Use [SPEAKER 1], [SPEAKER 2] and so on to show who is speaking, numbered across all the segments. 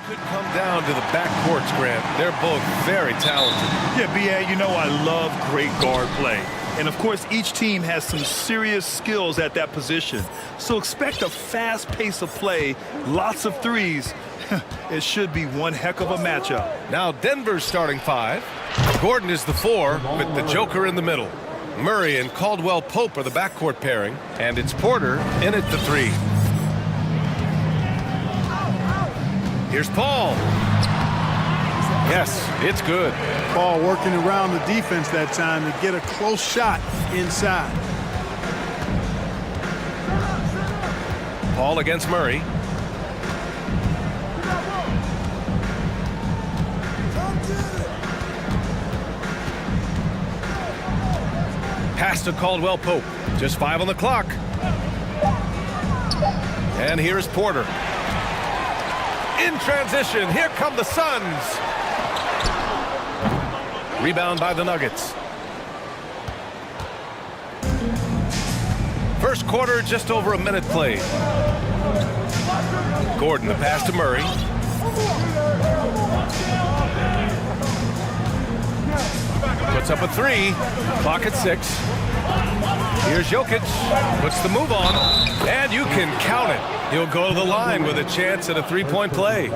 [SPEAKER 1] Could come down to the backcourts, Grant. They're both very talented.
[SPEAKER 2] Yeah, B.A., you know I love great guard play. And, of course, each team has some serious skills at that position. So expect a fast pace of play, lots of threes. It should be one heck of a matchup.
[SPEAKER 1] Now Denver's starting five. Gordon is the four with the Joker in the middle. Murray and Caldwell Pope are the backcourt pairing. And it's Porter in at the three. Here's Paul. Yes, it's good.
[SPEAKER 3] Paul working around the defense that time to get a close shot inside.
[SPEAKER 1] Paul against Murray. Pass to Caldwell Pope. Just 5 on the clock. And here's Porter. In transition, here come the Suns. Rebound by the Nuggets. First quarter, just over a minute played. Gordon, the pass to Murray. Puts up a three. Clock at 6. Here's Jokic. Puts the move on. And you can count it. He'll go to the line with a chance at a three-point play.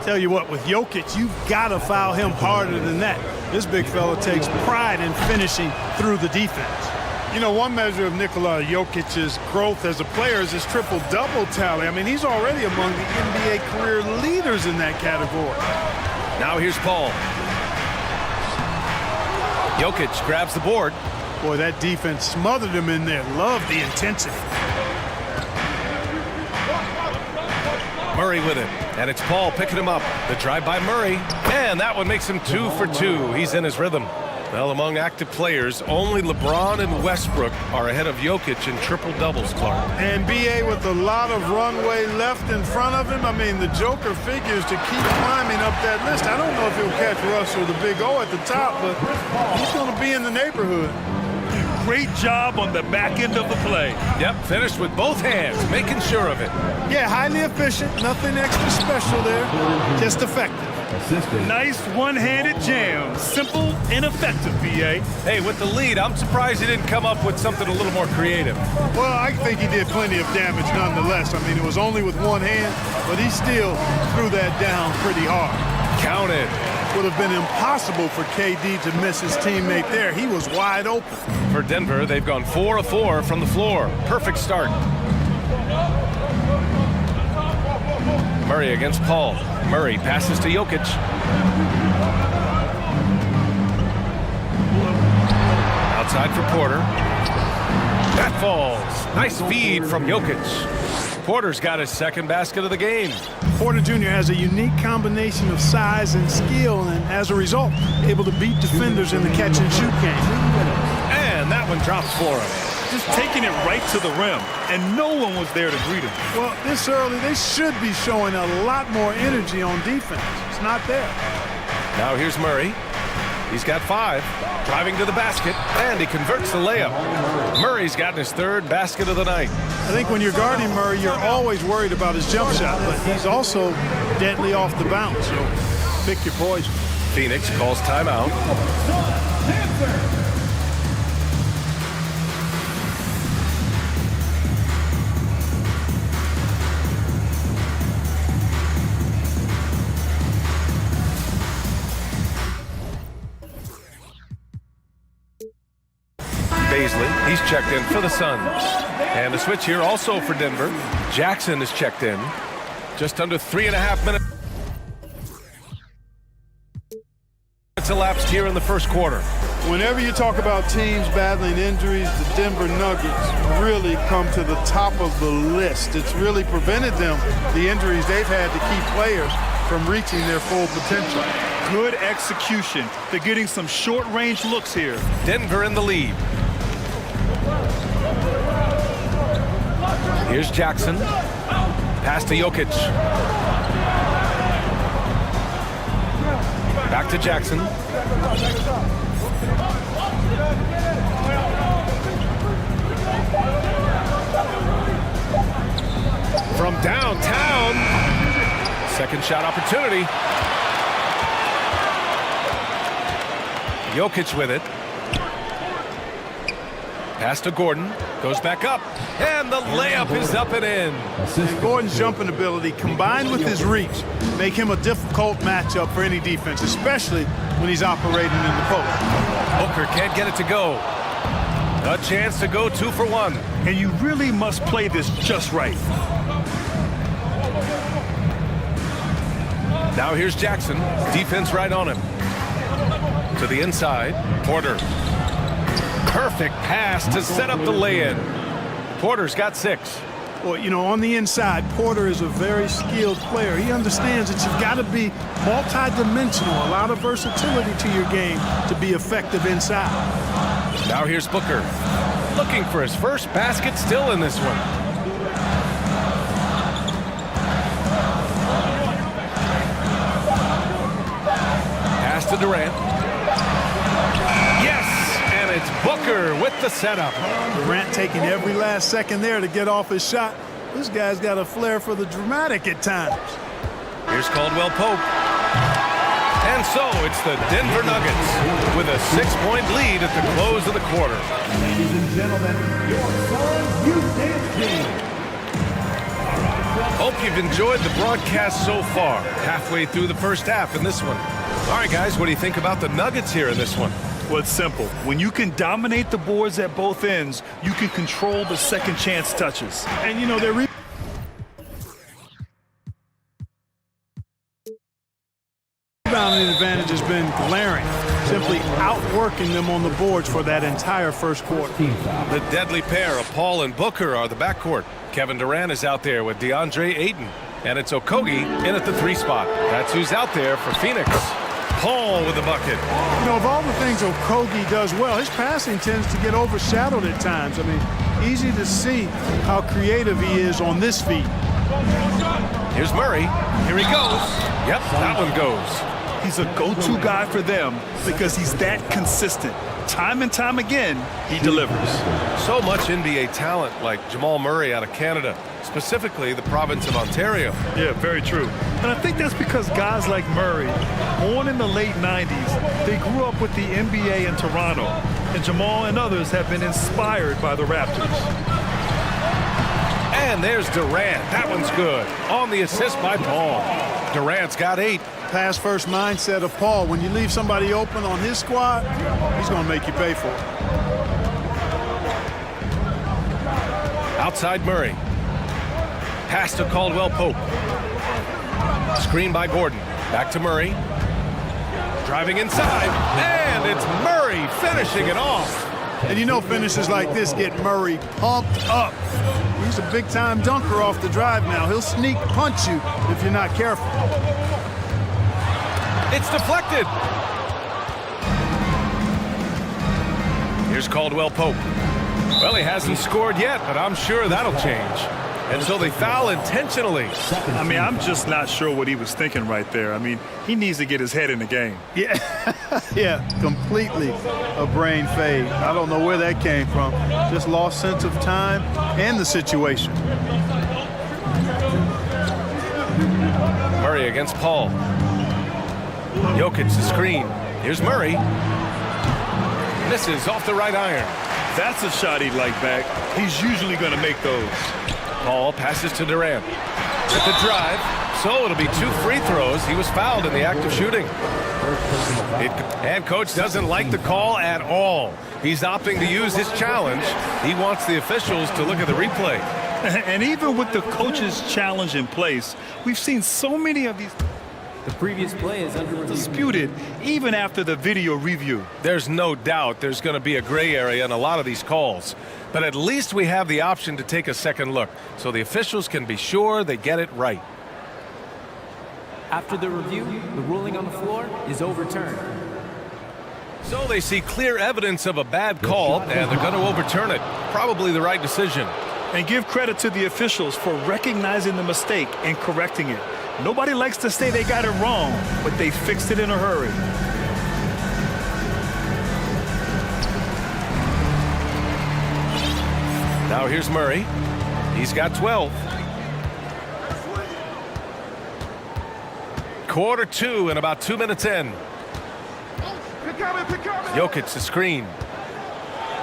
[SPEAKER 3] Tell you what, with Jokic, you've got to foul him harder than that. This big fella takes pride in finishing through the defense. You know, one measure of Nikola Jokic's growth as a player is his triple-double tally. I mean, he's already among the NBA career leaders in that category.
[SPEAKER 1] Now here's Paul. Jokic grabs the board.
[SPEAKER 3] Boy, that defense smothered him in there. Love the intensity.
[SPEAKER 1] Murray with it, and it's Paul picking him up. The drive by Murray, and that one makes him 2 for 2. He's in his rhythm. Well, among active players, only LeBron and Westbrook are ahead of Jokic in triple-doubles, Clark.
[SPEAKER 3] And B.A. with a lot of runway left in front of him. I mean, the Joker figures to keep climbing up that list. I don't know if he'll catch Russ or the Big O at the top, but he's going to be in the neighborhood.
[SPEAKER 2] Great job on the back end of the play.
[SPEAKER 1] Yep, finished with both hands, making sure of it.
[SPEAKER 3] Yeah, highly efficient. Nothing extra special there. Just effective.
[SPEAKER 2] Nice one-handed jam. Simple and effective, B.A.
[SPEAKER 1] Hey, with the lead, I'm surprised he didn't come up with something a little more creative.
[SPEAKER 3] Well, I think he did plenty of damage nonetheless. I mean, it was only with one hand, but he still threw that down pretty hard.
[SPEAKER 1] Counted.
[SPEAKER 3] Would have been impossible for KD to miss his teammate there. He was wide open.
[SPEAKER 1] For Denver, they've gone 4 of 4 from the floor. Perfect start. Murray against Paul. Murray passes to Jokic. Outside for Porter. That falls. Nice feed from Jokic. Porter's got his second basket of the game.
[SPEAKER 3] Porter Jr. has a unique combination of size and skill, and as a result, able to beat defenders in the catch-and-shoot game.
[SPEAKER 1] And that one drops for him.
[SPEAKER 2] Just taking it right to the rim, and no one was there to greet him.
[SPEAKER 3] Well, this early, they should be showing a lot more energy on defense. It's not there.
[SPEAKER 1] Now here's Murray. He's got 5. Driving to the basket, and he converts the layup. Murray's gotten his 3rd basket of the night.
[SPEAKER 3] I think when you're guarding Murray, you're always worried about his jump shot, but he's also deadly off the bounce, so pick your poison.
[SPEAKER 1] Phoenix calls timeout. He's checked in for the Suns. And the switch here also for Denver. Jackson is checked in. Just under 3.5 minutes elapsed here in the first quarter.
[SPEAKER 3] Whenever you talk about teams battling injuries, the Denver Nuggets really come to the top of the list. It's really prevented them, the injuries they've had to keep players from reaching their full potential.
[SPEAKER 2] Good execution. They're getting some short-range looks here.
[SPEAKER 1] Denver in the lead. Here's Jackson. Pass to Jokic. Back to Jackson. From downtown. Second shot opportunity. Jokic with it. Pass to Gordon. Goes back up. And the layup is up and in.
[SPEAKER 3] And Gordon's jumping ability combined with his reach make him a difficult matchup for any defense, especially when he's operating in the post.
[SPEAKER 1] Booker can't get it to go. A chance to go 2 for 1.
[SPEAKER 2] And you really must play this just right.
[SPEAKER 1] Now here's Jackson. Defense right on him. To the inside. Porter. Perfect pass to set up the lay-in. Porter's got 6.
[SPEAKER 3] Well, you know, on the inside, Porter is a very skilled player. He understands that you've got to be multi-dimensional, a lot of versatility to your game to be effective inside.
[SPEAKER 1] Now here's Booker. Looking for his first basket still in this one. Pass to Durant. It's Booker with the setup.
[SPEAKER 3] Durant taking every last second there to get off his shot. This guy's got a flair for the dramatic at times.
[SPEAKER 1] Here's Caldwell Pope. And so it's the Denver Nuggets with a 6-point lead at the close of the quarter.
[SPEAKER 4] Ladies and gentlemen, your Suns Youth Dance Team.
[SPEAKER 1] Hope you've enjoyed the broadcast so far. Halfway through the first half in this one. All right, guys, what do you think about the Nuggets here in this one?
[SPEAKER 2] Well, it's simple. When you can dominate the boards at both ends, you can control the second chance touches.
[SPEAKER 3] And, you know, their rebounding advantage has been glaring, simply outworking them on the boards for that entire first quarter.
[SPEAKER 1] The deadly pair of Paul and Booker are the backcourt. Kevin Durant is out there with DeAndre Ayton. And it's Okogie in at the 3 spot. That's who's out there for Phoenix. Paul with the bucket.
[SPEAKER 3] You know, of all the things Okogie does well, his passing tends to get overshadowed at times. I mean, easy to see how creative he is on this feed.
[SPEAKER 1] Here's Murray. Here he goes. Yep, that one goes.
[SPEAKER 2] He's a go-to guy for them because he's that consistent. Time and time again, he delivers.
[SPEAKER 1] So much NBA talent like Jamal Murray out of Canada, specifically the province of Ontario.
[SPEAKER 2] Yeah, very true. And I think that's because guys like Murray, born in the late 90s, they grew up with the NBA in Toronto. And Jamal and others have been inspired by the Raptors.
[SPEAKER 1] And there's Durant. That one's good. On the assist by Paul. Durant's got 8.
[SPEAKER 3] Pass-first mindset of Paul. When you leave somebody open on his squad, he's going to make you pay for it.
[SPEAKER 1] Outside Murray. Pass to Caldwell Pope. Screen by Gordon. Back to Murray. Driving inside. And it's Murray finishing it off.
[SPEAKER 3] And you know finishes like this get Murray pumped up. He's a big-time dunker off the drive now. He'll sneak punch you if you're not careful.
[SPEAKER 1] It's deflected. Here's Caldwell Pope. Well, he hasn't scored yet, but I'm sure that'll change. And so they foul intentionally.
[SPEAKER 2] I mean, I'm just not sure what he was thinking right there. I mean, he needs to get his head in the game.
[SPEAKER 3] Yeah, yeah, completely a brain fade. I don't know where that came from. Just lost sense of time and the situation.
[SPEAKER 1] Murray against Paul. Jokic the screen. Here's Murray. Misses off the right iron.
[SPEAKER 2] That's a shot he'd like back. He's usually going to make those.
[SPEAKER 1] Paul passes to Durant. At the drive. So it'll be 2 free throws. He was fouled in the act of shooting. And coach doesn't like the call at all. He's opting to use his challenge. He wants the officials to look at the replay.
[SPEAKER 2] And even with the coach's challenge in place, we've seen so many of these
[SPEAKER 5] The previous play is under review.
[SPEAKER 2] disputed even after the video review.
[SPEAKER 1] There's no doubt there's going to be a gray area in a lot of these calls. But at least we have the option to take a second look so the officials can be sure they get it right.
[SPEAKER 5] After the review, the ruling on the floor is overturned.
[SPEAKER 1] So they see clear evidence of a bad call, and they're going to overturn it. Probably the right decision.
[SPEAKER 2] And give credit to the officials for recognizing the mistake and correcting it. Nobody likes to say they got it wrong, but they fixed it in a hurry.
[SPEAKER 1] Now here's Murray. He's got 12. Quarter two and about 2 minutes in. Jokic the screen.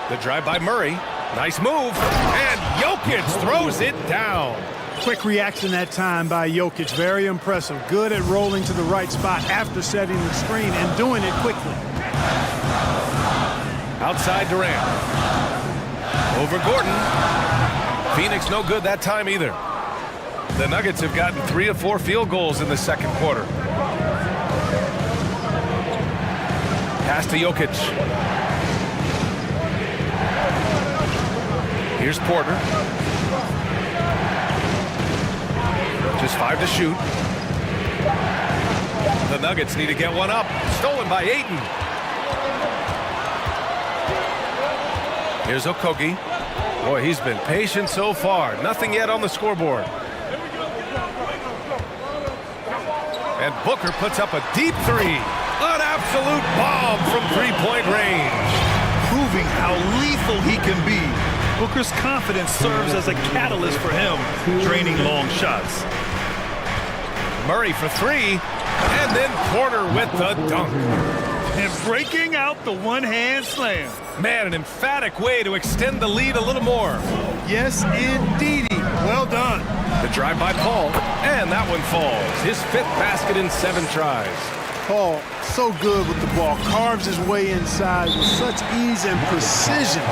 [SPEAKER 1] The drive by Murray. Nice move. And Jokic throws it down.
[SPEAKER 3] Quick reaction that time by Jokic. Very impressive. Good at rolling to the right spot after setting the screen and doing it quickly.
[SPEAKER 1] Outside Durant. Over Gordon. Phoenix no good that time either. The Nuggets have gotten 3 of 4 field goals in the second quarter. Pass to Jokic. Here's Porter. Just 5 to shoot. The Nuggets need to get one up. Stolen by Ayton. Here's Okogie. Boy, he's been patient so far. Nothing yet on the scoreboard. And Booker puts up a deep three. An absolute bomb from three-point range.
[SPEAKER 2] Proving how lethal he can be. Booker's confidence serves as a catalyst for him, draining long shots.
[SPEAKER 1] Murray for three, and then Porter with the dunk.
[SPEAKER 2] And breaking out the one-hand slam.
[SPEAKER 1] Man, an emphatic way to extend the lead a little more.
[SPEAKER 3] Yes, indeedy. Well done.
[SPEAKER 1] The drive by Paul, and that one falls. His 5th basket in 7 tries.
[SPEAKER 3] Paul, so good with the ball. Carves his way inside with such ease and precision.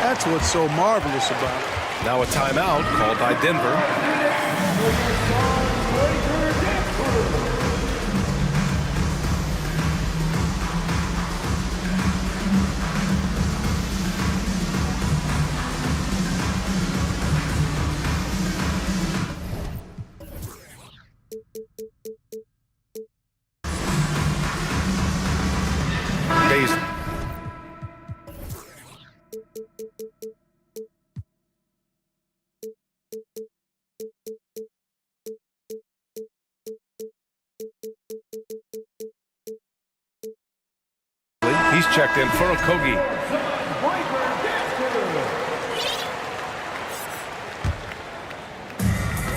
[SPEAKER 3] That's what's so marvelous about it.
[SPEAKER 1] Now a timeout called by Denver. He's checked in for Okogie.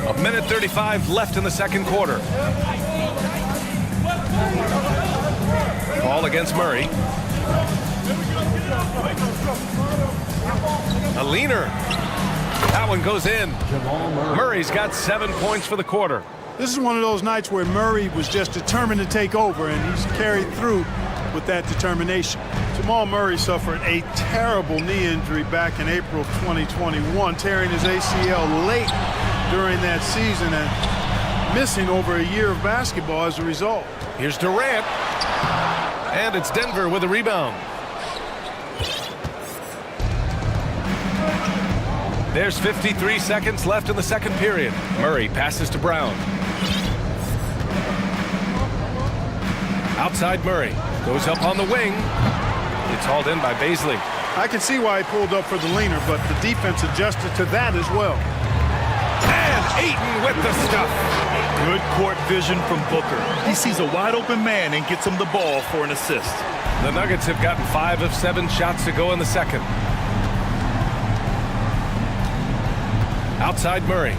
[SPEAKER 1] A minute 35 left in the second quarter. Ball against Murray. A leaner. That one goes in. Murray's got 7 points for the quarter.
[SPEAKER 3] This is one of those nights where Murray was just determined to take over, and he's carried through with that determination. Jamal Murray suffered a terrible knee injury back in April of 2021, tearing his ACL late during that season and missing over a year of basketball as a result.
[SPEAKER 1] Here's Durant. And it's Denver with a rebound. There's 53 seconds left in the second period. Murray passes to Brown. Outside Murray. Goes up on the wing. It's hauled in by Baisley.
[SPEAKER 3] I can see why he pulled up for the leaner, but the defense adjusted to that as well.
[SPEAKER 1] And Ayton with the stuff.
[SPEAKER 2] Good court vision from Booker. He sees a wide open man and gets him the ball for an assist.
[SPEAKER 1] The Nuggets have gotten 5 of 7 shots to go in the second. Outside Murray.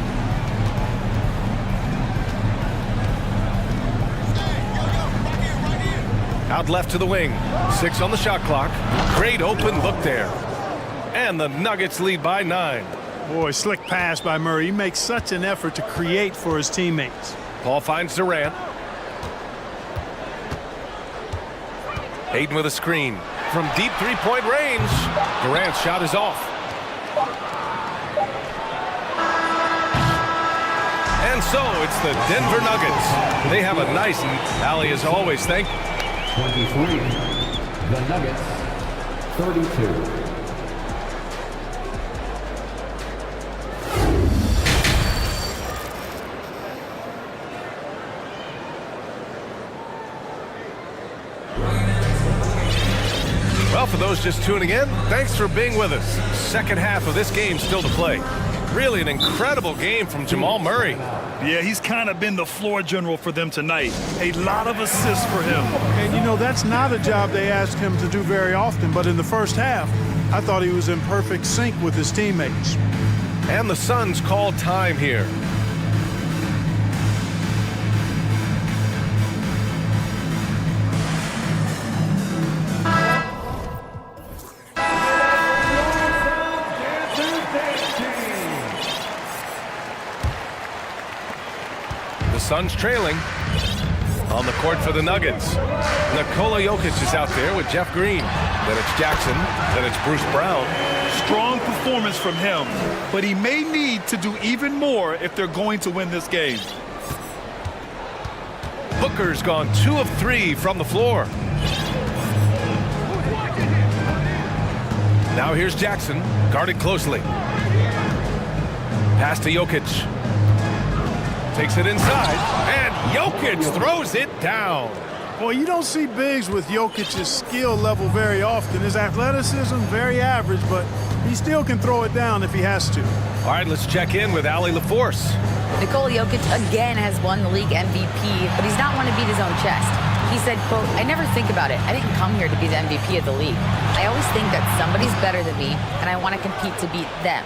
[SPEAKER 1] Out left to the wing. 6 on the shot clock. Great open look there. And the Nuggets lead by 9.
[SPEAKER 3] Boy, slick pass by Murray. He makes such an effort to create for his teammates.
[SPEAKER 1] Paul finds Durant. Ayton with a screen. From deep three-point range. Durant's shot is off. And so it's the Denver Nuggets. They have a nice rally as always.
[SPEAKER 6] 23. The Nuggets, 32.
[SPEAKER 1] Well, for those just tuning in, thanks for being with us. Second half of this game still to play. Really an incredible game from Jamal Murray.
[SPEAKER 2] Yeah, he's kind of been the floor general for them tonight. A lot of assists for him.
[SPEAKER 3] And, you know, that's not a job they asked him to do very often, but in the first half, I thought he was in perfect sync with his teammates.
[SPEAKER 1] And the Suns called time here. Suns trailing. On the court for the Nuggets, Nikola Jokic is out there with Jeff Green. Then it's Jackson. Then it's Bruce Brown.
[SPEAKER 2] Strong performance from him, but he may need to do even more if they're going to win this game.
[SPEAKER 1] Booker's gone 2 of 3 from the floor. Now here's Jackson, guarded closely. Pass to Jokic. Takes it inside, and Jokic throws it down.
[SPEAKER 3] Well, you don't see bigs with Jokic's skill level very often. His athleticism, very average, but he still can throw it down if he has to.
[SPEAKER 1] All right, let's check in with Allie LaForce.
[SPEAKER 7] Nikola Jokic again has won the league MVP, but he's not one to beat his own chest. He said, quote, "I never think about it. I didn't come here to be the MVP of the league. I always think that somebody's better than me, and I want to compete to beat them.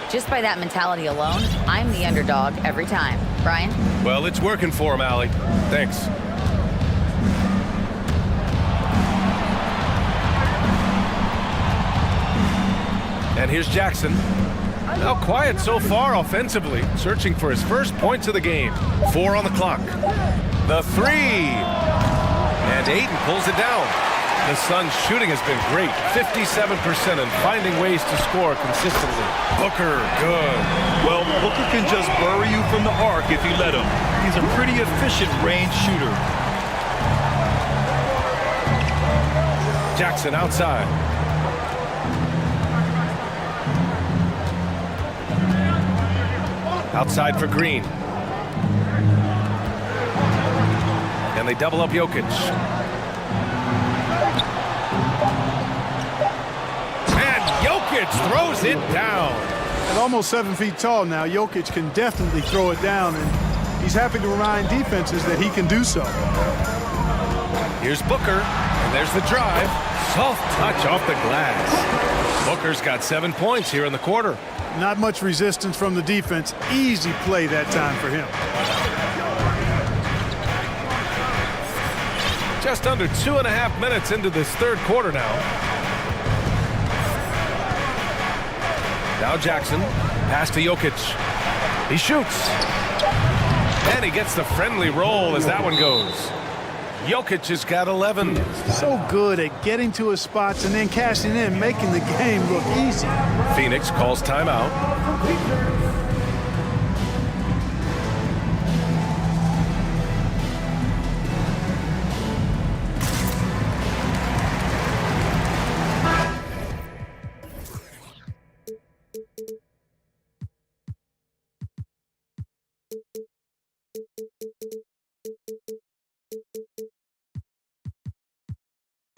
[SPEAKER 7] Just by that mentality alone, I'm the underdog every time." Brian?
[SPEAKER 1] Well, it's working for him, Allie. Thanks. And here's Jackson. Now quiet so far offensively, searching for his first points of the game. 4 on the clock. The 3. And Ayton pulls it down. The Suns' shooting has been great, 57%, and finding ways to score consistently. Booker, good.
[SPEAKER 2] Well, Booker can just bury you from the arc if you let him. He's a pretty efficient range shooter.
[SPEAKER 1] Jackson outside. Outside for Green. And they double up Jokic. And Jokic throws it down.
[SPEAKER 3] At almost 7 feet tall now, Jokic can definitely throw it down, and he's happy to remind defenses that he can do so.
[SPEAKER 1] Here's Booker, and there's the drive. Soft touch off the glass. Booker's got 7 points here in the quarter.
[SPEAKER 3] Not much resistance from the defense. Easy play that time for him.
[SPEAKER 1] Just under 2.5 minutes into this third quarter now. Now Jackson, pass to Jokic. He shoots. And he gets the friendly roll as that one goes. Jokic has got 11.
[SPEAKER 3] So good at getting to his spots and then cashing in, making the game look easy.
[SPEAKER 1] Phoenix calls timeout.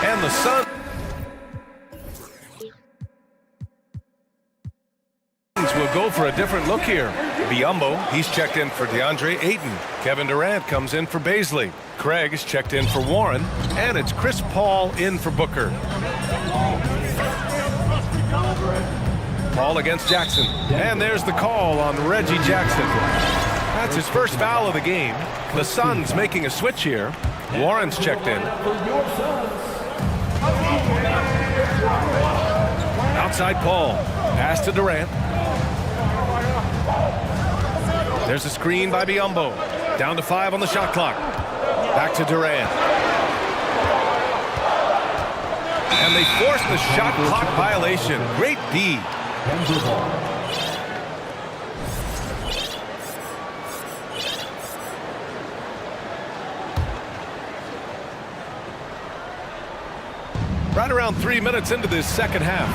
[SPEAKER 1] And the Suns will go for a different look here. Biyombo, he's checked in for DeAndre Ayton. Kevin Durant comes in for Baisley. Craig is checked in for Warren. And it's Chris Paul in for Booker. Paul against Jackson. And there's the call on Reggie Jackson. That's his first foul of the game. The Suns making a switch here. Warren's checked in. Outside Paul. Pass to Durant. There's a screen by Biyombo. Down to 5 on the shot clock. Back to Durant. And they force the shot clock violation. Great D. Right around 3 minutes into this second half.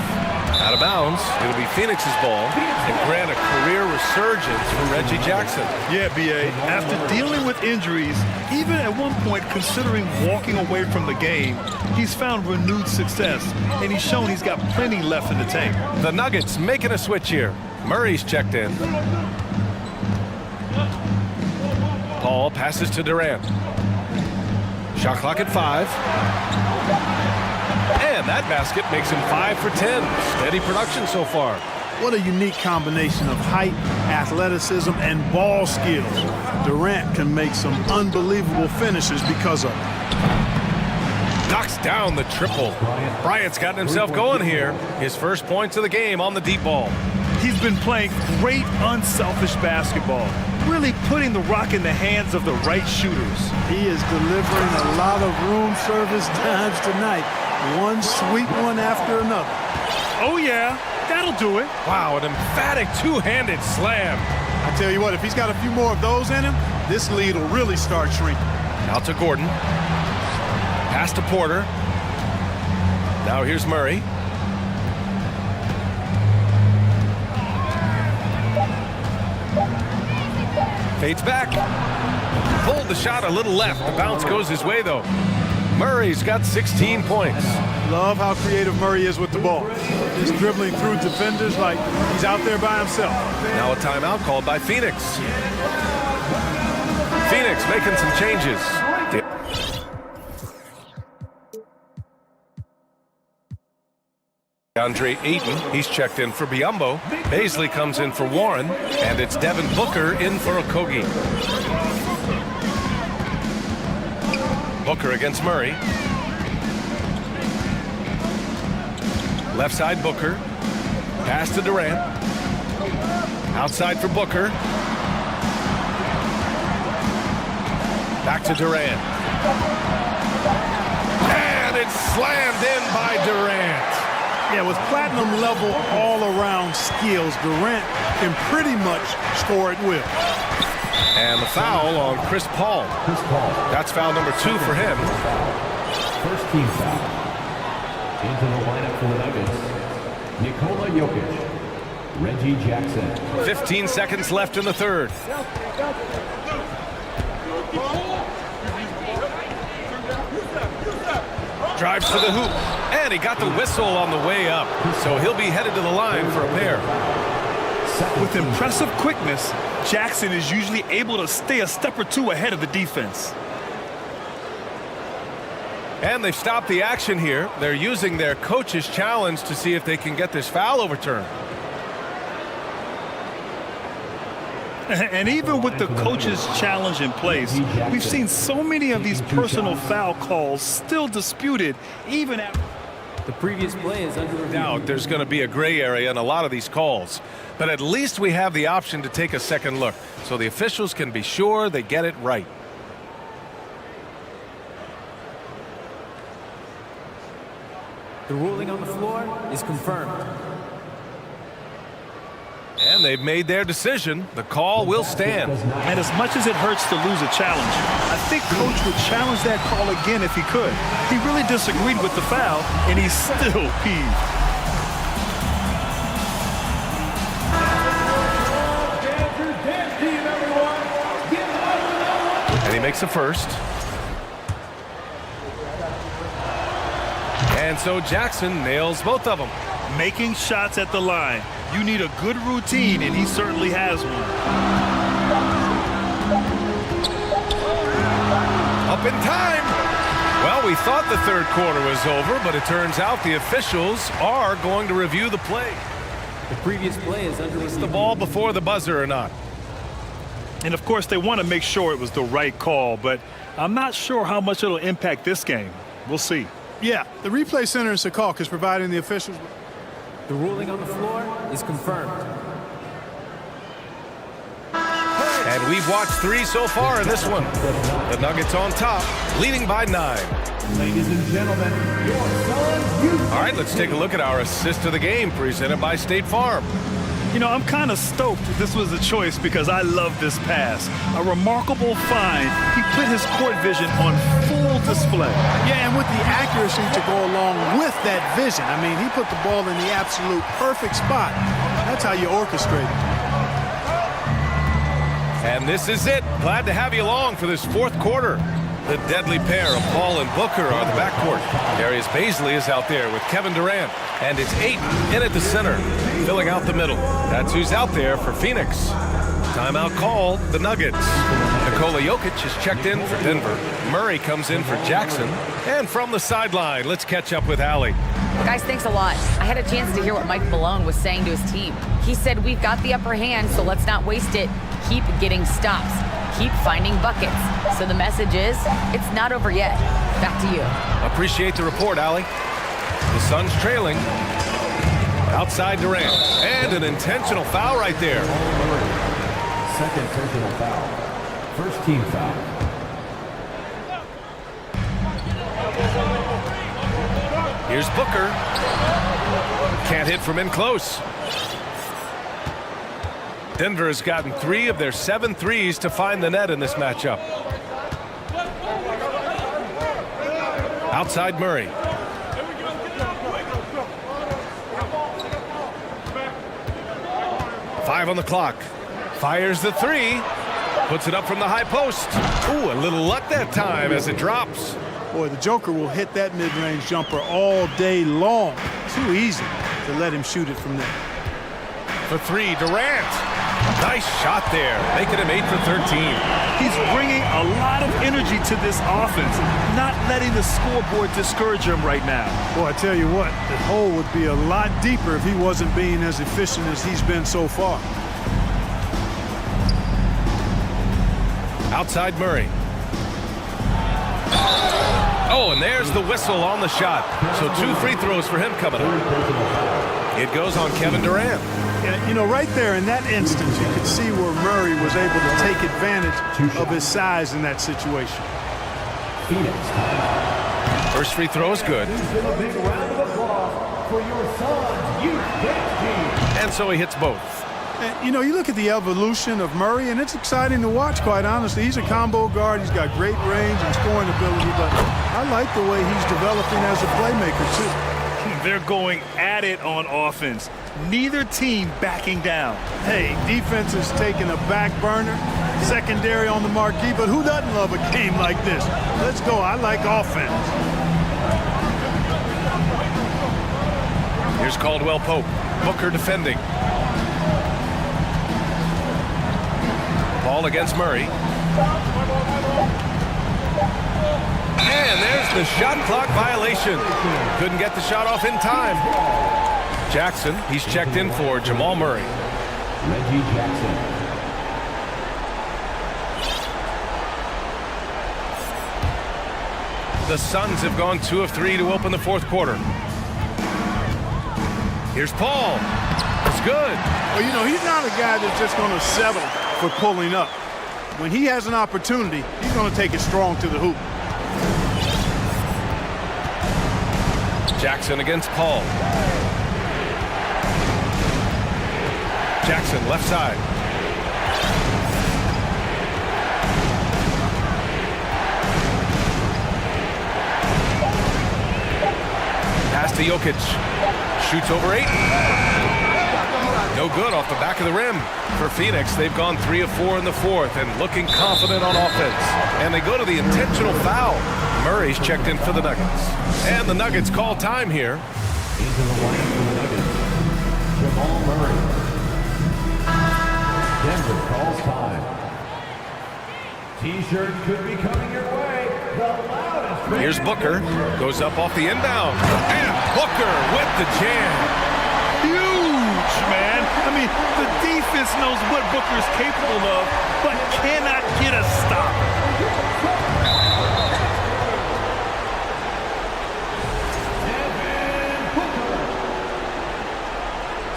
[SPEAKER 1] Out of bounds, it'll be Phoenix's ball and grant a career resurgence for Reggie Jackson.
[SPEAKER 2] Yeah, B.A., after dealing with injuries, even at one point considering walking away from the game, he's found renewed success, and he's shown he's got plenty left in the tank.
[SPEAKER 1] The Nuggets making a switch here. Murray's checked in. Paul passes to Durant. Shot clock at 5. And that basket makes him 5 for 10. Steady production so far.
[SPEAKER 3] What a unique combination of height, athleticism, and ball skills. Durant can make some unbelievable finishes because of it.
[SPEAKER 1] Knocks down the triple. Bryant's gotten himself going here. His first points of the game on the deep ball.
[SPEAKER 2] He's been playing great unselfish basketball. really putting the rock in the hands of the right shooters.
[SPEAKER 3] He is delivering a lot of room service times tonight. One sweet one after another.
[SPEAKER 2] Oh, yeah, that'll do it.
[SPEAKER 1] Wow, an emphatic two-handed slam.
[SPEAKER 3] I tell you what, if he's got a few more of those in him, this lead will really start shrinking.
[SPEAKER 1] Out to Gordon. Pass to Porter. Now here's Murray. Fades back. Pulled the shot a little left. The bounce goes his way, though. Murray's got 16 points.
[SPEAKER 3] Love how creative Murray is with the ball. Just dribbling through defenders like he's out there by himself.
[SPEAKER 1] Now a timeout called by Phoenix. Phoenix making some changes. Andre Ayton, he's checked in for Biyombo. Baisley comes in for Warren, and it's Devin Booker in for Okogie. Booker against Murray. Left side Booker. Pass to Durant. Outside for Booker. Back to Durant. And it's slammed in by Durant.
[SPEAKER 3] Yeah, with platinum level all-around skills, Durant can pretty much score at will.
[SPEAKER 1] And the foul on Chris Paul. That's foul number 2 for him.
[SPEAKER 6] First team foul. Into the lineup for the Nuggets, Nikola Jokic, Reggie Jackson.
[SPEAKER 1] 15 seconds left in the third. Drives to the hoop, and he got the whistle on the way up, so he'll be headed to the line for a pair.
[SPEAKER 2] With impressive quickness, Jackson is usually able to stay a step or two ahead of the defense.
[SPEAKER 1] And they've stopped the action here. They're using their coach's challenge to see if they can get this foul overturned.
[SPEAKER 2] And even with the coach's challenge in place, we've seen so many of these personal foul calls still disputed, even after.
[SPEAKER 5] The previous play is under review.
[SPEAKER 1] Doubt there's going to be a gray area in a lot of these calls, but at least we have the option to take a second look, so the officials can be sure they get it right.
[SPEAKER 5] The ruling on the floor is confirmed.
[SPEAKER 1] And they've made their decision. The call will stand.
[SPEAKER 2] And as much as it hurts to lose a challenge, I think Coach would challenge that call again if he could. He really disagreed with the foul, and he's still peeved.
[SPEAKER 1] And he makes a first. And so Jackson nails both of them.
[SPEAKER 2] Making shots at the line. You need a good routine, and he certainly has one.
[SPEAKER 1] Up in time. Well, we thought the third quarter was over, but it turns out the officials are going to review the play.
[SPEAKER 5] The previous play is under review.
[SPEAKER 1] The ball before the buzzer or not.
[SPEAKER 2] And, of course, they want to make sure it was the right call, but I'm not sure how much it'll impact this game. We'll see.
[SPEAKER 3] Yeah, the replay center in Secaucus is providing the officials.
[SPEAKER 5] The ruling on the floor is confirmed.
[SPEAKER 1] And we've watched 3 so far in this one. The Nuggets on top, leading by 9.
[SPEAKER 4] Ladies and gentlemen, your son,
[SPEAKER 1] All right, let's take a look at our assist of the game presented by State Farm.
[SPEAKER 2] You know, I'm kind of stoked this was a choice because I love this pass. A remarkable find. He put his court vision on full display.
[SPEAKER 3] Yeah, and with the accuracy to go along with that vision. I mean, he put the ball in the absolute perfect spot. That's how you orchestrate it.
[SPEAKER 1] And this is it. Glad to have you along for this fourth quarter. The deadly pair of Paul and Booker are the backcourt. Darius Baisley is out there with Kevin Durant. And it's Ayton in at the center, filling out the middle. That's who's out there for Phoenix. Timeout call, the Nuggets. Nikola Jokic is checked in for Denver. Murray comes in for Jackson. And from the sideline, let's catch up with Allie.
[SPEAKER 7] Guys, thanks a lot. I had a chance to hear what Mike Malone was saying to his team. He said, we've got the upper hand, so let's not waste it. Keep getting stops. Keep finding buckets. So the message is, it's not over yet. Back to you.
[SPEAKER 1] Appreciate the report, Allie. The Suns trailing. Outside Durant. And an intentional foul right there.
[SPEAKER 6] Second personal foul. First team foul.
[SPEAKER 1] Here's Booker. Can't hit from in close. Denver has gotten 3 of their 7 threes to find the net in this matchup. Outside Murray. Five on the clock. Fires the 3. Puts it up from the high post. Ooh, a little luck that time as it drops.
[SPEAKER 3] Boy, the Joker will hit that mid-range jumper all day long. Too easy to let him shoot it from there.
[SPEAKER 1] For 3, Durant. Nice shot there, making him 8 for 13.
[SPEAKER 2] He's bringing a lot of energy to this offense, not letting the scoreboard discourage him right now.
[SPEAKER 3] Boy, I tell you what, the hole would be a lot deeper if he wasn't being as efficient as he's been so far.
[SPEAKER 1] Outside Murray. Oh, and there's the whistle on the shot. So 2 free throws for him coming up. It goes on Kevin Durant.
[SPEAKER 3] Yeah, you know, right there in that instance, you could see where Murray was able to take advantage of his size in that situation.
[SPEAKER 1] First free throw is good. And so he hits both.
[SPEAKER 3] And, you know, you look at the evolution of Murray, and it's exciting to watch, quite honestly. He's a combo guard. He's got great range and scoring ability, but I like the way he's developing as a playmaker, too.
[SPEAKER 2] They're going at it on offense. Neither team backing down.
[SPEAKER 3] Hey, defense is taking a back burner, secondary on the marquee, but who doesn't love a game like this? Let's go. I like offense.
[SPEAKER 1] Here's Caldwell Pope. Booker defending. Ball against Murray. And there's the shot clock violation. Couldn't get the shot off in time. Jackson, he's checked in for Jamal Murray.
[SPEAKER 6] Reggie Jackson.
[SPEAKER 1] The Suns have gone 2 of 3 to open the 4th quarter. Here's Paul. It's good.
[SPEAKER 3] Well, you know, he's not a guy that's just going to settle for pulling up. When he has an opportunity, he's going to take it strong to the hoop.
[SPEAKER 1] Jackson against Paul. Jackson left side. Pass to Jokic. Shoots over 8. No good off the back of the rim. For Phoenix, they've gone 3 of 4 in the 4th and looking confident on offense. And they go to the intentional foul. Murray's checked in for the Nuggets. And the Nuggets call time here.
[SPEAKER 6] Into the lineup for the Nuggets. Jamal Murray. Denver calls time. T-shirt could be coming your way. The loudest.
[SPEAKER 1] Here's Booker. Goes up off the inbound. And Booker with the jam.
[SPEAKER 2] Huge, man. I mean, the defense knows what Booker's capable of, but cannot get a stop.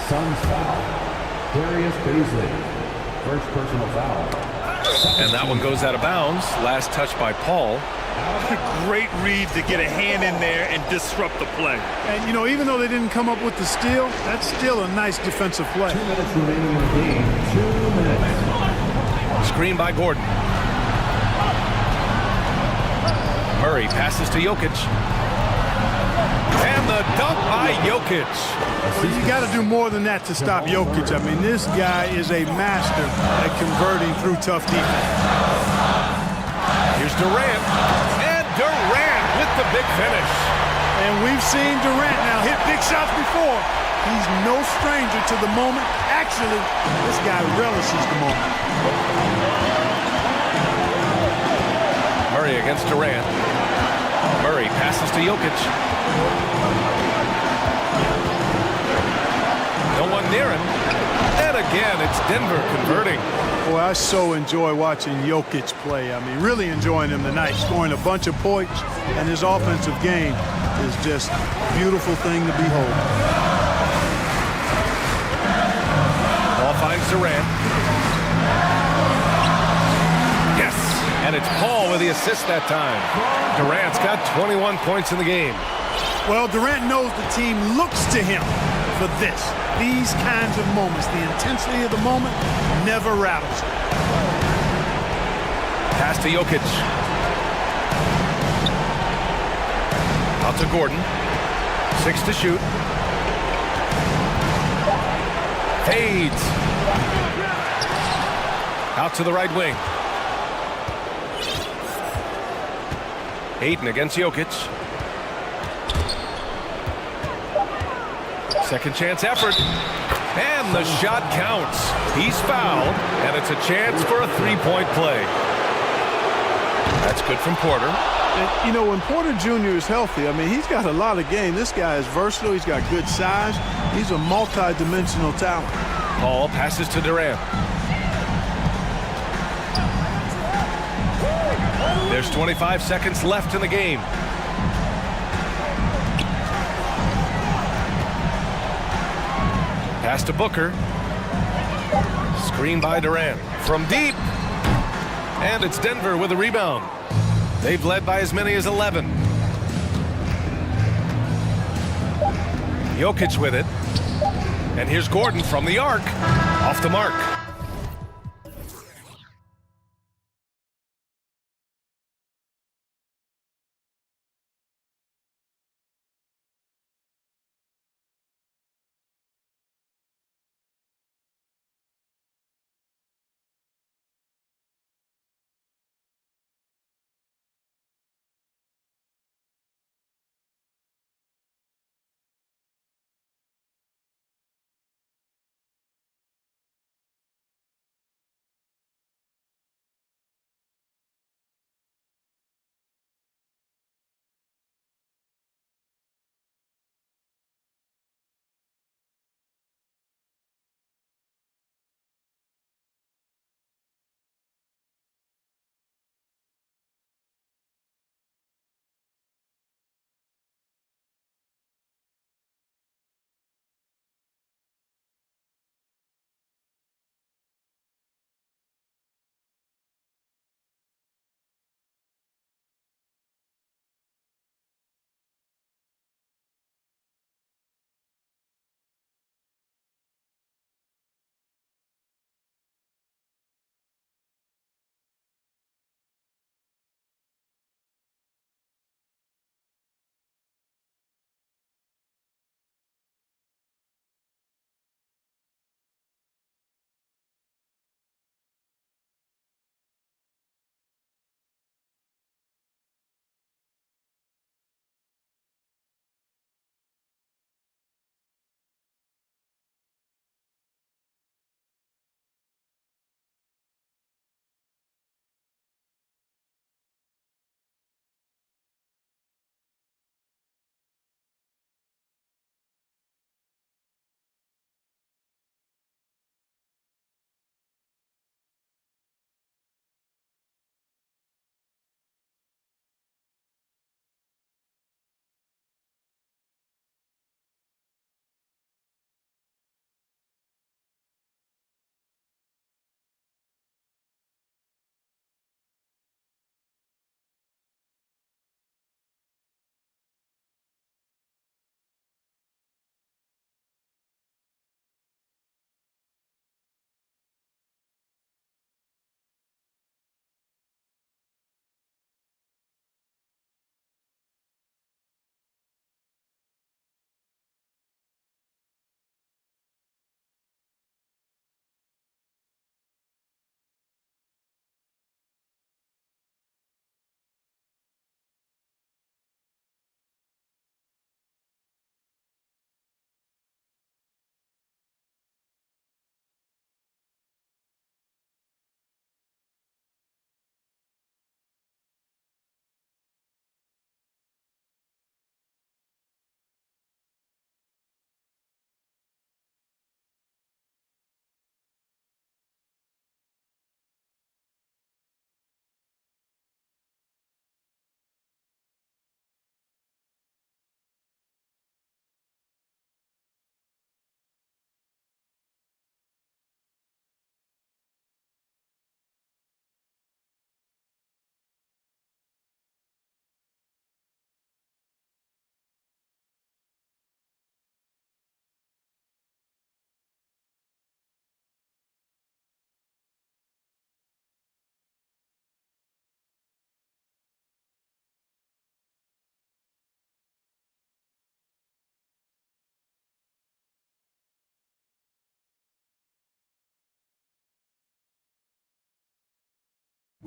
[SPEAKER 6] Suns foul. Darius Baisley. First personal foul.
[SPEAKER 1] And that one goes out of bounds. Last touch by Paul.
[SPEAKER 2] Great read to get a hand in there and disrupt the play.
[SPEAKER 3] And, you know, even though they didn't come up with the steal, that's still a nice defensive play.
[SPEAKER 6] 2 minutes remaining in the game. 2 minutes.
[SPEAKER 1] Screen by Gordon. Murray passes to Jokic. And the dunk by Jokic.
[SPEAKER 3] Well, you got to do more than that to stop Jokic. I mean, this guy is a master at converting through tough defense.
[SPEAKER 1] Here's Durant. And Durant with the big finish.
[SPEAKER 3] And we've seen Durant now hit big shots before. He's no stranger to the moment. Actually, this guy relishes the moment.
[SPEAKER 1] Murray against Durant. Murray passes to Jokic. No one near him. And again, it's Denver converting.
[SPEAKER 3] Boy, I so enjoy watching Jokic play. I mean, really enjoying him tonight, scoring a bunch of points, and his offensive game is just a beautiful thing to behold.
[SPEAKER 1] Ball finds Durant. And it's Paul with the assist that time. Durant's got 21 points in the game.
[SPEAKER 3] Well, Durant knows the team looks to him for this. These kinds of moments, the intensity of the moment never rattles him.
[SPEAKER 1] Pass to Jokic. Out to Gordon. 6 to shoot. Fades. Out to the right wing. Ayton against Jokic. Second chance effort. And the shot counts. He's fouled, and it's a chance for a three-point play. That's good from Porter.
[SPEAKER 8] And, you know, when Porter Jr. is healthy, I mean, he's got a lot of game. This guy is versatile. He's got good size. He's a multi-dimensional talent.
[SPEAKER 1] Paul passes to Durant. There's 25 seconds left in the game. Pass to Booker. Screen by Durant. From deep. And it's Denver with a rebound. They've led by as many as 11. Jokic with it. And here's Gordon from the arc. Off the mark.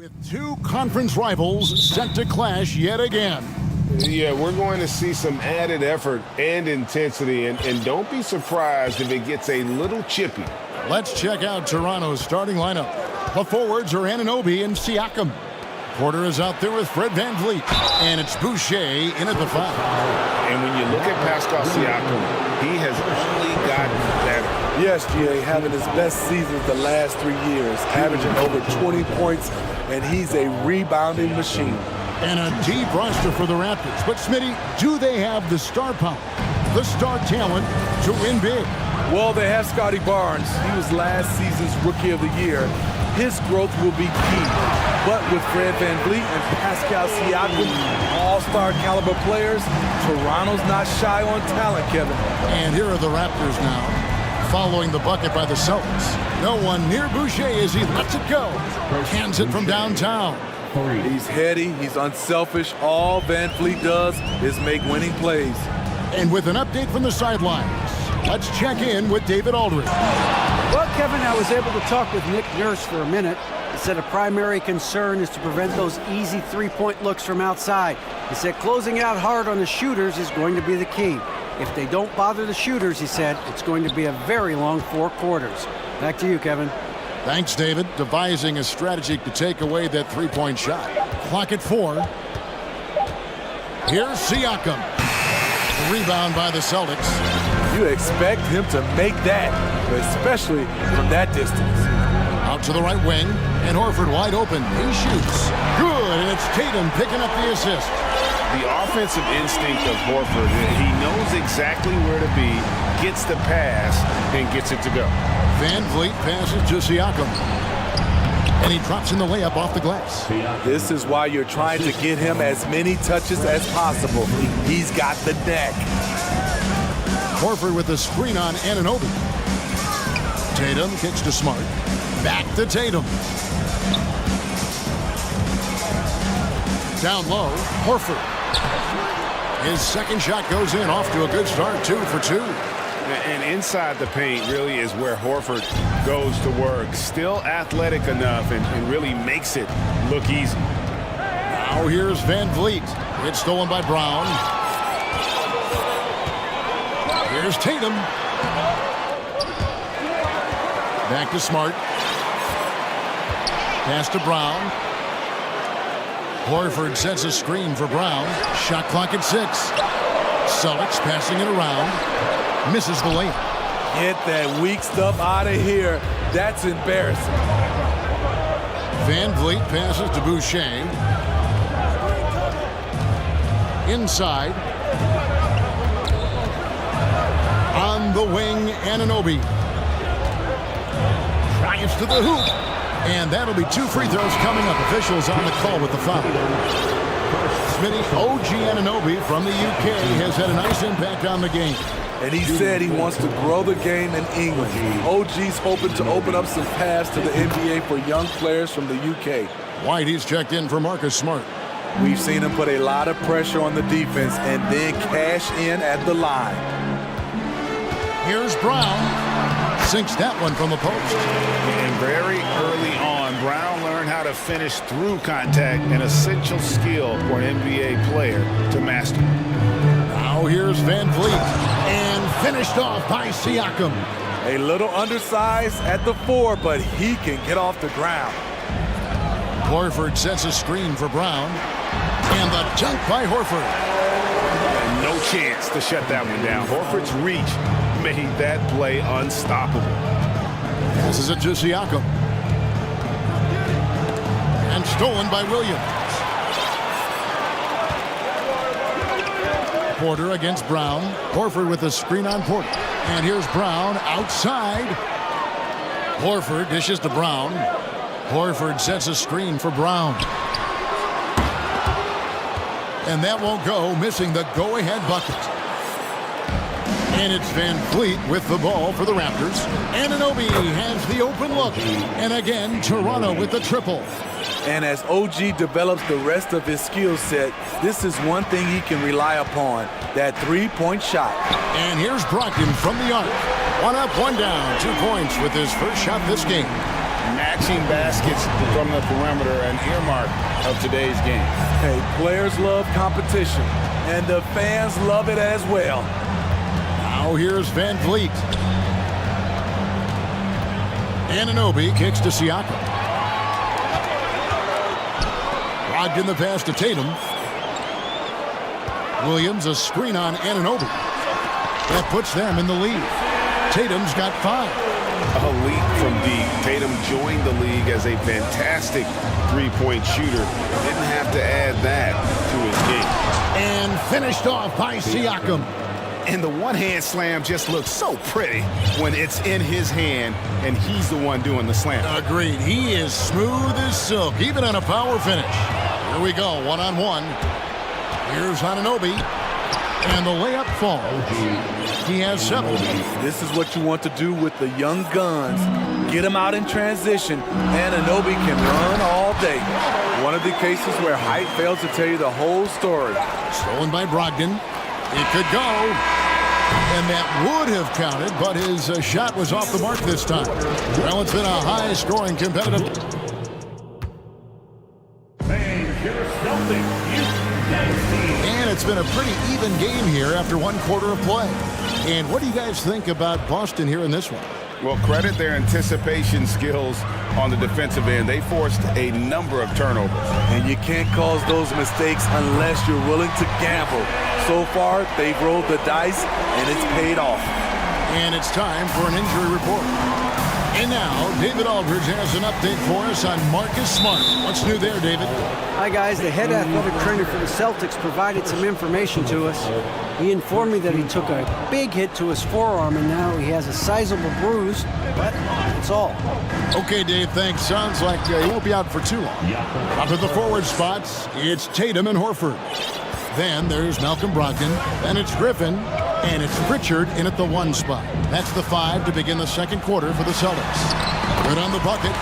[SPEAKER 9] With two conference rivals set to clash yet again.
[SPEAKER 10] Yeah, we're going to see some added effort and intensity, and don't be surprised if it gets a little chippy.
[SPEAKER 9] Let's check out Toronto's starting lineup. The forwards are Anunoby and Siakam. Porter is out there with Fred VanVleet, and it's Boucher in at the 5.
[SPEAKER 10] And when you look at Pascal Siakam, he has only gotten better.
[SPEAKER 11] Yes, GA, having his best seasons the last 3 years, averaging over 20 points, and he's a rebounding machine.
[SPEAKER 9] And a deep roster for the Raptors. But, Smitty, do they have the star power, the star talent to win big?
[SPEAKER 11] Well, they have Scotty Barnes. He was last season's Rookie of the Year. His growth will be key. But with Fred VanVleet and Pascal Siakam, all-star caliber players, Toronto's not shy on talent, Kevin.
[SPEAKER 9] And here are the Raptors now, following the bucket by the Celtics. No one near Boucher as he lets it go. Hands it from downtown.
[SPEAKER 11] He's heady, he's unselfish. All VanVleet does is make winning plays.
[SPEAKER 9] And with an update from the sidelines, let's check in with David Aldridge.
[SPEAKER 12] Well, Kevin, I was able to talk with Nick Nurse for a minute. He said a primary concern is to prevent those easy three-point looks from outside. He said closing out hard on the shooters is going to be the key. If they don't bother the shooters, he said, it's going to be a very long 4 quarters. Back to you, Kevin.
[SPEAKER 9] Thanks, David. Devising a strategy to take away that three-point shot. Clock at 4. Here's Siakam. Rebound by the Celtics.
[SPEAKER 11] You expect him to make that, especially from that distance.
[SPEAKER 9] Out to the right wing, and Horford wide open. He shoots. Good, and it's Tatum picking up the assist.
[SPEAKER 10] The offensive instinct of Horford, he knows exactly where to be, gets the pass, and gets it to go.
[SPEAKER 9] VanVleet passes to Siakam. And he drops in the layup off the glass.
[SPEAKER 11] This is why you're trying to get him as many touches as possible. He's got the neck.
[SPEAKER 9] Horford with the screen on Anunoby. Tatum kicks to Smart. Back to Tatum. Down low, Horford. His second shot goes in, off to a good start, 2 for 2.
[SPEAKER 10] And inside the paint really is where Horford goes to work. Still athletic enough and really makes it look easy.
[SPEAKER 9] Now here's VanVleet. It's stolen by Brown. Here's Tatum. Back to Smart. Pass to Brown. Horford sets a screen for Brown. Shot clock at 6. Celtics passing it around. Misses the layup.
[SPEAKER 11] Get that weak stuff out of here. That's embarrassing.
[SPEAKER 9] VanVleet passes to Boucher. Inside. On the wing, Anunoby. Drives to the hoop. And that'll be 2 free throws coming up. Officials on the call with the foul. Smitty, OG Anunoby from the UK has had a nice impact on the game.
[SPEAKER 11] And he said he wants to grow the game in England. OG's hoping to open up some paths to the NBA for young players from the UK.
[SPEAKER 9] White, he's checked in for Marcus Smart.
[SPEAKER 11] We've seen him put a lot of pressure on the defense and then cash in at the line.
[SPEAKER 9] Here's Brown. Sinks that one from the post.
[SPEAKER 2] And very early on, Brown learned how to finish through contact, an essential skill for an NBA player to master.
[SPEAKER 9] Now here's VanVleet. And finished off by Siakam.
[SPEAKER 11] A little undersized at the 4, but he can get off the ground.
[SPEAKER 9] Horford sets a screen for Brown. And the dunk by Horford.
[SPEAKER 2] And no chance to shut that one down. Horford's reach made that play unstoppable.
[SPEAKER 9] Passes it to Siakam. And stolen by Williams. Porter against Brown. Horford with a screen on Porter. And here's Brown outside. Horford dishes to Brown. Horford sets a screen for Brown. And that won't go, missing the go-ahead bucket. And it's VanVleet with the ball for the Raptors. Anunoby has the open look. And again, Toronto with the triple.
[SPEAKER 11] And as OG develops the rest of his skill set, this is one thing he can rely upon, that three-point shot.
[SPEAKER 9] And here's Brogdon from the arc. 1 up, 1 down, 2 points with his first shot this game.
[SPEAKER 10] matching baskets from the perimeter, an earmark of today's game.
[SPEAKER 11] Hey, players love competition, and the fans love it as well.
[SPEAKER 9] Now here's Van Vliet. Anunoby kicks to Siakam. Brogdon the pass to Tatum. Williams a screen on Anunoby. That puts them in the lead. Tatum's got 5.
[SPEAKER 10] A leap from deep. Tatum joined the league as a fantastic three-point shooter. Didn't have to add that to his game.
[SPEAKER 9] And finished off by Siakam.
[SPEAKER 10] And the one-hand slam just looks so pretty when it's in his hand and he's the one doing the slam.
[SPEAKER 9] Agreed. He is smooth as silk, even on a power finish. Here we go, one-on-one. Here's Anunoby. And the layup falls. He has 7.
[SPEAKER 11] This is what you want to do with the young guns. Get them out in transition, and Anunoby can run all day. One of the cases where height fails to tell you the whole story.
[SPEAKER 9] Stolen by Brogdon. It could go. And that would have counted, but his shot was off the mark this time. Well, it's been a high-scoring competitive. And it's been a pretty even game here after one quarter of play. And what do you guys think about Boston here in this one?
[SPEAKER 10] Well, credit their anticipation skills on the defensive end. They forced a number of turnovers.
[SPEAKER 11] And you can't cause those mistakes unless you're willing to gamble. So far, they've rolled the dice, and it's paid off.
[SPEAKER 9] And it's time for an injury report. And now, David Aldridge has an update for us on Marcus Smart. What's new there, David?
[SPEAKER 12] Hi, guys. The head athletic trainer for the Celtics provided some information to us. He informed me that he took a big hit to his forearm, and now he has a sizable bruise, but that's all.
[SPEAKER 9] Okay, Dave, thanks. Sounds like he won't be out for too long. Up at the forward spots, it's Tatum and Horford. Then there's Malcolm Brogdon, then it's Griffin, and it's Pritchard in at the 1 spot. That's the 5 to begin the second quarter for the Celtics. Good on the bucket.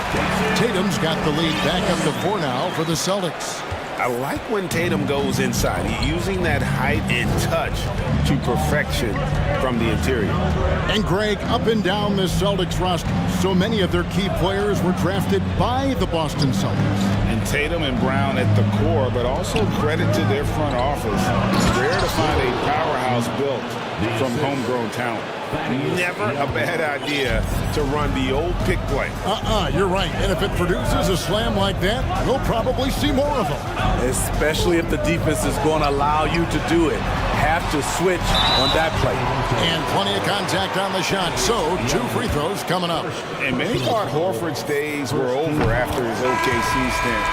[SPEAKER 9] Tatum's got the lead back up to 4 now for the Celtics.
[SPEAKER 10] I like when Tatum goes inside. He's using that height and touch to perfection from the interior.
[SPEAKER 9] And Greg, up and down the Celtics roster, so many of their key players were drafted by the Boston Celtics.
[SPEAKER 10] And Tatum and Brown at the core, but also credit to their front office. It's rare to find a powerhouse built from homegrown talent. Never a bad idea to run the old pick play.
[SPEAKER 9] You're right. And if it produces a slam like that, we'll probably see more of them.
[SPEAKER 11] Especially if the defense is going to allow you to do it. Have to switch on that play.
[SPEAKER 9] And plenty of contact on the shot. So, 2 free throws coming up.
[SPEAKER 10] And many thought Horford's days were over after his OKC stint,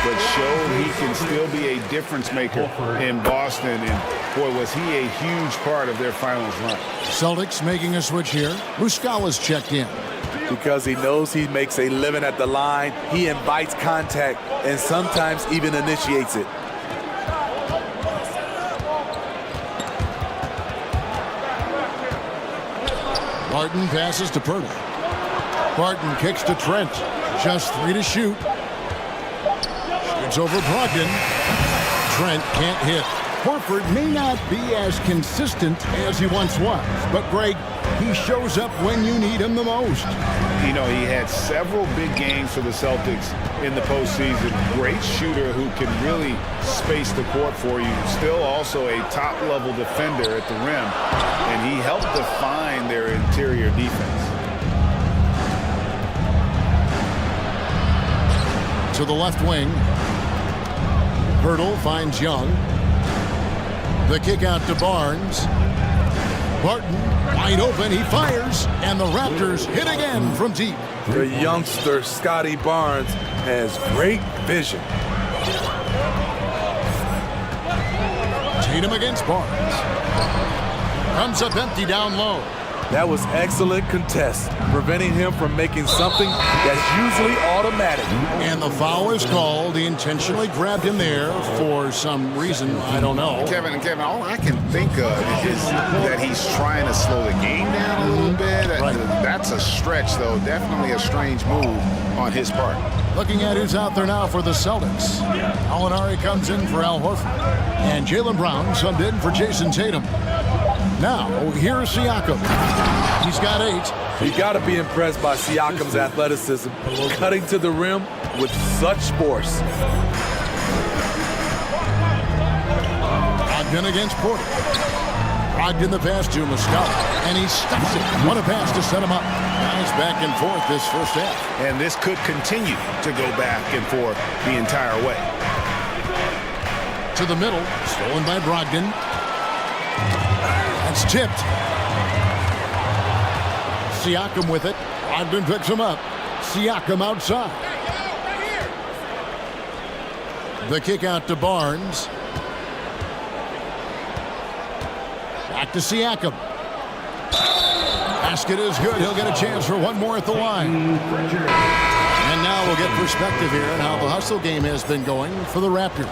[SPEAKER 10] but showed he can still be a difference maker in Boston. And boy, was he a huge part of their finals run.
[SPEAKER 9] Celtics making a switch here. Muscala's checked in.
[SPEAKER 11] Because he knows he makes a living at the line, he invites contact and sometimes even initiates it.
[SPEAKER 9] Barton passes to Purdy. Barton kicks to Trent. Just 3 to shoot. Shoots over Brogdon. Trent can't hit. Horford may not be as consistent as he once was, but Greg, he shows up when you need him the most.
[SPEAKER 10] You know, he had several big games for the Celtics in the postseason. Great shooter who can really space the court for you. Still also a top-level defender at the rim, and he helped define their interior defense.
[SPEAKER 9] To the left wing. Hurdle finds Young. The kick out to Barnes. Barton wide open. He fires. And the Raptors hit again from deep.
[SPEAKER 11] The youngster, Scotty Barnes, has great vision.
[SPEAKER 9] Tatum against Barnes. Comes up empty down low.
[SPEAKER 11] That was excellent contest, preventing him from making something that's usually automatic.
[SPEAKER 9] And the foul is called. He intentionally grabbed him there for some reason. I don't know.
[SPEAKER 10] Kevin, all I can think of is that he's trying to slow the game down a little bit.
[SPEAKER 9] Right.
[SPEAKER 10] That's a stretch, though. Definitely a strange move on his part.
[SPEAKER 9] Looking at who's out there now for the Celtics. Alinari comes in for Al Horford. And Jaylen Brown subbed in for Jason Tatum. Now, here's Siakam. He's got 8.
[SPEAKER 11] You got to be impressed by Siakam's athleticism, cutting to the rim with such force.
[SPEAKER 9] Brogdon against Porter. Brogdon the pass to Muscala, and he stuffs it. What a pass to set him up. Nice back and forth this first half.
[SPEAKER 10] And this could continue to go back and forth the entire way.
[SPEAKER 9] To the middle, stolen by Brogdon. That's tipped. Siakam with it. Brogdon picks him up. Siakam outside. The kick out to Barnes. Back to Siakam. Basket is good. He'll get a chance for one more at the line. And now we'll get perspective here on how the hustle game has been going for the Raptors.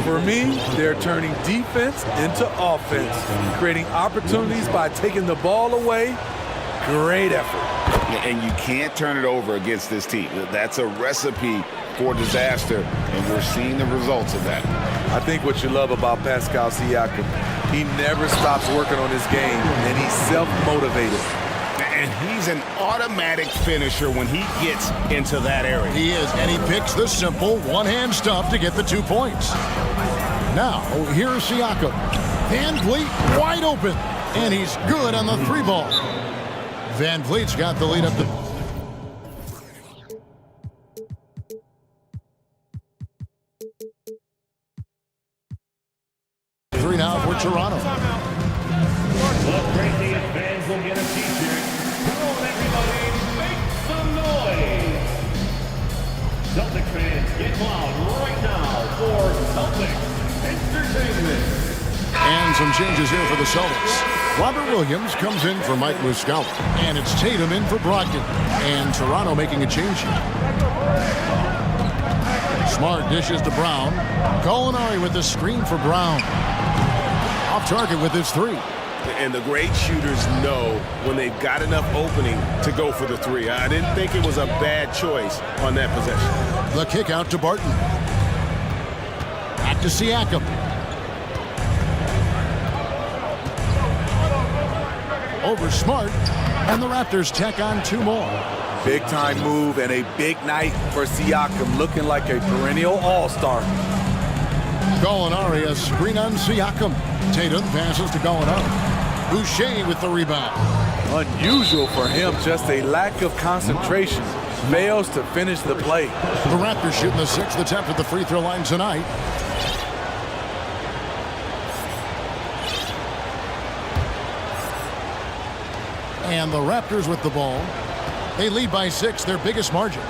[SPEAKER 11] For me, they're turning defense into offense, creating opportunities by taking the ball away. Great effort.
[SPEAKER 10] And you can't turn it over against this team. That's a recipe for disaster, and we're seeing the results of that.
[SPEAKER 11] I think what you love about Pascal Siakam, he never stops working on his game, and he's self-motivated.
[SPEAKER 10] And he's an automatic finisher when he gets into that area.
[SPEAKER 9] He is, and he picks the simple one-hand stuff to get the 2 points. Now, here's Siakam. Van Vliet wide open, and he's good on the 3 ball. Van Vliet's got the lead up to... Three now for Toronto.
[SPEAKER 6] The craziest fans will get a t-shirt. Come on, everybody, make some noise. Celtic fans, get loud right now for Celtic Entertainment.
[SPEAKER 9] And some changes here for the Celtics. Robert Williams comes in for Mike Muscala. And it's Tatum in for Brogdon. And Toronto making a change here. Smart dishes to Brown. Gallinari with the screen for Brown. Off target with his 3.
[SPEAKER 10] And the great shooters know when they've got enough opening to go for the 3. I didn't think it was a bad choice on that possession.
[SPEAKER 9] The kick out to Barton. Back to Siakam. Over Smart. And the Raptors tack on 2 more.
[SPEAKER 11] Big time move and a big night for Siakam, looking like a perennial all-star.
[SPEAKER 9] Gallinari, a screen on Siakam. Tatum passes to Gallinari. Boucher with the rebound.
[SPEAKER 11] Unusual for him, just a lack of concentration. Fails to finish the play.
[SPEAKER 9] The Raptors shooting the 6th attempt at the free throw line tonight. And the Raptors with the ball. They lead by 6, their biggest margin.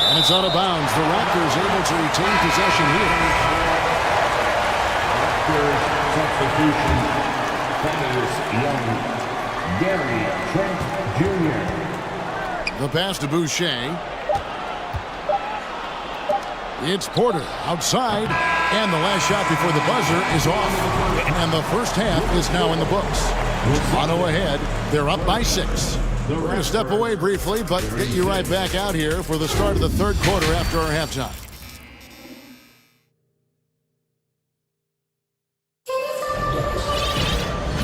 [SPEAKER 9] And it's out of bounds. The Raptors able to retain possession here.
[SPEAKER 6] Raptors substitution. Young. Gary Trent Jr.
[SPEAKER 9] The pass to Boucher. It's Porter outside. And the last shot before the buzzer is off. And the first half is now in the books. Toronto ahead. They're up by 6. We're going to step away briefly, but get you right back out here for the start of the 3rd quarter after our halftime.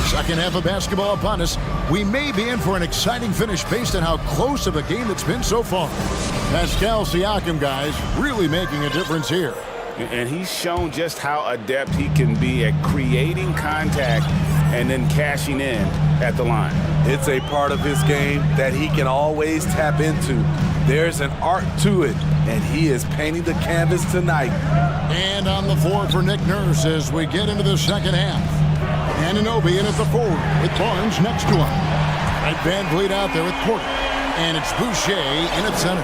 [SPEAKER 9] Second half of basketball upon us. We may be in for an exciting finish based on how close of a game it's been so far. Pascal Siakam, guys, really making a difference here.
[SPEAKER 10] And he's shown just how adept he can be at creating contact and then cashing in at the line.
[SPEAKER 11] It's a part of his game that he can always tap into. There's an art to it, and he is painting the canvas tonight.
[SPEAKER 9] And on the floor for Nick Nurse as we get into the second half. Anunoby in at the forward with Barnes next to him. Right, Van Vliet out there with Porter. And it's Boucher in at center.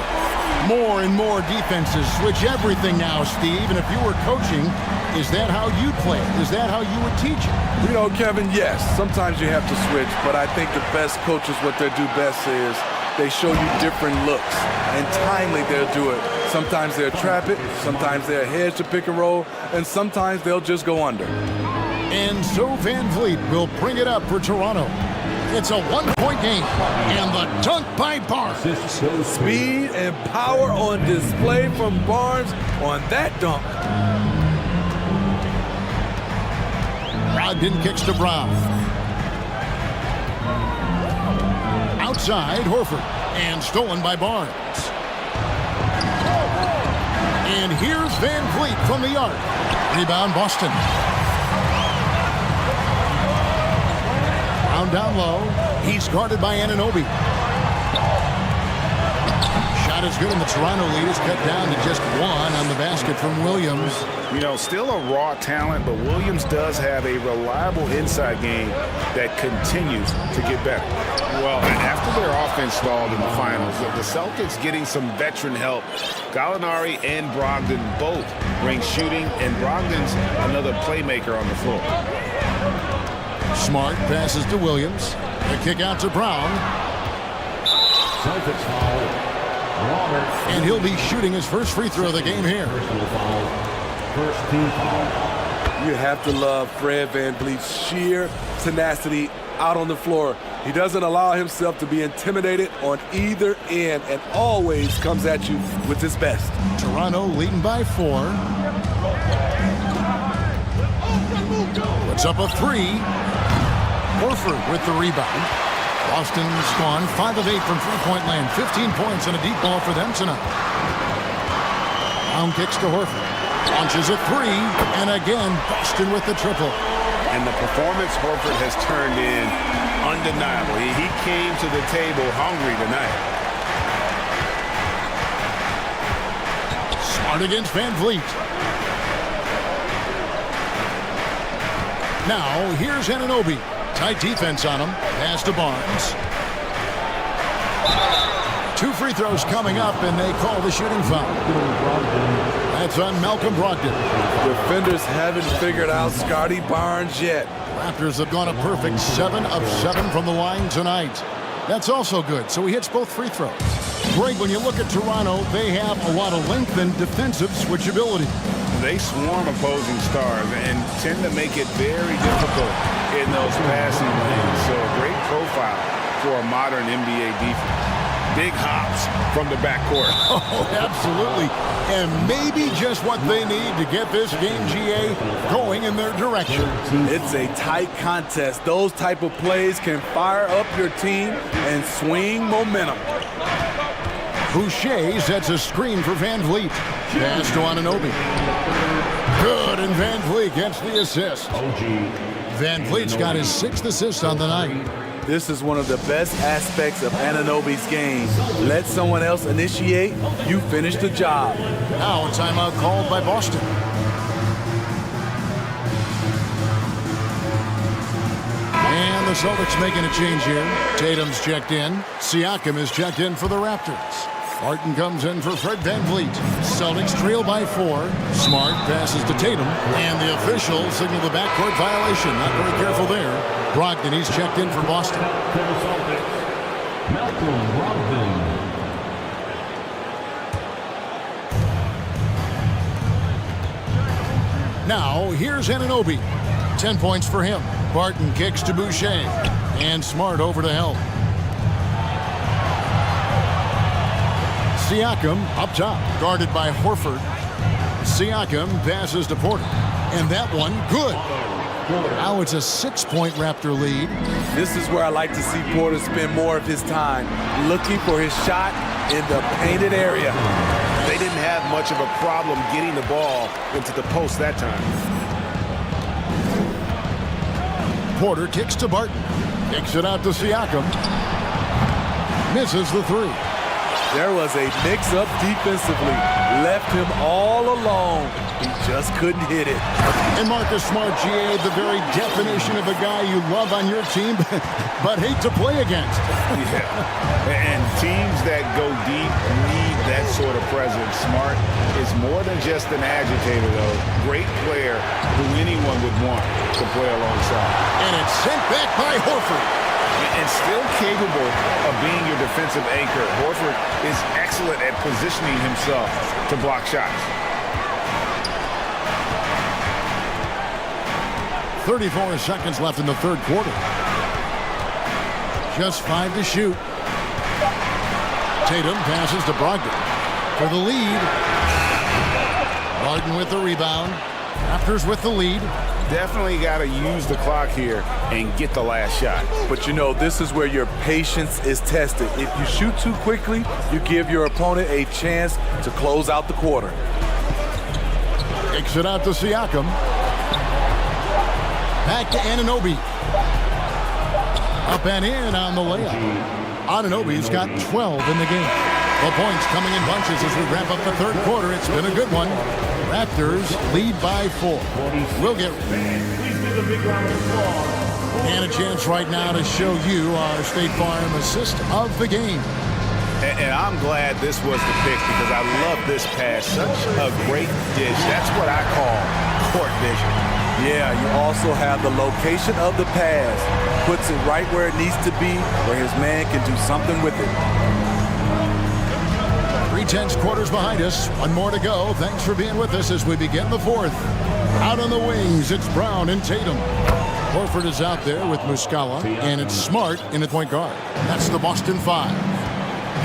[SPEAKER 9] More and more defenses switch everything now, Steve. And if you were coaching, is that how you'd play it? Is that how you would teach it?
[SPEAKER 11] You know, Kevin, yes. Sometimes you have to switch, but I think the best coaches, what they do best is they show you different looks. And timely, they'll do it. Sometimes they'll trap it. Sometimes they'll hedge the pick and roll. And sometimes they'll just go under.
[SPEAKER 9] And so Van Vliet will bring it up for Toronto. It's a 1-point game. And the dunk by Barnes.
[SPEAKER 11] Speed and power on display from Barnes on that dunk.
[SPEAKER 9] Brogdon kicks to Brown. Outside, Horford. And stolen by Barnes. And here's Van Vliet from the arc. Rebound, Boston. Brown down low. He's guarded by Anunoby. Shot is good, and the Toronto lead is cut down to just one on the basket from Williams.
[SPEAKER 10] You know, still a raw talent, but Williams does have a reliable inside game that continues to get better. Well, after their offense stalled in the finals, the Celtics getting some veteran help. Gallinari and Brogdon both bring shooting, and Brogdon's another playmaker on the floor.
[SPEAKER 9] Smart passes to Williams. The kick out to Brown.
[SPEAKER 6] Celtics foul.
[SPEAKER 9] And he'll be shooting his first free throw of the game here.
[SPEAKER 6] First team foul.
[SPEAKER 11] You have to love Fred VanVleet's sheer tenacity out on the floor. He doesn't allow himself to be intimidated on either end and always comes at you with his best.
[SPEAKER 9] Toronto leading by 4. Puts up a 3. Horford with the rebound. Boston's gone 5 of 8 from three-point land. 15 points and a deep ball for them tonight. Brown kicks to Horford. Launches a 3. And again, Boston with the triple.
[SPEAKER 10] And the performance Horford has turned in undeniable. He came to the table hungry tonight.
[SPEAKER 9] Smart against Van Vliet. Now, here's Anunoby. Tight defense on him. Pass to Barnes. 2 free throws coming up, and they call the shooting foul. That's on Malcolm Brogdon.
[SPEAKER 11] Defenders haven't figured out Scotty Barnes yet.
[SPEAKER 9] Raptors have gone a perfect 7 of 7 from the line tonight. That's also good, so he hits both free throws. Greg, when you look at Toronto, they have a lot of length and defensive switchability.
[SPEAKER 10] They swarm opposing stars and tend to make it very difficult in those passing lanes. So a great profile for a modern NBA defense. Big hops from the backcourt.
[SPEAKER 9] Oh, absolutely. And maybe just what they need to get this game, GA, going in their direction.
[SPEAKER 11] It's a tight contest. Those type of plays can fire up your team and swing momentum.
[SPEAKER 9] Boucher sets a screen for Van Vliet. Pass to Anunoby. Good, and Van Vliet gets the assist. Van Vliet's got his 6th assist on the night.
[SPEAKER 11] This is one of the best aspects of Anunoby's game. Let someone else initiate, you finish the job.
[SPEAKER 9] Now a timeout called by Boston. And the Celtics making a change here. Tatum's checked in. Siakam is checked in for the Raptors. Martin comes in for Fred VanVleet. Celtics trail by 4. Smart passes to Tatum. And the officials signal the backcourt violation. Not very careful there. Brogdon, he's checked in for Boston.
[SPEAKER 6] For the Celtics, Malcolm Brogdon.
[SPEAKER 9] Now, here's Anunoby. 10 points for him. Barton kicks to Boucher. And Smart over to help. Siakam up top, guarded by Horford. Siakam passes to Porter. And that one, good. Now it's a 6-point Raptor lead.
[SPEAKER 11] This is where I like to see Porter spend more of his time, looking for his shot in the painted area.
[SPEAKER 10] They didn't have much of a problem getting the ball into the post that time.
[SPEAKER 9] Porter kicks to Barton. Kicks it out to Siakam. Misses the 3.
[SPEAKER 11] There was a mix-up defensively. Left him all alone. He just couldn't hit it.
[SPEAKER 9] And Marcus Smart, GA, the very definition of a guy you love on your team, but hate to play against.
[SPEAKER 10] Yeah. And teams that go deep need that sort of presence. Smart is more than just an agitator, though. Great player who anyone would want to play alongside.
[SPEAKER 9] And it's sent back by Horford.
[SPEAKER 10] And still capable of being your defensive anchor. Horford is excellent at positioning himself to block shots.
[SPEAKER 9] 34 seconds left in the third quarter. Just 5 to shoot. Tatum passes to Brogdon for the lead. Barton with the rebound. Raptors with the lead.
[SPEAKER 10] Definitely got to use the clock here and get the last shot.
[SPEAKER 11] But you know, this is where your patience is tested. If you shoot too quickly, you give your opponent a chance to close out the quarter.
[SPEAKER 9] Takes it out to Siakam. Back to Anunoby. Up and in on the layup. Anunoby's got 12 in the game. The points coming in bunches as we wrap up the third quarter. It's been a good one. Raptors lead by 4. We'll get... And a chance right now to show you our State Farm assist of the game.
[SPEAKER 10] And I'm glad this was the pick because I love this pass. Such a great dish. That's what I call court vision.
[SPEAKER 11] Yeah, you also have the location of the pass. Puts it right where it needs to be, where his man can do something with it.
[SPEAKER 9] 3/10 quarters behind us. One more to go. Thanks for being with us as we begin the fourth. Out on the wings, it's Brown and Tatum. Horford is out there with Muscala, and it's Smart in the point guard. That's the Boston 5.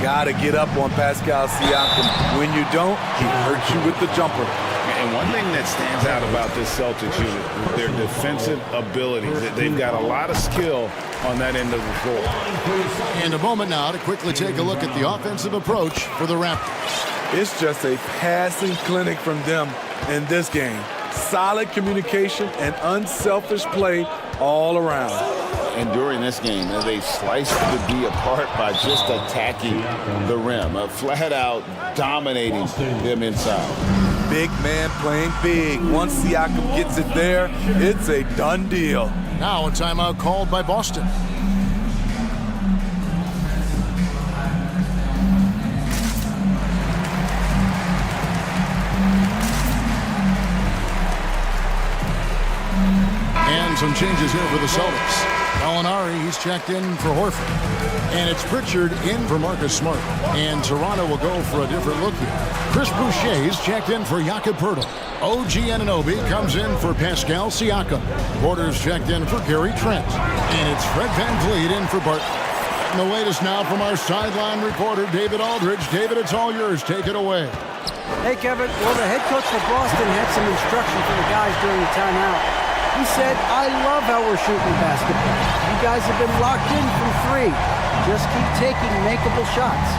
[SPEAKER 11] Gotta get up on Pascal Siakam. When you don't, he hurts you with the jumper.
[SPEAKER 10] And one thing that stands out about this Celtics unit, their defensive abilities. They've got a lot of skill on that end of the floor.
[SPEAKER 9] And a moment now to quickly take a look at the offensive approach for the Raptors.
[SPEAKER 11] It's just a passing clinic from them in this game. Solid communication and unselfish play all around.
[SPEAKER 10] And during this game, they sliced the D apart by just attacking the rim, flat out dominating them inside.
[SPEAKER 11] Big man playing big. Once Siakam gets it there, it's a done deal.
[SPEAKER 9] Now a timeout called by Boston. And some changes here for the Celtics. Gallinari, he's checked in for Horford. And it's Pritchard in for Marcus Smart. And Toronto will go for a different look here. Chris Boucher's checked in for Jakob Poeltl. OG Anunoby comes in for Pascal Siakam. Porter's checked in for Gary Trent. And it's Fred VanVleet in for Barton. And the latest now from our sideline reporter, David Aldridge. David, it's all yours. Take it away.
[SPEAKER 12] Hey, Kevin. Well, the head coach for Boston had some instruction for the guys during the timeout. He said, I love how we're shooting basketball. You guys have been locked in from 3. Just keep taking makeable shots.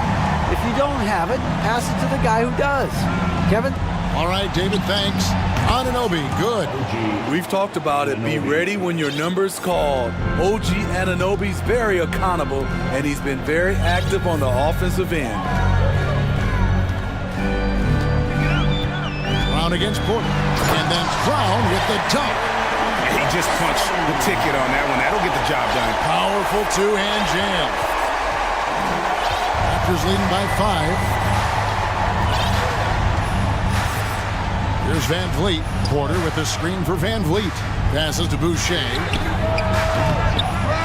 [SPEAKER 12] If you don't have it, pass it to the guy who does. Kevin?
[SPEAKER 9] All right, David, thanks. Anunoby, good.
[SPEAKER 11] We've talked about it. Be ready when your number's called. OG Anunoby's very accountable, and he's been very active on the offensive end.
[SPEAKER 9] Brown against Porter. And then Brown with the dunk.
[SPEAKER 10] He just punched the ticket on that one. That'll get the job done.
[SPEAKER 9] Powerful two-hand jam. Raptors leading by 5. Here's VanVleet. Porter with the screen for VanVleet. Passes to Boucher.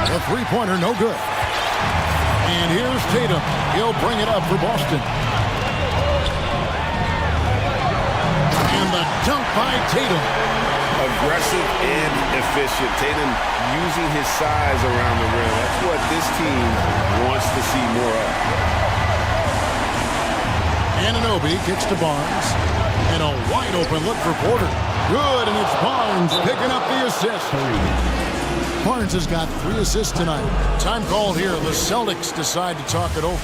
[SPEAKER 9] The three-pointer, no good. And here's Tatum. He'll bring it up for Boston. And the dunk by Tatum.
[SPEAKER 10] Aggressive and efficient. Tatum using his size around the rim. That's what this team wants to see more of.
[SPEAKER 9] Anunoby kicks to Barnes. And a wide open look for Porter. Good, and it's Barnes picking up the assist. Barnes has got 3 assists tonight. Time called here. The Celtics decide to talk it over.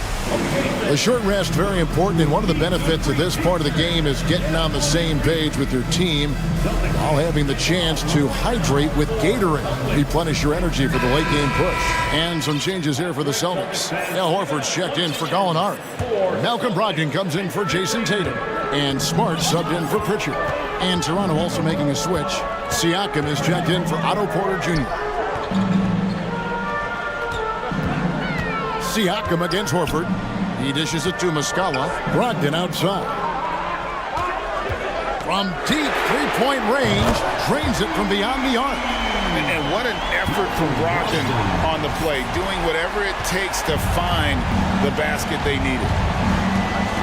[SPEAKER 9] The short rest, very important, and one of the benefits of this part of the game is getting on the same page with your team while having the chance to hydrate with Gatorade. Replenish your energy for the late game push. And some changes here for the Celtics. Al Horford's checked in for Gallinari. Malcolm Brogdon comes in for Jason Tatum. And Smart subbed in for Pritchard. And Toronto also making a switch. Siakam is checked in for Otto Porter Jr. Siakam against Horford. He dishes it to Muscala. Brogdon outside. From deep three-point range, drains it from beyond the arc.
[SPEAKER 10] And what an effort from Brogdon on the play, doing whatever it takes to find the basket they needed.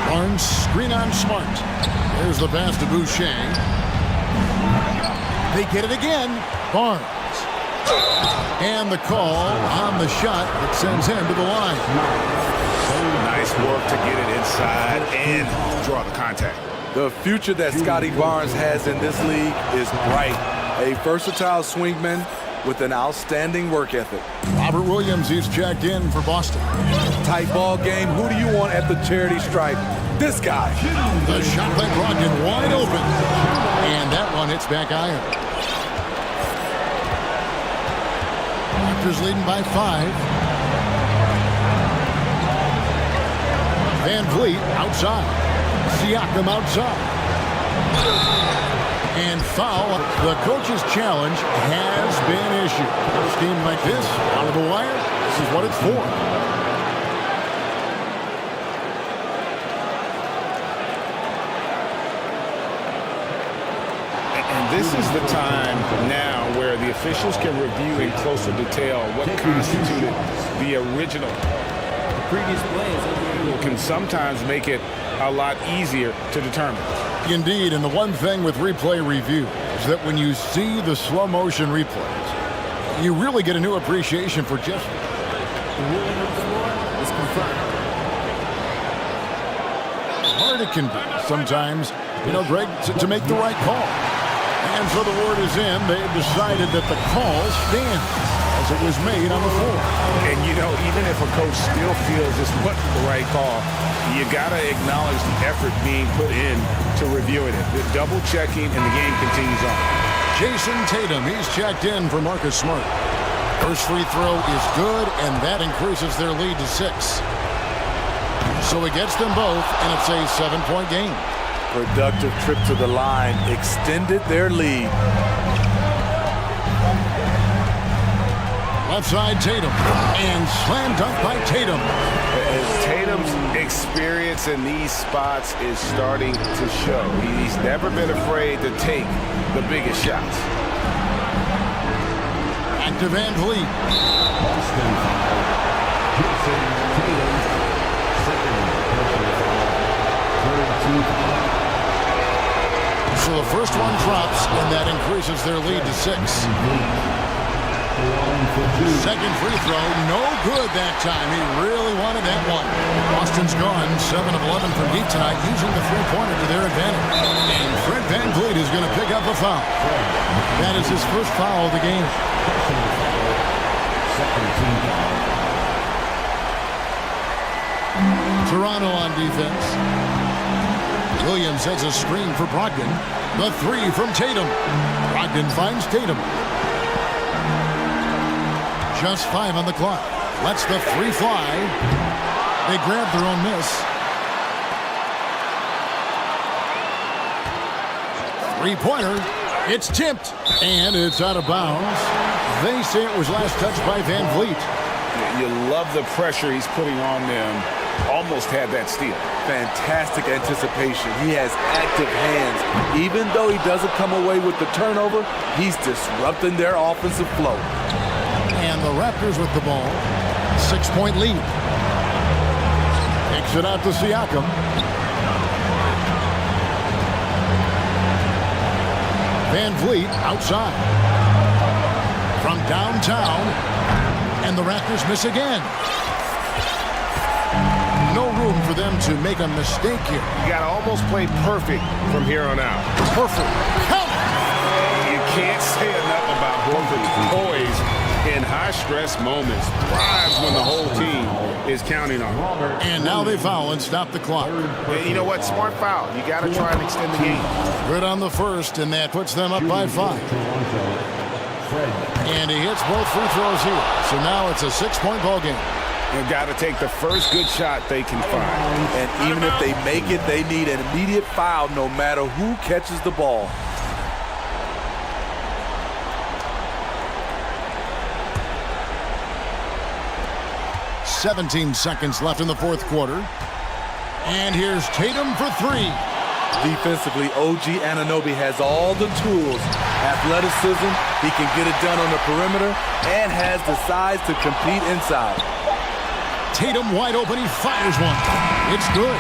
[SPEAKER 9] Barnes screen on Smart. There's the pass to Boucher. They get it again. Barnes. And the call on the shot that sends him to the line.
[SPEAKER 10] Nice work to get it inside and draw the contact.
[SPEAKER 11] The future that Scotty Barnes has in this league is bright. A versatile swingman with an outstanding work ethic.
[SPEAKER 9] Robert Williams, he's checked in for Boston.
[SPEAKER 11] Tight ball game. Who do you want at the charity stripe? This guy.
[SPEAKER 9] The shot by Brogdon wide open. And that one hits back iron. Raptors leading by 5. Van Vliet outside. Siakam outside. And foul. The coach's challenge has been issued. A scheme like this, out of the wire, this is what it's for.
[SPEAKER 10] And this is the time now where the officials can review in closer detail what constituted the original.
[SPEAKER 5] The previous play is
[SPEAKER 10] Can sometimes make it a lot easier to determine.
[SPEAKER 9] Indeed, and the one thing with replay review is that when you see the slow motion replays, you really get a new appreciation for just
[SPEAKER 5] the ruling on the floor is confirmed.
[SPEAKER 9] hard it can be sometimes, Greg, to make the right call. And so the word is in. They've decided that the call stands as it was made on the floor.
[SPEAKER 10] And, even if a coach still feels this wasn't the right call, you got to acknowledge the effort being put in to reviewing it. The double checking and the game continues on.
[SPEAKER 9] Jason Tatum, he's checked in for Marcus Smart. First free throw is good, and that increases their lead to 6. So it gets them both, and it's a 7-point game.
[SPEAKER 11] Productive trip to the line extended their lead.
[SPEAKER 9] Left side Tatum, and slam dunk by Tatum.
[SPEAKER 10] Tatum's experience in these spots is starting to show. He's never been afraid to take the biggest shots.
[SPEAKER 9] Back to Van Vliet. So the first one drops, and that increases their lead to 6. Second free throw, no good that time. He really wanted that one. Boston's gone 7 of 11 from deep tonight, using the three-pointer to their advantage. And Fred Van Vliet is going to pick up a foul. That is his first foul of the game. Toronto on defense. Williams has a screen for Brogdon. The 3 from Tatum. Brogdon finds Tatum. Just 5 on the clock. Lets the 3 fly. They grab their own miss. 3-pointer. It's tipped. And it's out of bounds. They say it was last touched by Van Vliet.
[SPEAKER 10] You love the pressure he's putting on them. Almost had that steal.
[SPEAKER 11] Fantastic anticipation. He has active hands. Even though he doesn't come away with the turnover, he's disrupting their offensive flow.
[SPEAKER 9] And the Raptors with the ball. 6-point lead. Takes it out to Siakam. Van Vliet outside. From downtown. And the Raptors miss again. No room for them to make a mistake here.
[SPEAKER 10] You got to almost play perfect from here on out.
[SPEAKER 9] Perfect. Count.
[SPEAKER 10] You can't say enough about Horford's poise in high-stress moments. Thrives when the whole team is counting on him.
[SPEAKER 9] And now they foul and stop the clock.
[SPEAKER 10] And you know what? Smart foul. You got to try and extend the game.
[SPEAKER 9] Good on the first, and that puts them up by 5. And he hits both free throws here. So now it's a 6-point ball game.
[SPEAKER 10] They've got to take the first good shot they can find.
[SPEAKER 11] And even if they make it, they need an immediate foul no matter who catches the ball.
[SPEAKER 9] "17 seconds left in the fourth quarter. And here's Tatum for 3.
[SPEAKER 11] Defensively, OG Anunoby has all the tools. Athleticism, he can get it done on the perimeter, and has the size to compete inside.
[SPEAKER 9] Tatum wide open, he fires one. It's good.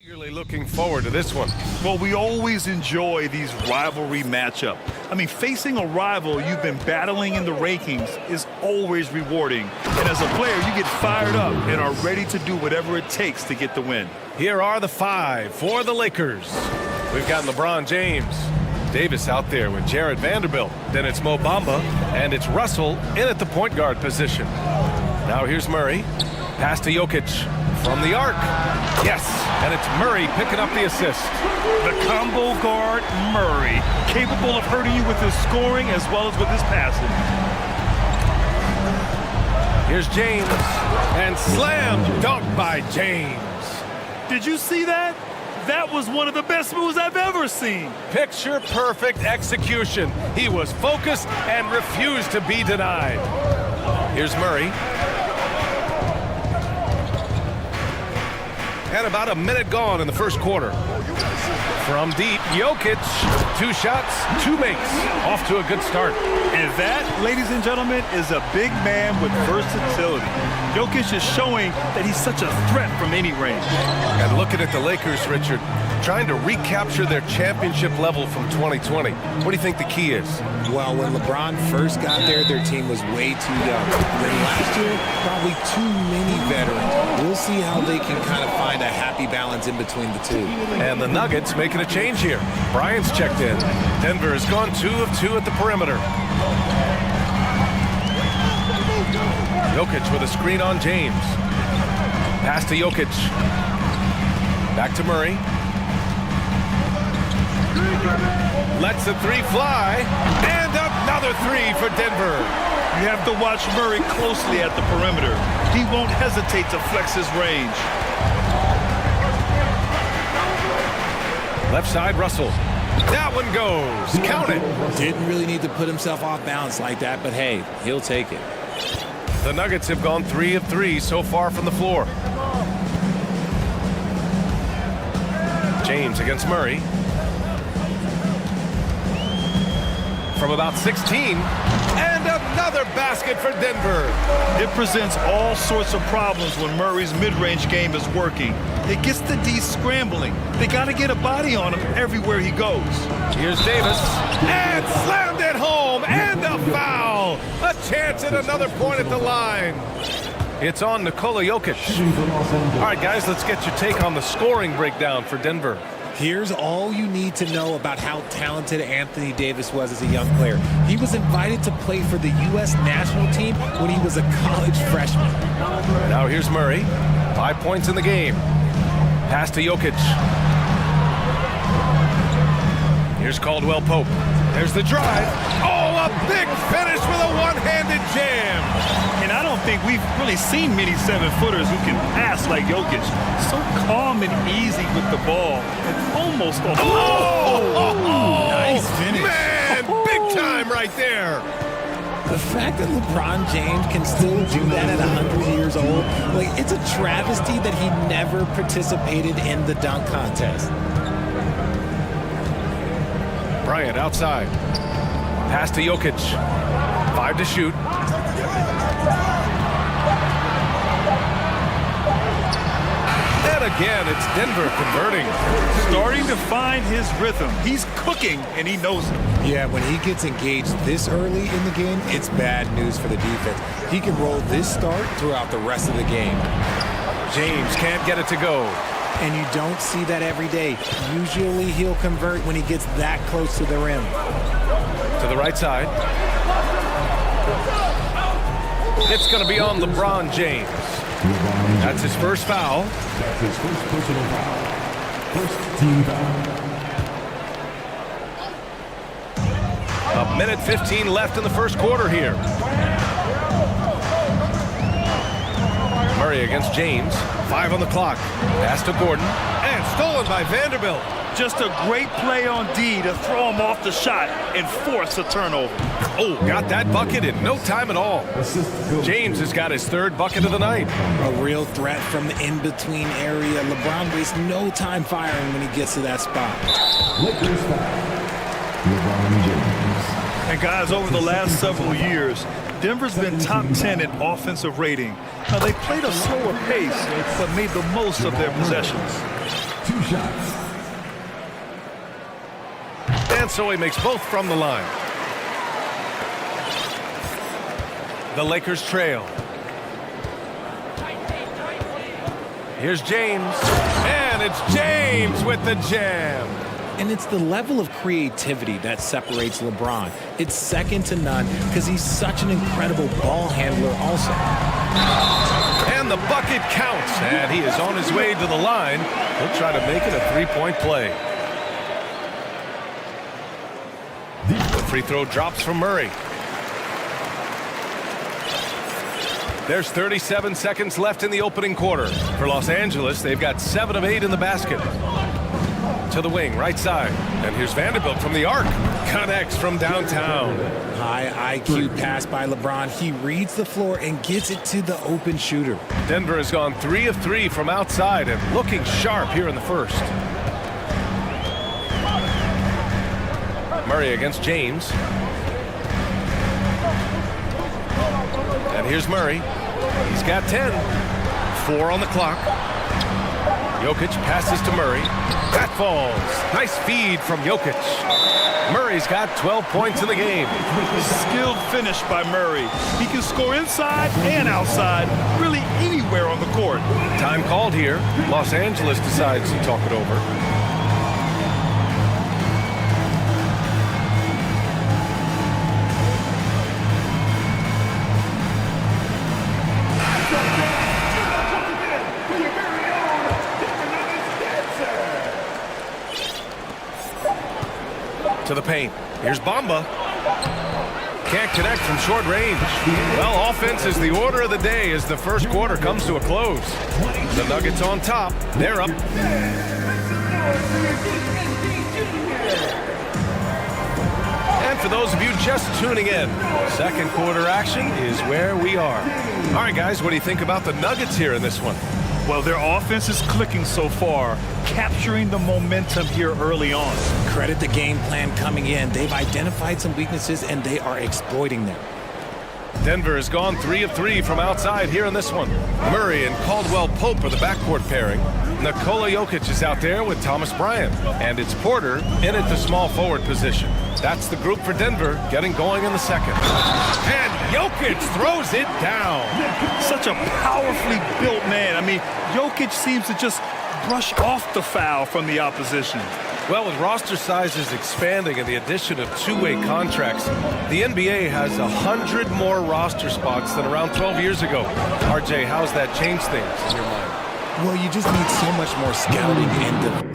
[SPEAKER 1] Really looking forward to this one.
[SPEAKER 2] Well, we always enjoy these rivalry matchups. I mean, facing a rival you've been battling in the rankings is always rewarding. And as a player, you get fired up and are ready to do whatever it takes to get the win.
[SPEAKER 1] Here are the 5 for the Lakers. We've got LeBron James. Davis out there with Jared Vanderbilt. Then it's Mo Bamba, and it's Russell in at the point guard position. Now here's Murray. Pass to Jokic from the arc. Yes, and it's Murray picking up the assist.
[SPEAKER 2] The combo guard, Murray, capable of hurting you with his scoring as well as with his passing.
[SPEAKER 1] Here's James, and slam dunk by James.
[SPEAKER 2] Did you see that? That was one of the best moves I've ever seen.
[SPEAKER 1] Picture perfect execution. He was focused and refused to be denied. Here's Murray. And about a minute gone in the first quarter. From deep, Jokic, 2 shots, 2 makes. Off to a good start.
[SPEAKER 2] And that, ladies and gentlemen, is a big man with versatility. Jokic is showing that he's such a threat from any range.
[SPEAKER 1] And looking at the Lakers, Richard, trying to recapture their championship level from 2020. What do you think the key is?
[SPEAKER 13] Well, when LeBron first got there, their team was way too young. Then last year, probably too many veterans. We'll see how they can kind of find a happy balance in between the two.
[SPEAKER 1] And the Nuggets making a change here. Bryant's checked in. Denver has gone 2 of 2 at the perimeter. Jokic with a screen on James. Pass to Jokic. Back to Murray. Lets the 3 fly. And another 3 for Denver.
[SPEAKER 2] You have to watch Murray closely at the perimeter. He won't hesitate to flex his range.
[SPEAKER 1] Left side, Russell. That one goes. Count it.
[SPEAKER 13] Didn't really need to put himself off balance like that, but hey, he'll take it.
[SPEAKER 1] The Nuggets have gone 3 of 3 so far from the floor. James against Murray. From about 16. And another basket for Denver.
[SPEAKER 2] It presents all sorts of problems when Murray's mid-range game is working. It gets the D scrambling. They got to get a body on him everywhere he goes.
[SPEAKER 1] Here's Davis. And slammed it home. And a foul. A chance at another point at the line. It's on Nikola Jokic. All right, guys, let's get your take on the scoring breakdown for Denver.
[SPEAKER 13] Here's all you need to know about how talented Anthony Davis was as a young player. He was invited to play for the U.S. national team when he was a college freshman.
[SPEAKER 1] Now here's Murray. 5 points in the game. Pass to Jokic. Here's Caldwell Pope. There's the drive. Oh, a big finish with a one-handed jam.
[SPEAKER 2] And I don't think we've really seen many 7-footers who can pass like Jokic. So calm and easy with the ball. And almost a...
[SPEAKER 13] Nice finish.
[SPEAKER 1] Man, big time right there.
[SPEAKER 13] The fact that LeBron James can still do that at 100 years old, like, it's a travesty that he never participated in the dunk contest.
[SPEAKER 1] Bryant outside. Pass to Jokic. 5 to shoot. And again, it's Denver converting.
[SPEAKER 2] Starting to find his rhythm. He's cooking, and he knows it.
[SPEAKER 13] Yeah, when he gets engaged this early in the game, it's bad news for the defense. He can roll this start throughout the rest of the game.
[SPEAKER 1] James can't get it to go.
[SPEAKER 13] And you don't see that every day. Usually he'll convert when he gets that close to the rim.
[SPEAKER 1] To the right side. It's going to be on LeBron James. That's his first foul.
[SPEAKER 4] That's his first personal foul. First team foul.
[SPEAKER 1] A minute 15 left in the first quarter here. Murray against James. 5 on the clock. Pass to Gordon. And stolen by Vanderbilt.
[SPEAKER 2] Just a great play on D to throw him off the shot and force a turnover.
[SPEAKER 1] Oh, got that bucket in no time at all. James has got his 3rd bucket of the night.
[SPEAKER 13] A real threat from the in-between area. LeBron wastes no time firing when he gets to that spot.
[SPEAKER 4] Lakers foul. LeBron James.
[SPEAKER 2] And guys, over the last several years, Denver's been top 10 in offensive rating. Now, they played a slower pace, but made the most of their possessions.
[SPEAKER 4] 2
[SPEAKER 6] shots.
[SPEAKER 1] And so he makes both from the line. The Lakers trail. Here's James. And it's James with the jam.
[SPEAKER 13] And it's the level of creativity that separates LeBron. It's second to none because he's such an incredible ball handler also.
[SPEAKER 1] And the bucket counts, and he is on his way to the line. He'll try to make it a three-point play. The free throw drops from Murray. There's 37 seconds left in the opening quarter. For Los Angeles, they've got 7 of 8 in the basket. To the wing, right side. And here's Vanderbilt from the arc. Connects from downtown.
[SPEAKER 13] High IQ pass by LeBron. He reads the floor and gets it to the open shooter.
[SPEAKER 1] Denver has gone 3 of 3 from outside and looking sharp here in the first. Murray against James. And here's Murray. He's got 10. 4 on the clock. Jokic passes to Murray. That falls. Nice feed from Jokic. Murray's got 12 points in the game.
[SPEAKER 2] Skilled finish by Murray. He can score inside and outside, really anywhere on the court.
[SPEAKER 1] Time called here. Los Angeles decides to talk it over. To the paint. Here's Bamba. Can't connect from short range. Well, offense is the order of the day as the first quarter comes to a close. The Nuggets on top. They're up. And for those of you just tuning in, second quarter action is where we are. All right, guys, what do you think about the Nuggets here in this one?
[SPEAKER 2] Well, their offense is clicking so far, capturing the momentum here early on.
[SPEAKER 13] Credit the game plan coming in. They've identified some weaknesses, and they are exploiting them.
[SPEAKER 1] Denver has gone 3 of 3 from outside here in this one. Murray and Caldwell Pope are the backcourt pairing. Nikola Jokic is out there with Thomas Bryant. And it's Porter in at the small forward position. That's the group for Denver getting going in the second. And Jokic throws it down.
[SPEAKER 2] Such a powerfully built man. I mean, Jokic seems to just brush off the foul from the opposition.
[SPEAKER 1] Well, with roster sizes expanding and the addition of two-way contracts, the NBA has 100 more roster spots than around 12 years ago. RJ, how's that changed things in your mind?
[SPEAKER 13] Well, you just need so much more scouting and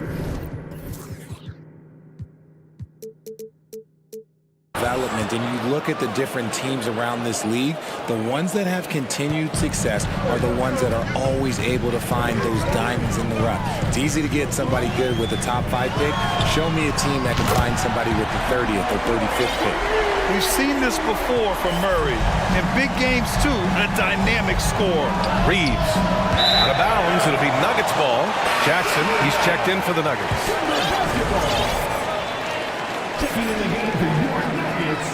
[SPEAKER 13] development, and you look at the different teams around this league, the ones that have continued success are the ones that are always able to find those diamonds in the rough. It's easy to get somebody good with the top 5 pick. Show me a team that can find somebody with the 30th or 35th pick.
[SPEAKER 2] We've seen this before from Murray. In big games, too, a dynamic score.
[SPEAKER 1] Reeves. Out of bounds, it'll be Nuggets ball. Jackson, he's checked in for the Nuggets.
[SPEAKER 6] Checking in the game for your Nuggets,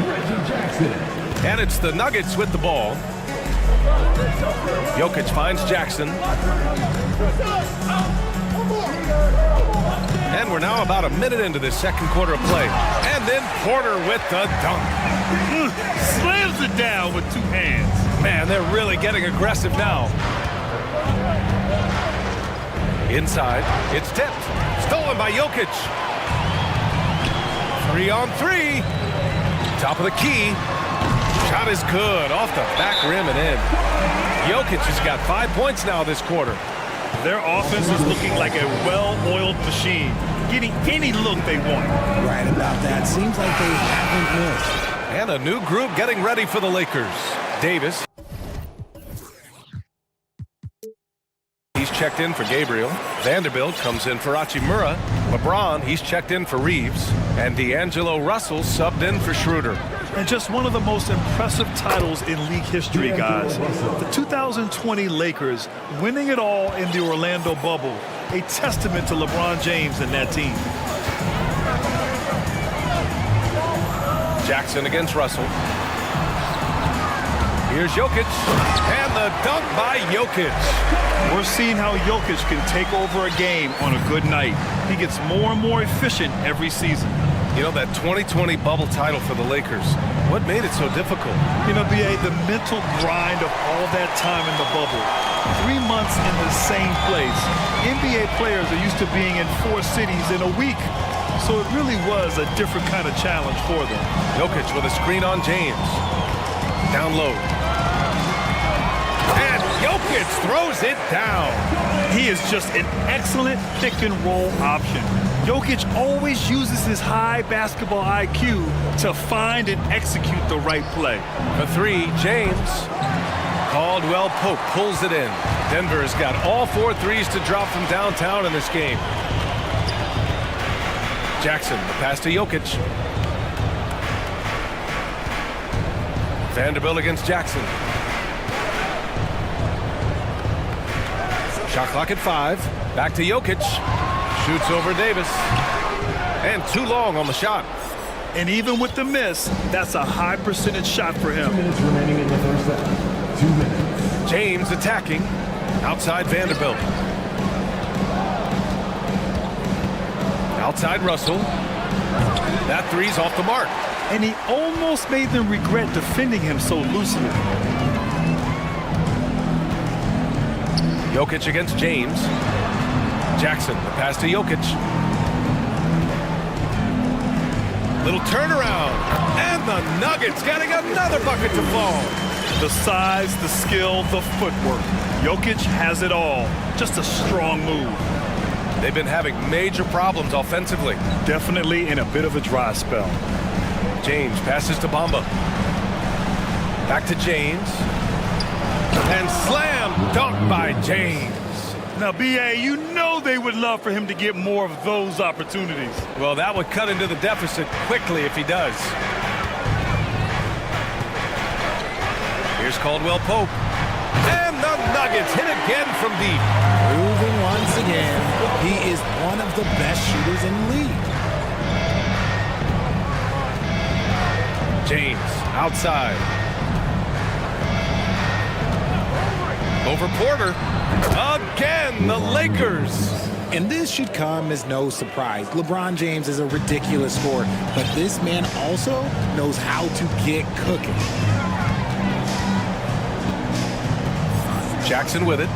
[SPEAKER 6] Reggie Jackson.
[SPEAKER 1] And it's the Nuggets with the ball. Jokic finds Jackson. And we're now about a minute into this second quarter of play. And then Porter with the dunk.
[SPEAKER 2] Slams it down with 2 hands.
[SPEAKER 1] Man, they're really getting aggressive now. Inside, it's tipped. Stolen by Jokic. 3 on 3. Top of the key. Shot is good. Off the back rim and in. Jokic has got 5 points now this quarter.
[SPEAKER 2] Their offense is looking like a well-oiled machine, getting any look they want.
[SPEAKER 13] Right about that. Seems like they haven't missed.
[SPEAKER 1] And a new group getting ready for the Lakers. Davis. He's checked in for Gabriel. Vanderbilt comes in for Hachimura. LeBron, he's checked in for Reeves. And D'Angelo Russell subbed in for Schroeder.
[SPEAKER 2] And just one of the most impressive titles in league history, guys. The 2020 Lakers winning it all in the Orlando bubble. A testament to LeBron James and that team. Jackson against Russell.
[SPEAKER 1] Here's Jokic, and the dunk by Jokic.
[SPEAKER 2] We're seeing how Jokic can take over a game on a good night. He gets more and more efficient every season.
[SPEAKER 1] You know, that 2020 bubble title for the Lakers, what made it so difficult?
[SPEAKER 2] You know, B.A., the mental grind of all that time in the bubble. 3 months in the same place. NBA players are used to being in 4 cities in a week. So it really was a different kind of challenge for them.
[SPEAKER 1] Jokic with a screen on James. Down low. And Jokic throws it down.
[SPEAKER 2] He is just an excellent pick-and-roll option. Jokic always uses his high basketball IQ to find and execute the right play.
[SPEAKER 1] For 3, James. Caldwell Pope pulls it in. Denver has got all 4 threes to drop from downtown in this game. Jackson, the pass to Jokic. Vanderbilt against Jackson. Shot clock at 5. Back to Jokic. Shoots over Davis. And too long on the shot.
[SPEAKER 2] And even with the miss, that's a high percentage shot for him.
[SPEAKER 6] 2 minutes remaining in the first half. 2 minutes.
[SPEAKER 1] James attacking. Outside Vanderbilt. Outside Russell. That three's off the mark.
[SPEAKER 2] And he almost made them regret defending him so loosely.
[SPEAKER 1] Jokic against James. Jackson, the pass to Jokic. Little turnaround. And the Nuggets getting another bucket to fall.
[SPEAKER 2] The size, the skill, the footwork. Jokic has it all. Just a strong move.
[SPEAKER 1] They've been having major problems offensively.
[SPEAKER 2] Definitely in a bit of a dry spell.
[SPEAKER 1] James passes to Bamba. Back to James. And slam dunk by James.
[SPEAKER 2] Now, B.A., you know they would love for him to get more of those opportunities.
[SPEAKER 1] Well, that would cut into the deficit quickly if he does. Here's Caldwell Pope. And the Nuggets hit again from deep.
[SPEAKER 13] Moving once again. He is one of the best shooters in the league.
[SPEAKER 1] James outside. Over Porter. Again, the Lakers.
[SPEAKER 13] And this should come as no surprise. LeBron James is a ridiculous scorer, but this man also knows how to get cooking.
[SPEAKER 1] Jackson with it.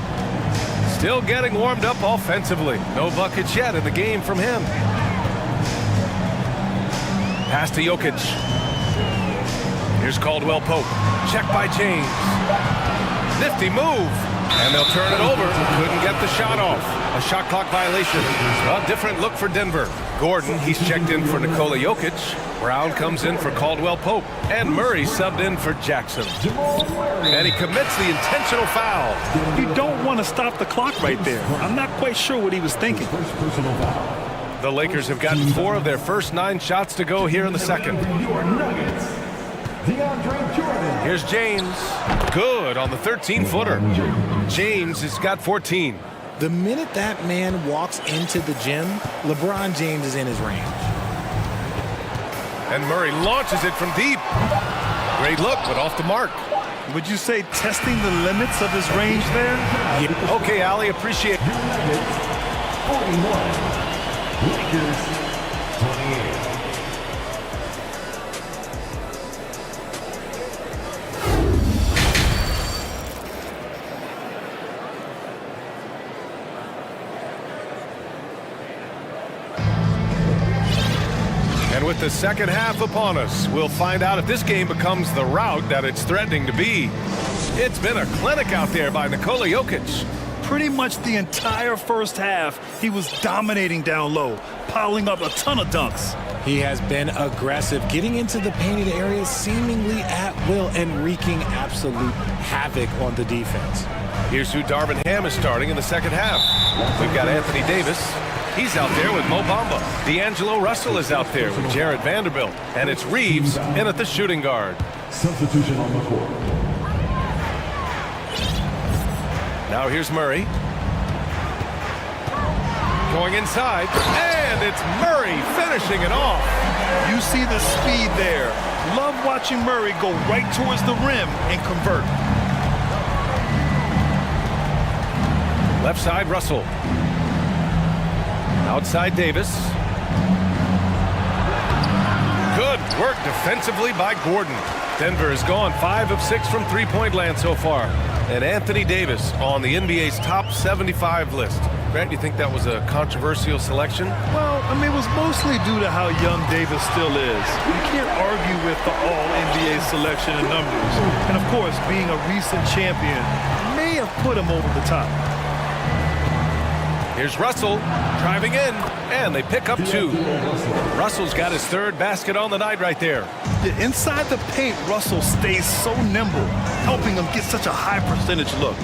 [SPEAKER 1] Still getting warmed up offensively. No buckets yet in the game from him. Pass to Jokic. Here's Caldwell Pope. Check by James. Nifty move. And they'll turn it over. Couldn't get the shot off. A shot clock violation. A different look for Denver. Gordon, he's checked in for Nikola Jokic. Brown comes in for Caldwell Pope. And Murray subbed in for Jackson. And he commits the intentional foul.
[SPEAKER 2] You don't want to stop the clock right there. I'm not quite sure what he was thinking.
[SPEAKER 1] The Lakers have gotten 4 of their first 9 shots to go here in the second. Here's James. Good on the 13-footer. James has got 14.
[SPEAKER 13] The minute that man walks into the gym, LeBron James is in his range.
[SPEAKER 1] And Murray launches it from deep. Great look, but off the mark.
[SPEAKER 2] Would you say testing the limits of his range there?
[SPEAKER 1] Yeah. Okay, Ali, appreciate it.
[SPEAKER 6] 41. Lakers 28.
[SPEAKER 1] And with the second half upon us, we'll find out if this game becomes the rout that it's threatening to be. It's been a clinic out there by Nikola Jokic.
[SPEAKER 2] Pretty much the entire first half, he was dominating down low, piling up a ton of dunks.
[SPEAKER 13] He has been aggressive, getting into the painted areas seemingly at will and wreaking absolute havoc on the defense.
[SPEAKER 1] Here's who Darvin Ham is starting in the second half. We've got Anthony Davis. He's out there with Mo Bamba. D'Angelo Russell is out there with Jared Vanderbilt. And it's Reeves in at the shooting guard.
[SPEAKER 6] Substitution on the court.
[SPEAKER 1] Now here's Murray. Going inside. And it's Murray finishing it off.
[SPEAKER 2] You see the speed there. Love watching Murray go right towards the rim and convert.
[SPEAKER 1] Left side, Russell. Outside, Davis. Good work defensively by Gordon. Denver has gone 5 of 6 from three-point land so far. And Anthony Davis on the NBA's top 75 list. Grant, you think that was a controversial selection?
[SPEAKER 2] Well, I mean, it was mostly due to how young Davis still is. You can't argue with the all-NBA selection and numbers. And, of course, being a recent champion may have put him over the top.
[SPEAKER 1] Here's Russell driving in, and they pick up 2. Russell's got his 3rd basket on the night right there.
[SPEAKER 2] Inside the paint, Russell stays so nimble, helping him get such a high percentage look.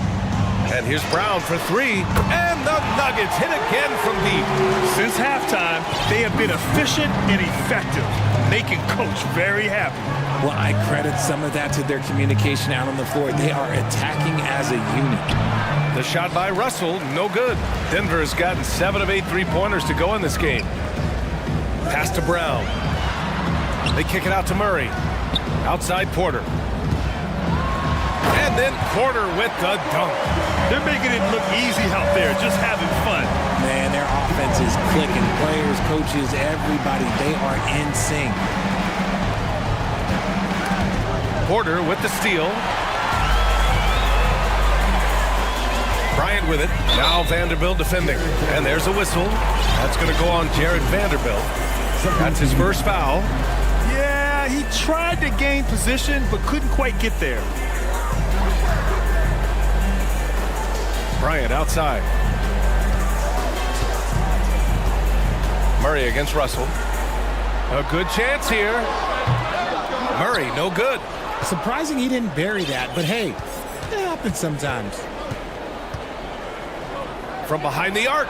[SPEAKER 1] And here's Brown for 3, and the Nuggets hit again from deep.
[SPEAKER 2] Since halftime, they have been efficient and effective, making Coach very happy.
[SPEAKER 13] Well, I credit some of that to their communication out on the floor. They are attacking as a unit.
[SPEAKER 1] The shot by Russell, no good. Denver has gotten 7 of 8 three-pointers to go in this game. Pass to Brown. They kick it out to Murray. Outside Porter. And then Porter with the dunk.
[SPEAKER 2] They're making it look easy out there, just having fun.
[SPEAKER 13] Man, their offense is clicking. Players, coaches, everybody, they are in sync.
[SPEAKER 1] Porter with the steal. Bryant with it. Now Vanderbilt defending. And there's a whistle. That's going to go on Jared Vanderbilt. That's his first foul.
[SPEAKER 2] Yeah, he tried to gain position, but couldn't quite get there.
[SPEAKER 1] Bryant outside. Murray against Russell. A good chance here. Murray, no good.
[SPEAKER 13] Surprising he didn't bury that, but hey, it happens sometimes.
[SPEAKER 1] From behind the arc.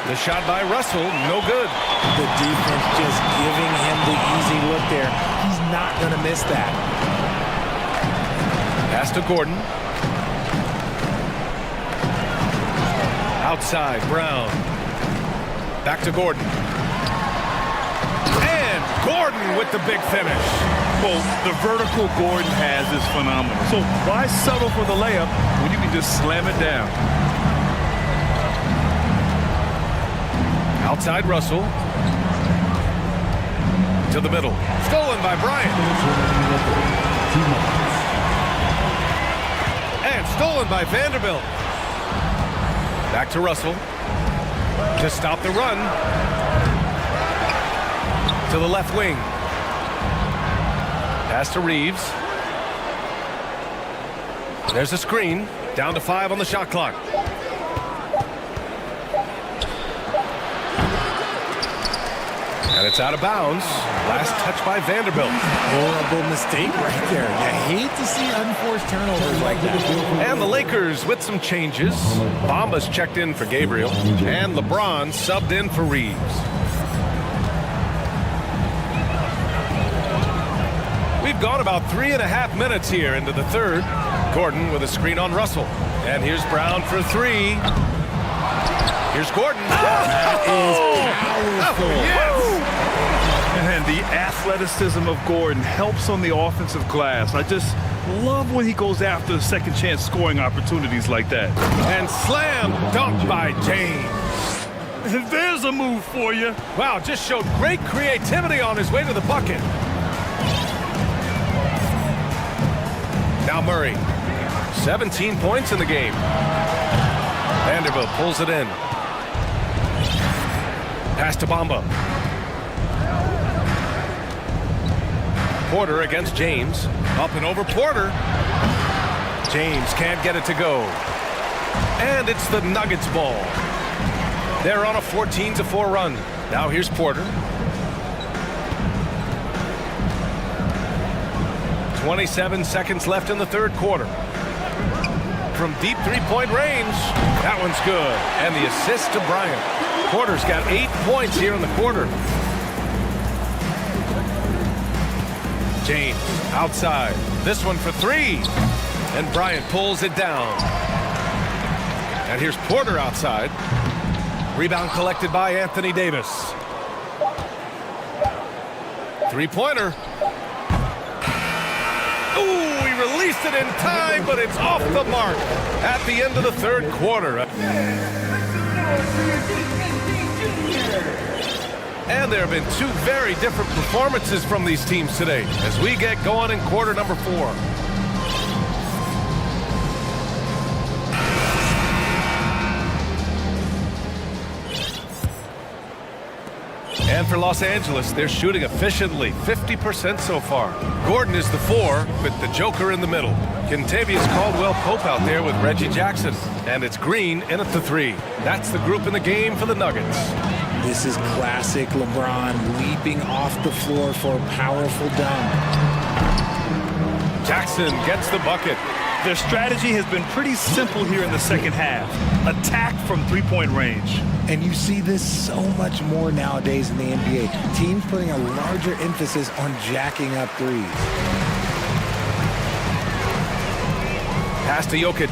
[SPEAKER 1] The shot by Russell, no good.
[SPEAKER 13] The defense just giving him the easy look there. He's not going to miss that.
[SPEAKER 1] Pass to Gordon. Outside, Brown. Back to Gordon. And Gordon with the big finish.
[SPEAKER 2] Well, the vertical Gordon has is phenomenal. So why settle for the layup when you can just slam it down?
[SPEAKER 1] Outside Russell. To the middle. Stolen by Bryant. And stolen by Vanderbilt. Back to Russell. To stop the run. To the left wing. Pass to Reeves. There's a screen. Down to 5 on the shot clock. And it's out of bounds. Last touch by Vanderbilt.
[SPEAKER 13] Horrible mistake right there. You hate to see unforced turnovers like that.
[SPEAKER 1] And the Lakers with some changes. Bamba's checked in for Gabriel. And LeBron subbed in for Reeves. We've gone about 3.5 minutes here into the third. Gordon with a screen on Russell. And here's Brown for 3. Here's Gordon.
[SPEAKER 13] That is powerful.
[SPEAKER 1] Yes!
[SPEAKER 2] And the athleticism of Gordon helps on the offensive glass. I just love when he goes after the second chance scoring opportunities like that.
[SPEAKER 1] And slam dunk by James.
[SPEAKER 2] And there's a move for you.
[SPEAKER 1] Wow, just showed great creativity on his way to the bucket. Now Murray. 17 points in the game. Vanderbilt pulls it in. Pass to Bamba. Porter against James. Up and over Porter. James can't get it to go. And it's the Nuggets ball. They're on a 14-4 run. Now here's Porter. 27 seconds left in the third quarter. From deep three-point range, that one's good. And the assist to Bryant. Porter's got 8 points here in the quarter. James outside. This one for 3. And Bryant pulls it down. And here's Porter outside. Rebound collected by Anthony Davis. Three-pointer. Ooh, he released it in time, but it's off the mark at the end of the third quarter. And there have been two very different performances from these teams today as we get going in quarter number 4. And for Los Angeles, they're shooting efficiently, 50% so far. Gordon is the 4, with the Joker in the middle. Kentavious Caldwell-Pope out there with Reggie Jackson. And it's Green in at the 3. That's the group in the game for the Nuggets.
[SPEAKER 13] This is classic LeBron leaping off the floor for a powerful dunk.
[SPEAKER 1] Jackson gets the bucket.
[SPEAKER 2] Their strategy has been pretty simple here in the second half. Attack from three-point range.
[SPEAKER 13] And you see this so much more nowadays in the NBA. Teams putting a larger emphasis on jacking up threes.
[SPEAKER 1] Pass to Jokic.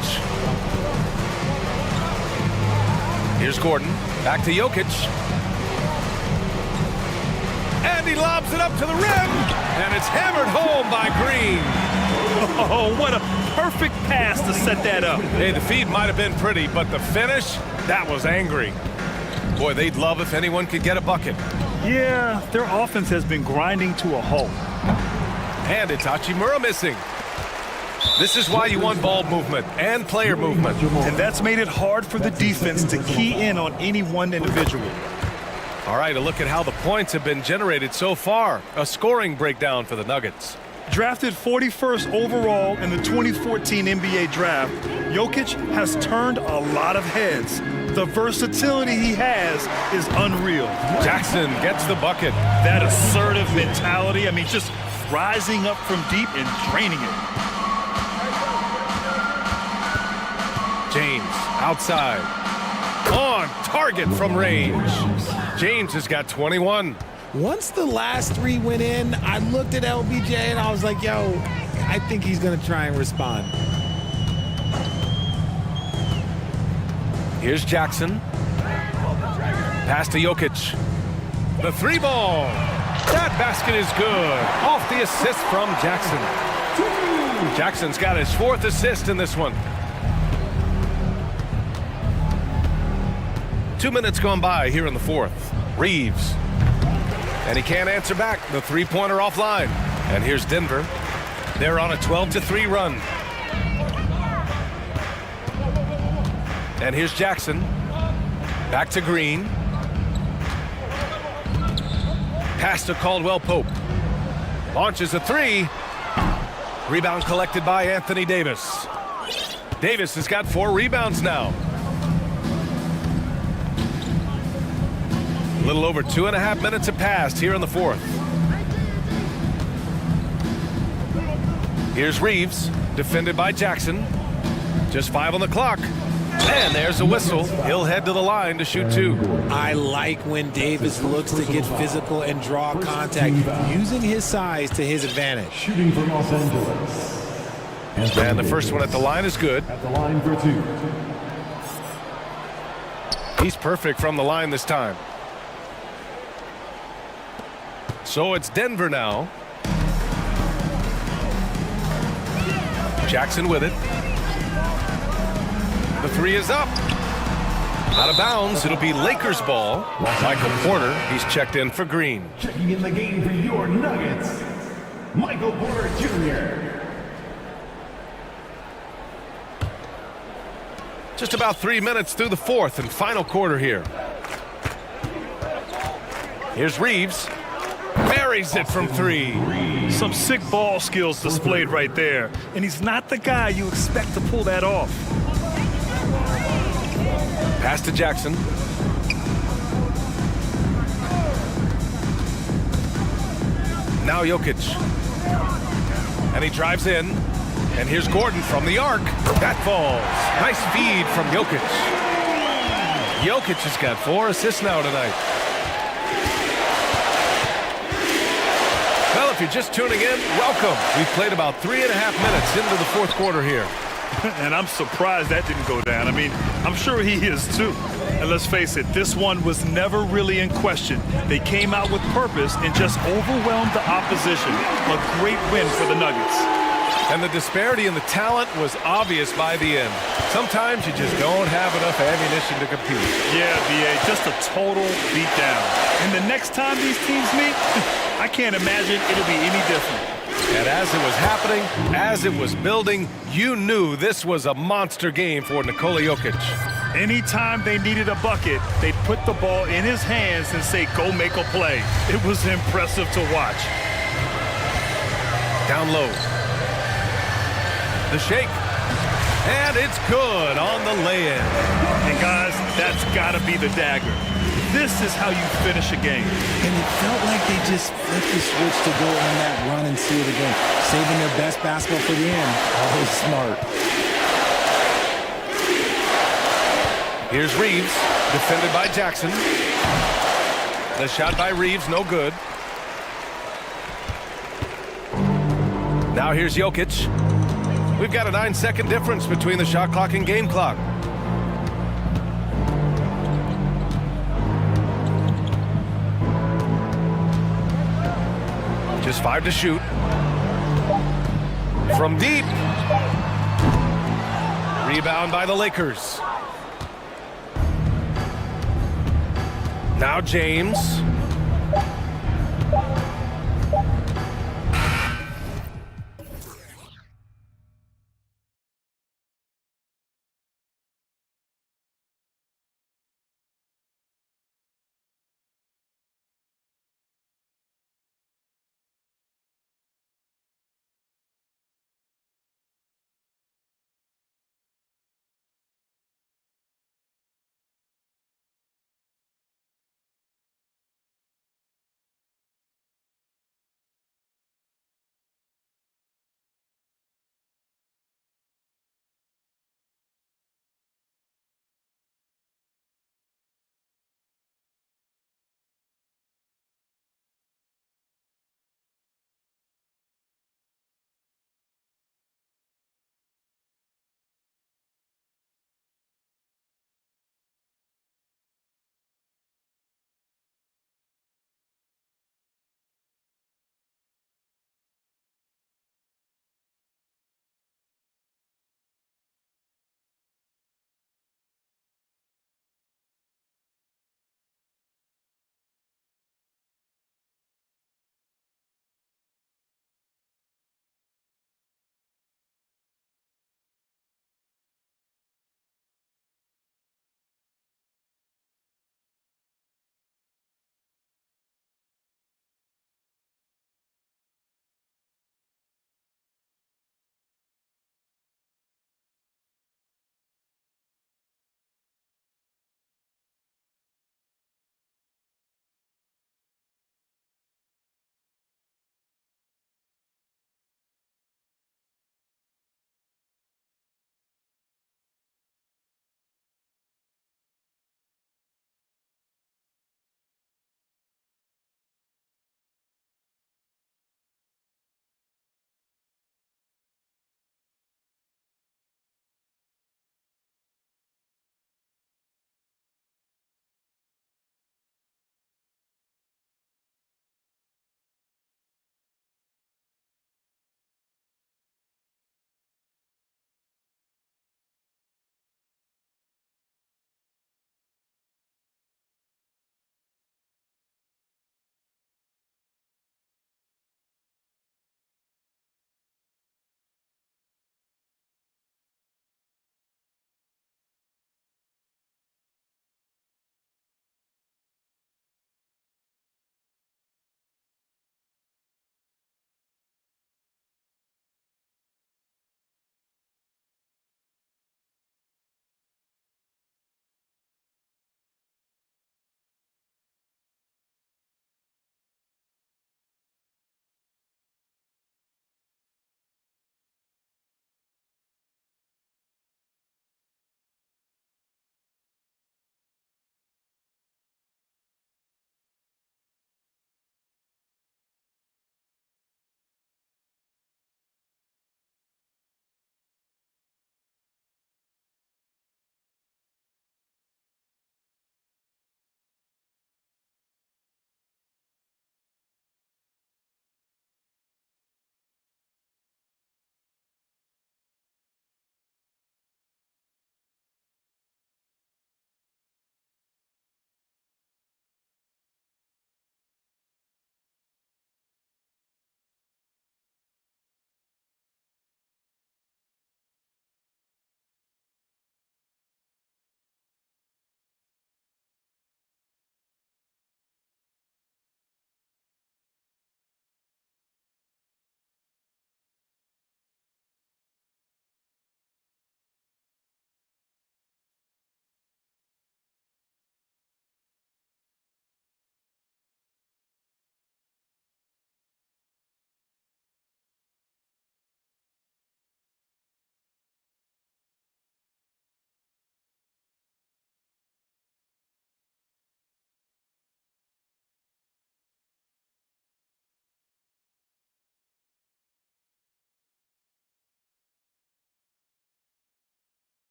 [SPEAKER 1] Here's Gordon. Back to Jokic. And he lobs it up to the rim. And it's hammered home by Green.
[SPEAKER 2] Oh, what a perfect pass to set that up.
[SPEAKER 1] Hey, the feed might have been pretty, but the finish, that was angry. Boy, they'd love if anyone could get a bucket.
[SPEAKER 2] Yeah, their offense has been grinding to a halt.
[SPEAKER 1] And it's Hachimura missing. This is why you want ball movement and player movement.
[SPEAKER 2] And that's made it hard for the defense to key in on any one individual.
[SPEAKER 1] All right, a look at how the points have been generated so far. A scoring breakdown for the Nuggets.
[SPEAKER 2] Drafted 41st overall in the 2014 NBA draft, Jokic has turned a lot of heads. The versatility he has is unreal.
[SPEAKER 1] Jackson gets the bucket.
[SPEAKER 2] That assertive mentality, I mean, just rising up from deep and draining it.
[SPEAKER 1] James outside. On target from range. James has got 21.
[SPEAKER 13] Once the last 3 went in, I looked at LBJ and I was like, yo, I think he's going to try and respond.
[SPEAKER 1] Here's Jackson. Pass to Jokic. The 3-ball. That basket is good. Off the assist from Jackson. Jackson's got his 4th assist in this one. 2 minutes gone by here in the 4th. Reeves. And he can't answer back. The 3-pointer offline. And here's Denver. They're on a 12-3 run. And here's Jackson. Back to Green. Pass to Caldwell-Pope. Launches a 3. Rebound collected by Anthony Davis. Davis has got 4 rebounds now. A little over 2.5 minutes have passed here in the 4th. Here's Reeves, defended by Jackson. Just 5 on the clock. And there's a whistle. He'll head to the line to shoot 2.
[SPEAKER 13] I like when Davis looks to get physical and draw contact, using his size to his advantage.
[SPEAKER 6] Shooting from Los Angeles.
[SPEAKER 1] And the first one at the line is good.
[SPEAKER 6] At the line for 2.
[SPEAKER 1] He's perfect from the line this time. So it's Denver now. Jackson with it. The 3 is up. Out of bounds. It'll be Lakers ball. Michael Porter, he's checked in for Green.
[SPEAKER 6] Checking in the game for your Nuggets, Michael Porter Jr.
[SPEAKER 1] Just about 3 minutes through the 4th and final quarter here. Here's Reeves. Buries it from 3.
[SPEAKER 2] Some sick ball skills displayed right there. And he's not the guy you expect to pull that off.
[SPEAKER 1] Pass to Jackson. Now Jokic. And he drives in. And here's Gordon from the arc. That falls. Nice feed from Jokic. Jokic has got 4 assists now tonight. Well, if you're just tuning in, welcome. We've played about 3.5 minutes into the 4th quarter here.
[SPEAKER 2] And I'm surprised that didn't go down. I mean, I'm sure he is too. And let's face it, this one was never really in question. They came out with purpose and just overwhelmed the opposition. A great win for the Nuggets.
[SPEAKER 1] And the disparity in the talent was obvious by the end. Sometimes you just don't have enough ammunition to compete.
[SPEAKER 2] Yeah, B.A., just a total beatdown. And the next time these teams meet, I can't imagine it'll be any different.
[SPEAKER 1] And as it was happening, as it was building, you knew this was a monster game for Nikola Jokic.
[SPEAKER 2] Anytime they needed a bucket, they'd put the ball in his hands and say, go make a play. It was impressive to watch.
[SPEAKER 1] Down low. The shake. And it's good on the lay-in.
[SPEAKER 2] And guys, that's got to be the dagger. This is how you finish a game.
[SPEAKER 13] And it felt like they just flipped the switch to go on that run and seal the game. Saving their best basketball for the end. Always smart.
[SPEAKER 1] Here's Reeves, defended by Jackson. The shot by Reeves, no good. Now here's Jokic. We've got a 9-second difference between the shot clock and game clock. Just 5 to shoot. From deep. Rebound by the Lakers. Now James.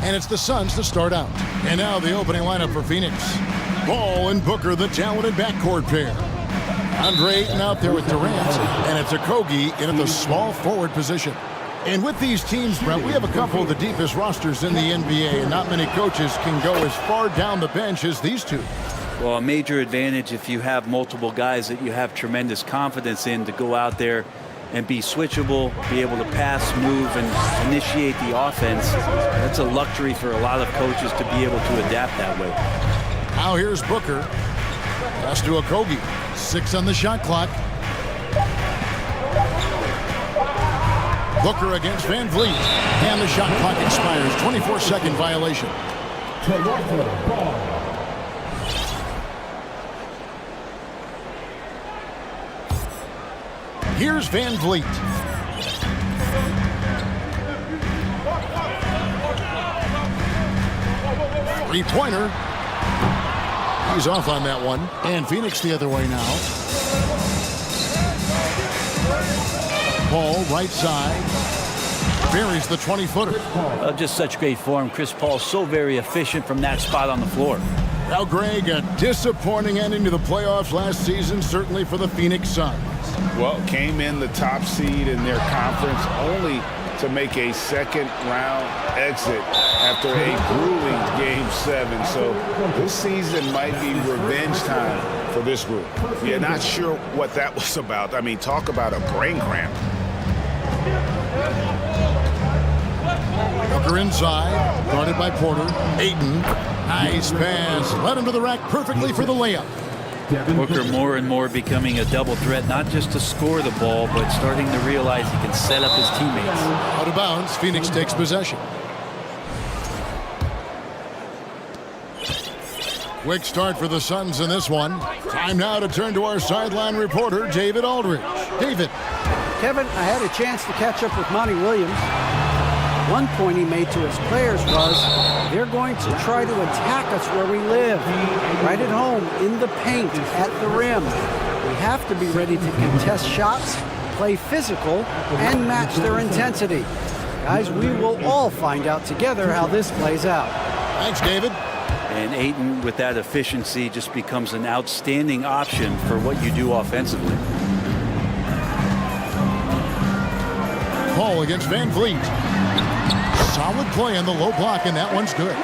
[SPEAKER 9] And it's the Suns to start out. And now the opening lineup for Phoenix. Ball and Booker, the talented backcourt pair. Andre Ayton out there with Durant, and it's Okogie in at the small forward position. And with these teams, Brent, we have a couple of the deepest rosters in the NBA, and not many coaches can go as far down the bench as these two.
[SPEAKER 14] Well, a major advantage if you have multiple guys that you have tremendous confidence in to go out there and be switchable, be able to pass, move, and initiate the offense. That's a luxury for a lot of coaches to be able to adapt that way.
[SPEAKER 9] Now here's Booker. Pass to Okogie. 6 on the shot clock. Booker against Van Vliet. And the shot clock expires. 24-second violation. Here's Van Vliet. Three-pointer. He's off on that one. And Phoenix the other way now. Paul, right side. Buries the 20-footer.
[SPEAKER 14] Just such great form. Chris Paul so very efficient from that spot on the floor.
[SPEAKER 9] Now, Greg, a disappointing ending to the playoffs last season, certainly for the Phoenix Suns.
[SPEAKER 10] Well, came in the top seed in their conference only to make a second-round exit after a grueling Game 7. So this season might be revenge time for this group. Yeah, not sure what that was about. I mean, talk about a brain cramp.
[SPEAKER 9] Booker inside, guarded by Porter. Ayton, nice pass, led him to the rack perfectly for the layup.
[SPEAKER 14] Booker more and more becoming a double threat, not just to score the ball, but starting to realize he can set up his teammates.
[SPEAKER 9] Out of bounds, Phoenix takes possession. Quick start for the Suns in this one. Time now to turn to our sideline reporter, David Aldridge. David.
[SPEAKER 12] Kevin, I had a chance to catch up with Monty Williams. One point he made to his players was, they're going to try to attack us where we live, right at home, in the paint, at the rim. We have to be ready to contest shots, play physical, and match their intensity. Guys, we will all find out together how this plays out.
[SPEAKER 9] Thanks, David.
[SPEAKER 14] And Ayton, with that efficiency, just becomes an outstanding option for what you do offensively.
[SPEAKER 9] Paul against Van Vliet. Solid play on the low block, and that one's good.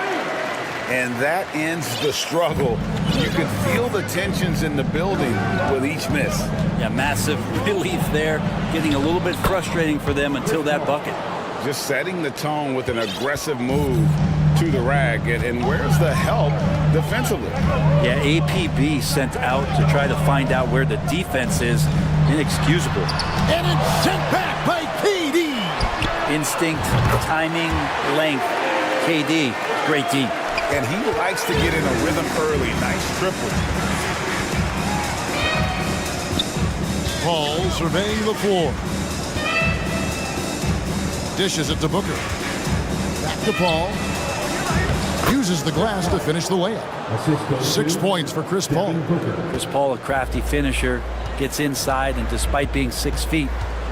[SPEAKER 10] And that ends the struggle. You can feel the tensions in the building with each miss.
[SPEAKER 14] Yeah, massive relief there. Getting a little bit frustrating for them until that bucket.
[SPEAKER 10] Just setting the tone with an aggressive move to the rack. And where's the help defensively?
[SPEAKER 14] Yeah, APB sent out to try to find out where the defense is. Inexcusable.
[SPEAKER 9] And it's sent back by KD.
[SPEAKER 14] Instinct, timing, length. KD, great D.
[SPEAKER 10] And he likes to get in a rhythm early. Nice triple.
[SPEAKER 9] Paul surveying the floor. Dishes it to Booker. Back to Paul. Uses the glass to finish the layup. 6 points for Chris Paul.
[SPEAKER 14] Chris Paul, a crafty finisher, gets inside, and despite being 6 feet,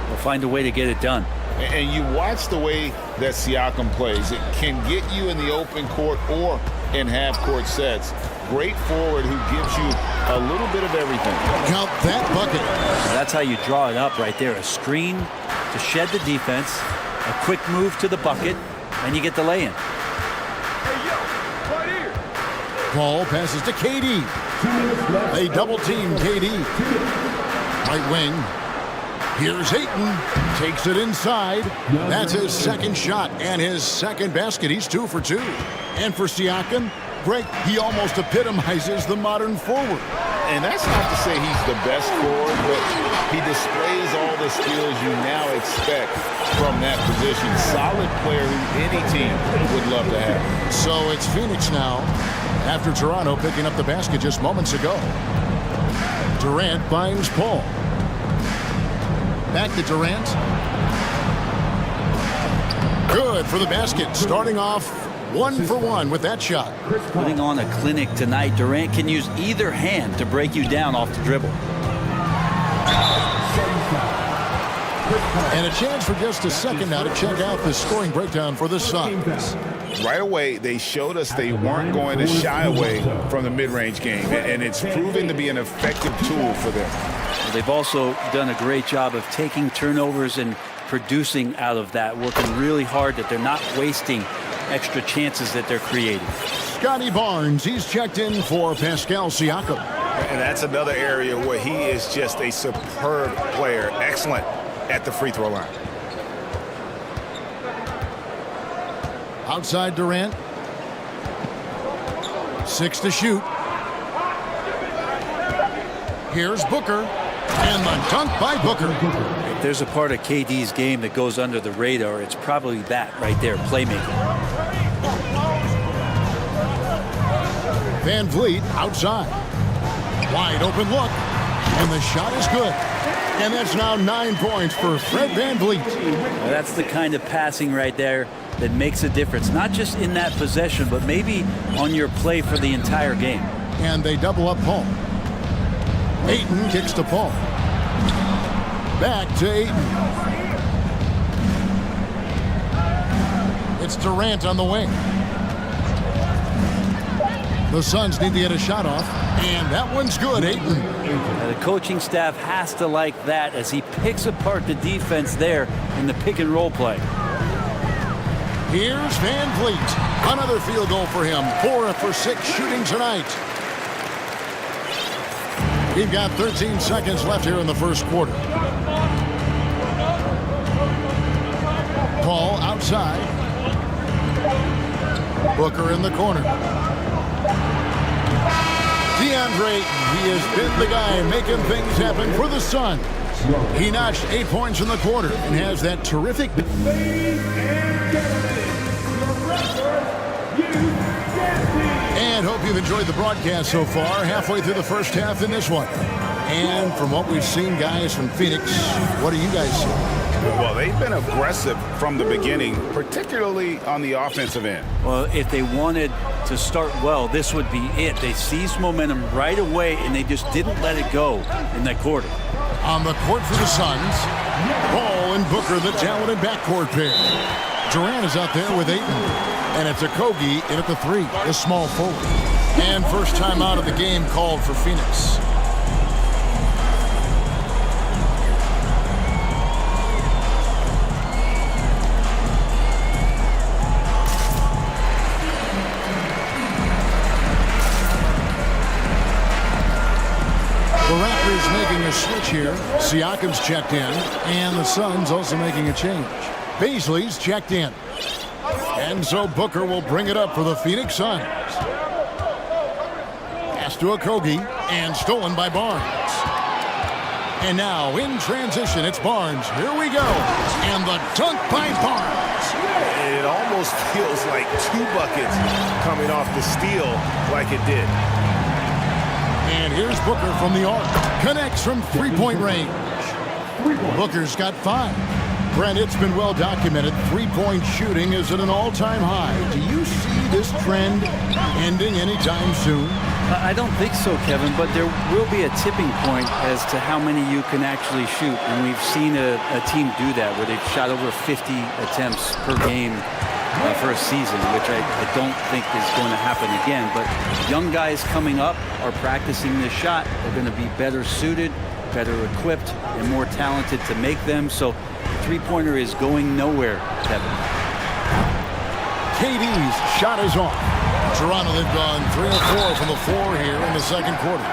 [SPEAKER 14] will find a way to get it done.
[SPEAKER 10] And you watch the way that Siakam plays. It can get you in the open court or in half-court sets. Great forward who gives you a little bit of everything.
[SPEAKER 9] Count that bucket.
[SPEAKER 14] That's how you draw it up right there. A screen to shed the defense, a quick move to the bucket, and you get the lay-in.
[SPEAKER 9] Paul passes to KD. They double-team KD. Right wing. Here's Ayton. Takes it inside. That's his second shot and his second basket. He's 2 for 2. And for Siakam, Greg, he almost epitomizes the modern forward.
[SPEAKER 10] And that's not to say he's the best forward, but he displays all the skills you now expect from that position. Solid player who any team would love to have.
[SPEAKER 9] So it's Phoenix now, after Toronto picking up the basket just moments ago. Durant finds Paul. Back to Durant. Good for the basket. Starting off 1 for 1 with that shot.
[SPEAKER 14] Putting on a clinic tonight. Durant can use either hand to break you down off the dribble.
[SPEAKER 9] And a chance for just a second now to check out the scoring breakdown for the Suns.
[SPEAKER 10] Right away, they showed us they weren't going to shy away from the mid-range game, and it's proving to be an effective tool for them.
[SPEAKER 14] They've also done a great job of taking turnovers and producing out of that, working really hard that they're not wasting extra chances that they're creating.
[SPEAKER 9] Scotty Barnes, he's checked in for Pascal Siakam.
[SPEAKER 10] And that's another area where he is just a superb player, excellent at the free throw line.
[SPEAKER 9] Outside Durant. 6 to shoot. Here's Booker. And the dunk by Booker.
[SPEAKER 14] If there's a part of KD's game that goes under the radar, it's probably that right there, playmaking.
[SPEAKER 9] Van Vliet outside. Wide open look. And the shot is good. And that's now 9 points for Fred Van Vliet.
[SPEAKER 14] Well, that's the kind of passing right there that makes a difference, not just in that possession, but maybe on your play for the entire game.
[SPEAKER 9] And they double up Paul. Ayton kicks to Paul. Back to Ayton. It's Durant on the wing. The Suns need to get a shot off, and that one's good, Ayton.
[SPEAKER 14] The coaching staff has to like that as he picks apart the defense there in the pick and roll play.
[SPEAKER 9] Here's Van Vliet. Another field goal for him. 4 for 6 shooting tonight. We've got 13 seconds left here in the first quarter. Paul outside. Booker in the corner. DeAndre, he has been the guy making things happen for the Suns. He notched 8 points in the quarter and has that terrific... And hope you've enjoyed the broadcast so far. Halfway through the first half in this one. And from what we've seen, guys, from Phoenix, what do you guys see?
[SPEAKER 10] Well, they've been aggressive from the beginning, particularly on the offensive end.
[SPEAKER 14] Well, if they wanted to start well, this would be it. They seized momentum right away, and they just didn't let it go in that quarter.
[SPEAKER 9] On the court for the Suns, Paul and Booker, the talented backcourt pair. Durant is out there with Ayton. And it's Okogie in at the 3, the small forward. And first time out of the game called for Phoenix. The Raptors making a switch here. Siakam's checked in. And the Suns also making a change. Paisley's checked in. And so Booker will bring it up for the Phoenix Suns. Pass to Okogie and stolen by Barnes. And now in transition, it's Barnes. Here we go. And the dunk by Barnes.
[SPEAKER 10] It almost feels like 2 buckets coming off the steal like it did.
[SPEAKER 9] And here's Booker from the arc. Connects from 3-point range. Booker's got 5. Brent, it's been well documented. 3-point shooting is at an all-time high. Do you see this trend ending anytime soon?
[SPEAKER 14] I don't think so, Kevin, but there will be a tipping point as to how many you can actually shoot. And we've seen a team do that where they've shot over 50 attempts per game for a season, which I don't think is going to happen again. But young guys coming up are practicing this shot. They're going to be better suited, better equipped, and more talented to make them. So three-pointer is going nowhere, Kevin.
[SPEAKER 9] KD's shot is off. Toronto, they've gone 3 of 4 from the floor here in the second quarter.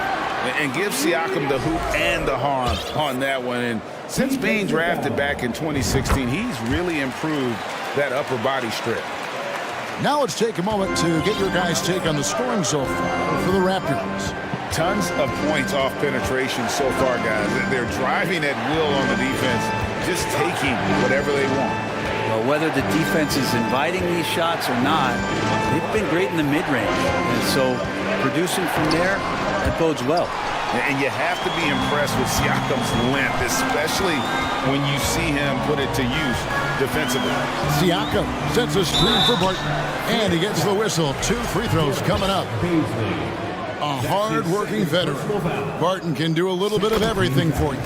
[SPEAKER 10] And give Siakam the hoop and the harm on that one. And since being drafted back in 2016, he's really improved that upper body strip.
[SPEAKER 9] Now let's take a moment to get your guys' take on the scoring so far for the Raptors.
[SPEAKER 10] Tons of points off penetration so far, guys. They're driving at will on the defense, just taking whatever they want.
[SPEAKER 14] Well, whether the defense is inviting these shots or not, they've been great in the mid-range. And so producing from there, that bodes well.
[SPEAKER 10] And you have to be impressed with Siakam's length, especially when you see him put it to use defensively.
[SPEAKER 9] Siakam sets a screen for Barton, and he gets the whistle. 2 free throws coming up. A hard-working veteran. Barton can do a little bit of everything for you.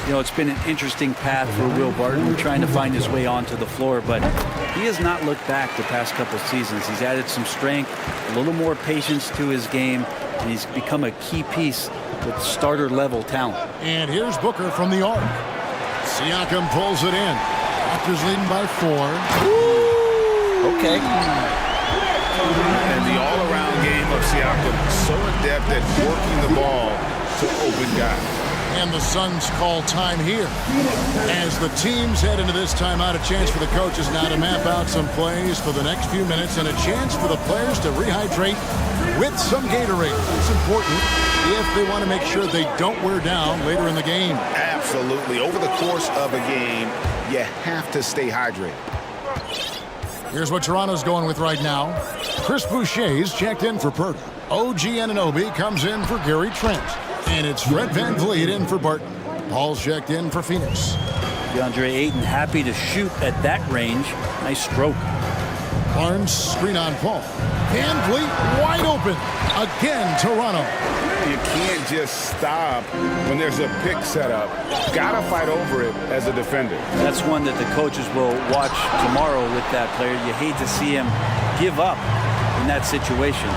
[SPEAKER 14] You know, it's been an interesting path for Will Barton trying to find his way onto the floor, but he has not looked back the past couple seasons. He's added some strength, a little more patience to his game, and he's become a key piece with starter-level talent.
[SPEAKER 9] And here's Booker from the arc. Siakam pulls it in. Raptors leading by 4.
[SPEAKER 10] Okay. And the all-around game of Siakam, so adept at working the ball to open guys.
[SPEAKER 9] And the Suns call time here. As the teams head into this timeout, a chance for the coaches now to map out some plays for the next few minutes and a chance for the players to rehydrate with some Gatorade. It's important if they want to make sure they don't wear down later in the game.
[SPEAKER 10] Absolutely. Over the course of a game, you have to stay hydrated.
[SPEAKER 9] Here's what Toronto's going with right now. Chris Boucher's checked in for Purdy. OG Anunoby comes in for Gary Trent. And it's Fred VanVleet in for Barton. Paul's checked in for Phoenix.
[SPEAKER 14] DeAndre Ayton happy to shoot at that range. Nice stroke.
[SPEAKER 9] Barnes screen on Paul. VanVleet wide open. Again, Toronto.
[SPEAKER 10] You can't just stop when there's a pick set up. Gotta fight over it as a defender.
[SPEAKER 14] That's one that the coaches will watch tomorrow with that player. You hate to see him give up in that situation.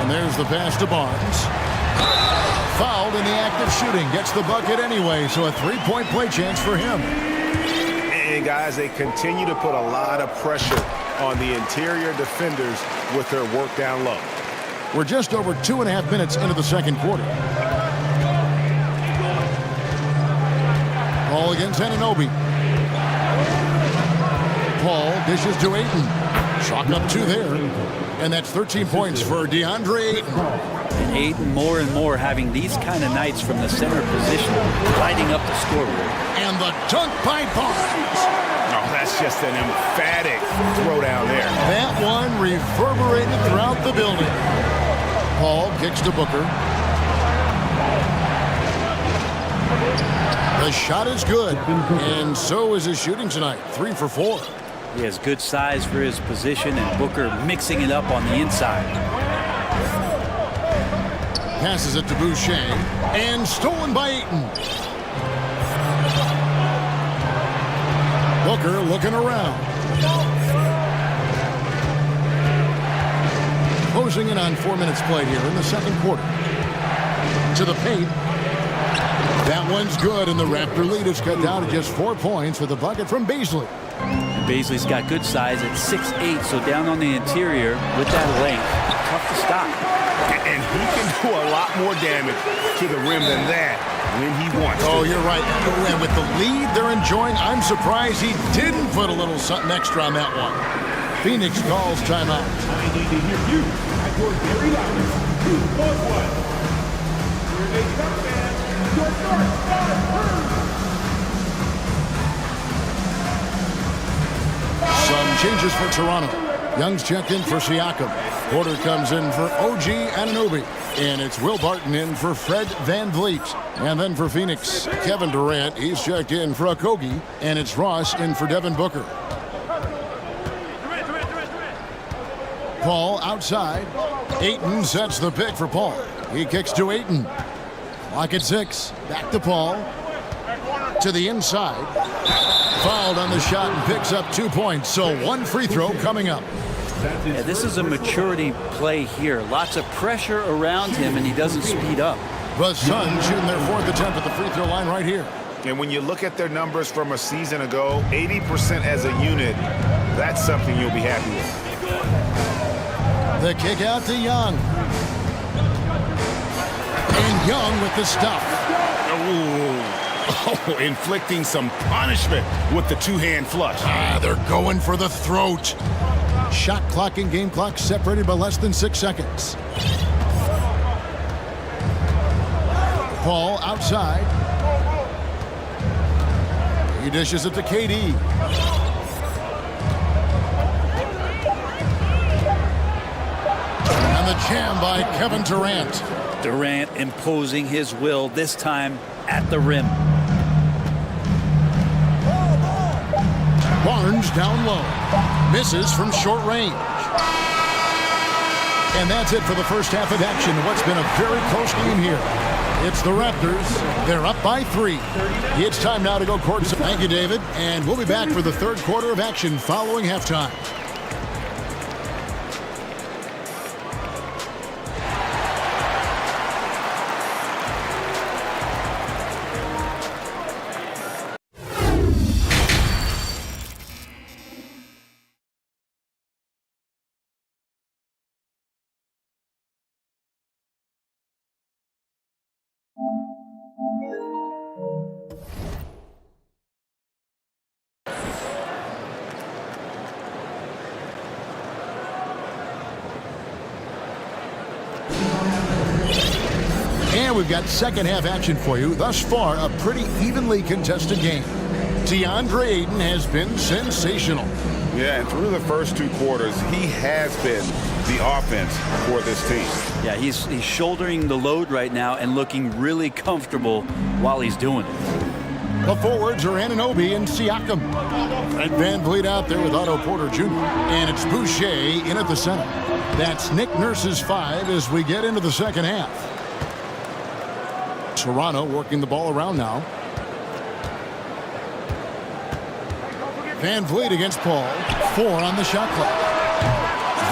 [SPEAKER 9] And there's the pass to Barnes. Fouled in the act of shooting. Gets the bucket anyway, so a three-point play chance for him.
[SPEAKER 10] And guys, they continue to put a lot of pressure on the interior defenders with their work down low.
[SPEAKER 9] We're just over 2.5 minutes into the second quarter. Paul against Anunoby. Paul dishes to Ayton. Chalk up 2 there. And that's 13 points for DeAndre Ayton.
[SPEAKER 14] And Ayton more and more having these kind of nights from the center position, lighting up the scoreboard.
[SPEAKER 9] And the dunk by Barnes.
[SPEAKER 10] Oh, that's just an emphatic throw down there.
[SPEAKER 9] That one reverberated throughout the building. Paul kicks to Booker. The shot is good, and so is his shooting tonight. 3 for 4.
[SPEAKER 14] He has good size for his position, and Booker mixing it up on the inside.
[SPEAKER 9] Passes it to Boucher, and stolen by Ayton. Booker looking around. Closing in on 4 minutes played here in the second quarter. To the paint. That one's good, and the Raptor lead is cut down to just 4 points with a bucket from Beasley.
[SPEAKER 14] And Beasley's got good size at 6'8", so down on the interior with that length, tough to stop.
[SPEAKER 10] And he can do a lot more damage to the rim than that when he wants.
[SPEAKER 9] Oh, you're right. And with the lead they're enjoying, I'm surprised he didn't put a little something extra on that one. Phoenix calls timeout.
[SPEAKER 4] I need to hear you at your very loudest. 2-1. Here they come, fans. Your North Star Crew.
[SPEAKER 9] Some changes for Toronto. Young's checked in for Siakam. Porter comes in for OG Anunoby. And it's Will Barton in for Fred VanVleet. And then for Phoenix, Kevin Durant. He's checked in for Okogie. And it's Ross in for Devin Booker. Paul outside. Ayton sets the pick for Paul. He kicks to Ayton. Lock at 6. Back to Paul. To the inside. Fouled on the shot and picks up 2 points. So 1 free throw coming up.
[SPEAKER 14] Yeah, this is a maturity play here. Lots of pressure around him, and he doesn't speed up.
[SPEAKER 9] The Suns shooting their 4th attempt at the free throw line right here.
[SPEAKER 10] And when you look at their numbers from a season ago, 80% as a unit, that's something you'll be happy with.
[SPEAKER 9] The kick out to Young. And Young with the stuff.
[SPEAKER 10] Oh, inflicting some punishment with the 2-hand flush.
[SPEAKER 9] They're going for the throat. Shot clock and game clock separated by less than 6 seconds. Paul outside. He dishes it to KD. And the jam by Kevin Durant.
[SPEAKER 14] Durant imposing his will, this time at the rim.
[SPEAKER 9] Barnes down low. Misses from short range. And that's it for the first half of action. What's been a very close game here. It's the Raptors. They're up by 3. It's time now to go courtside. Thank you, David. And we'll be back for the third quarter of action following halftime. And we've got second half action for you. Thus far, a pretty evenly contested game. DeAndre Ayton has been sensational.
[SPEAKER 10] Yeah, and through the first 2 quarters, he has been the offense for this team.
[SPEAKER 14] Yeah, he's shouldering the load right now and looking really comfortable while he's doing it.
[SPEAKER 9] The forwards are Anunoby and Siakam. And Van Vliet out there with Otto Porter Jr. And it's Boucher in at the center. That's Nick Nurse's 5 as we get into the second half. Toronto working the ball around now. Van Vliet against Paul. 4 on the shot clock.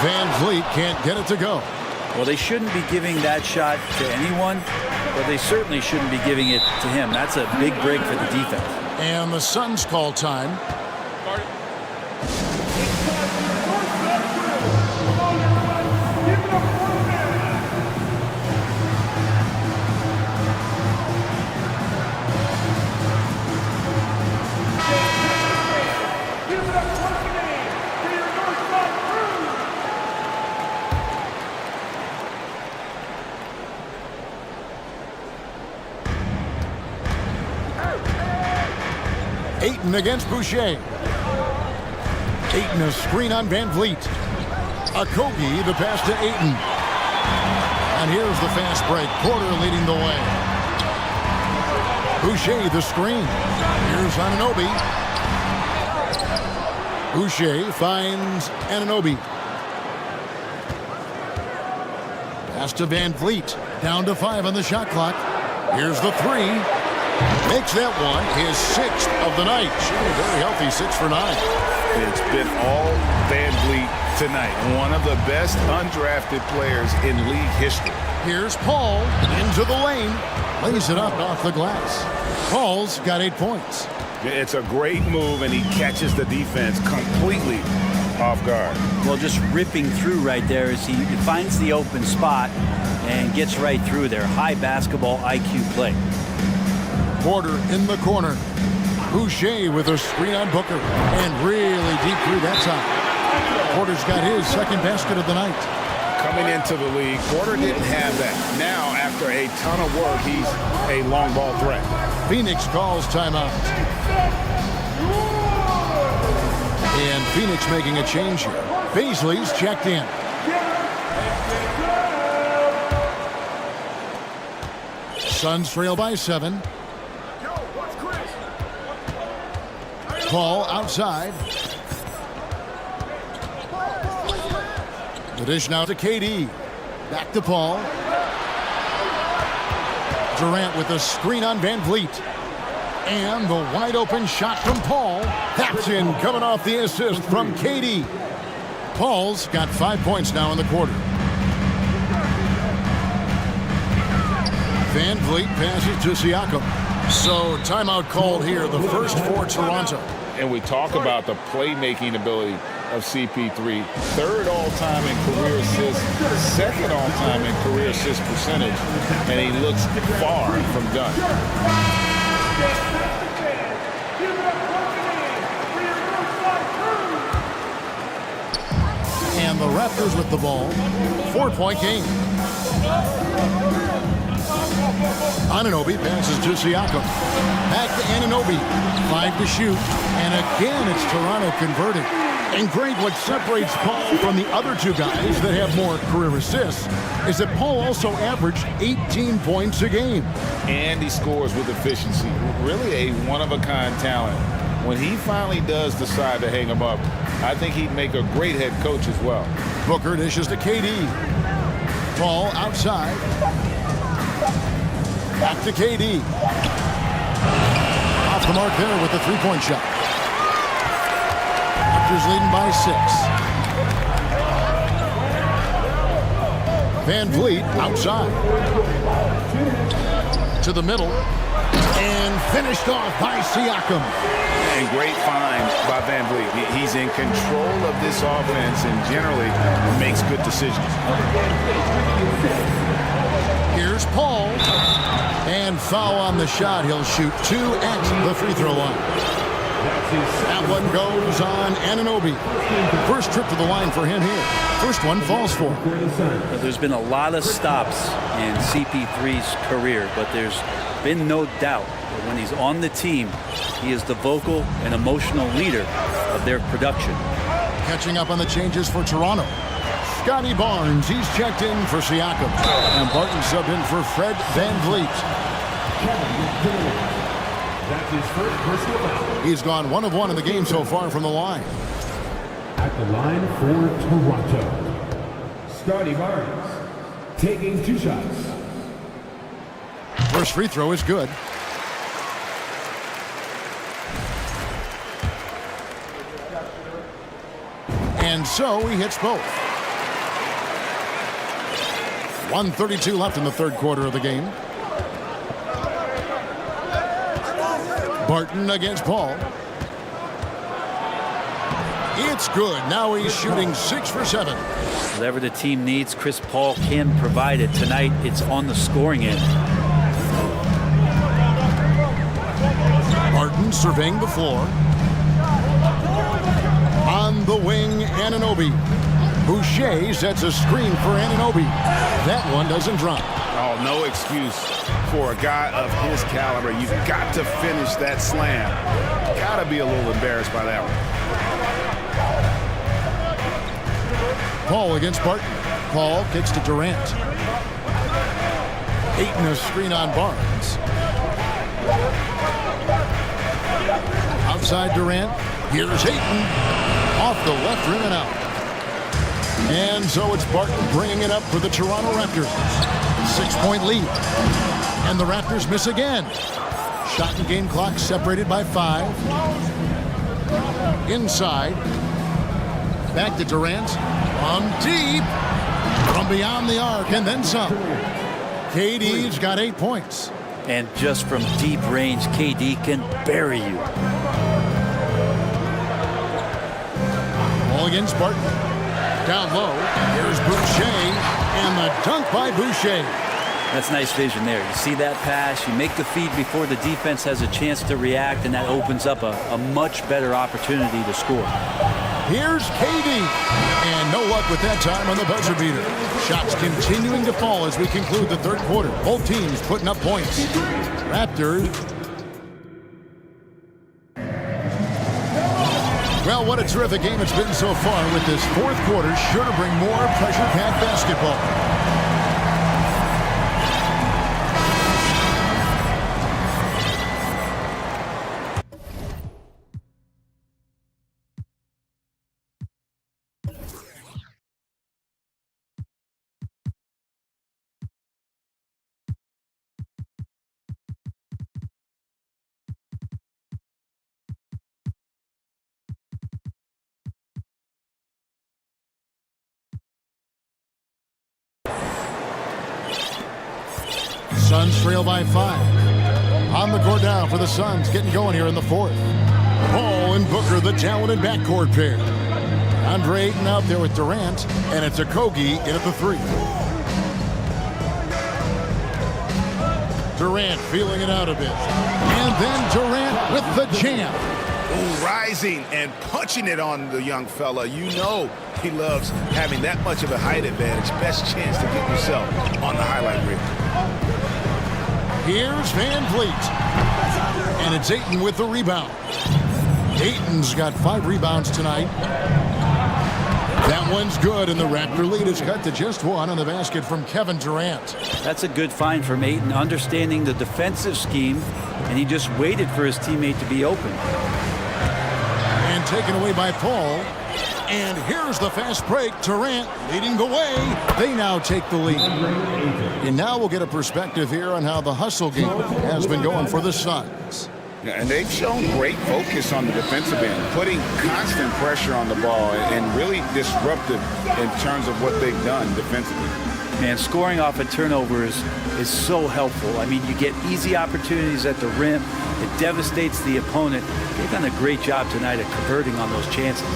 [SPEAKER 9] Van Vliet can't get it to go.
[SPEAKER 14] Well, they shouldn't be giving that shot to anyone, but they certainly shouldn't be giving it to him. That's a big break for the defense.
[SPEAKER 9] And the Suns call time. Ayton against Boucher. Ayton a screen on Van Vliet. Okogie the pass to Ayton. And here's the fast break. Porter leading the way. Boucher the screen. Here's Anunoby. Boucher finds Anunoby. Pass to Van Vliet. Down to 5 on the shot clock. Here's the 3. Makes that one his 6th of the night. Shooting very healthy, 6 for 9.
[SPEAKER 10] It's been all Van Vliet tonight. One of the best undrafted players in league history.
[SPEAKER 9] Here's Paul into the lane. Lays it up off the glass. Paul's got 8 points.
[SPEAKER 10] It's a great move, and he catches the defense completely off guard.
[SPEAKER 14] Well, just ripping through right there as he finds the open spot and gets right through there. High basketball IQ play.
[SPEAKER 9] Porter in the corner. Boucher with a screen on Booker. And really deep through that time. Porter's got his second basket of the night.
[SPEAKER 10] Coming into the league, Porter didn't have that. Now, after a ton of work, he's a long ball threat.
[SPEAKER 9] Phoenix calls timeout. And Phoenix making a change here. Baisley's checked in. Suns trail by 7. Paul outside. The dish now to KD. Back to Paul. Durant with a screen on Van Vliet. And the wide open shot from Paul. That's in, coming off the assist from KD. Paul's got 5 points now in the quarter. Van Vliet passes to Siakam. So timeout called here, the first for Toronto.
[SPEAKER 10] And we talk about the playmaking ability of CP3. 3rd all-time in career assists, 2nd all-time in career assist percentage, and he looks far from done.
[SPEAKER 9] And the Raptors with the ball. 4-point game. Anunoby passes to Siakam. Back to Anunoby. 5 to shoot. And again, it's Toronto converted. And Greg, what separates Paul from the other 2 guys that have more career assists is that Paul also averaged 18 points a game.
[SPEAKER 10] And he scores with efficiency. Really a one-of-a-kind talent. When he finally does decide to hang him up, I think he'd make a great head coach as well.
[SPEAKER 9] Booker dishes to KD. Paul outside. Back to KD. Off the mark there with the three-point shot. Raptors leading by 6. Van Vliet outside. To the middle. And finished off by Siakam.
[SPEAKER 10] And great find by Van Vliet. He's in control of this offense and generally makes good decisions.
[SPEAKER 9] Here's Paul. And foul on the shot. He'll shoot 2 at the free throw line. That one goes on Anunoby. First trip to the line for him here. First one falls for him.
[SPEAKER 14] There's been a lot of stops in CP3's career, but there's been no doubt that when he's on the team, he is the vocal and emotional leader of their production.
[SPEAKER 9] Catching up on the changes for Toronto. Scotty Barnes, he's checked in for Siakam. And Barton subbed in for Fred Van Vliet.
[SPEAKER 4] That's his first personal foul.
[SPEAKER 9] He's gone 1 of 1 in the game so far from the line.
[SPEAKER 4] At the line for Toronto, Scotty Barnes taking 2 shots.
[SPEAKER 9] First free throw is good. And so he hits both. 1:32 left in the third quarter of the game. Barton against Paul. It's good. Now he's shooting 6 for 7.
[SPEAKER 14] Whatever the team needs, Chris Paul can provide it. Tonight, it's on the scoring end.
[SPEAKER 9] Barton surveying the floor. On the wing, Anunoby. Boucher sets a screen for Anunoby. That one doesn't drop.
[SPEAKER 10] Oh, no excuse for a guy of his caliber. You've got to finish that slam. Got to be a little embarrassed by that one.
[SPEAKER 9] Paul against Barton. Paul kicks to Durant. Ayton a screen on Barnes. Outside Durant. Here's Ayton. Off the left rim and out. And so it's Barton bringing it up for the Toronto Raptors. 6-point lead. And the Raptors miss again. Shot and game clock separated by 5. Inside. Back to Durant. From deep. From beyond the arc and then some. KD's got 8 points.
[SPEAKER 14] And just from deep range, KD can bury you.
[SPEAKER 9] Ball against Barton. Down low. Here's Boucher. And the dunk by Boucher.
[SPEAKER 14] That's nice vision there. You see that pass, you make the feed before the defense has a chance to react, and that opens up a much better opportunity to score.
[SPEAKER 9] Here's KD. And no luck with that time on the buzzer beater. Shots continuing to fall as we conclude the third quarter. Both teams putting up points. Raptors. Well, what a terrific game it's been so far, with this fourth quarter sure to bring more pressure-packed basketball. Suns trail by 5. On the court now for the Suns, getting going here in the fourth. Paul and Booker, the talented backcourt pair. Andre Ayton out there with Durant, and it's Okogie in at the 3. Durant feeling it out a bit. And then Durant with the jam.
[SPEAKER 10] Ooh, rising and punching it on the young fella. You know he loves having that much of a height advantage. Best chance to get yourself on the highlight reel.
[SPEAKER 9] Here's Van Vliet. And it's Ayton with the rebound. Ayton's got 5 rebounds tonight. That one's good, and the Raptor lead is cut to just 1 on the basket from Kevin Durant.
[SPEAKER 14] That's a good find from Ayton, understanding the defensive scheme, and he just waited for his teammate to be open.
[SPEAKER 9] And taken away by Paul. And here's the fast break. Durant leading the way. They now take the lead. And now we'll get a perspective here on how the hustle game has been going for the Suns.
[SPEAKER 10] And they've shown great focus on the defensive end, putting constant pressure on the ball and really disruptive in terms of what they've done defensively.
[SPEAKER 14] Man, scoring off of turnovers is so helpful. I mean, you get easy opportunities at the rim. It devastates the opponent. They've done a great job tonight at converting on those chances.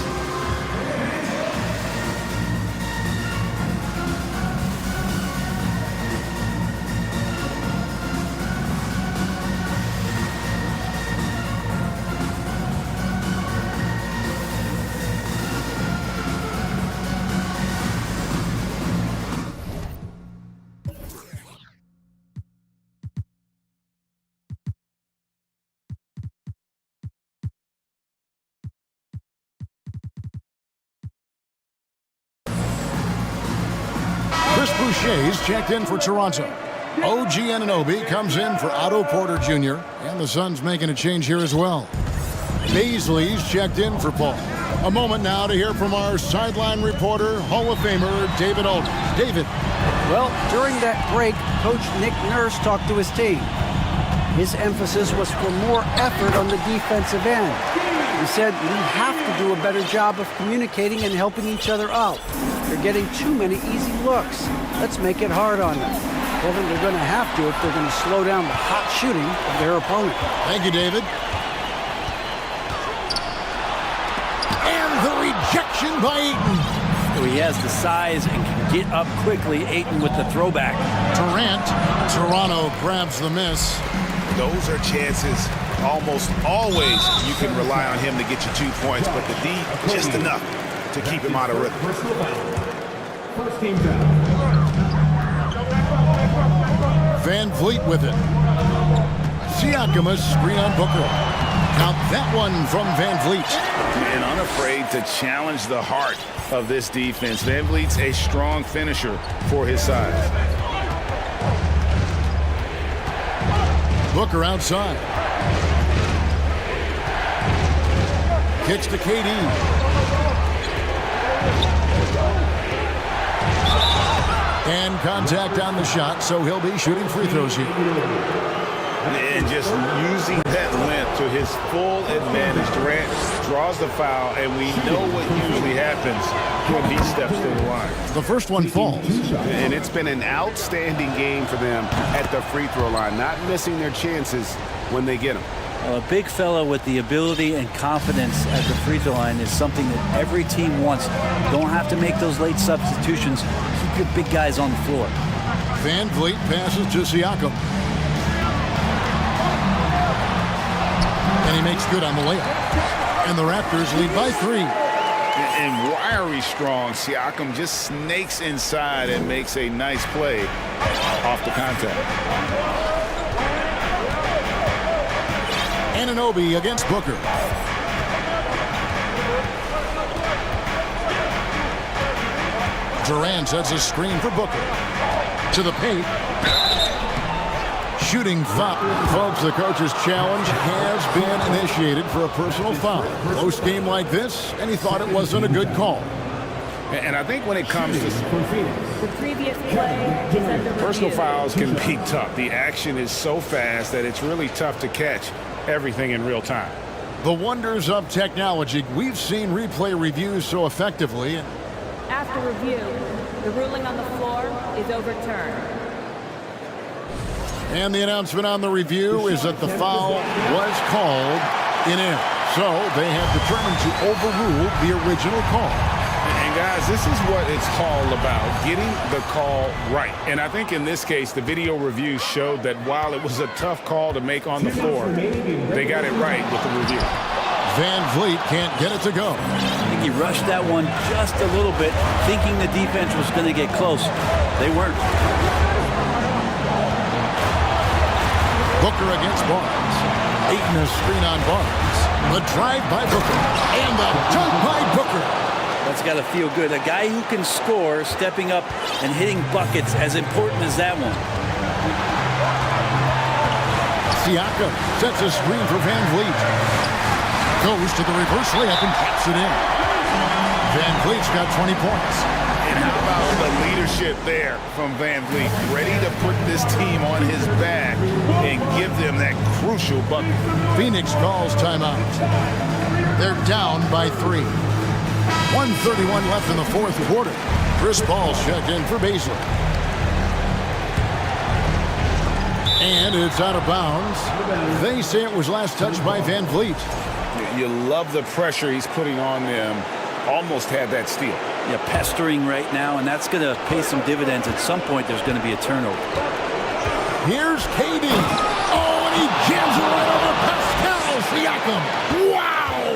[SPEAKER 9] Boucher's checked in for Toronto. OG Anunoby comes in for Otto Porter Jr. And the Suns making a change here as well. Baisley's checked in for Paul. A moment now to hear from our sideline reporter, Hall of Famer David Aldridge. David.
[SPEAKER 12] Well, during that break, Coach Nick Nurse talked to his team. His emphasis was for more effort on the defensive end. He said we have to do a better job of communicating and helping each other out. They're getting too many easy looks. Let's make it hard on them. Kevin, they're going to have to if they're going to slow down the hot shooting of their opponent.
[SPEAKER 9] Thank you, David. And the rejection by Ayton.
[SPEAKER 14] He has the size and can get up quickly. Ayton with the throwback.
[SPEAKER 9] Durant. Toronto grabs the miss.
[SPEAKER 10] Those are chances almost always you can rely on him to get you 2 points, but the D just enough to keep him out of rhythm.
[SPEAKER 4] First team down.
[SPEAKER 9] Van Vliet with it. Siakam a screen on Booker. Count that one from Van Vliet.
[SPEAKER 10] And unafraid to challenge the heart of this defense. Van Vliet's a strong finisher for his size.
[SPEAKER 9] Booker outside. Kicks to KD. And contact on the shot, so he'll be shooting free throws here.
[SPEAKER 10] And just using that length to his full advantage. Durant draws the foul, and we know what usually happens when he steps to the line.
[SPEAKER 9] The first one falls.
[SPEAKER 10] And it's been an outstanding game for them at the free throw line, not missing their chances when they get them.
[SPEAKER 14] A big fella with the ability and confidence at the free throw line is something that every team wants. You don't have to make those late substitutions. Keep your big guys on the floor.
[SPEAKER 9] Van Vliet passes to Siakam. And he makes good on the layup. And the Raptors lead by 3.
[SPEAKER 10] And wiry strong, Siakam just snakes inside and makes a nice play off the contact.
[SPEAKER 9] Anunoby against Booker. Durant sets a screen for Booker. To the paint. Shooting foul. Folks, the coach's challenge has been initiated for a personal foul. Close game like this, and he thought it wasn't a good call.
[SPEAKER 10] And I think when it comes to
[SPEAKER 15] the previous play,
[SPEAKER 10] personal fouls can be tough. The action is so fast that it's really tough to catch everything in real time.
[SPEAKER 9] The wonders of technology. We've seen replay reviews so effectively.
[SPEAKER 15] After review, the ruling on the floor is overturned.
[SPEAKER 9] And the announcement on the review is that the foul was called in error. So they have determined to overrule the original call.
[SPEAKER 10] And guys, this is what it's all about, getting the call right. And I think in this case, the video review showed that while it was a tough call to make on the floor, they got it right with the review.
[SPEAKER 9] Van Vliet can't get it to go.
[SPEAKER 14] I think he rushed that one just a little bit, thinking the defense was going to get close. They weren't.
[SPEAKER 9] Booker against Barnes. Ayton a screen on Barnes. The drive by Booker. And the dunk by Booker.
[SPEAKER 14] That's got to feel good. A guy who can score, stepping up and hitting buckets, as important as that one.
[SPEAKER 9] Siakam sets a screen for Van Vliet. Goes to the reverse layup and taps it in. Van Vliet's got 20 points.
[SPEAKER 10] And how about the leadership there from Van Vliet? Ready to put this team on his back and give them that crucial bucket.
[SPEAKER 9] Phoenix calls timeout. They're down by 3. 1:31 left in the fourth quarter. Chris Paul's checked in for Baisley. And it's out of bounds. They say it was last touched by Van Vliet.
[SPEAKER 10] You love the pressure he's putting on them. Almost had that steal.
[SPEAKER 14] Yeah, pestering right now, and that's going to pay some dividends. At some point, there's going to be a turnover.
[SPEAKER 9] Here's KD. Oh, and he jams it right over Pascal Siakam. Wow!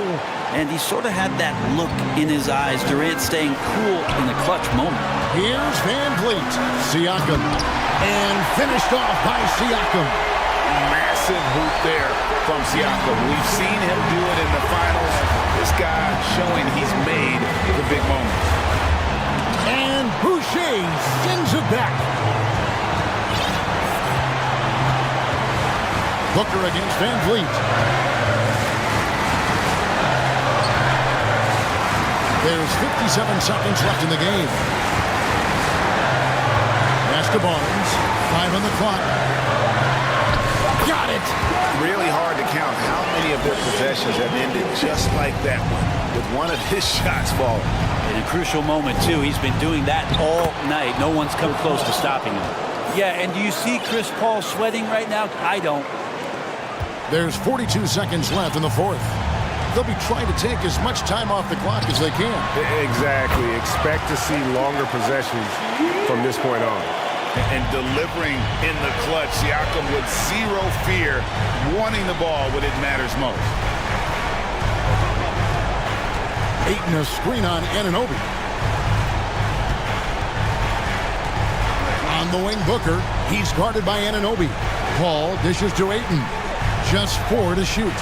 [SPEAKER 14] And he sort of had that look in his eyes. Durant staying cool in the clutch moment.
[SPEAKER 9] Here's Van Vliet. Siakam. And finished off by Siakam.
[SPEAKER 10] Massive hoop there from Siakam. We've seen him do it in the finals. This guy showing he's made the big moments.
[SPEAKER 9] And Boucher sends it back. Booker against Van Vliet. There's 57 seconds left in the game. Pass to Barnes. 5 on the clock. Got it!
[SPEAKER 10] Really hard to count how many of their possessions have ended just like that one, with one of his shots falling.
[SPEAKER 14] In a crucial moment, too. He's been doing that all night. No one's come close to stopping him. Yeah, and do you see Chris Paul sweating right now? I don't.
[SPEAKER 9] There's 42 seconds left in the fourth. They'll be trying to take as much time off the clock as they can.
[SPEAKER 16] Exactly. Expect to see longer possessions from this point on.
[SPEAKER 10] And delivering in the clutch, Siakam with zero fear, wanting the ball when it matters most.
[SPEAKER 9] Ayton a screen on Anunoby. On the wing, Booker. He's guarded by Anunoby. Paul dishes to Ayton. Just 4 to shoot.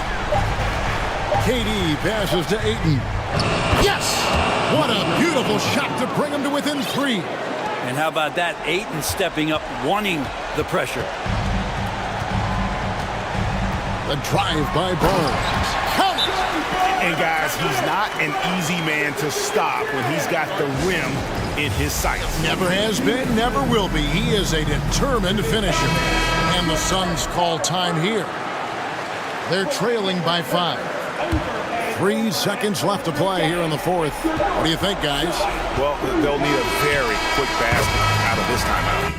[SPEAKER 9] KD passes to Ayton. Yes! What a beautiful shot to bring him to within 3.
[SPEAKER 14] And how about that? Ayton stepping up, wanting the pressure.
[SPEAKER 9] The drive by Barnes. Count it!
[SPEAKER 10] And guys, he's not an easy man to stop when he's got the rim in his sights.
[SPEAKER 9] Never has been, never will be. He is a determined finisher. And the Suns call time here. They're trailing by 5. 3 seconds left to play here in the fourth. What do you think, guys?
[SPEAKER 10] Well, they'll need a very quick basket out of this timeout.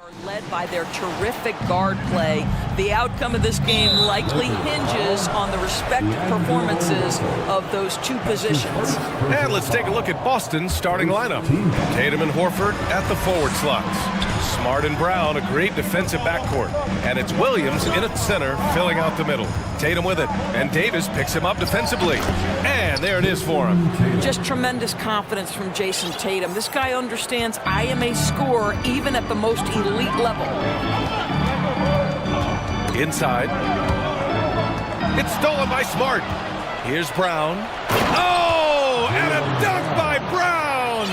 [SPEAKER 17] Are led by their terrific guard play. The outcome of this game likely hinges on the respective performances of those two positions.
[SPEAKER 1] And let's take a look at Boston's starting lineup. Tatum and Horford at the forward slots. Smart and Brown, a great defensive backcourt. And it's Williams in at center, filling out the middle. Tatum with it, and Davis picks him up defensively. And there it is for him.
[SPEAKER 17] Just tremendous confidence from Jason Tatum. This guy understands I am a scorer even at the most elite level.
[SPEAKER 1] Inside. It's stolen by Smart. Here's Brown. Oh, and a dunk by Brown!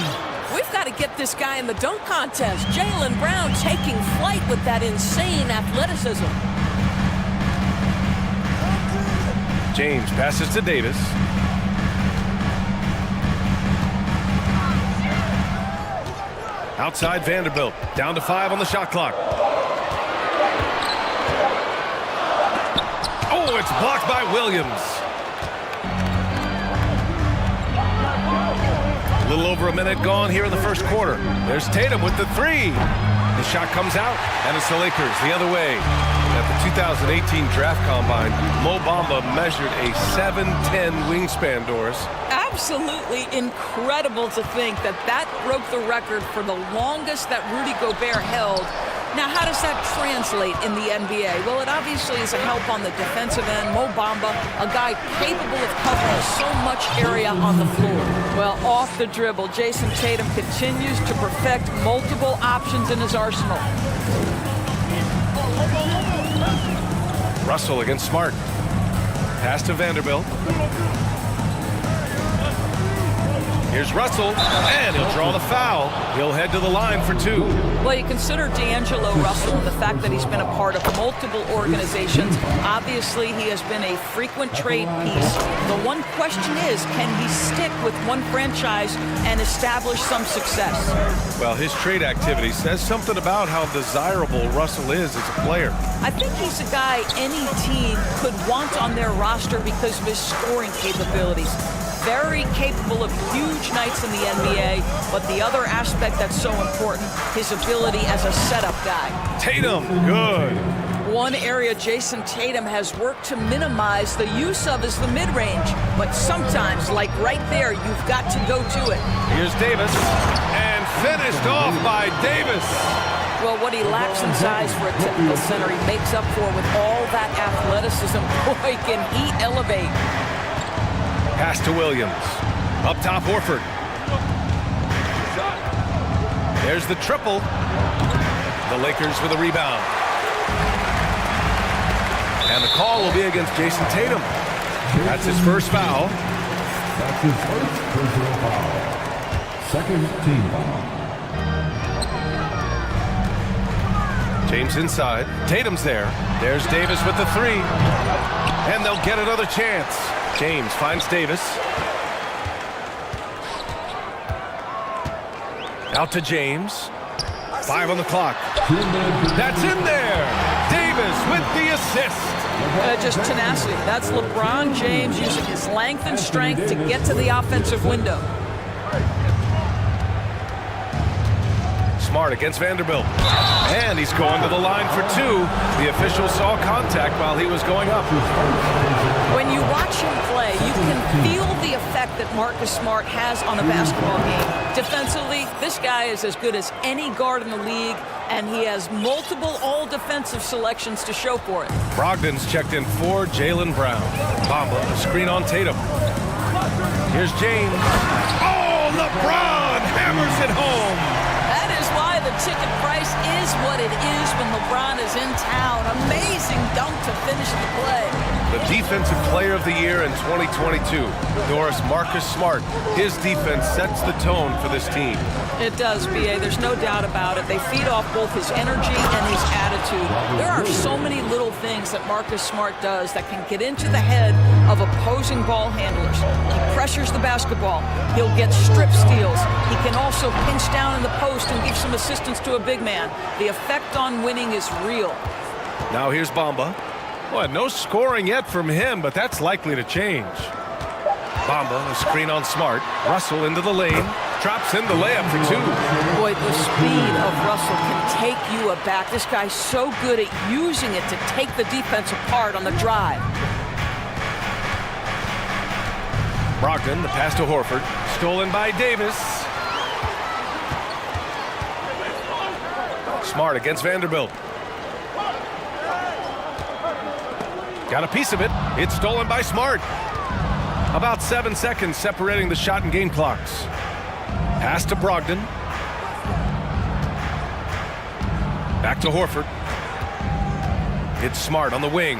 [SPEAKER 17] We've got to get this guy in the dunk contest. Jaylen Brown taking flight with that insane athleticism.
[SPEAKER 1] James passes to Davis. Outside Vanderbilt. Down to 5 on the shot clock. Oh, it's blocked by Williams. A little over a minute gone here in the first quarter. There's Tatum with the three. The shot comes out, and it's the Lakers the other way. At the 2018 Draft Combine, Mo Bamba measured a 7'10" wingspan, Doris.
[SPEAKER 17] Absolutely incredible to think that that broke the record for the longest that Rudy Gobert held. Now, how does that translate in the NBA? Well, it obviously is a help on the defensive end. Mo Bamba, a guy capable of covering so much area on the floor. Well, off the dribble, Jason Tatum continues to perfect multiple options in his arsenal.
[SPEAKER 1] Russell against Smart. Pass to Vanderbilt. Here's Russell, and he'll draw the foul. He'll head to the line for 2.
[SPEAKER 17] Well, you consider D'Angelo Russell and the fact that he's been a part of multiple organizations. Obviously, he has been a frequent trade piece. The one question is, can he stick with one franchise and establish some success?
[SPEAKER 1] Well, his trade activity says something about how desirable Russell is as a player.
[SPEAKER 17] I think he's a guy any team could want on their roster because of his scoring capabilities. Very capable of huge nights in the NBA, but the other aspect that's so important, his ability as a setup guy.
[SPEAKER 1] Tatum, good.
[SPEAKER 17] One area Jason Tatum has worked to minimize the use of is the mid-range, but sometimes, like right there, you've got to go to it.
[SPEAKER 1] Here's Davis, and finished off by Davis.
[SPEAKER 17] Well, what he lacks in size for a typical center, he makes up for with all that athleticism. Boy, can he elevate.
[SPEAKER 1] Pass to Williams. Up top, Horford. There's the triple. The Lakers with a rebound. And the call will be against Jason Tatum. That's his first foul.
[SPEAKER 4] That's his first personal foul. Second team foul.
[SPEAKER 1] James inside. Tatum's there. There's Davis with the three. And they'll get another chance. James finds Davis. Out to James. 5 on the clock. That's in there. Davis with the assist.
[SPEAKER 17] Just tenacity. That's LeBron James using his length and strength to get to the offensive window.
[SPEAKER 1] Smart against Vanderbilt. And he's going to the line for 2. The official saw contact while he was going up.
[SPEAKER 17] When you watch him play, you can feel the effect that Marcus Smart has on a basketball game. Defensively, this guy is as good as any guard in the league, and he has multiple all-defensive selections to show for it.
[SPEAKER 1] Brogdon's checked in for Jaylen Brown. Bamba, a screen on Tatum. Here's James. Oh, LeBron hammers it home.
[SPEAKER 17] That is why the ticket price is what it is when LeBron is in town. Amazing dunk to finish the play.
[SPEAKER 1] The Defensive Player of the Year in 2022, Doris, Marcus Smart. His defense sets the tone for this team.
[SPEAKER 17] It does, B.A. There's no doubt about it. They feed off both his energy and his attitude. There are so many little things that Marcus Smart does that can get into the head of opposing ball handlers. He pressures the basketball. He'll get strip steals. He can also pinch down in the post and give some assistance to a big man. The effect on winning is real.
[SPEAKER 1] Now here's Bamba. Well, no scoring yet from him, but that's likely to change. Bamba, a screen on Smart. Russell into the lane. Drops in the layup for two.
[SPEAKER 17] Boy, the speed of Russell can take you aback. This guy's so good at using it to take the defense apart on the drive.
[SPEAKER 1] Brogdon, the pass to Horford. Stolen by Davis. Smart against Vanderbilt. Got a piece of it. It's stolen by Smart. About 7 seconds separating the shot and game clocks. Pass to Brogdon. Back to Horford. It's Smart on the wing.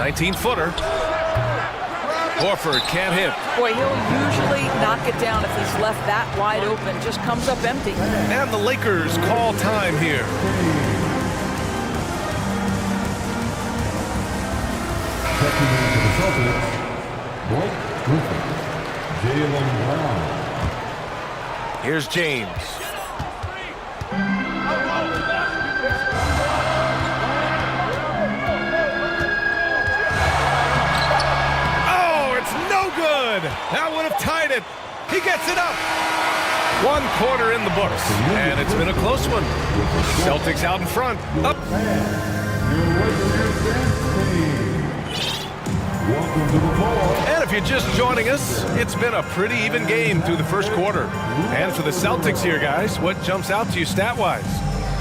[SPEAKER 1] 19-footer. Horford can't hit.
[SPEAKER 17] Boy, he'll usually knock it down if he's left that wide open. Just comes up empty.
[SPEAKER 1] And the Lakers call time here.
[SPEAKER 4] Checking into the Celtics, Blake Griffin, Jaylen Brown.
[SPEAKER 1] Here's James. Oh, it's no good. That would have tied it. He gets it up. 1 quarter in the books, and it's been a close one. Celtics out in front. Up. And if you're just joining us, it's been a pretty even game through the first quarter. And for the Celtics here, guys, what jumps out to you stat-wise?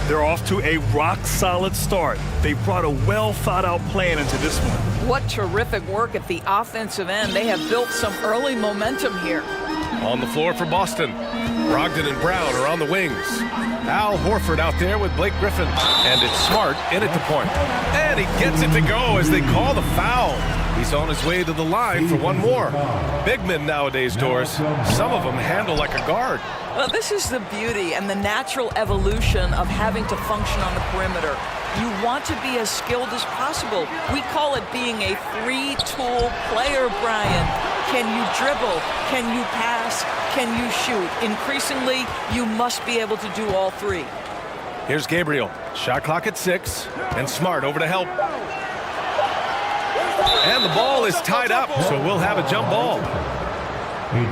[SPEAKER 2] They're off to a rock-solid start. They brought a well-thought-out plan into this one.
[SPEAKER 17] What terrific work at the offensive end. They have built some early momentum here.
[SPEAKER 1] On the floor for Boston, Brogdon and Brown are on the wings. Al Horford out there with Blake Griffin. And it's Smart in at the point. And he gets it to go as they call the foul. He's on his way to the line for one more. Big men nowadays, Doris, some of them handle like a guard.
[SPEAKER 17] Well, this is the beauty and the natural evolution of having to function on the perimeter. You want to be as skilled as possible. We call it being a three-tool player, Brian. Can you dribble? Can you pass? Can you shoot? Increasingly, you must be able to do all three.
[SPEAKER 1] Here's Gabriel. Shot clock at 6, and Smart over to help. And the ball is tied up, so we'll have a jump ball.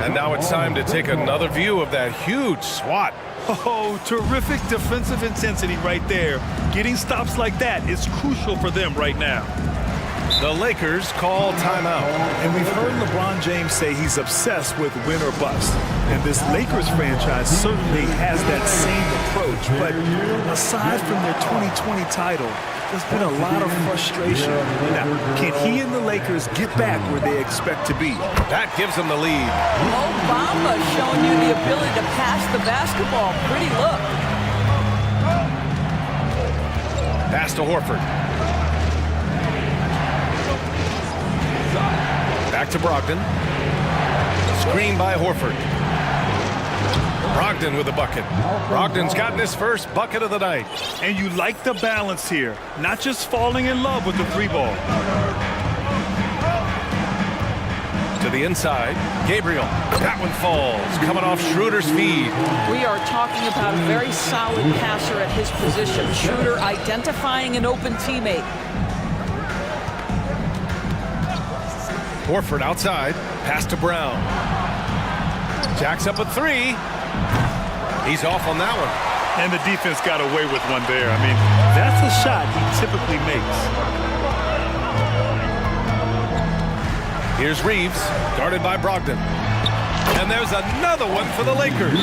[SPEAKER 1] And now it's time to take another view of that huge swat.
[SPEAKER 2] Oh, terrific defensive intensity right there. Getting stops like that is crucial for them right now.
[SPEAKER 1] The Lakers call timeout.
[SPEAKER 2] And we've heard LeBron James say he's obsessed with win or bust. And this Lakers franchise certainly has that same approach. But aside from their 2020 title, there's been a lot of frustration. Now, can he and the Lakers get back where they expect to be?
[SPEAKER 1] That gives them the lead.
[SPEAKER 17] Bamba showing you the ability to pass the basketball. Pretty look.
[SPEAKER 1] Pass to Horford. Back to Brogdon. Screen by Horford. Brogdon with a bucket. Brogdon's gotten his first bucket of the night.
[SPEAKER 2] And you like the balance here. Not just falling in love with the three ball.
[SPEAKER 1] To the inside. Gabriel. That one falls. Coming off Schroeder's feed.
[SPEAKER 17] We are talking about a very solid passer at his position. Schroeder identifying an open teammate.
[SPEAKER 1] Horford outside. Pass to Brown. Jacks up a 3. He's off on that one.
[SPEAKER 2] And the defense got away with one there. I mean, that's a shot he typically makes.
[SPEAKER 1] Here's Reeves, guarded by Brogdon. And there's another one for the Lakers.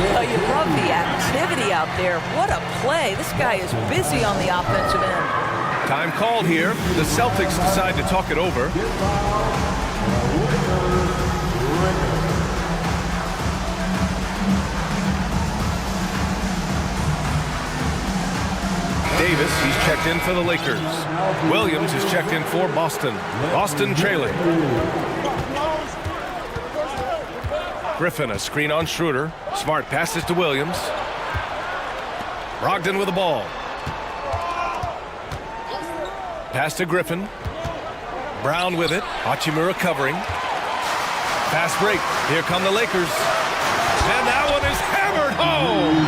[SPEAKER 17] Oh, you love the activity out there. What a play. This guy is busy on the offensive end.
[SPEAKER 1] Time called here. The Celtics decide to talk it over. Davis, he's checked in for the Lakers. Williams is checked in for Boston. Boston trailing. Griffin, a screen on Schroeder. Smart passes to Williams. Brogdon with the ball. Pass to Griffin. Brown with it. Hachimura covering. Fast break. Here come the Lakers. And that one is hammered home.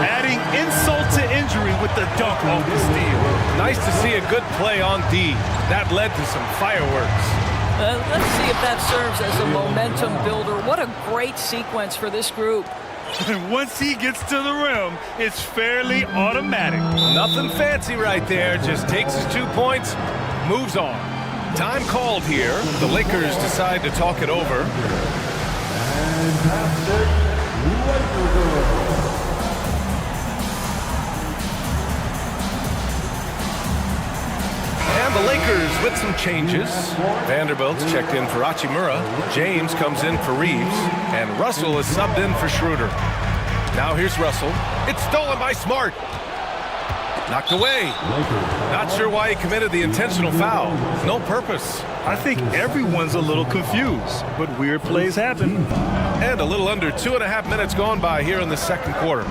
[SPEAKER 2] Adding insult to injury with the dunk off the steal.
[SPEAKER 1] Nice to see a good play on D. That led to some fireworks.
[SPEAKER 17] Let's see if that serves as a momentum builder. What a great sequence for this group.
[SPEAKER 2] And once he gets to the rim, it's fairly automatic.
[SPEAKER 1] Nothing fancy right there. Just takes his 2 points, moves on. Time called here. The Lakers decide to talk it over. And the Lakers with some changes. Vanderbilt's checked in for Hachimura. James comes in for Reeves. And Russell is subbed in for Schroeder. Now here's Russell. It's stolen by Smart. Knocked away. Not sure why he committed the intentional foul. No purpose.
[SPEAKER 2] I think everyone's a little confused, but weird plays happen.
[SPEAKER 1] And a little under 2.5 minutes gone by here in the second quarter.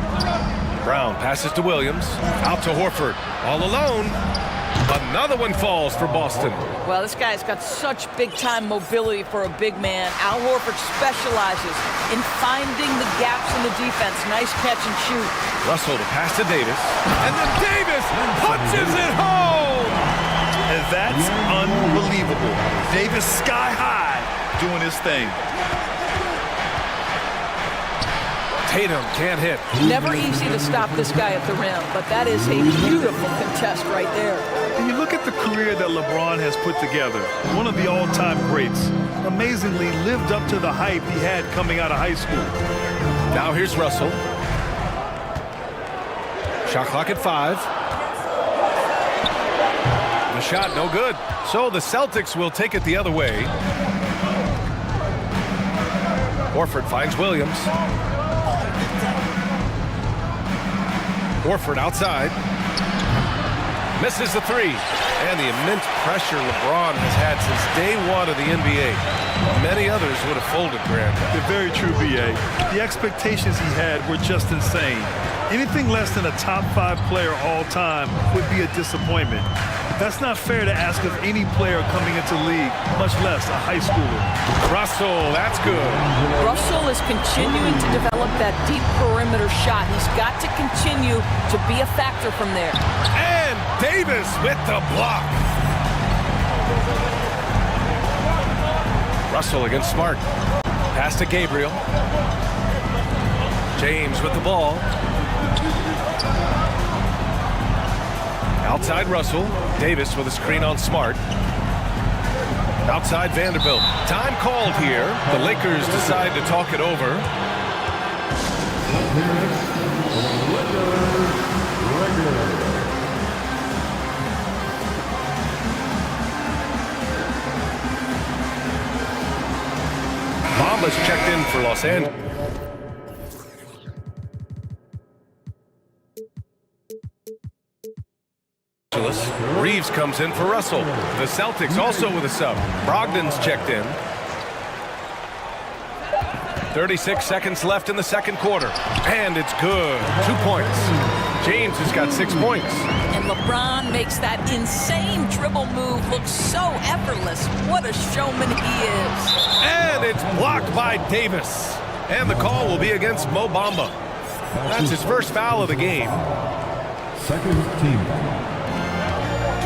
[SPEAKER 1] Brown passes to Williams. Out to Horford. All alone. Another one falls for Boston.
[SPEAKER 17] Well, this guy's got such big-time mobility for a big man. Al Horford specializes in finding the gaps in the defense. Nice catch and shoot.
[SPEAKER 1] Russell to pass to Davis. And then Davis punches it home!
[SPEAKER 2] And that's unbelievable. Davis sky high doing his thing.
[SPEAKER 1] Tatum can't hit.
[SPEAKER 17] Never easy to stop this guy at the rim, but that is a beautiful contest right there.
[SPEAKER 2] And you look at the career that LeBron has put together, one of the all-time greats, amazingly lived up to the hype he had coming out of high school.
[SPEAKER 1] Now here's Russell. Shot clock at 5. The shot no good. So the Celtics will take it the other way. Horford finds Williams. Horford outside. Misses the 3. And the immense pressure LeBron has had since day one of the NBA. Many others would have folded, Grant.
[SPEAKER 2] They're very true, B.A. The expectations he had were just insane. Anything less than a top 5 player all time would be a disappointment. That's not fair to ask of any player coming into the league, much less a high schooler.
[SPEAKER 1] Russell, that's good.
[SPEAKER 17] Russell is continuing to develop that deep perimeter shot. He's got to continue to be a factor from there.
[SPEAKER 1] And Davis with the block. Russell against Smart. Pass to Gabriel. James with the ball. Outside Russell. Davis with a screen on Smart. Outside Vanderbilt. Time called here. The Lakers decide to talk it over. Bomba's checked in for Los Angeles. Reeves comes in for Russell. The Celtics also with a sub. Brogdon's checked in. 36 seconds left in the second quarter. And it's good. 2 points. James has got 6 points.
[SPEAKER 17] And LeBron makes that insane dribble move look so effortless. What a showman he is.
[SPEAKER 1] And it's blocked by Davis. And the call will be against Mo Bamba. That's his first foul of the game.
[SPEAKER 4] Second team.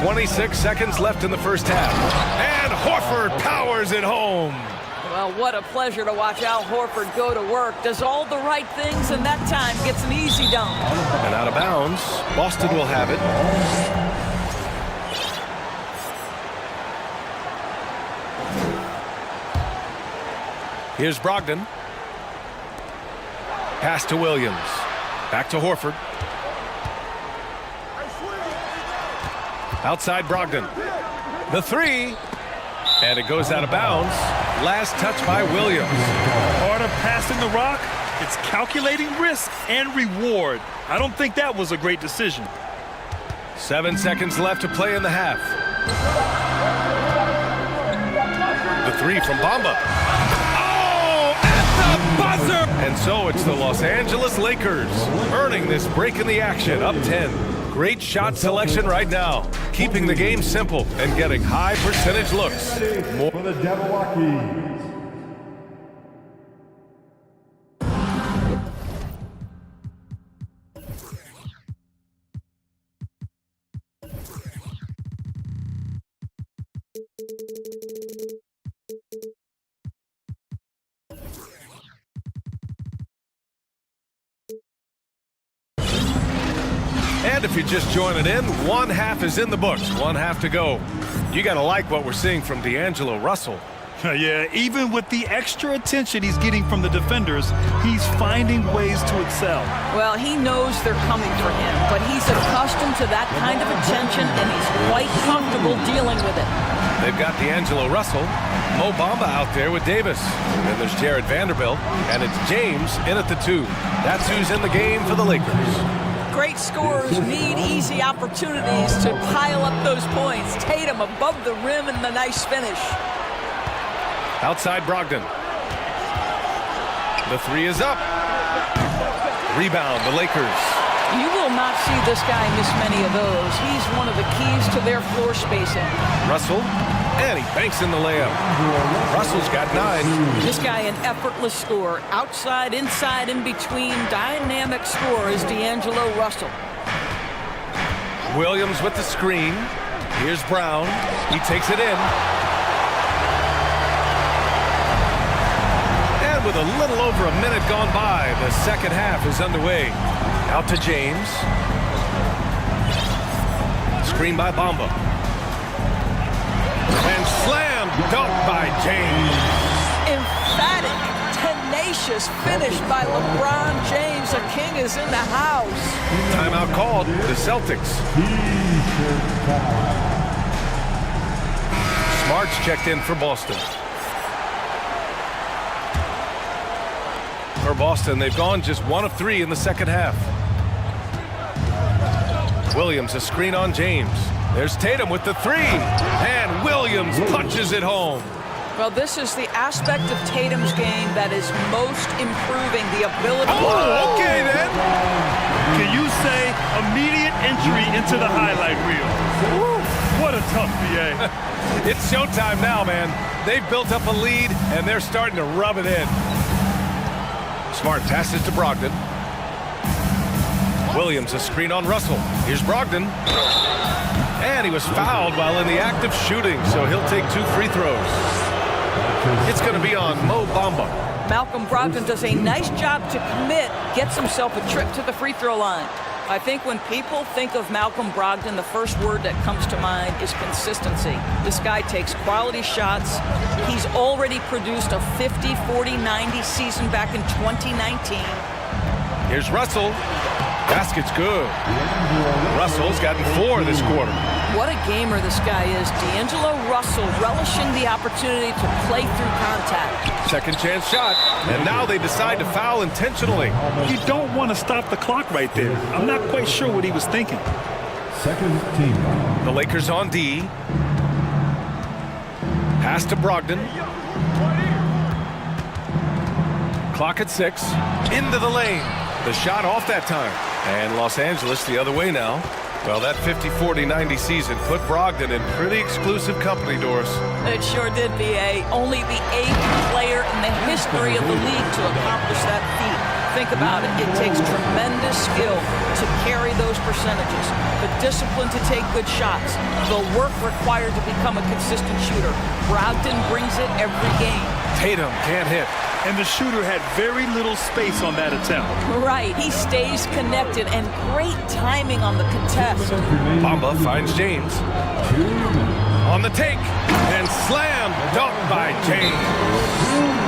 [SPEAKER 1] 26 seconds left in the first half. And Horford powers it home.
[SPEAKER 17] Well, what a pleasure to watch Al Horford go to work. Does all the right things, and that time gets an easy dunk.
[SPEAKER 1] And out of bounds. Boston will have it. Here's Brogdon. Pass to Williams. Back to Horford. Outside Brogdon. The 3. And it goes out of bounds. Last touch by Williams.
[SPEAKER 2] Part of passing the rock, it's calculating risk and reward. I don't think that was a great decision.
[SPEAKER 1] 7 seconds left to play in the half. The 3 from Bamba. Oh, at the buzzer! And so it's the Los Angeles Lakers earning this break in the action, up 10. Great shot selection right now, keeping the game simple and getting high percentage looks.
[SPEAKER 4] For the Jabberwockies.
[SPEAKER 1] And if you're just joining in, one half is in the books, one half to go. You got to like what we're seeing from D'Angelo Russell.
[SPEAKER 2] Yeah, even with the extra attention he's getting from the defenders, he's finding ways to excel.
[SPEAKER 17] Well, he knows they're coming for him, but he's accustomed to that kind of attention, and he's quite comfortable dealing with it.
[SPEAKER 1] They've got D'Angelo Russell, Mo Bamba out there with Davis. And there's Jared Vanderbilt, and it's James in at the 2. That's who's in the game for the Lakers.
[SPEAKER 17] Great scorers need easy opportunities to pile up those points. Tatum above the rim and the nice finish.
[SPEAKER 1] Outside Brogdon. The 3 is up. Rebound, the Lakers.
[SPEAKER 17] You will not see this guy miss many of those. He's one of the keys to their floor spacing.
[SPEAKER 1] Russell, and he banks in the layup. Russell's got 9.
[SPEAKER 17] This guy an effortless scorer. Outside, inside, in between. Dynamic scorer is D'Angelo Russell.
[SPEAKER 1] Williams with the screen. Here's Brown. He takes it in. And with a little over a minute gone by, the second half is underway. Out to James. Screen by Bamba. And slam dunk by James.
[SPEAKER 17] Emphatic, tenacious finish by LeBron James. A king is in the house.
[SPEAKER 1] Timeout called. The Celtics. Smart's checked in for Boston. For Boston, they've gone just 1 of 3 in the second half. Williams, a screen on James. There's Tatum with the 3. And Williams punches it home.
[SPEAKER 17] Well, this is the aspect of Tatum's game that is most improving the ability.
[SPEAKER 1] Oh, okay then.
[SPEAKER 2] Can you say immediate entry into the highlight reel? Woo, what a tough BA.
[SPEAKER 1] It's showtime now, man. They've built up a lead, and they're starting to rub it in. Smart passes to Brogdon. Williams, a screen on Russell. Here's Brogdon. And he was fouled while in the act of shooting, so he'll take 2 free throws. It's going to be on Mo Bamba.
[SPEAKER 17] Malcolm Brogdon does a nice job to commit, gets himself a trip to the free throw line. I think when people think of Malcolm Brogdon, the first word that comes to mind is consistency. This guy takes quality shots. He's already produced a 50, 40, 90 season back in 2019.
[SPEAKER 1] Here's Russell. Basket's good. Russell's gotten 4 this quarter.
[SPEAKER 17] What a gamer this guy is. D'Angelo Russell relishing the opportunity to play through contact.
[SPEAKER 1] Second chance shot. And now they decide to foul intentionally.
[SPEAKER 2] You don't want to stop the clock right there. I'm not quite sure what he was thinking.
[SPEAKER 4] Second team.
[SPEAKER 1] The Lakers on D. Pass to Brogdon. Clock at 6. Into the lane. The shot off that time. And Los Angeles the other way now. Well, that 50, 40, 90 season put Brogdon in pretty exclusive company, Doris.
[SPEAKER 17] It sure did, B.A. Only the 8th player in the history of the league to accomplish that feat. Think about it. It takes tremendous skill to carry those percentages. The discipline to take good shots. The work required to become a consistent shooter. Brogdon brings it every game.
[SPEAKER 1] Tatum can't hit.
[SPEAKER 2] And the shooter had very little space on that attempt.
[SPEAKER 17] Right. He stays connected and great timing on the contest.
[SPEAKER 1] Bamba finds James. On the take. And slam dunk by James.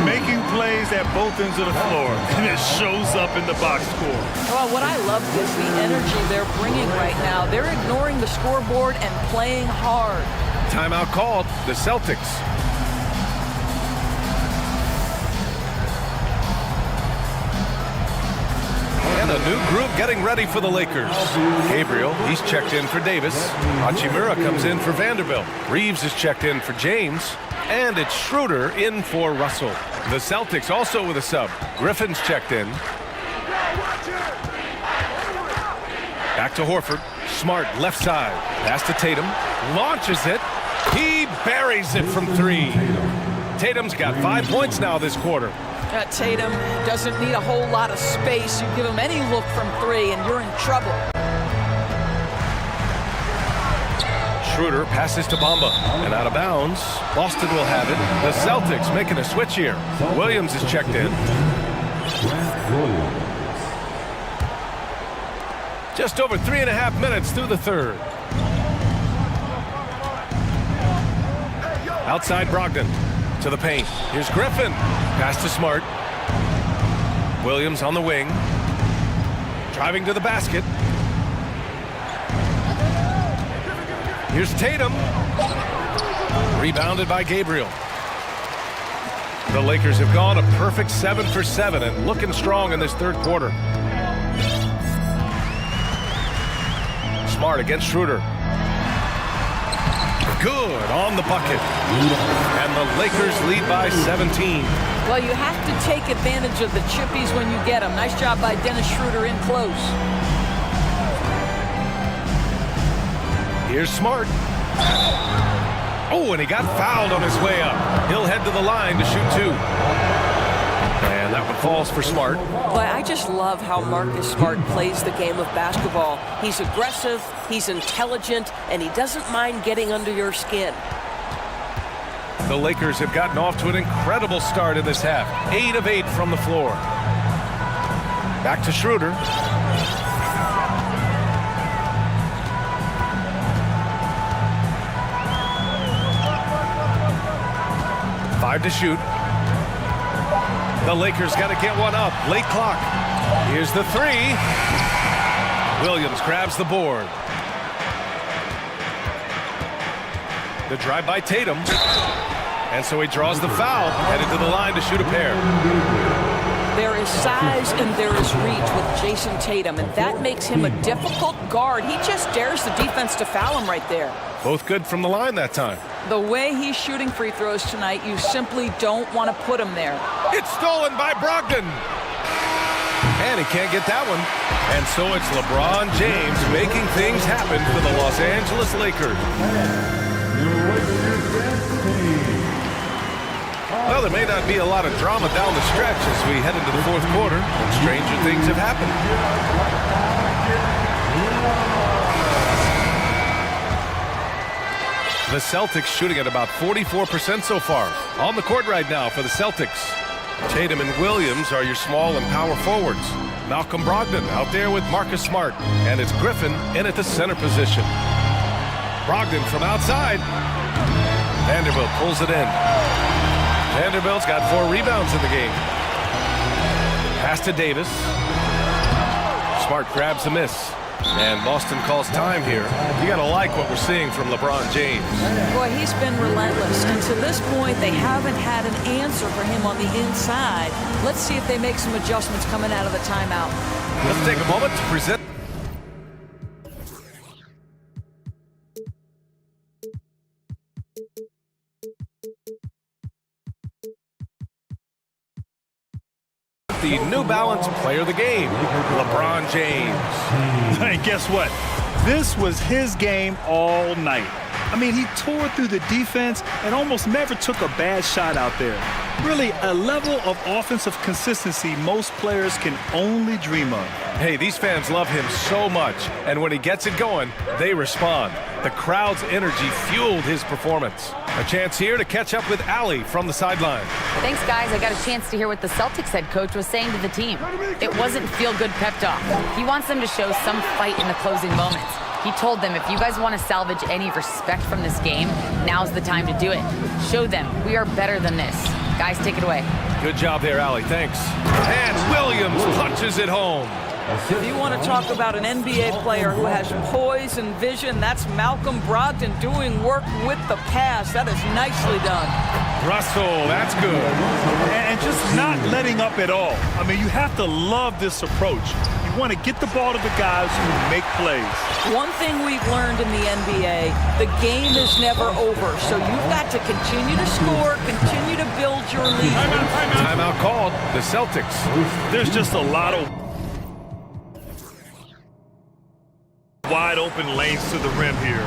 [SPEAKER 2] Making plays at both ends of the floor. And it shows up in the box score.
[SPEAKER 17] Well, what I love is the energy they're bringing right now. They're ignoring the scoreboard and playing hard.
[SPEAKER 1] Timeout called. The Celtics. And a new group getting ready for the Lakers. Gabriel, he's checked in for Davis. Hachimura comes in for Vanderbilt. Reeves is checked in for James. And it's Schroeder in for Russell. The Celtics also with a sub. Griffin's checked in. Back to Horford. Smart, left side. Pass to Tatum. Launches it. He buries it from 3. Tatum's got 5 points now this quarter.
[SPEAKER 17] Tatum doesn't need a whole lot of space. You give him any look from 3 and you're in trouble.
[SPEAKER 1] Schroeder passes to Bamba and out of bounds. Boston will have it. The Celtics making a switch here. Williams is checked in. Just over 3.5 minutes through the third. Outside Brogdon to the paint. Here's Griffin. Pass to Smart. Williams on the wing. Driving to the basket. Here's Tatum. Rebounded by Gabriel. The Lakers have gone a perfect 7 for 7 and looking strong in this third quarter. Smart against Schroeder. Good on the bucket. And the Lakers lead by 17.
[SPEAKER 17] Well, you have to take advantage of the chippies when you get them. Nice job by Dennis Schroeder in close.
[SPEAKER 1] Here's Smart. Oh, and he got fouled on his way up. He'll head to the line to shoot 2. And that one falls for Smart.
[SPEAKER 17] Boy, I just love how Marcus Smart plays the game of basketball. He's aggressive, he's intelligent, and he doesn't mind getting under your skin.
[SPEAKER 1] The Lakers have gotten off to an incredible start in this half. 8 of 8 from the floor. Back to Schroeder. Five to shoot. The Lakers got to get one up. Late clock. Here's the 3. Williams grabs the board. The drive by Tatum. And so he draws the foul, headed to the line to shoot a pair.
[SPEAKER 17] There is size and there is reach with Jason Tatum, and that makes him a difficult guard. He just dares the defense to foul him right there.
[SPEAKER 1] Both good from the line that time.
[SPEAKER 17] The way he's shooting free throws tonight, you simply don't want to put him there.
[SPEAKER 1] It's stolen by Brogdon. And he can't get that one. And so it's LeBron James making things happen for the Los Angeles Lakers. Well, there may not be a lot of drama down the stretch as we head into the fourth quarter, and stranger things have happened. The Celtics shooting at about 44% so far. On the court right now for the Celtics. Tatum and Williams are your small and power forwards. Malcolm Brogdon out there with Marcus Smart. And it's Griffin in at the center position. Brogdon from outside. Vanderbilt pulls it in. Vanderbilt's got 4 rebounds in the game. Pass to Davis. Smart grabs a miss. And Boston calls time here. You got to like what we're seeing from LeBron James.
[SPEAKER 17] Boy, he's been relentless. And to this point, they haven't had an answer for him on the inside. Let's see if they make some adjustments coming out of the timeout.
[SPEAKER 1] Let's take a moment to present the New Balance player of the game, LeBron James.
[SPEAKER 2] And guess what? This was his game all night. I mean, he tore through the defense and almost never took a bad shot out there. Really, a level of offensive consistency most players can only dream of.
[SPEAKER 1] Hey, these fans love him so much, and when he gets it going, they respond. The crowd's energy fueled his performance. A chance here to catch up with Allie from the sideline.
[SPEAKER 7] Thanks, guys. I got a chance to hear what the Celtics head coach was saying to the team. It wasn't feel-good pep talk. He wants them to show some fight in the closing moments. He told them, if you guys want to salvage any respect from this game, now's the time to do it. Show them we are better than this. Guys, take it away.
[SPEAKER 1] Good job there, Allie. Thanks. And Williams punches it home.
[SPEAKER 17] If you want to talk about an NBA player who has poise and vision, that's Malcolm Brogdon doing work with the pass. That is nicely done.
[SPEAKER 1] Russell, that's good.
[SPEAKER 2] And just not letting up at all. I mean, you have to love this approach. You want to get the ball to the guys who make plays.
[SPEAKER 17] One thing we've learned in the NBA, the game is never over. So you've got to continue to score, continue to build your lead.
[SPEAKER 1] Timeout called. The Celtics.
[SPEAKER 2] There's just a lot of Wide open lanes to the rim here.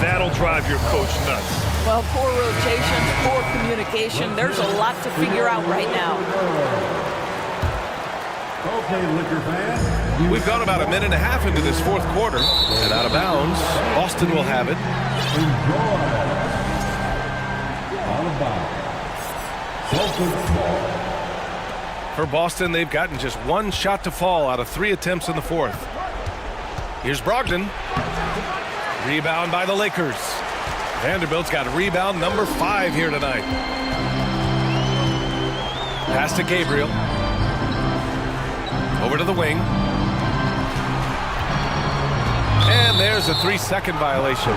[SPEAKER 2] That'll drive your coach nuts.
[SPEAKER 17] Well, poor rotation, poor communication. There's a lot to figure out right now.
[SPEAKER 4] Okay, Liquor fans.
[SPEAKER 1] We've gone about a minute and a half into this fourth quarter, and out of bounds. Boston will have it.
[SPEAKER 4] Enjoy. Out of bounds. Celtics ball.
[SPEAKER 1] For Boston, they've gotten just one shot to fall out of 3 attempts in the fourth. Here's Brogdon. Rebound by the Lakers. Vanderbilt's got rebound number 5 here tonight. Pass to Gabriel. Over to the wing. And there's a 3-second violation.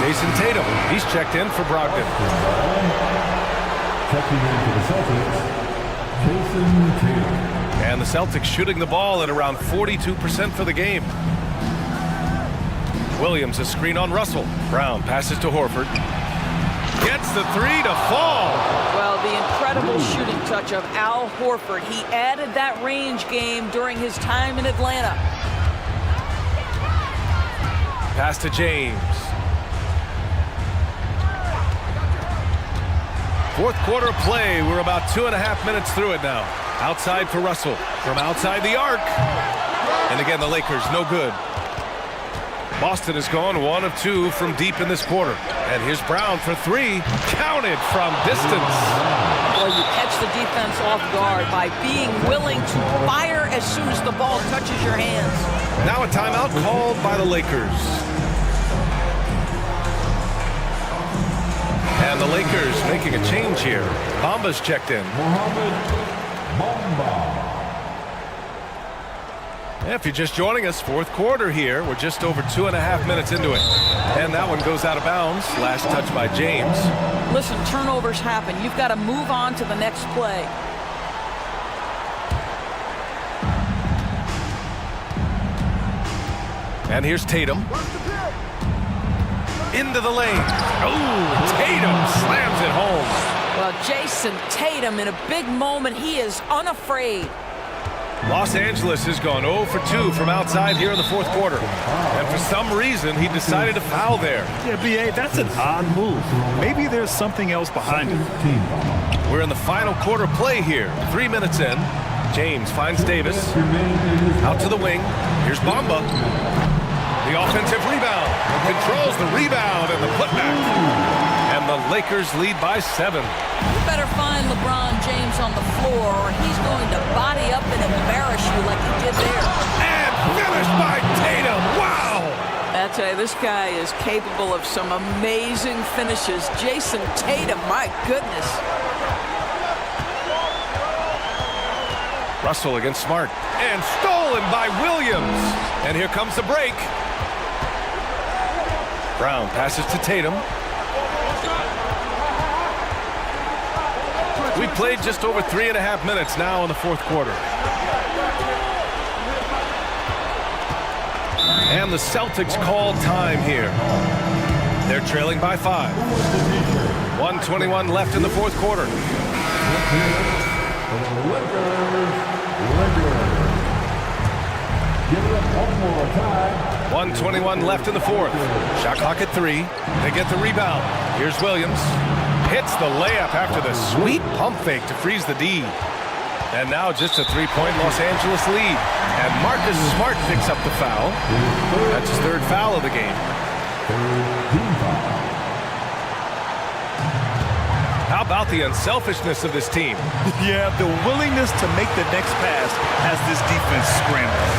[SPEAKER 1] Jason Tatum, he's checked in for Brogdon.
[SPEAKER 4] Checking in for the Celtics, Jason Tatum.
[SPEAKER 1] And the Celtics shooting the ball at around 42% for the game. Williams, a screen on Russell. Brown passes to Horford. Gets the 3 to fall.
[SPEAKER 17] Well, the incredible shooting touch of Al Horford. He added that range game during his time in Atlanta.
[SPEAKER 1] Pass to James. Fourth quarter play. We're about 2.5 minutes through it now. Outside for Russell. From outside the arc. And again, the Lakers, no good. Boston has gone 1 of 2 from deep in this quarter. And here's Brown for 3. Counted from distance.
[SPEAKER 17] Well, you catch the defense off guard by being willing to fire as soon as the ball touches your hands.
[SPEAKER 1] Now a timeout called by the Lakers. And the Lakers making a change here. Bamba's checked in. If you're just joining us, fourth quarter here. We're just over 2.5 minutes into it. And that one goes out of bounds. Last touch by James.
[SPEAKER 17] Listen, turnovers happen. You've got to move on to the next play.
[SPEAKER 1] And here's Tatum. Into the lane. Oh, Tatum slams it home.
[SPEAKER 17] Well, Jason Tatum in a big moment. He is unafraid.
[SPEAKER 1] Los Angeles has gone 0 for 2 from outside here in the fourth quarter. And for some reason, he decided to foul there.
[SPEAKER 2] Yeah, B.A., that's an odd move. Maybe there's something else behind it.
[SPEAKER 1] We're in the final quarter play here. 3 minutes in. James finds Davis. Out to the wing. Here's Bamba. The offensive rebound. Controls the rebound and the putback. And the Lakers lead by 7.
[SPEAKER 17] You better find LeBron James on the floor or he's going to body up and embarrass you like he did there.
[SPEAKER 1] And finished by Tatum. Wow!
[SPEAKER 17] I tell you, this guy is capable of some amazing finishes. Jason Tatum, my goodness.
[SPEAKER 1] Russell against Smart. And stolen by Williams. And here comes the break. Brown passes to Tatum. We played just over 3.5 minutes now in the fourth quarter. And the Celtics call time here. They're trailing by 5. 1:21 left in the fourth quarter. 1:21 left in the fourth. Shot clock at 3. They get the rebound. Here's Williams. Hits the layup after the sweet pump fake to freeze the D. And now just a 3-point Los Angeles lead. And Marcus Smart picks up the foul. That's his 3rd foul of the game. How about the unselfishness of this team?
[SPEAKER 2] Yeah, the willingness to make the next pass has this defense scrambling.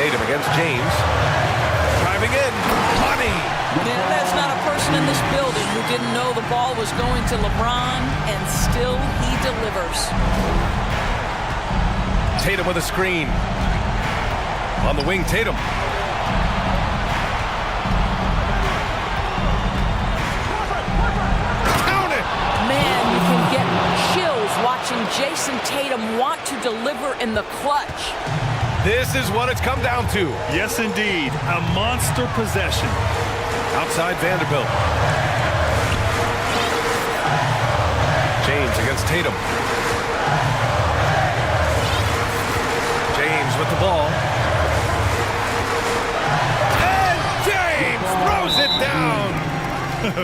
[SPEAKER 1] Tatum against James. Driving in. Money.
[SPEAKER 17] Yeah, there's not a person in this building who didn't know the ball was going to LeBron, and still he delivers.
[SPEAKER 1] Tatum with a screen. On the wing, Tatum. Count it!
[SPEAKER 17] Man, you can get chills watching Jason Tatum want to deliver in the clutch.
[SPEAKER 1] This is what it's come down to.
[SPEAKER 2] Yes, indeed. A monster possession.
[SPEAKER 1] Outside Vanderbilt. James against Tatum. James with the ball. And James throws it down.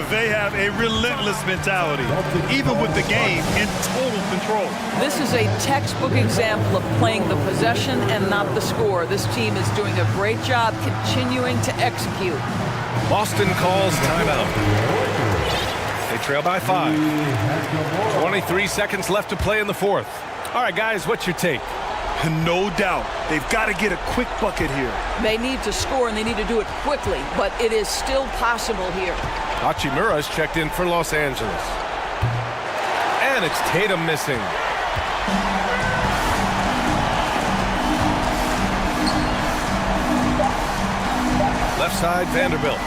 [SPEAKER 2] They have a relentless mentality, even with the game in total control.
[SPEAKER 17] This is a textbook example of playing the possession and not the score. This team is doing a great job continuing to execute.
[SPEAKER 1] Boston calls timeout. They trail by 5. 23 seconds left to play in the fourth. All right, guys, what's your take?
[SPEAKER 2] No doubt. They've got to get a quick bucket here.
[SPEAKER 17] They need to score, and they need to do it quickly, but it is still possible here.
[SPEAKER 1] Hachimura's checked in for Los Angeles. And it's Tatum missing. Left side, Vanderbilt.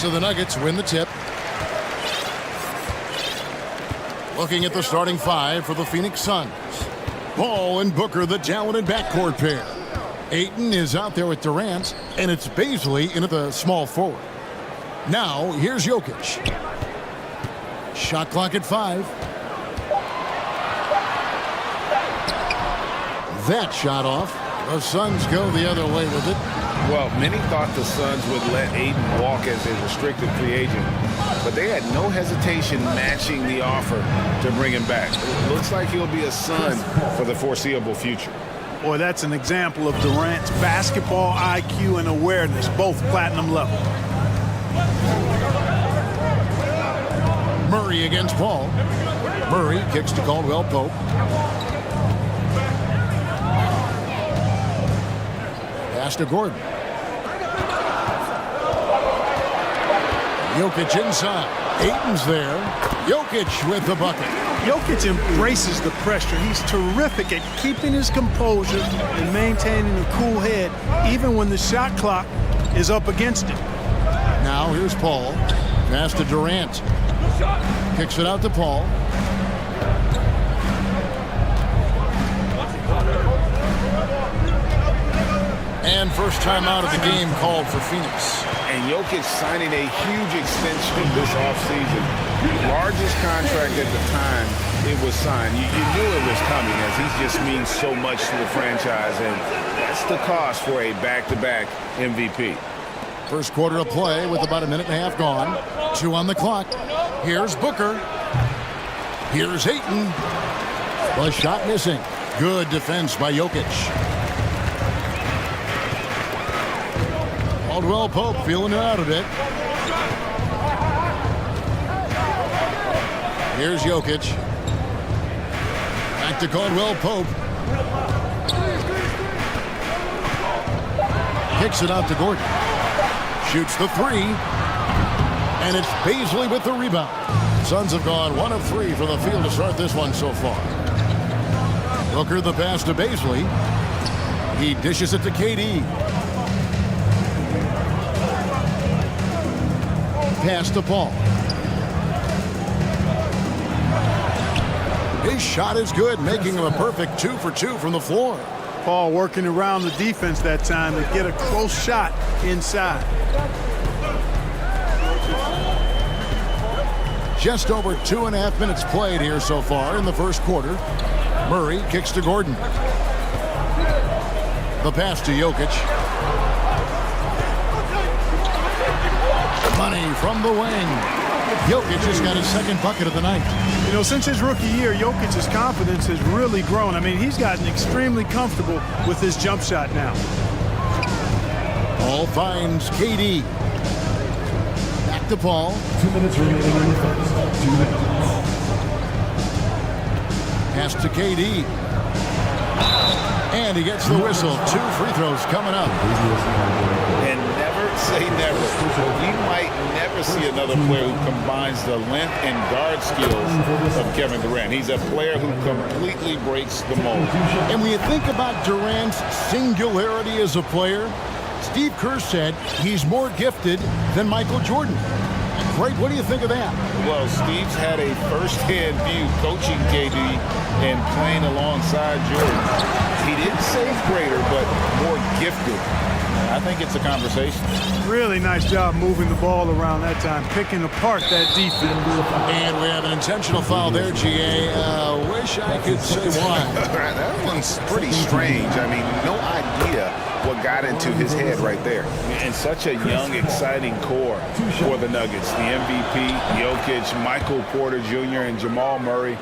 [SPEAKER 9] So the Nuggets win the tip. Looking at the starting five for the Phoenix Suns. Ball and Booker, the talented backcourt pair. Ayton is out there with Durant, and it's Bazley in at the small forward. Now, here's Jokic. Shot clock at 5. That shot off. The Suns go the other way with it.
[SPEAKER 10] Well, many thought the Suns would let Ayton walk as a restricted free agent, but they had no hesitation matching the offer to bring him back. It looks like he'll be a Sun for the foreseeable future.
[SPEAKER 3] Boy, that's an example of Durant's basketball IQ and awareness, both platinum level.
[SPEAKER 9] Murray against Paul. Murray kicks to Caldwell Pope. Pass to Gordon. Jokic inside. Ayton's there. Jokic with the bucket.
[SPEAKER 3] Jokic embraces the pressure. He's terrific at keeping his composure and maintaining a cool head, even when the shot clock is up against him.
[SPEAKER 9] Now here's Paul. Pass to Durant. Kicks it out to Paul. And first time out of the game called for Phoenix.
[SPEAKER 10] And Jokic signing a huge extension this offseason. Largest contract at the time it was signed. You knew it was coming, as he just means so much to the franchise, and that's the cost for a back-to-back MVP.
[SPEAKER 9] First quarter of play with about a minute and a half gone. 2 on the clock. Here's Booker. Here's Ayton. The shot missing. Good defense by Jokic. Caldwell Pope feeling it out a bit. Here's Jokic. Back to Caldwell Pope. Kicks it out to Gordon. Shoots the 3. And it's Bazley with the rebound. Suns have gone 1 of 3 from the field to start this one so far. Booker the pass to Bazley. He dishes it to KD. Pass to Paul. His shot is good, making him a perfect 2 for 2 from the floor.
[SPEAKER 3] Paul working around the defense that time to get a close shot inside.
[SPEAKER 9] Just over 2.5 minutes played here so far in the first quarter. Murray kicks to Gordon. The pass to Jokic. Money from the wing. Jokic has got his second bucket of the night.
[SPEAKER 3] You know, since his rookie year, Jokic's confidence has really grown. I mean, he's gotten extremely comfortable with his jump shot now.
[SPEAKER 9] Paul finds KD. Back to Paul.
[SPEAKER 4] 2 minutes remaining in the first. 2 minutes.
[SPEAKER 9] Pass to KD. And he gets the whistle. 2 free throws coming up.
[SPEAKER 10] And never say never. We might never see another player who combines the length and guard skills of Kevin Durant. He's a player who completely breaks the mold.
[SPEAKER 9] And when you think about Durant's singularity as a player, Steve Kerr said he's more gifted than Michael Jordan. Great, what do you think of that?
[SPEAKER 10] Well, Steve's had a first-hand view coaching KD and playing alongside Jordan. He didn't say greater, but more gifted. I think it's a conversation.
[SPEAKER 3] Really nice job moving the ball around that time, picking apart that defense.
[SPEAKER 9] And we have an intentional foul there, GA. Wish I could say why.
[SPEAKER 10] That one's pretty strange. I mean, no idea what got into his head right there. And such a young, exciting core for the Nuggets. The MVP, Jokic, Michael Porter Jr., and Jamal Murray.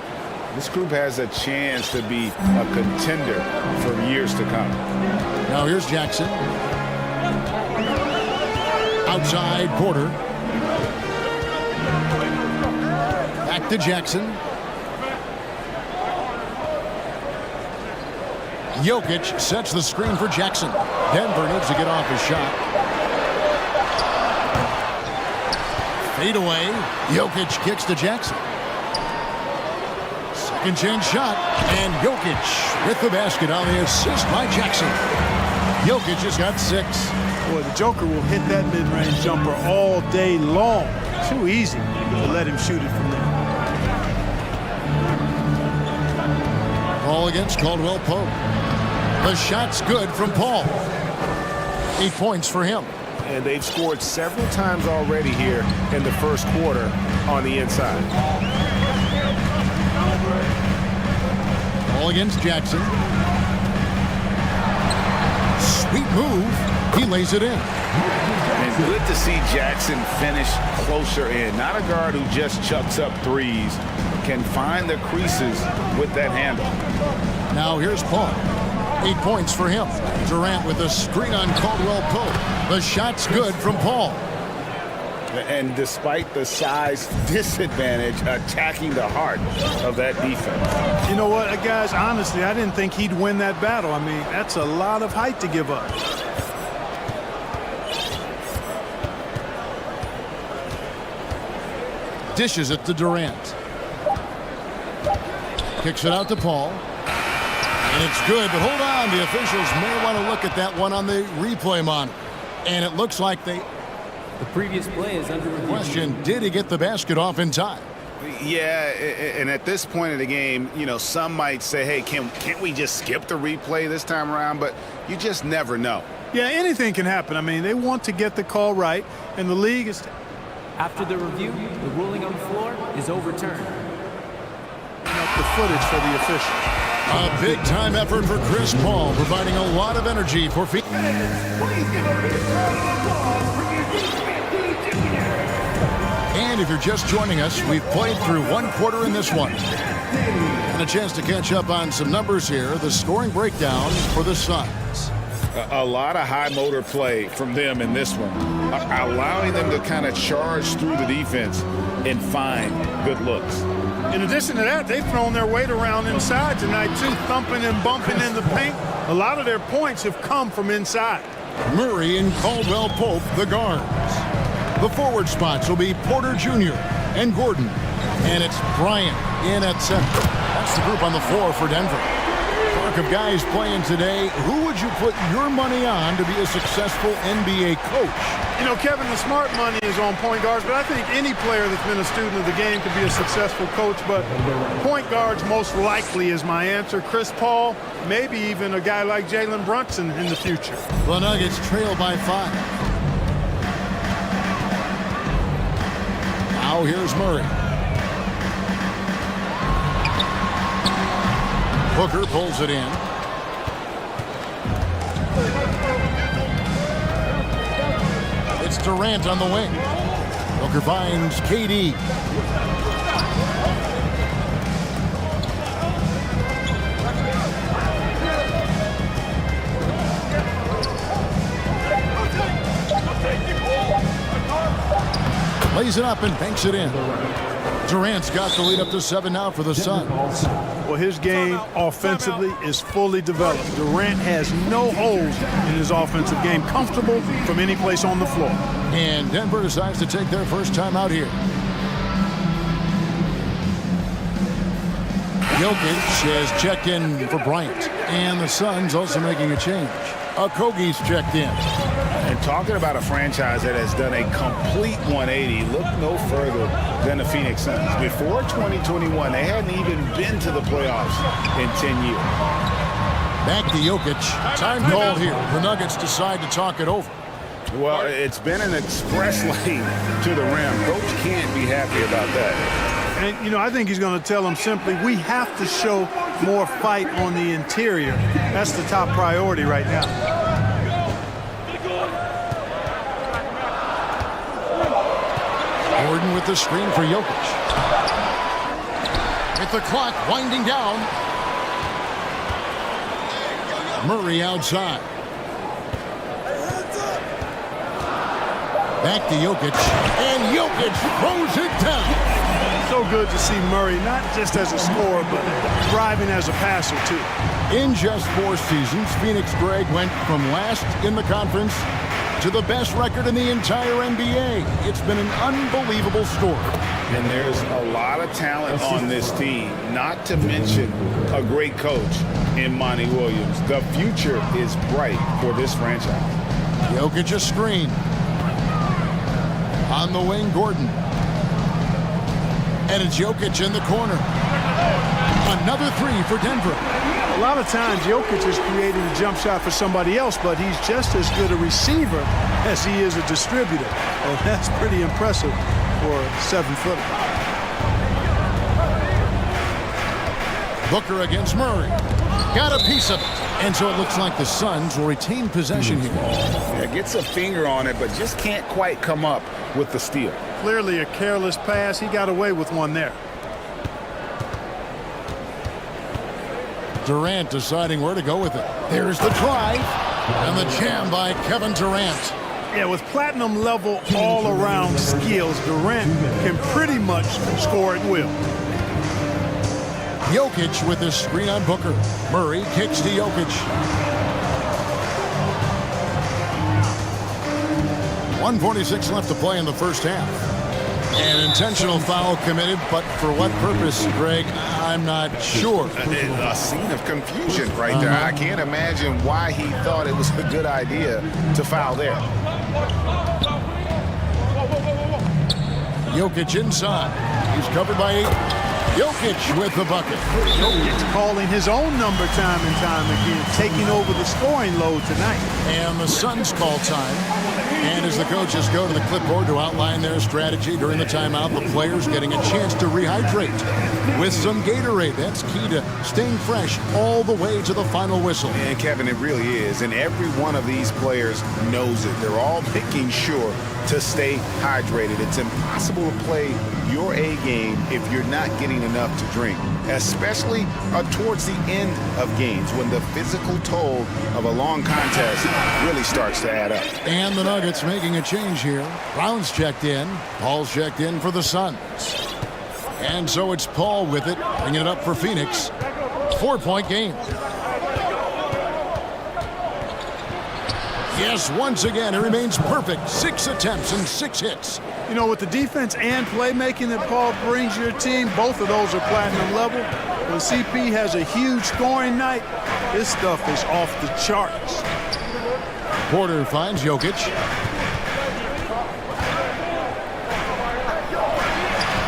[SPEAKER 10] This group has a chance to be a contender for years to come.
[SPEAKER 9] Now here's Jackson. Outside Porter. Back to Jackson. Jokic sets the screen for Jackson. Denver needs to get off his shot. Fade away. Jokic kicks to Jackson. Second chance shot. And Jokic with the basket on the assist by Jackson. Jokic has got 6.
[SPEAKER 3] Boy, the Joker will hit that mid-range jumper all day long. Too easy to let him shoot it from there.
[SPEAKER 9] Ball against Caldwell Pope. The shot's good from Paul. 8 points for him.
[SPEAKER 16] And they've scored several times already here in the first quarter on the inside.
[SPEAKER 9] Ball against Jackson. Sweet move. He lays it in.
[SPEAKER 10] And good to see Jackson finish closer in. Not a guard who just chucks up threes. Can find the creases with that handle.
[SPEAKER 9] Now here's Paul. 8 points for him. Durant with a screen on Caldwell Pope. The shot's good from Paul.
[SPEAKER 10] And despite the size disadvantage, attacking the heart of that defense.
[SPEAKER 3] You know what, guys, honestly, I didn't think he'd win that battle. I mean, that's a lot of height to give up.
[SPEAKER 9] Dishes it to Durant. Kicks it out to Paul. And it's good, but hold on. The officials may want to look at that one on the replay monitor. And it looks like the
[SPEAKER 5] previous play is under review.
[SPEAKER 9] Question, did he get the basket off in time?
[SPEAKER 10] Yeah, and at this point of the game, you know, some might say, hey, can't we just skip the replay this time around? But you just never know.
[SPEAKER 3] Yeah, anything can happen. I mean, they want to get the call right, and the league is...
[SPEAKER 5] After the review, the ruling on the floor is overturned.
[SPEAKER 3] Up the footage for the official.
[SPEAKER 9] A big-time effort for Chris Paul, providing a lot of energy for... And if you're just joining us, we've played through one quarter in this one. And a chance to catch up on some numbers here. The scoring breakdown for the Suns.
[SPEAKER 10] A lot of high motor play from them in this one, allowing them to kind of charge through the defense and find good looks.
[SPEAKER 3] In addition to that, they've thrown their weight around inside tonight, too, thumping and bumping in the paint. A lot of their points have come from inside.
[SPEAKER 9] Murray and Caldwell Pope, the guards. The forward spots will be Porter Jr. and Gordon. And it's Bryant in at center. That's the group on the floor for Denver. Talk of guys playing today, who would you put your money on to be a successful NBA coach?
[SPEAKER 3] You know, Kevin, the smart money is on point guards, but I think any player that's been a student of the game could be a successful coach. But point guards most likely is my answer. Chris Paul, maybe even a guy like Jalen Brunson in the future.
[SPEAKER 9] The Nuggets trail by 5. Now here's Murray. Booker pulls it in. It's Durant on the wing. Booker finds KD. Lays it up and banks it in. Durant's got the lead up to 7 now for the Suns.
[SPEAKER 3] Well, his game offensively is fully developed. Durant has no holes in his offensive game. Comfortable from any place on the floor.
[SPEAKER 9] And Denver decides to take their first time out here. Jokic has checked in for Bryant. And the Suns also making a change. Okogie's checked in.
[SPEAKER 10] And talking about a franchise that has done a complete 180, look no further than the Phoenix Suns. Before 2021, they hadn't even been to the playoffs in 10 years.
[SPEAKER 9] Back to Jokic. Time call here. The Nuggets decide to talk it over.
[SPEAKER 10] Well, it's been an express lane to the rim. Coach can't be happy about that.
[SPEAKER 3] And, you know, I think he's going to tell them simply, we have to show more fight on the interior. That's the top priority right now.
[SPEAKER 9] Gordon with the screen for Jokic. With the clock winding down. Murray outside. Back to Jokic. And Jokic throws it down.
[SPEAKER 3] So good to see Murray, not just as a scorer, but thriving as a passer, too.
[SPEAKER 9] In just 4 seasons, Phoenix Greg went from last in the conference to the best record in the entire NBA. It's been an unbelievable story.
[SPEAKER 10] And there's a lot of talent on this team, not to mention a great coach in Monty Williams. The future is bright for this franchise.
[SPEAKER 9] Jokic a screen. On the wing, Gordon. And it's Jokic in the corner. Another three for Denver.
[SPEAKER 3] A lot of times, Jokic is creating a jump shot for somebody else, but he's just as good a receiver as he is a distributor. And that's pretty impressive for a 7-footer.
[SPEAKER 9] Booker against Murray. Got a piece of it. And so it looks like the Suns will retain possession here.
[SPEAKER 10] Yeah, gets a finger on it, but just can't quite come up with the steal.
[SPEAKER 3] Clearly a careless pass. He got away with one there.
[SPEAKER 9] Durant deciding where to go with it. There's the try. And the jam by Kevin Durant.
[SPEAKER 3] Yeah, with platinum level all-around skills, Durant can pretty much score at will.
[SPEAKER 9] Jokic with his screen on Booker. Murray kicks to Jokic. 1:46 left to play in the first half. An intentional foul committed, but for what purpose, Greg? I'm not sure.
[SPEAKER 10] A scene of confusion right there. I can't imagine why he thought it was a good idea to foul there.
[SPEAKER 9] Jokic inside. He's covered by 8. Jokic with the bucket.
[SPEAKER 3] Jokic calling his own number time and time again, taking over the scoring load tonight.
[SPEAKER 9] And the Suns call time. And as the coaches go to the clipboard to outline their strategy during the timeout, the players getting a chance to rehydrate with some Gatorade. That's key to staying fresh all the way to the final whistle.
[SPEAKER 10] And Kevin, it really is. And every one of these players knows it. They're all making sure to stay hydrated. It's impossible to play your A game if you're not getting enough to drink, especially towards the end of games when the physical toll of a long contest really starts to add up.
[SPEAKER 9] And the Nuggets making a change here. Brown's checked in. Paul's checked in for the Suns. And so it's Paul with it, bringing it up for Phoenix. 4-point game. Yes, once again, it remains perfect. 6 attempts and 6 hits.
[SPEAKER 3] You know, with the defense and playmaking that Paul brings your team, both of those are platinum level. When CP has a huge scoring night, this stuff is off the charts.
[SPEAKER 9] Porter finds Jokic.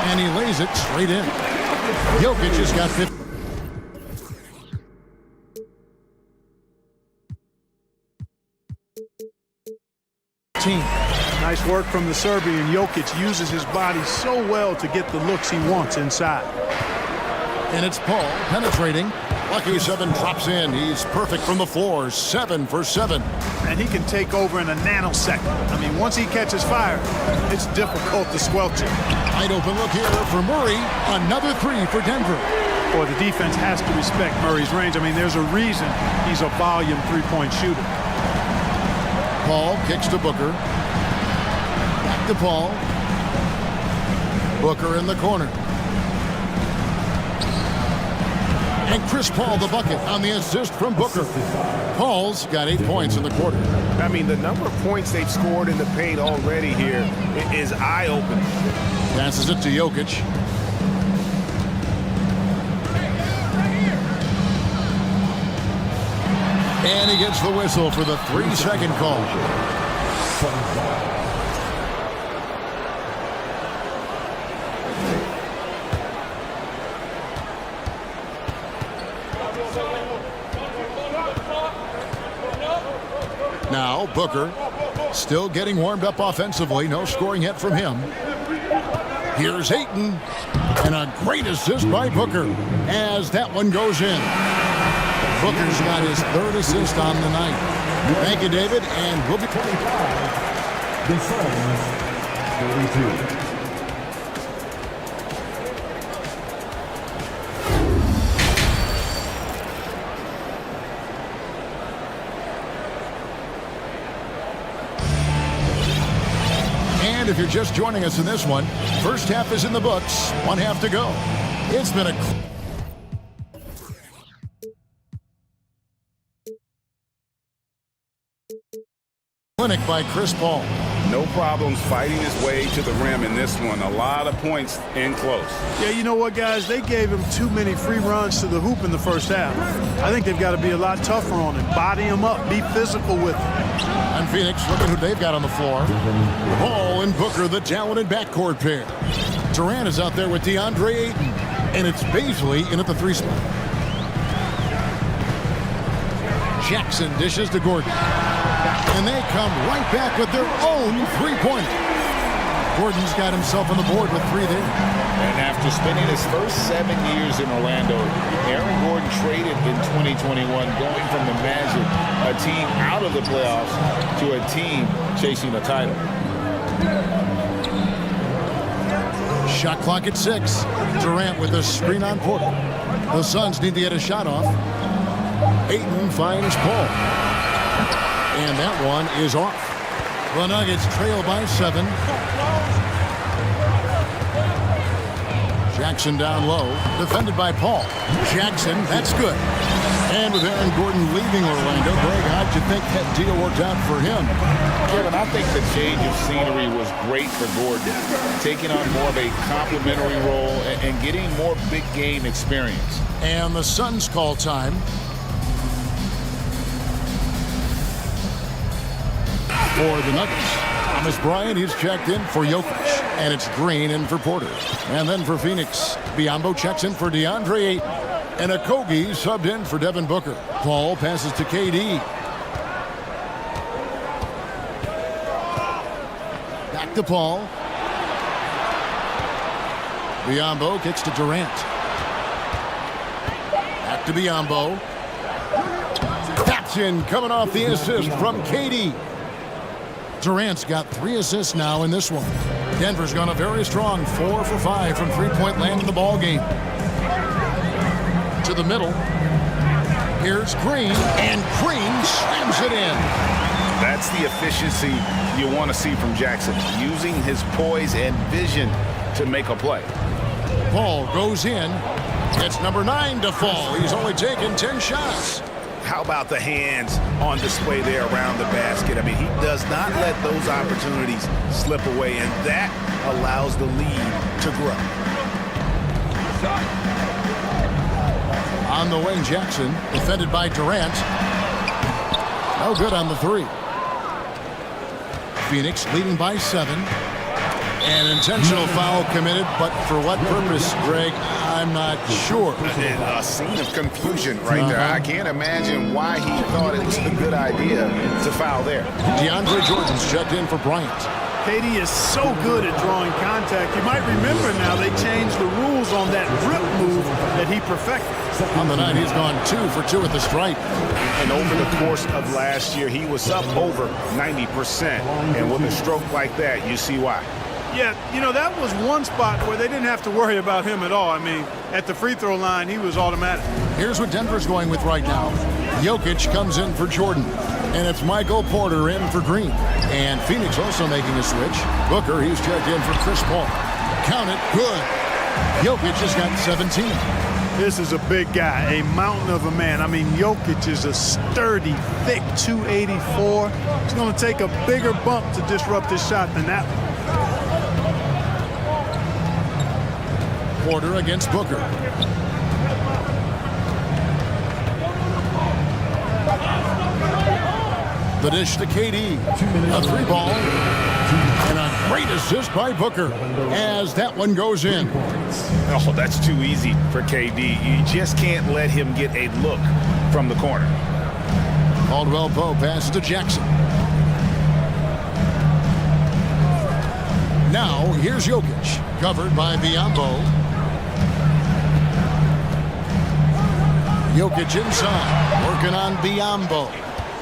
[SPEAKER 9] And he lays it straight in. Jokic has got 50.
[SPEAKER 3] Nice work from the Serbian. Jokic uses his body so well to get the looks he wants inside.
[SPEAKER 9] And it's Paul penetrating. Lucky 7 drops in. He's perfect from the floor. 7 for 7.
[SPEAKER 3] And he can take over in a nanosecond. I mean, once he catches fire, it's difficult to squelch it.
[SPEAKER 9] Wide open look here for Murray. Another 3 for Denver.
[SPEAKER 3] Boy, the defense has to respect Murray's range. I mean, there's a reason he's a volume three-point shooter.
[SPEAKER 9] Paul kicks to Booker. Back to Paul. Booker in the corner. And Chris Paul the bucket on the assist from Booker. Paul's got 8 points in the quarter.
[SPEAKER 16] I mean, the number of points they've scored in the paint already here is eye-opening.
[SPEAKER 9] Passes it to Jokic. And he gets the whistle for the 3-second call. Now Booker still getting warmed up offensively. No scoring yet from him. Here's Ayton. And a great assist by Booker as that one goes in. Booker's got his 3rd assist on the night. Thank you, David, and we'll be 25. The Suns, 32. And if you're just joining us in this one, first half is in the books, 1 half to go. It's been a clinic by Chris Paul.
[SPEAKER 10] No problems fighting his way to the rim in this one. A lot of points in close.
[SPEAKER 3] Yeah, you know what, guys? They gave him too many free runs to the hoop in the first half. I think they've got to be a lot tougher on him. Body him up. Be physical with him.
[SPEAKER 9] And Phoenix, look at who they've got on the floor. Paul and Booker, the talented backcourt pair. Durant is out there with DeAndre Ayton. And it's Baisley in at the 3 spot. Jackson dishes to Gordon. And they come right back with their own 3-pointer. Gordon's got himself on the board with 3 there.
[SPEAKER 10] And after spending his first 7 years in Orlando, Aaron Gordon traded in 2021, going from the Magic, a team out of the playoffs, to a team chasing a title.
[SPEAKER 9] Shot clock at 6. Durant with a screen on Porter. The Suns need to get a shot off. Ayton finds Paul. And that one is off. The Nuggets trail by 7. Jackson down low, defended by Paul. Jackson, that's good. And with Aaron Gordon leaving Orlando, Greg, how'd you think that deal worked out for him?
[SPEAKER 10] Kevin, I think the change of scenery was great for Gordon, taking on more of a complimentary role and getting more big game experience.
[SPEAKER 9] And the Suns call time. For the Nuggets, Thomas Bryant, he's checked in for Jokic. And it's Green in for Porter. And then for Phoenix, Biyombo checks in for DeAndre Ayton. And Okogie subbed in for Devin Booker. Paul passes to KD. Back to Paul. Biyombo kicks to Durant. Back to Biyombo. Captain coming off the assist from KD. Durant's got 3 assists now in this one. Denver's gone a very strong 4 for 5 from 3-point land in the ball game. To the middle. Here's Green, and Green slams it in.
[SPEAKER 10] That's the efficiency you want to see from Jackson, using his poise and vision to make a play.
[SPEAKER 9] Paul goes in. It's number 9 to fall. He's only taken 10 shots.
[SPEAKER 10] How about the hands on display there around the basket? I mean, he does not let those opportunities slip away, and that allows the lead to grow.
[SPEAKER 9] On the wing, Jackson, defended by Durant. No good on the 3. Phoenix leading by 7. An intentional foul committed, but for what purpose, Greg, I'm not sure.
[SPEAKER 10] A scene of confusion right there. I can't imagine why he thought it was a good idea to foul there.
[SPEAKER 9] DeAndre Jordan's checked in for Bryant.
[SPEAKER 3] KD is so good at drawing contact. You might remember now they changed the rules on that rip move that he perfected.
[SPEAKER 9] On the night, he's gone 2 for 2 at the stripe.
[SPEAKER 10] And over the course of last year, he was up over 90%. And with a stroke like that, you see why.
[SPEAKER 3] Yeah, you know, that was one spot where they didn't have to worry about him at all. I mean, at the free throw line, he was automatic.
[SPEAKER 9] Here's what Denver's going with right now. Jokic comes in for Jordan. And it's Michael Porter in for Green. And Phoenix also making a switch. Booker, he's checked in for Chris Paul. Count it, good. Jokic has got 17.
[SPEAKER 3] This is a big guy, a mountain of a man. I mean, Jokic is a sturdy, thick 284. It's going to take a bigger bump to disrupt his shot than that one.
[SPEAKER 9] Porter against Booker. The dish to KD. A 3-ball. And a great assist by Booker as that one goes in.
[SPEAKER 10] Oh, that's too easy for KD. You just can't let him get a look from the corner.
[SPEAKER 9] Caldwell Pope passes to Jackson. Now, here's Jokic. Covered by Biyombo. Jokic inside. Working on Biyombo.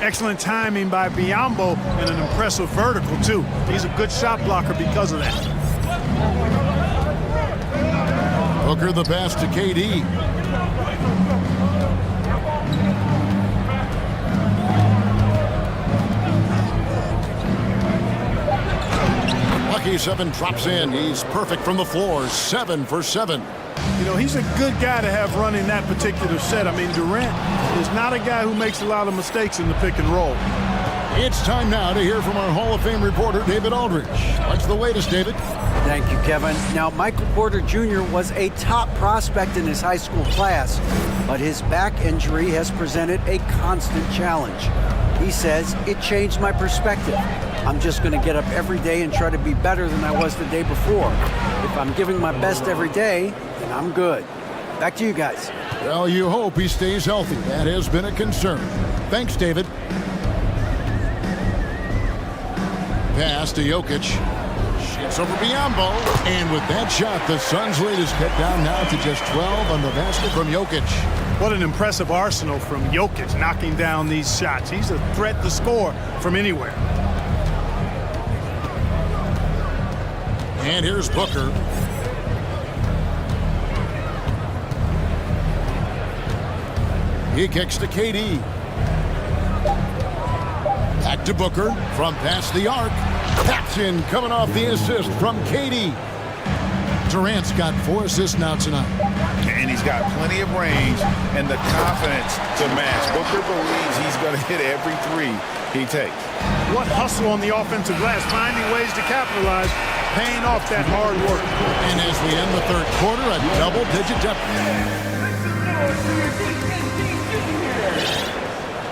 [SPEAKER 3] Excellent timing by Biyombo and an impressive vertical, too. He's a good shot blocker because of that.
[SPEAKER 9] Booker the pass to KD. Lucky 7 drops in. He's perfect from the floor. 7 for 7.
[SPEAKER 3] You know, he's a good guy to have running that particular set. I mean, Durant is not a guy who makes a lot of mistakes in the pick and roll.
[SPEAKER 9] It's time now to hear from our Hall of Fame reporter, David Aldridge. What's the latest, David?
[SPEAKER 12] Thank you, Kevin. Now, Michael Porter Jr. was a top prospect in his high school class, but his back injury has presented a constant challenge. He says, it changed my perspective. I'm just going to get up every day and try to be better than I was the day before. If I'm giving my best every day, then I'm good. Back to you guys.
[SPEAKER 9] Well, you hope he stays healthy. That has been a concern. Thanks, David. Pass to Jokic. Shoots over Biombo. And with that shot, the Suns' lead is cut down now to just 12 on the basket from Jokic.
[SPEAKER 3] What an impressive arsenal from Jokic knocking down these shots. He's a threat to score from anywhere.
[SPEAKER 9] And here's Booker. He kicks to KD. Back to Booker from past the arc. Paxson coming off the assist from KD. Durant's got 4 assists now tonight.
[SPEAKER 10] And he's got plenty of range and the confidence to match. Booker believes he's going to hit every three he takes.
[SPEAKER 3] What hustle on the offensive glass, finding ways to capitalize, paying off that hard work.
[SPEAKER 9] And as we end the third quarter, a double-digit deficit.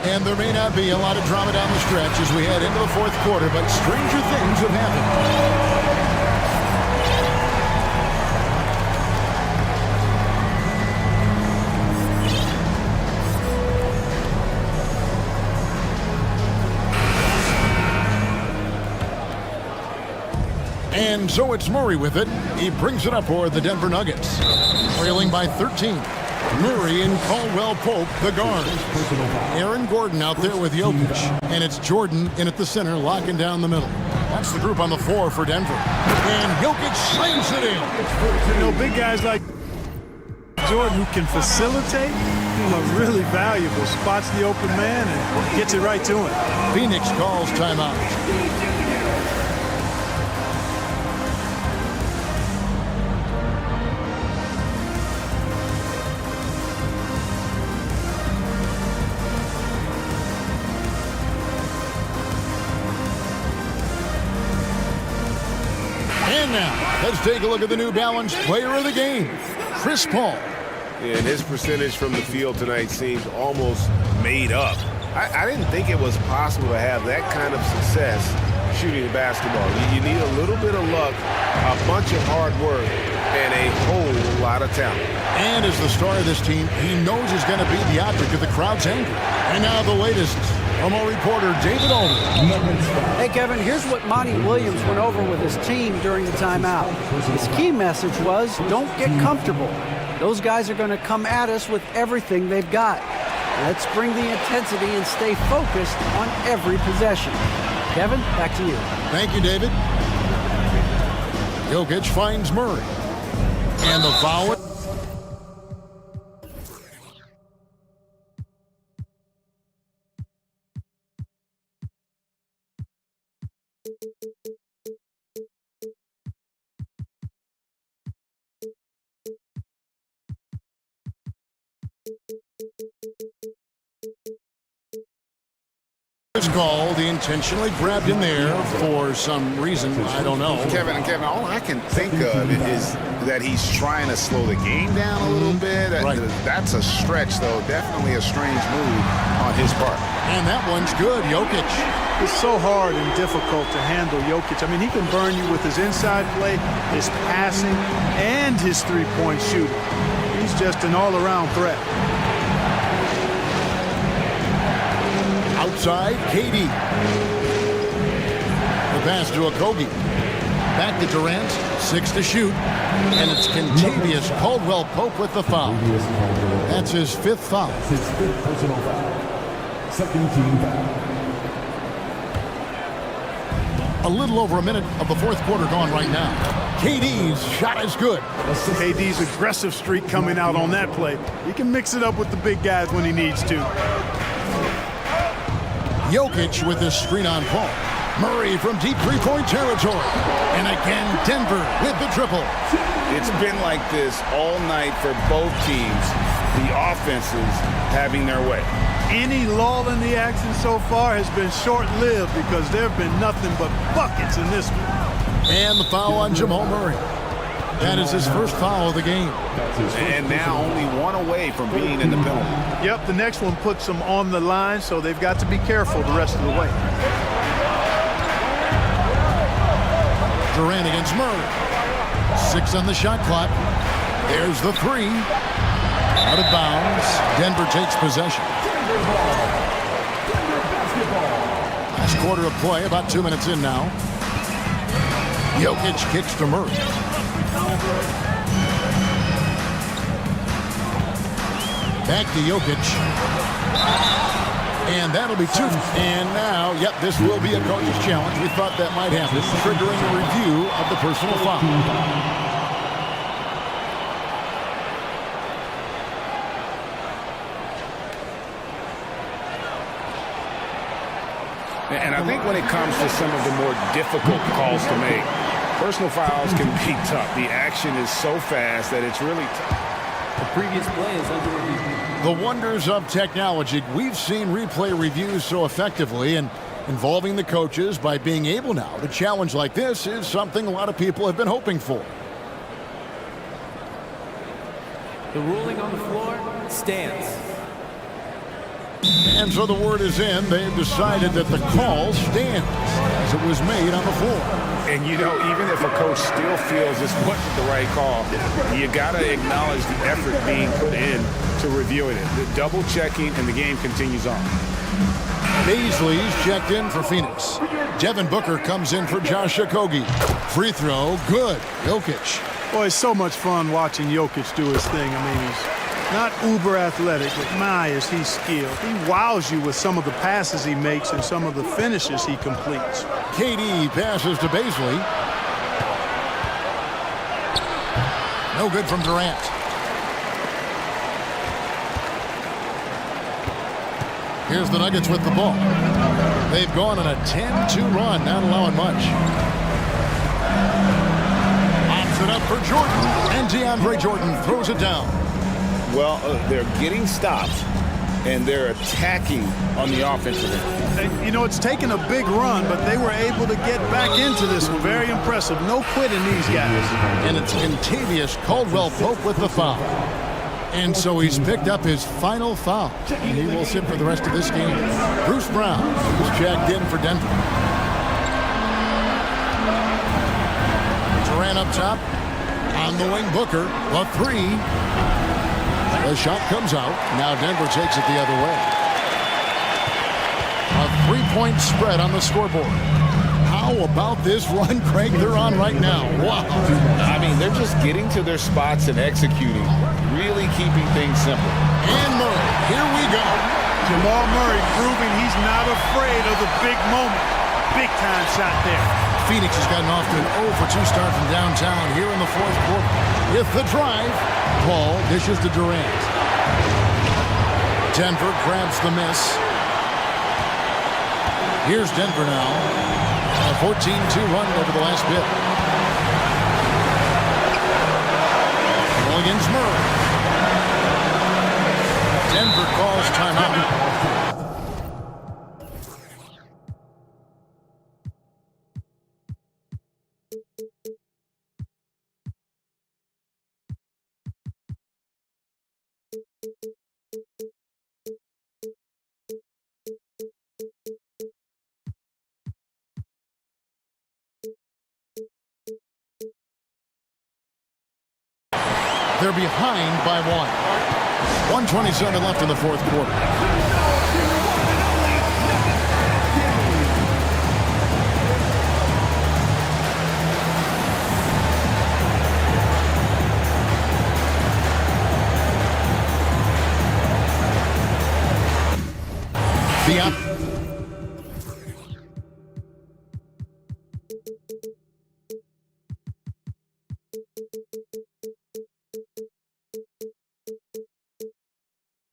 [SPEAKER 9] And there may not be a lot of drama down the stretch as we head into the fourth quarter, but stranger things have happened. And so it's Murray with it. He brings it up for the Denver Nuggets. Trailing by 13. Murray and Caldwell Pope, the guard. Aaron Gordon out there with Jokic. And it's Jordan in at the center, locking down the middle. That's the group on the floor for Denver. And Jokic slams it in.
[SPEAKER 3] You know, big guys like Jordan who can facilitate are really valuable. Spots the open man and gets it right to him.
[SPEAKER 9] Phoenix calls timeout. And now, let's take a look at the New Balance player of the game, Chris Paul.
[SPEAKER 16] And his percentage from the field tonight seems almost made up. I didn't think it was possible to have that kind of success shooting the basketball. You need a little bit of luck, a bunch of hard work, and a whole lot of talent.
[SPEAKER 9] And as the star of this team, he knows he's going to be the object of the crowd's anger. And now the latest from our reporter, David Aldridge.
[SPEAKER 12] Hey, Kevin, here's what Monty Williams went over with his team during the timeout. His key message was, don't get comfortable. Those guys are going to come at us with everything they've got. Let's bring the intensity and stay focused on every possession. Kevin, back to you.
[SPEAKER 9] Thank you, David. Jokic finds Murray. And the foul. It's called. He intentionally grabbed him there for some reason. I don't know.
[SPEAKER 10] Kevin, all I can think of is that he's trying to slow the game down a little bit.
[SPEAKER 9] Right.
[SPEAKER 10] That's a stretch, though. Definitely a strange move on his part.
[SPEAKER 9] And that one's good, Jokic.
[SPEAKER 3] It's so hard and difficult to handle Jokic. I mean, he can burn you with his inside play, his passing, and his three-point shooting. He's just an all-around threat.
[SPEAKER 9] Outside, KD. The pass to Okogie. Back to Durant, 6 to shoot. And it's Kentavious Caldwell Pope with the foul. That's his 5th foul.
[SPEAKER 4] His 5th personal foul. Second team foul.
[SPEAKER 9] A little over a minute of the fourth quarter gone right now. KD's shot is good.
[SPEAKER 3] KD's aggressive streak coming out on that play. He can mix it up with the big guys when he needs to.
[SPEAKER 9] Jokic with his screen on Paul. Murray from deep three-point territory. And again, Denver with the triple.
[SPEAKER 10] It's been like this all night for both teams. The offenses having their way.
[SPEAKER 3] Any lull in the action so far has been short-lived because there have been nothing but buckets in this one.
[SPEAKER 9] And the foul on Jamal Murray. That is his first foul of the game.
[SPEAKER 10] And now only one away from being in the penalty.
[SPEAKER 8] Yep, the next one puts them on the line, so they've got to be careful the rest of the way.
[SPEAKER 9] Durant against Murray. 6 on the shot clock. There's the 3. Out of bounds. Denver takes possession. Last quarter of play, about 2 minutes in now. Jokic kicks to Murray. Back to Jokic. And that'll be 2. And now, yep, this will be a coach's challenge. We thought that might happen, triggering a review of the personal foul.
[SPEAKER 10] And I think when it comes to some of the more difficult calls to make, personal fouls can be tough. The action is so fast that it's really tough.
[SPEAKER 5] The previous play is under review.
[SPEAKER 9] The wonders of technology. We've seen replay reviews so effectively, and involving the coaches by being able now to challenge like this is something a lot of people have been hoping for.
[SPEAKER 5] The ruling on the floor stands.
[SPEAKER 9] And so the word is in. They've decided that the call stands as it was made on the floor.
[SPEAKER 10] And, you know, even if a coach still feels this wasn't the right call, you got to acknowledge the effort being put in to reviewing it. The double checking, and the game continues on.
[SPEAKER 9] Baisley's checked in for Phoenix. Devin Booker comes in for Josh Okogie. Free throw, good. Jokic.
[SPEAKER 8] Boy, it's so much fun watching Jokic do his thing. I mean, he's not uber athletic, but my, is he skilled. He wows you with some of the passes he makes and some of the finishes he completes.
[SPEAKER 9] KD passes to Baisley. No good from Durant. Here's the Nuggets with the ball. They've gone on a 10-2 run, not allowing much. Pops it up for Jordan, and DeAndre Jordan throws it down.
[SPEAKER 10] Well, they're getting stops, and they're attacking on the offensive end.
[SPEAKER 8] You know, it's taken a big run, but they were able to get back into this one. Very impressive. No quitting these guys.
[SPEAKER 9] And it's Kentavious Caldwell-Pope with the foul. And so he's picked up his final foul. And he will sit for the rest of this game. Bruce Brown is checked in for Denver. Durant up top. On the wing, Booker. The 3. The shot comes out. Now Denver takes it the other way. A 3-point spread on the scoreboard. How about this run, Craig, they're on right now? Wow.
[SPEAKER 10] I mean, they're just getting to their spots and executing, really keeping things simple.
[SPEAKER 9] And Murray, here we go.
[SPEAKER 8] Jamal Murray proving he's not afraid of the big moment. Big time shot there.
[SPEAKER 9] Phoenix has gotten off to an 0-for-2 start from downtown here in the fourth quarter. With the drive, Paul dishes to Durant. Denver grabs the miss. Here's Denver now. A 14-2 run over the last bit. Against Murray. Denver calls timeout. They're behind by 1. 1:27 left in the fourth quarter.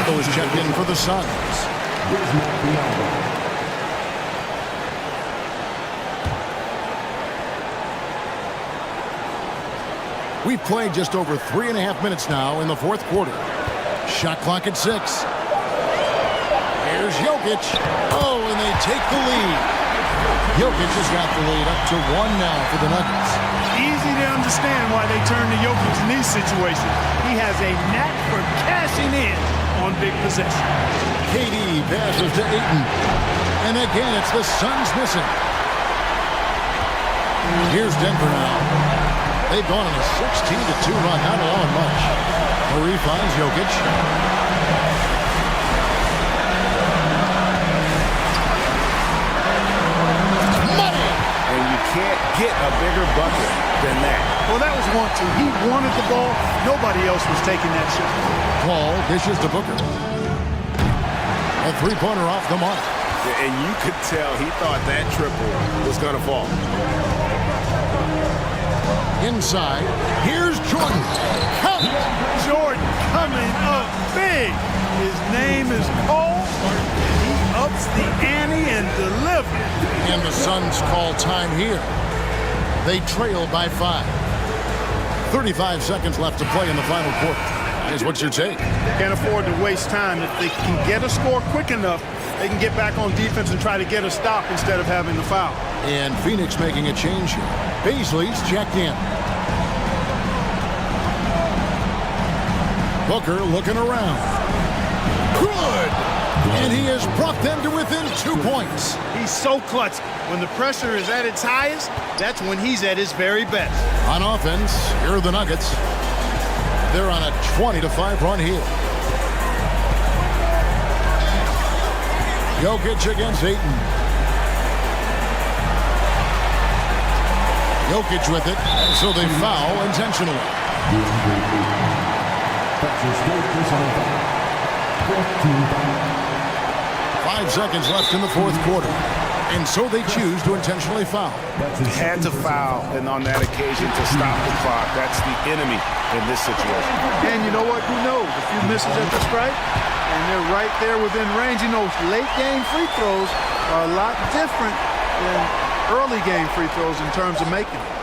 [SPEAKER 9] Was checked in for the Suns. We've played just over 3.5 minutes now in the fourth quarter. Shot clock at 6. Here's Jokic. Oh, and they take the lead. Jokic has got the lead up to 1 now for the Nuggets.
[SPEAKER 8] Easy
[SPEAKER 3] to understand why they turn to Jokic in these situations. He has a knack for cashing in on big possession.
[SPEAKER 9] KD passes to Ayton. And again, it's the Suns missing. Here's Denver now. They've gone on a 16-2 run, not allowing much. Murray finds Jokic.
[SPEAKER 16] Money! And you can't get a bigger bucket than that.
[SPEAKER 3] Well, that was 1-2. He wanted the ball. Nobody else was taking that shot.
[SPEAKER 9] Paul dishes to Booker. A three-pointer off the mark.
[SPEAKER 16] And you could tell he thought that triple was going to fall.
[SPEAKER 9] Inside, here's Jordan. Count it!
[SPEAKER 3] Jordan coming up big. His name is Cole. He ups the ante and delivers.
[SPEAKER 9] And the Suns call time here. They trail by 5. 35 seconds left to play in the final quarter. Here's what's your take?
[SPEAKER 3] Can't afford to waste time. If they can get a score quick enough, they can get back on defense and try to get a stop instead of having the foul.
[SPEAKER 9] And Phoenix making a change here. Beasley's checked in. Booker looking around. Good! And he has brought them to within 2 points.
[SPEAKER 3] He's so clutch. When the pressure is at its highest, that's when he's at his very best.
[SPEAKER 9] On offense, here are the Nuggets. They're on a 20-5 run here. Jokic against Ayton. Jokic with it, and so they foul intentionally. 5 seconds left in the fourth quarter. And so they choose to intentionally foul.
[SPEAKER 10] Had to foul, and on that occasion to stop the clock. That's the enemy in this situation.
[SPEAKER 3] And you know what? Who knows? A few misses at the stripe, and they're right there within range. You know, late game free throws are a lot different than early game free throws in terms of making them.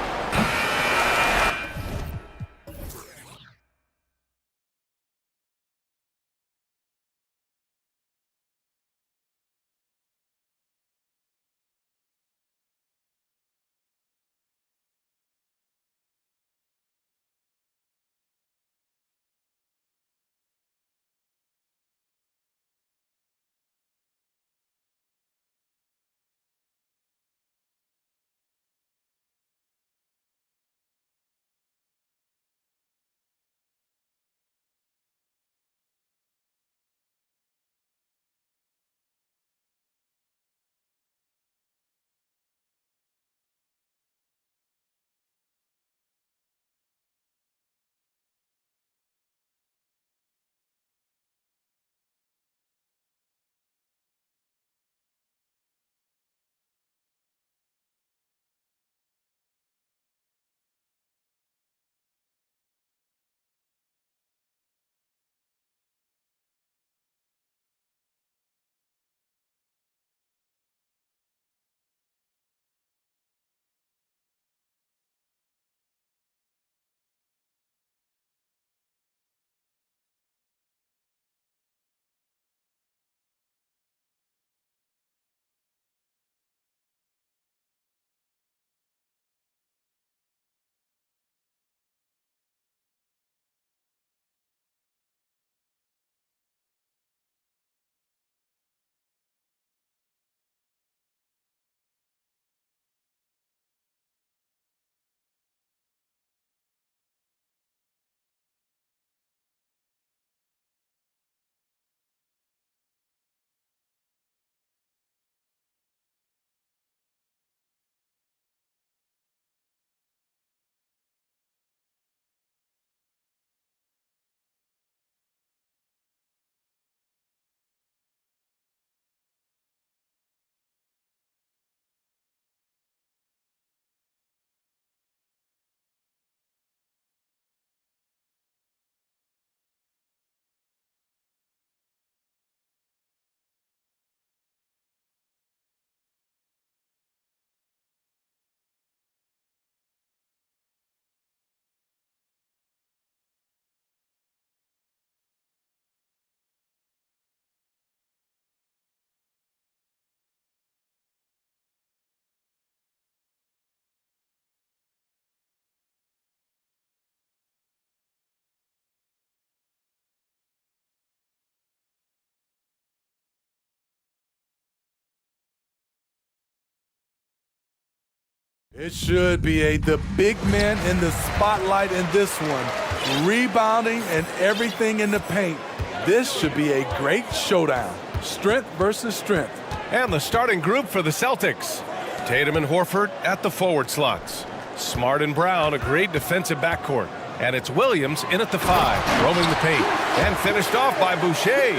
[SPEAKER 11] It should be the big man in the spotlight in this one. Rebounding and everything in the paint. This should be a great showdown. Strength versus strength.
[SPEAKER 1] And the starting group for the Celtics. Tatum and Horford at the forward slots. Smart and Brown, a great defensive backcourt. And it's Williams in at the 5, roaming the paint. And finished off by Boucher.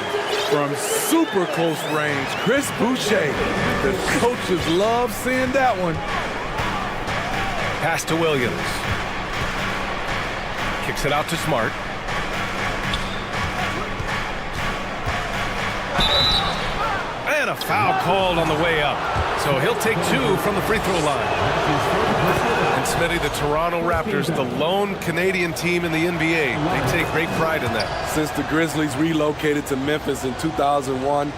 [SPEAKER 11] From super close range, Chris Boucher. The coaches love seeing that one.
[SPEAKER 1] Pass to Williams. Kicks it out to Smart. And a foul called on the way up. So he'll take 2 from the free throw line. And Smitty, the Toronto Raptors, the lone Canadian team in the NBA. They take great pride in that.
[SPEAKER 11] Since the Grizzlies relocated to Memphis in 2001,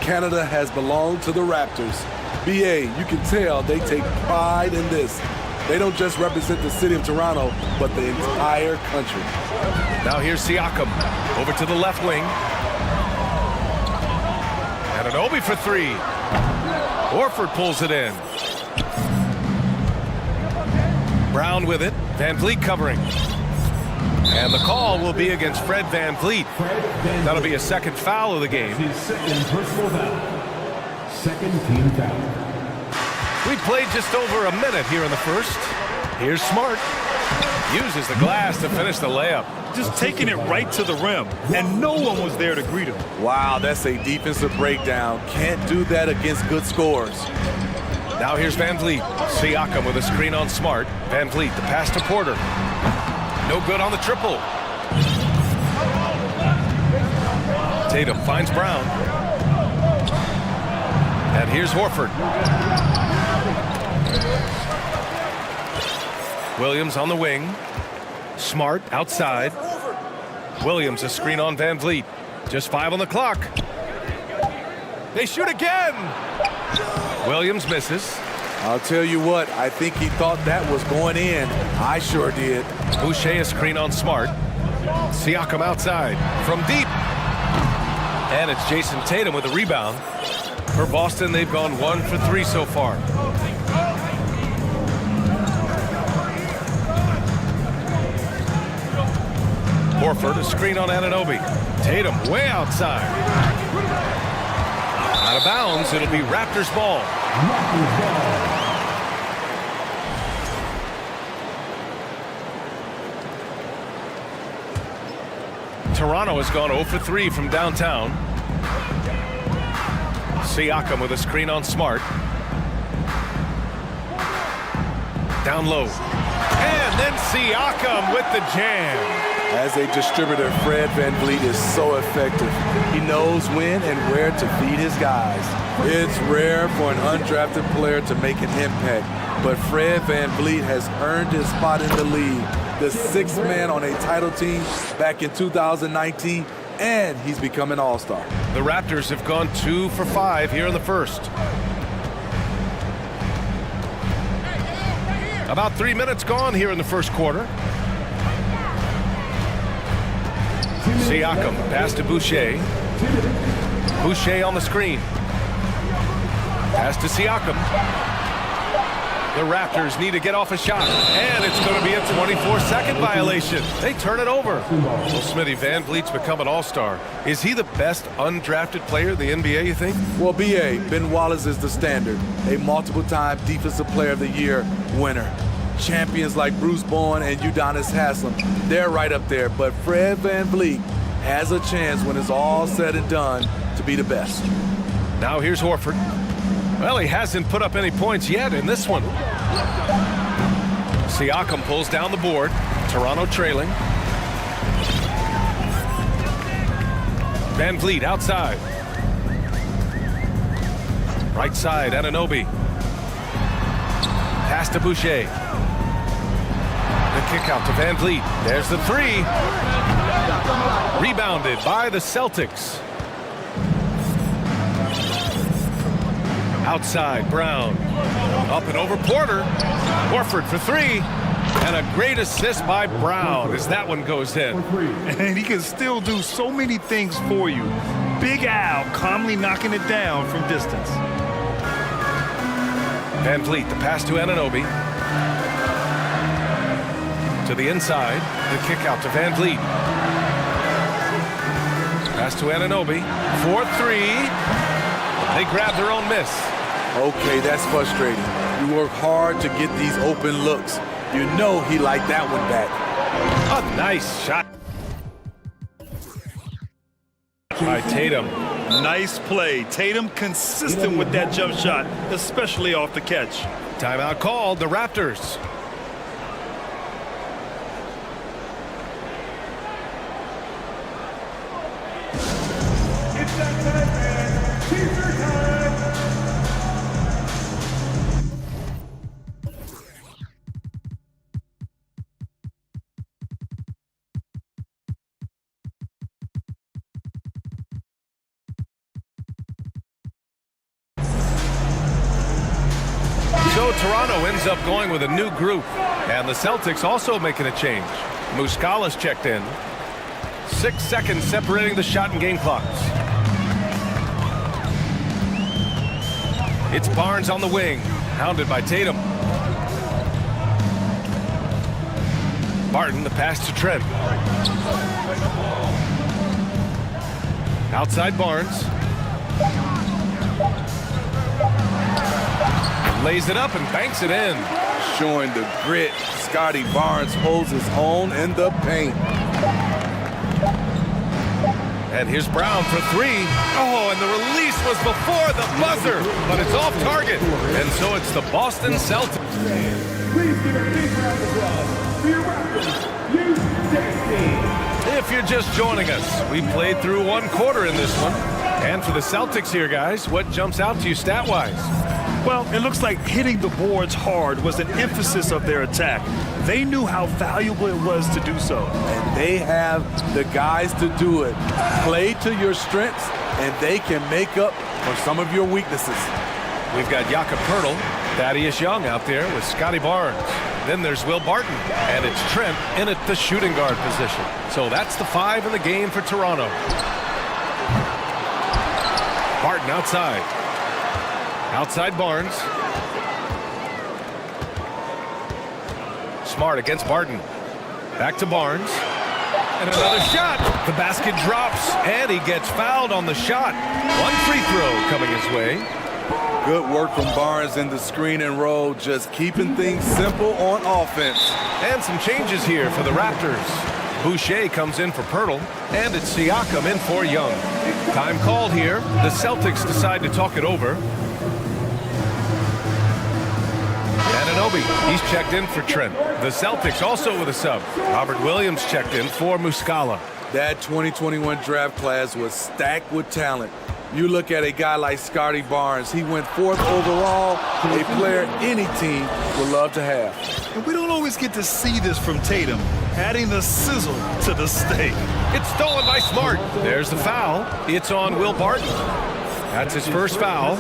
[SPEAKER 11] Canada has belonged to the Raptors. BA, you can tell they take pride in this. They don't just represent the city of Toronto, but the entire country.
[SPEAKER 1] Now here's Siakam. Over to the left wing. And an Obi for 3. Horford pulls it in. Brown with it. Van Vliet covering. And the call will be against Fred Van Vliet. That'll be a second foul of the game.
[SPEAKER 6] His second personal foul. Second team foul.
[SPEAKER 1] We played just over a minute here in the first. Here's Smart. Uses the glass to finish the layup.
[SPEAKER 2] Just taking it right to the rim, and no one was there to greet him.
[SPEAKER 11] Wow, that's a defensive breakdown. Can't do that against good scores.
[SPEAKER 1] Now here's Van Vliet. Siakam with a screen on Smart. Van Vliet, the pass to Porter. No good on the triple. Tatum finds Brown. And here's Horford. Williams on the wing. Smart outside. Williams a screen on Van Vliet. Just 5 on the clock. They shoot again. Williams misses.
[SPEAKER 11] I'll tell you what, I think he thought that was going in. I sure did.
[SPEAKER 1] Boucher a screen on Smart. Siakam outside from deep. And it's Jason Tatum with a rebound. For Boston, they've gone 1 for 3 so far. Horford, a screen on Anunoby. Tatum way outside. Out of bounds, it'll be Raptors ball. Toronto has gone 0 for 3 from downtown. Siakam with a screen on Smart. Down low. And then Siakam with the jam.
[SPEAKER 11] As a distributor, Fred Van Vliet is so effective. He knows when and where to feed his guys. It's rare for an undrafted player to make an impact, but Fred Van Vliet has earned his spot in the league. The 6th man on a title team back in 2019, and he's become an all-star.
[SPEAKER 1] The Raptors have gone 2 for 5 here in the first. About 3 minutes gone here in the first quarter. Siakam, pass to Boucher. Boucher on the screen. Pass to Siakam. The Raptors need to get off a shot, and it's going to be a 24-second violation. They turn it over. Well, Smitty, Van Vliet's become an all-star. Is he the best undrafted player in the NBA, you think?
[SPEAKER 11] Well, B.A., Ben Wallace is the standard. A multiple-time Defensive Player of the Year winner. Champions like Bruce Bowen and Udonis Haslem, they're right up there. But Fred Van Vliet has a chance when it's all said and done to be the best.
[SPEAKER 1] Now here's Horford. Well, he hasn't put up any points yet in this one. Siakam pulls down the board. Toronto trailing. Van Vliet outside. Right side, Anunoby. Pass to Boucher. The kick out to Van Vliet. There's the 3. Rebounded by the Celtics. Outside, Brown. Up and over Porter. Horford for 3. And a great assist by Brown as that one goes in.
[SPEAKER 2] And he can still do so many things for you. Big Al calmly knocking it down from distance.
[SPEAKER 1] Van Vliet, the pass to Anunoby. to the inside. The kick out to Van Vliet. Pass to Anunoby. 4-3. They grab their own miss.
[SPEAKER 11] Okay, that's frustrating. You work hard to get these open looks. You know he liked that one back.
[SPEAKER 1] A nice shot by Tatum.
[SPEAKER 2] Nice play. Tatum consistent with that jump shot, especially off the catch.
[SPEAKER 1] Timeout called, the Raptors.
[SPEAKER 4] It's that time, man. Teaser time.
[SPEAKER 1] So Toronto ends up going with a new group, and the Celtics also making a change. Muscala's checked in. 6 seconds separating the shot and game clocks. It's Barnes on the wing, hounded by Tatum. Barton, the pass to Trent. Outside Barnes. Lays it up and banks it in.
[SPEAKER 11] Showing the grit, Scotty Barnes holds his own in the paint.
[SPEAKER 1] And here's Brown for three. Oh, and the release was before the buzzer, but it's off target. And so it's the Boston Celtics.
[SPEAKER 4] Please give a big round of applause for your Raptors, U16.
[SPEAKER 1] If you're just joining us, we played through one quarter in this one. And for the Celtics here, guys, what jumps out to you stat-wise?
[SPEAKER 2] Well, it looks like hitting the boards hard was an emphasis of their attack. They knew how valuable it was to do so.
[SPEAKER 11] And they have the guys to do it. Play to your strengths, and they can make up for some of your weaknesses.
[SPEAKER 1] We've got Jakob Poeltl, Thaddeus Young out there with Scotty Barnes. Then there's Will Barton, and it's Trent in at the shooting guard position. So that's the 5 in the game for Toronto. Barton outside. Outside Barnes. Smart against Barton. Back to Barnes. And another shot. The basket drops, and he gets fouled on the shot. One free throw coming his way.
[SPEAKER 11] Good work from Barnes in the screen and roll, just keeping things simple on offense.
[SPEAKER 1] And some changes here for the Raptors. Boucher comes in for Poeltl, and it's Siakam in for Young. Time called here. The Celtics decide to talk it over. Anunoby, he's checked in for Trent. The Celtics also with a sub. Robert Williams checked in for Muscala.
[SPEAKER 11] That 2021 draft class was stacked with talent. You look at a guy like Scotty Barnes, he went 4th overall, a player any team would love to have.
[SPEAKER 2] And we don't always get to see this from Tatum, adding the sizzle to the steak.
[SPEAKER 1] It's stolen by Smart. There's the foul. It's on Will Barton. That's his first foul.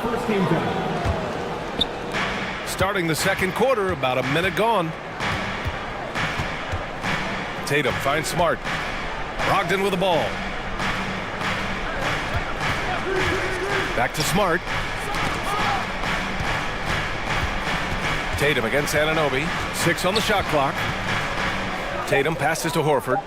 [SPEAKER 4] First team down.
[SPEAKER 1] Starting the second quarter, about a minute gone. Tatum finds Smart. Brogdon with the ball. Back to Smart. Tatum against Anunoby. 6 on the shot clock. Tatum passes to Horford.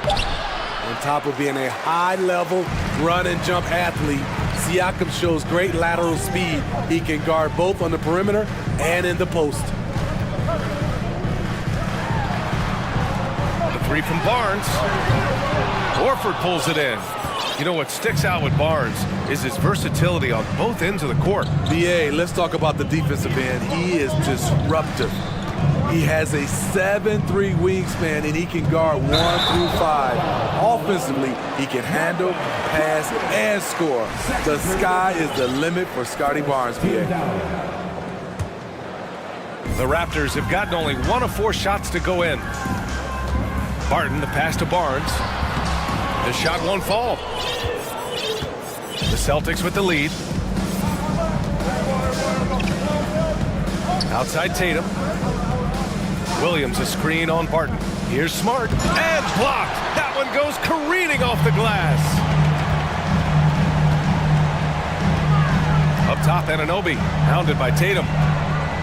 [SPEAKER 11] On top of being a high-level run and jump athlete, Siakam shows great lateral speed. He can guard both on the perimeter and in the post.
[SPEAKER 1] The three from Barnes. Horford pulls it in. You know what sticks out with Barnes is his versatility on both ends of the court.
[SPEAKER 11] BA, let's talk about the defensive end. He is disruptive. He has a 7'3" wingspan, and he can guard 1 through 5. Offensively, he can handle, pass, and score. The sky is the limit for Scotty Barnes, BA.
[SPEAKER 1] The Raptors have gotten only 1 of 4 shots to go in. Barton, the pass to Barnes. The shot won't fall. The Celtics with the lead. Outside Tatum. Williams a screen on Barton. Here's Smart, and blocked. That one goes careening off the glass. Up top, Anunoby, hounded by Tatum.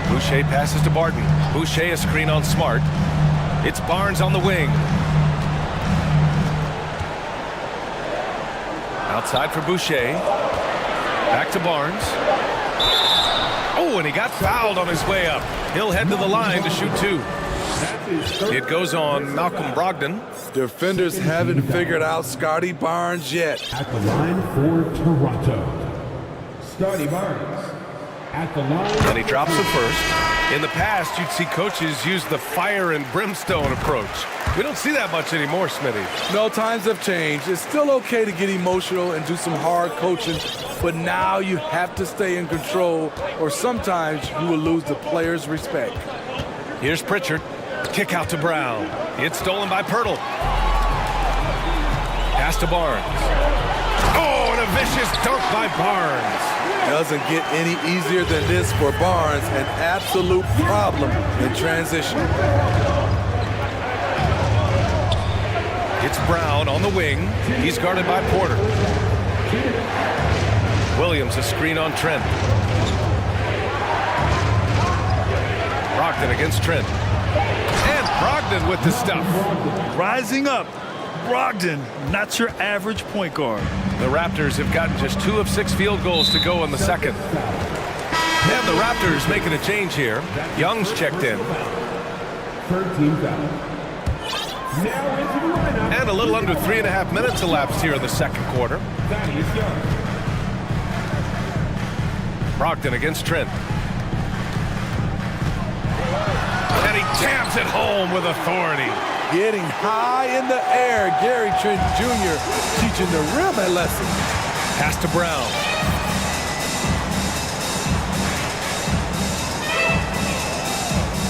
[SPEAKER 1] Boucher passes to Barton. Boucher a screen on Smart. It's Barnes on the wing. Outside for Boucher. Back to Barnes. Oh, and he got fouled on his way up. He'll head to the line to shoot two. It goes on Malcolm Brogdon.
[SPEAKER 11] Defenders haven't figured out Scotty Barnes yet.
[SPEAKER 4] At the line for Toronto, Scotty Barnes. At the line.
[SPEAKER 1] And he drops it first. In the past, you'd see coaches use the fire and brimstone approach. We don't see that much anymore, Smitty.
[SPEAKER 11] No, times have changed. It's still okay to get emotional and do some hard coaching, but now you have to stay in control, or sometimes you will lose the players' respect.
[SPEAKER 1] Here's Pritchard. Kick out to Brown. It's stolen by Pirtle. Pass to Barnes. Oh, and a vicious dunk by Barnes.
[SPEAKER 11] Doesn't get any easier than this for Barnes. An absolute problem in transition.
[SPEAKER 1] It's Brown on the wing. He's guarded by Porter. Williams a screen on Trent. Brogdon against Trent. And Brogdon with the stuff.
[SPEAKER 2] Rising up. Brogdon, not your average point guard.
[SPEAKER 1] The Raptors have gotten just 2 of 6 field goals to go in the second. And the Raptors making a change here. Young's checked in.
[SPEAKER 4] 13 foul. Now into the lineup.
[SPEAKER 1] And a little under 3.5 minutes elapsed here in the second quarter. Brogdon against Trent. And he jams it home with authority.
[SPEAKER 11] Getting high in the air, Gary Trent Jr. teaching the rim a lesson.
[SPEAKER 1] Pass to Brown.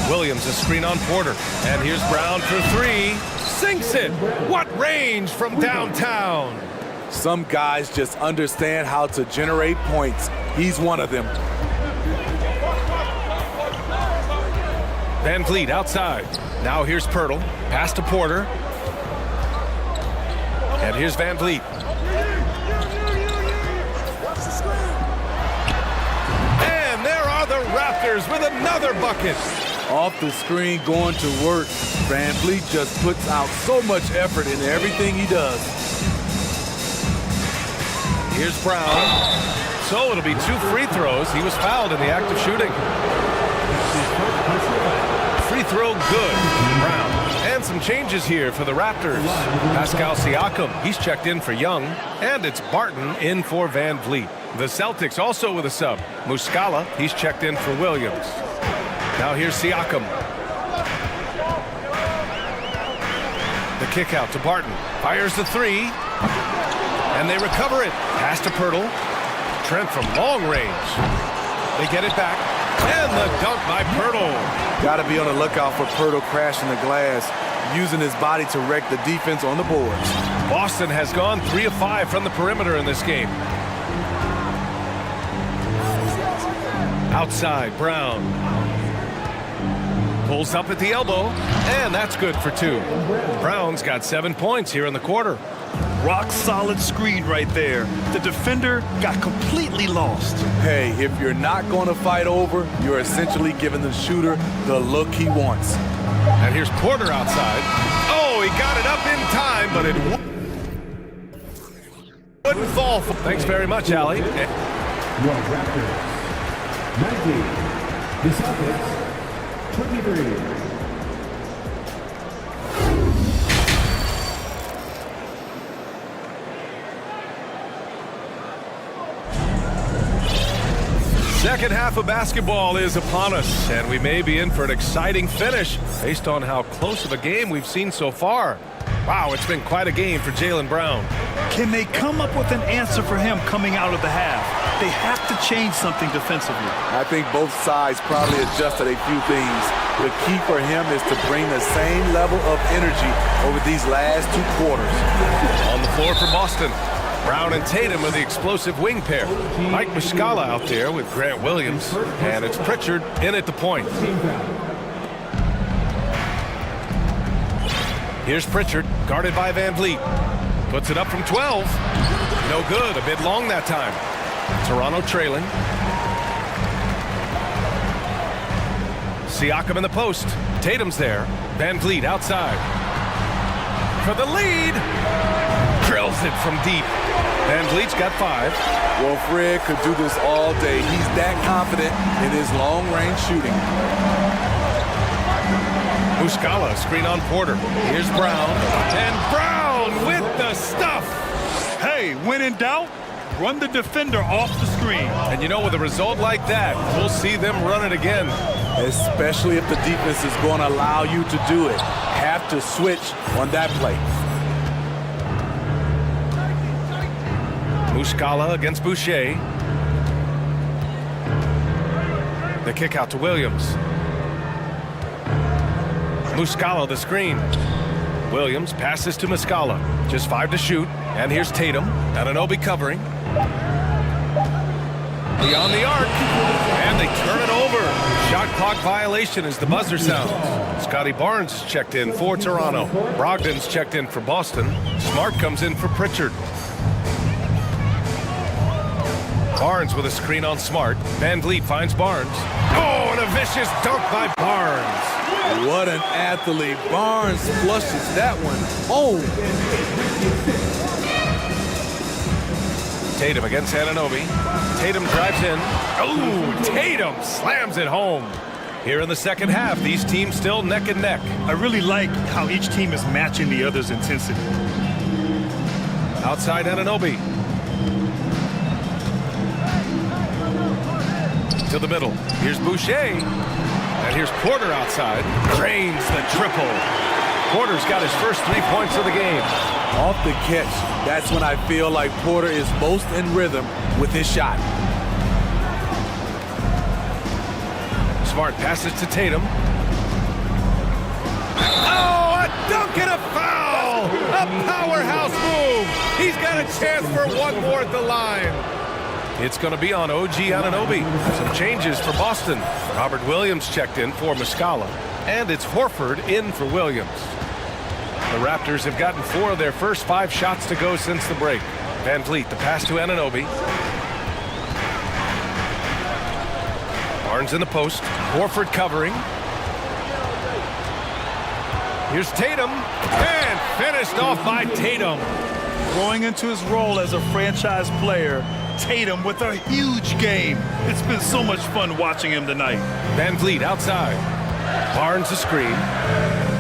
[SPEAKER 1] Williams a screen on Porter. And here's Brown for 3. Sinks it. What range from downtown.
[SPEAKER 11] Some guys just understand how to generate points. He's one of them.
[SPEAKER 1] Van Vliet outside. Now here's Pirtle. Pass to Porter. And here's Van Vliet. And there are the Raptors with another bucket.
[SPEAKER 11] Off the screen, going to work. Van Vliet just puts out so much effort in everything he does.
[SPEAKER 1] Here's Brown. So it'll be 2 free throws. He was fouled in the act of shooting. Free throw good. Brown. And some changes here for the Raptors. Pascal Siakam, he's checked in for Young. And it's Barton in for Van Vliet. The Celtics also with a sub. Muscala, he's checked in for Williams. Now here's Siakam. The kick out to Barton. Fires the 3. And they recover it. Pass to Pirtle. Trent from long range. They get it back. And the dunk by Pirtle.
[SPEAKER 11] Got to be on the lookout for Pirtle crashing the glass, using his body to wreck the defense on the boards.
[SPEAKER 1] Boston has gone 3 of 5 from the perimeter in this game. Outside, Brown. Pulls up at the elbow, and that's good for 2. Brown's got 7 points here in the quarter.
[SPEAKER 2] Rock solid screen right there. The defender got completely lost.
[SPEAKER 11] Hey, if you're not going to fight over, you're essentially giving the shooter the look he wants.
[SPEAKER 1] And here's Porter outside. Oh, he got it up in time, but it wouldn't fall. Thanks very much, Allie.
[SPEAKER 4] Your Raptors, 19. The Celtics, 23.
[SPEAKER 1] Second half of basketball is upon us, and we may be in for an exciting finish based on how close of a game we've seen so far. Wow, it's been quite a game for Jaylen Brown.
[SPEAKER 2] Can they come up with an answer for him coming out of the half? They have to change something defensively.
[SPEAKER 11] I think both sides probably adjusted a few things. The key for him is to bring the same level of energy over these last 2 quarters.
[SPEAKER 1] On the floor for Boston. Brown and Tatum are the explosive wing pair. Mike Muscala out there with Grant Williams. And it's Pritchard in at the point. Here's Pritchard, guarded by Van Vliet. Puts it up from 12. No good, a bit long that time. Toronto trailing. Siakam in the post. Tatum's there. Van Vliet outside. For the lead. Drills it from deep. Van Vliet's got 5.
[SPEAKER 11] Well, Fred could do this all day. He's that confident in his long-range shooting.
[SPEAKER 1] Muscala, screen on Porter. Here's Brown. And Brown with the stuff.
[SPEAKER 2] Hey, when in doubt, run the defender off the screen.
[SPEAKER 1] And you know, with a result like that, we'll see them run it again.
[SPEAKER 11] Especially if the defense is going to allow you to do it. Have to switch on that play.
[SPEAKER 1] Muscala against Boucher. The kick out to Williams. Muscala the screen. Williams passes to Muscala. Just 5 to shoot. And here's Tatum. Anunoby covering. Beyond the arc. And they turn it over. Shot clock violation as the buzzer sounds. Scotty Barnes checked in for Toronto. Brogdon's checked in for Boston. Smart comes in for Pritchard. Barnes with a screen on Smart. Van Vliet finds Barnes. Oh, and a vicious dunk by Barnes.
[SPEAKER 11] What an athlete. Barnes flushes that one home.
[SPEAKER 1] Tatum against Anunoby. Tatum drives in. Oh, Tatum slams it home. Here in the second half, these teams still neck and neck.
[SPEAKER 2] I really like how each team is matching the other's intensity.
[SPEAKER 1] Outside Anunoby. To the middle. Here's Boucher. And here's Porter outside. Drains the triple. Porter's got his first 3 points of the game.
[SPEAKER 11] Off the catch, that's when I feel like Porter is most in rhythm with his shot.
[SPEAKER 1] Smart passes to Tatum. Oh, a dunk and a foul! A powerhouse move! He's got a chance for one more at the line. It's going to be on OG Anunoby. Some changes for Boston. Robert Williams checked in for Muscala. And it's Horford in for Williams. The Raptors have gotten 4 of their first 5 shots to go since the break. Van Vliet, the pass to Anunoby. Barnes in the post. Horford covering. Here's Tatum. And finished off by Tatum.
[SPEAKER 2] Growing into his role as a franchise player, Tatum with a huge game. It's been so much fun watching him tonight.
[SPEAKER 1] Van Vliet outside. Barnes the screen.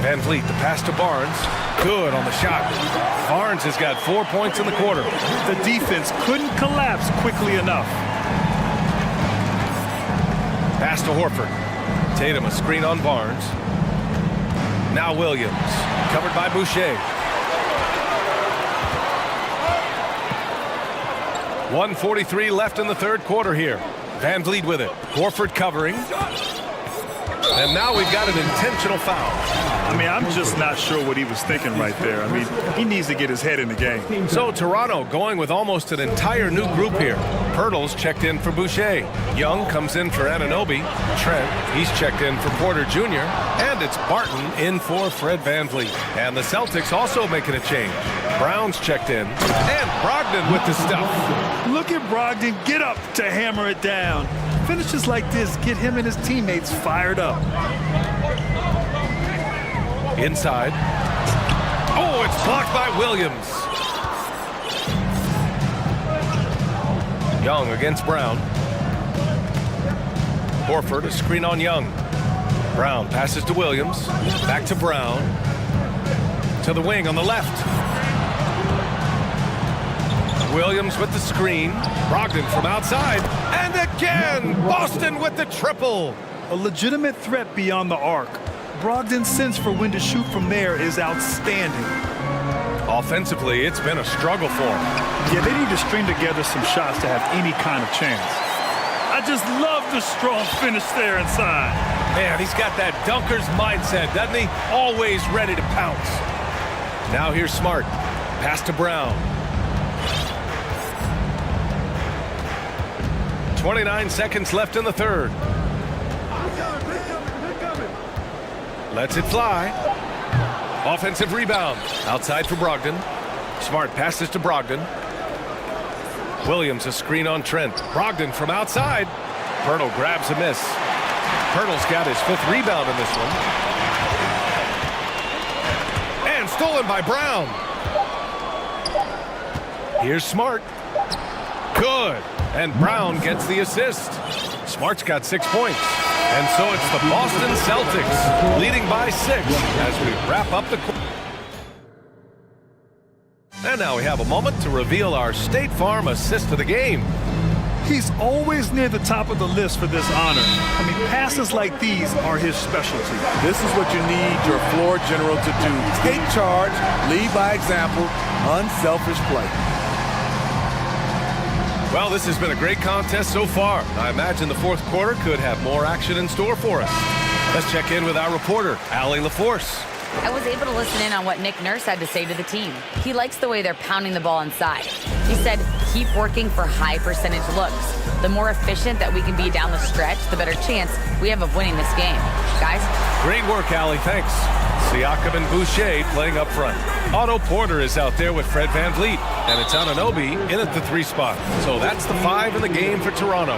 [SPEAKER 1] Van Vliet the pass to Barnes. Good on the shot. Barnes has got 4 points in the quarter.
[SPEAKER 2] The defense couldn't collapse quickly enough.
[SPEAKER 1] Pass to Horford. Tatum a screen on Barnes. Now Williams. Covered by Boucher. 1:43 left in the third quarter here. Van Vliet with it. Horford covering. And now we've got an intentional foul.
[SPEAKER 2] I mean, I'm just not sure what he was thinking right there. I mean, he needs to get his head in the game.
[SPEAKER 1] So Toronto going with almost an entire new group here. Pirtle's checked in for Boucher. Young comes in for Anunoby. Trent, he's checked in for Porter Jr. And it's Barton in for Fred Van Vliet. And the Celtics also making a change. Brown's checked in. And Brogdon with the stuff.
[SPEAKER 2] Look at Brogdon get up to hammer it down. Finishes like this get him and his teammates fired up.
[SPEAKER 1] Inside. Oh, it's blocked by Williams. Young against Brown. Horford, a screen on Young. Brown passes to Williams. Back to Brown. To the wing on the left. Williams with the screen. Brogdon from outside. And again, Boston with the triple.
[SPEAKER 2] A legitimate threat beyond the arc. Brogdon's sense for when to shoot from there is outstanding.
[SPEAKER 1] Offensively, it's been a struggle for him.
[SPEAKER 2] Yeah, they need to string together some shots to have any kind of chance. I just love the strong finish there inside.
[SPEAKER 1] Man, he's got that dunker's mindset, doesn't he? Always ready to pounce. Now here's Smart. Pass to Brown. 29 seconds left in the third. Lets it fly. Offensive rebound. Outside for Brogdon. Smart passes to Brogdon. Williams a screen on Trent. Brogdon from outside. Pirtle grabs a miss. Hurdle's got his 5th rebound in this one. And stolen by Brown. Here's Smart. Good. And Brown gets the assist. Smart's got 6 points. And so it's the Boston Celtics leading by 6 as we wrap up the quarter. And now we have a moment to reveal our State Farm assist of the game.
[SPEAKER 2] He's always near the top of the list for this honor. I mean, passes like these are his specialty.
[SPEAKER 11] This is what you need your floor general to do. Take charge, lead by example, unselfish play.
[SPEAKER 1] Well, this has been a great contest so far. I imagine the fourth quarter could have more action in store for us. Let's check in with our reporter, Allie LaForce.
[SPEAKER 7] I was able to listen in on what Nick Nurse had to say to the team. He likes the way they're pounding the ball inside. He said, keep working for high percentage looks. The more efficient that we can be down the stretch, the better chance we have of winning this game. Guys?
[SPEAKER 1] Great work, Allie. Thanks. Siakam and Boucher playing up front. Otto Porter is out there with Fred VanVleet, and it's Anunoby in at the 3 spot. So that's the 5 in the game for Toronto.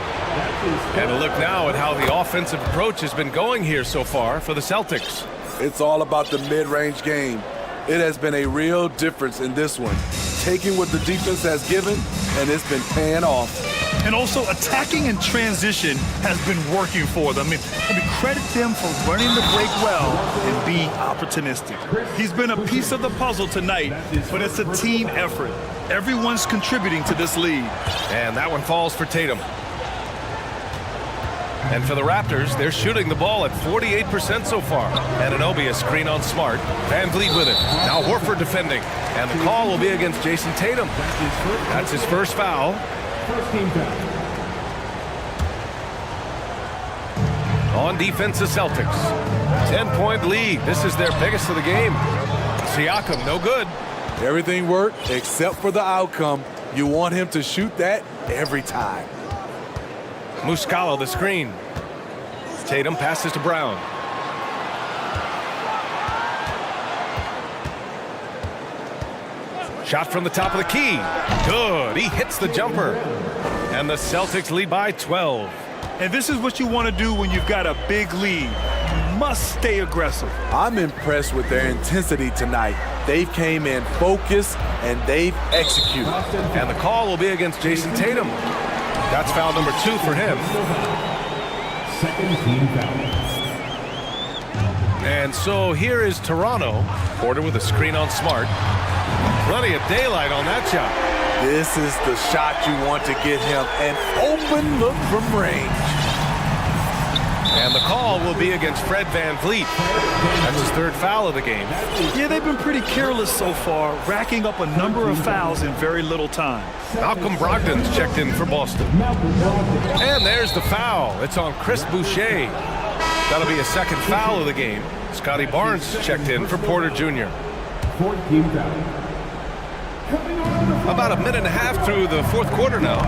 [SPEAKER 1] And a look now at how the offensive approach has been going here so far for the Celtics.
[SPEAKER 11] It's all about the mid-range game. It has been a real difference in this one. Taking what the defense has given, and it's been paying off.
[SPEAKER 2] And also attacking in transition has been working for them. I mean, credit them for running the break well and being opportunistic. He's been a piece of the puzzle tonight, but it's a team effort. Everyone's contributing to this lead.
[SPEAKER 1] And that one falls for Tatum. And for the Raptors, they're shooting the ball at 48% so far. Anunoby a screen on Smart. VanVleet with it. Now Horford defending. And the call will be against Jason Tatum. That's his first foul.
[SPEAKER 4] First team foul.
[SPEAKER 1] On defense, the Celtics. 10-point lead. This is their biggest of the game. Siakam, no good.
[SPEAKER 11] Everything worked except for the outcome. You want him to shoot that every time.
[SPEAKER 1] Muscala the screen. Tatum passes to Brown. Shot from the top of the key. Good. He hits the jumper. And the Celtics lead by 12.
[SPEAKER 2] And this is what you want to do when you've got a big lead. You must stay aggressive.
[SPEAKER 11] I'm impressed with their intensity tonight. They've came in focused and they've executed.
[SPEAKER 1] And the call will be against Jason Tatum. That's foul number 2 for him.
[SPEAKER 4] Second team foul.
[SPEAKER 1] And so here is Toronto. Porter with a screen on Smart. Plenty of daylight on that shot.
[SPEAKER 11] This is the shot you want to get him, an open look from range.
[SPEAKER 1] And the call will be against Fred VanVleet. That's his 3rd foul of the game.
[SPEAKER 2] Yeah, they've been pretty careless so far, racking up a number of fouls in very little time.
[SPEAKER 1] Malcolm Brogdon's checked in for Boston. And there's the foul. It's on Chris Boucher. That'll be a 2nd foul of the game. Scotty Barnes checked in for Porter Jr.
[SPEAKER 4] 4th team foul.
[SPEAKER 1] About a minute and a half through the 4th quarter now.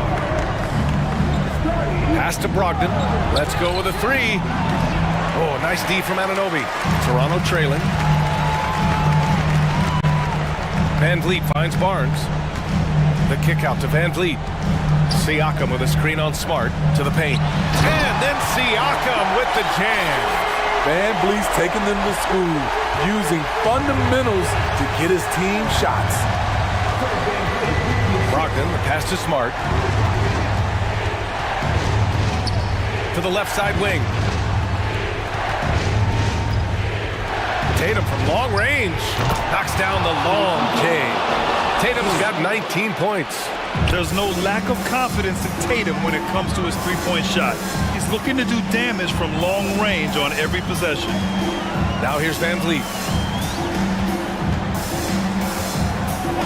[SPEAKER 1] Pass to Brogdon. Let's go with a 3. Oh, nice D from Anunoby. Toronto trailing. VanVleet finds Barnes. The kick out to VanVleet. Siakam with a screen on Smart to the paint. And then Siakam with the jam.
[SPEAKER 11] VanVleet's taking them to school, using fundamentals to get his team shots.
[SPEAKER 1] Brogdon, the pass to Smart. To the left side wing. Tatum from long range. Knocks down the long J. Tatum's got 19 points.
[SPEAKER 2] There's no lack of confidence in Tatum when it comes to his 3-point shot. He's looking to do damage from long range on every possession.
[SPEAKER 1] Now here's VanVleet.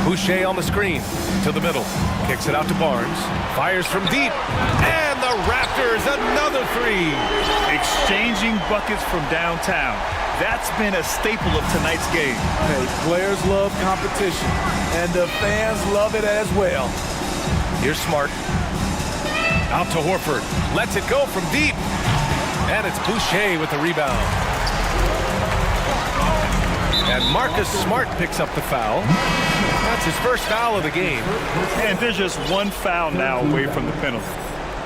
[SPEAKER 1] Boucher on the screen to the middle. Kicks it out to Barnes. Fires from deep. And the Raptors, another 3.
[SPEAKER 2] Exchanging buckets from downtown. That's been a staple of tonight's game.
[SPEAKER 11] Hey, players love competition, and the fans love it as well.
[SPEAKER 1] Here's Smart. Out to Horford. Lets it go from deep. And it's Boucher with the rebound. And Marcus Smart picks up the foul. That's his first foul of the game.
[SPEAKER 2] And there's just 1 foul now away from the penalty.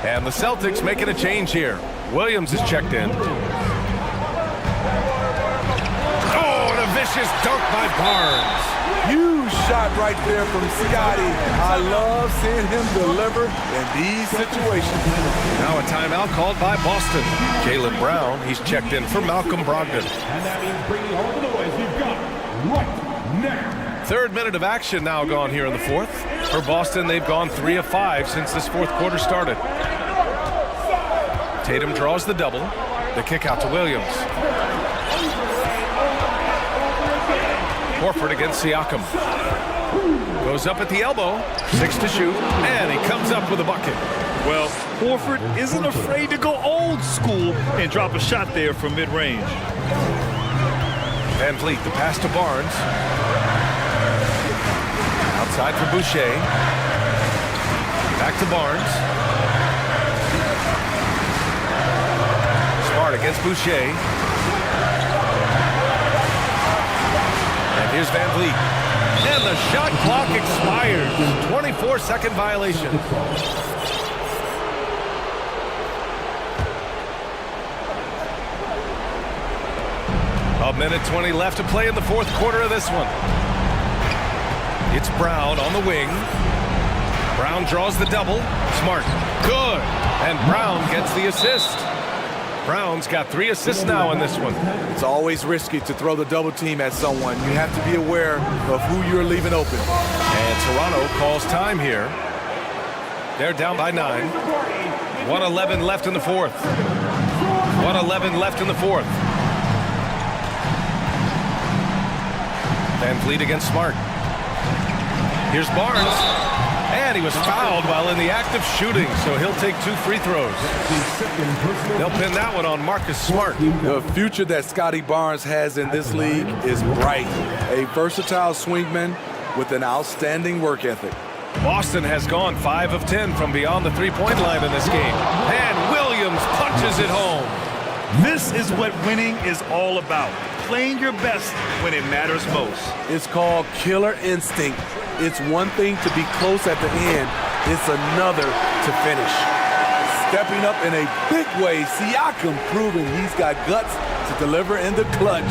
[SPEAKER 1] And the Celtics making a change here. Williams is checked in. Oh, and a vicious dunk by Barnes.
[SPEAKER 11] Huge shot right there from Scotty. I love seeing him deliver in these situations.
[SPEAKER 1] Now a timeout called by Boston. Jaylen Brown, he's checked in for Malcolm Brogdon.
[SPEAKER 4] And that means bringing home the noise. We've got right now.
[SPEAKER 1] Third minute of action now gone here in the fourth. For Boston, they've gone 3 of 5 since this fourth quarter started. Tatum draws the double. The kick out to Williams. Horford against Siakam. Goes up at the elbow. 6 to shoot. And he comes up with a bucket.
[SPEAKER 2] Well, Horford isn't afraid to go old school and drop a shot there from mid-range.
[SPEAKER 1] Van Vliet, the pass to Barnes. Outside for Boucher. Back to Barnes. Smart against Boucher. And here's Van Vliet. And the shot clock expires. 24-second violation. A minute 20 left to play in the fourth quarter of this one. It's Brown on the wing. Brown draws the double. Smart. Good. And Brown gets the assist. Brown's got 3 assists now in this one.
[SPEAKER 11] It's always risky to throw the double team at someone. You have to be aware of who you're leaving open.
[SPEAKER 1] And Toronto calls time here. They're down by 9. 1:11 left in the fourth. 1:11 left in the fourth. Van Vliet against Smart. Here's Barnes. And he was fouled while in the act of shooting, so he'll take 2 free throws. They'll pin that one on Marcus Smart.
[SPEAKER 11] The future that Scotty Barnes has in this league is bright. A versatile swingman with an outstanding work ethic.
[SPEAKER 1] Boston has gone 5 of 10 from beyond the three-point line in this game. And Williams punches it home.
[SPEAKER 2] This is what winning is all about. Playing your best when it matters most.
[SPEAKER 11] It's called killer instinct. It's one thing to be close at the end. It's another to finish. Stepping up in a big way, Siakam proving he's got guts to deliver in the clutch.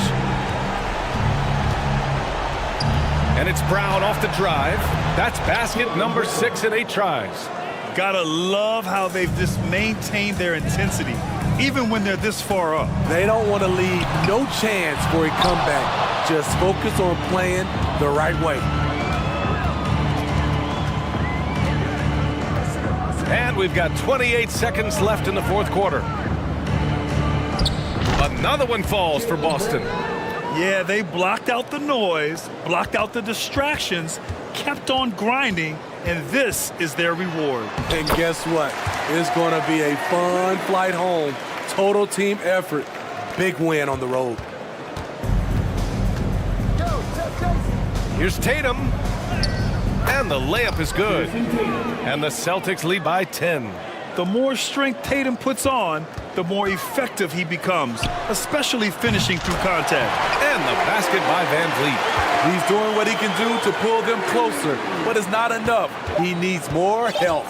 [SPEAKER 1] And it's Brown off the drive. That's basket number 6 in 8 tries.
[SPEAKER 2] Gotta love how they've just maintained their intensity, even when they're this far up.
[SPEAKER 11] They don't want to leave no chance for a comeback. Just focus on playing the right way.
[SPEAKER 1] And we've got 28 seconds left in the fourth quarter. Another one falls for Boston.
[SPEAKER 2] Yeah, they blocked out the noise, blocked out the distractions, kept on grinding, and this is their reward.
[SPEAKER 11] And guess what? It's going to be a fun flight home. Total team effort. Big win on the road.
[SPEAKER 1] Here's Tatum. And the layup is good. And the Celtics lead by 10.
[SPEAKER 2] The more strength Tatum puts on, the more effective he becomes, especially finishing through contact.
[SPEAKER 1] And the basket by Van Vliet.
[SPEAKER 11] He's doing what he can do to pull them closer, but it's not enough. He needs more help.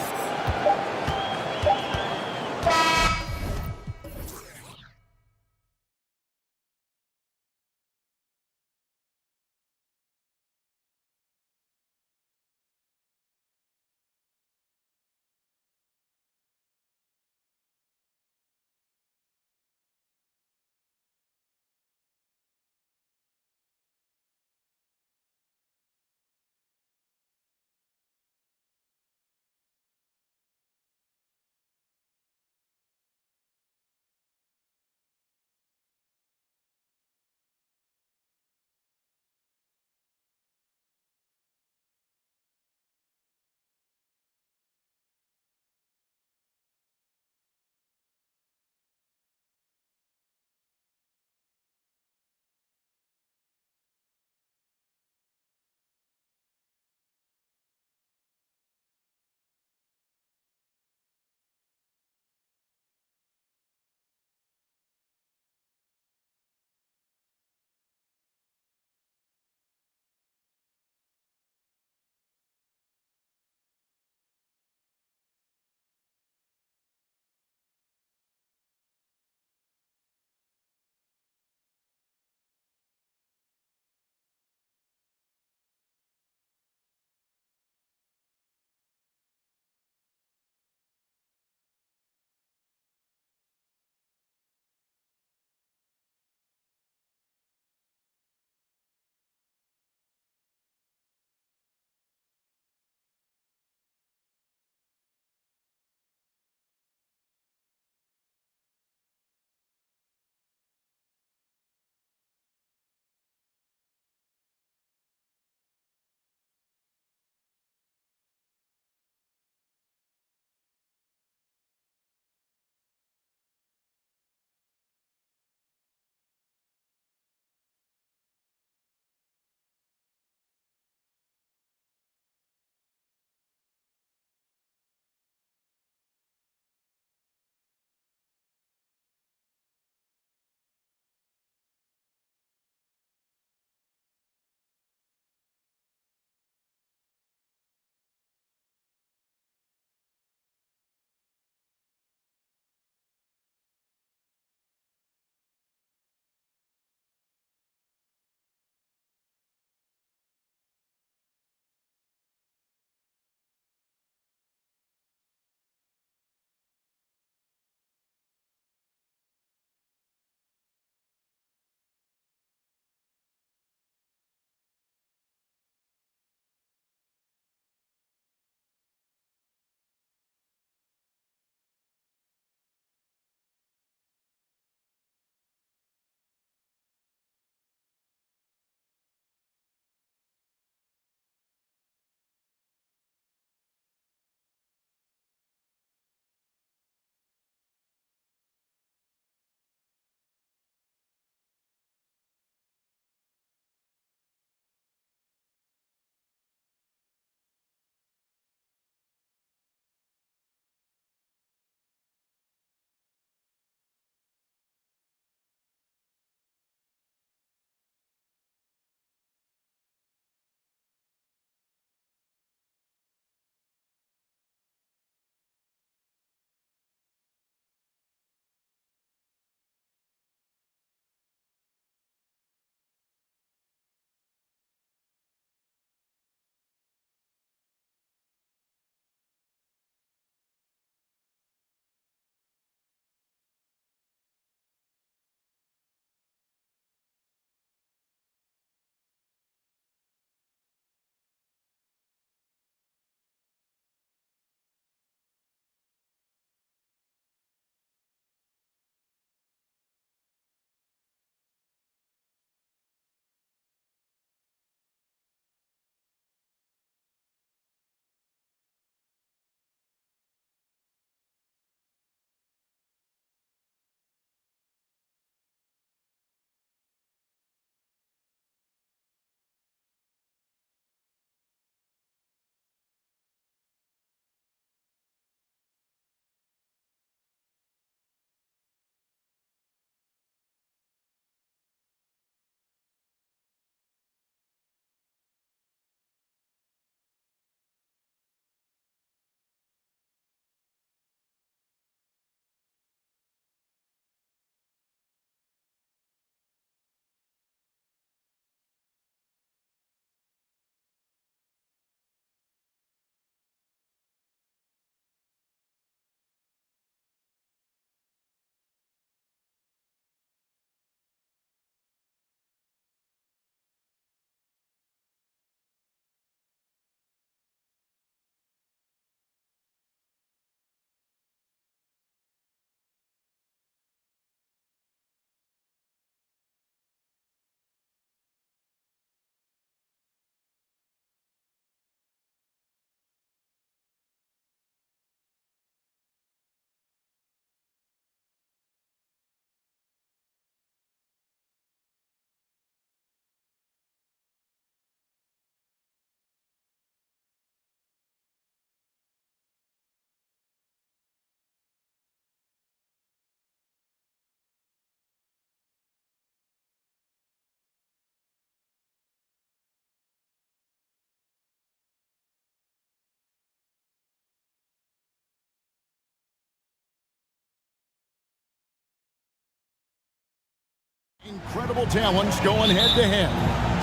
[SPEAKER 9] Incredible talents going head-to-head.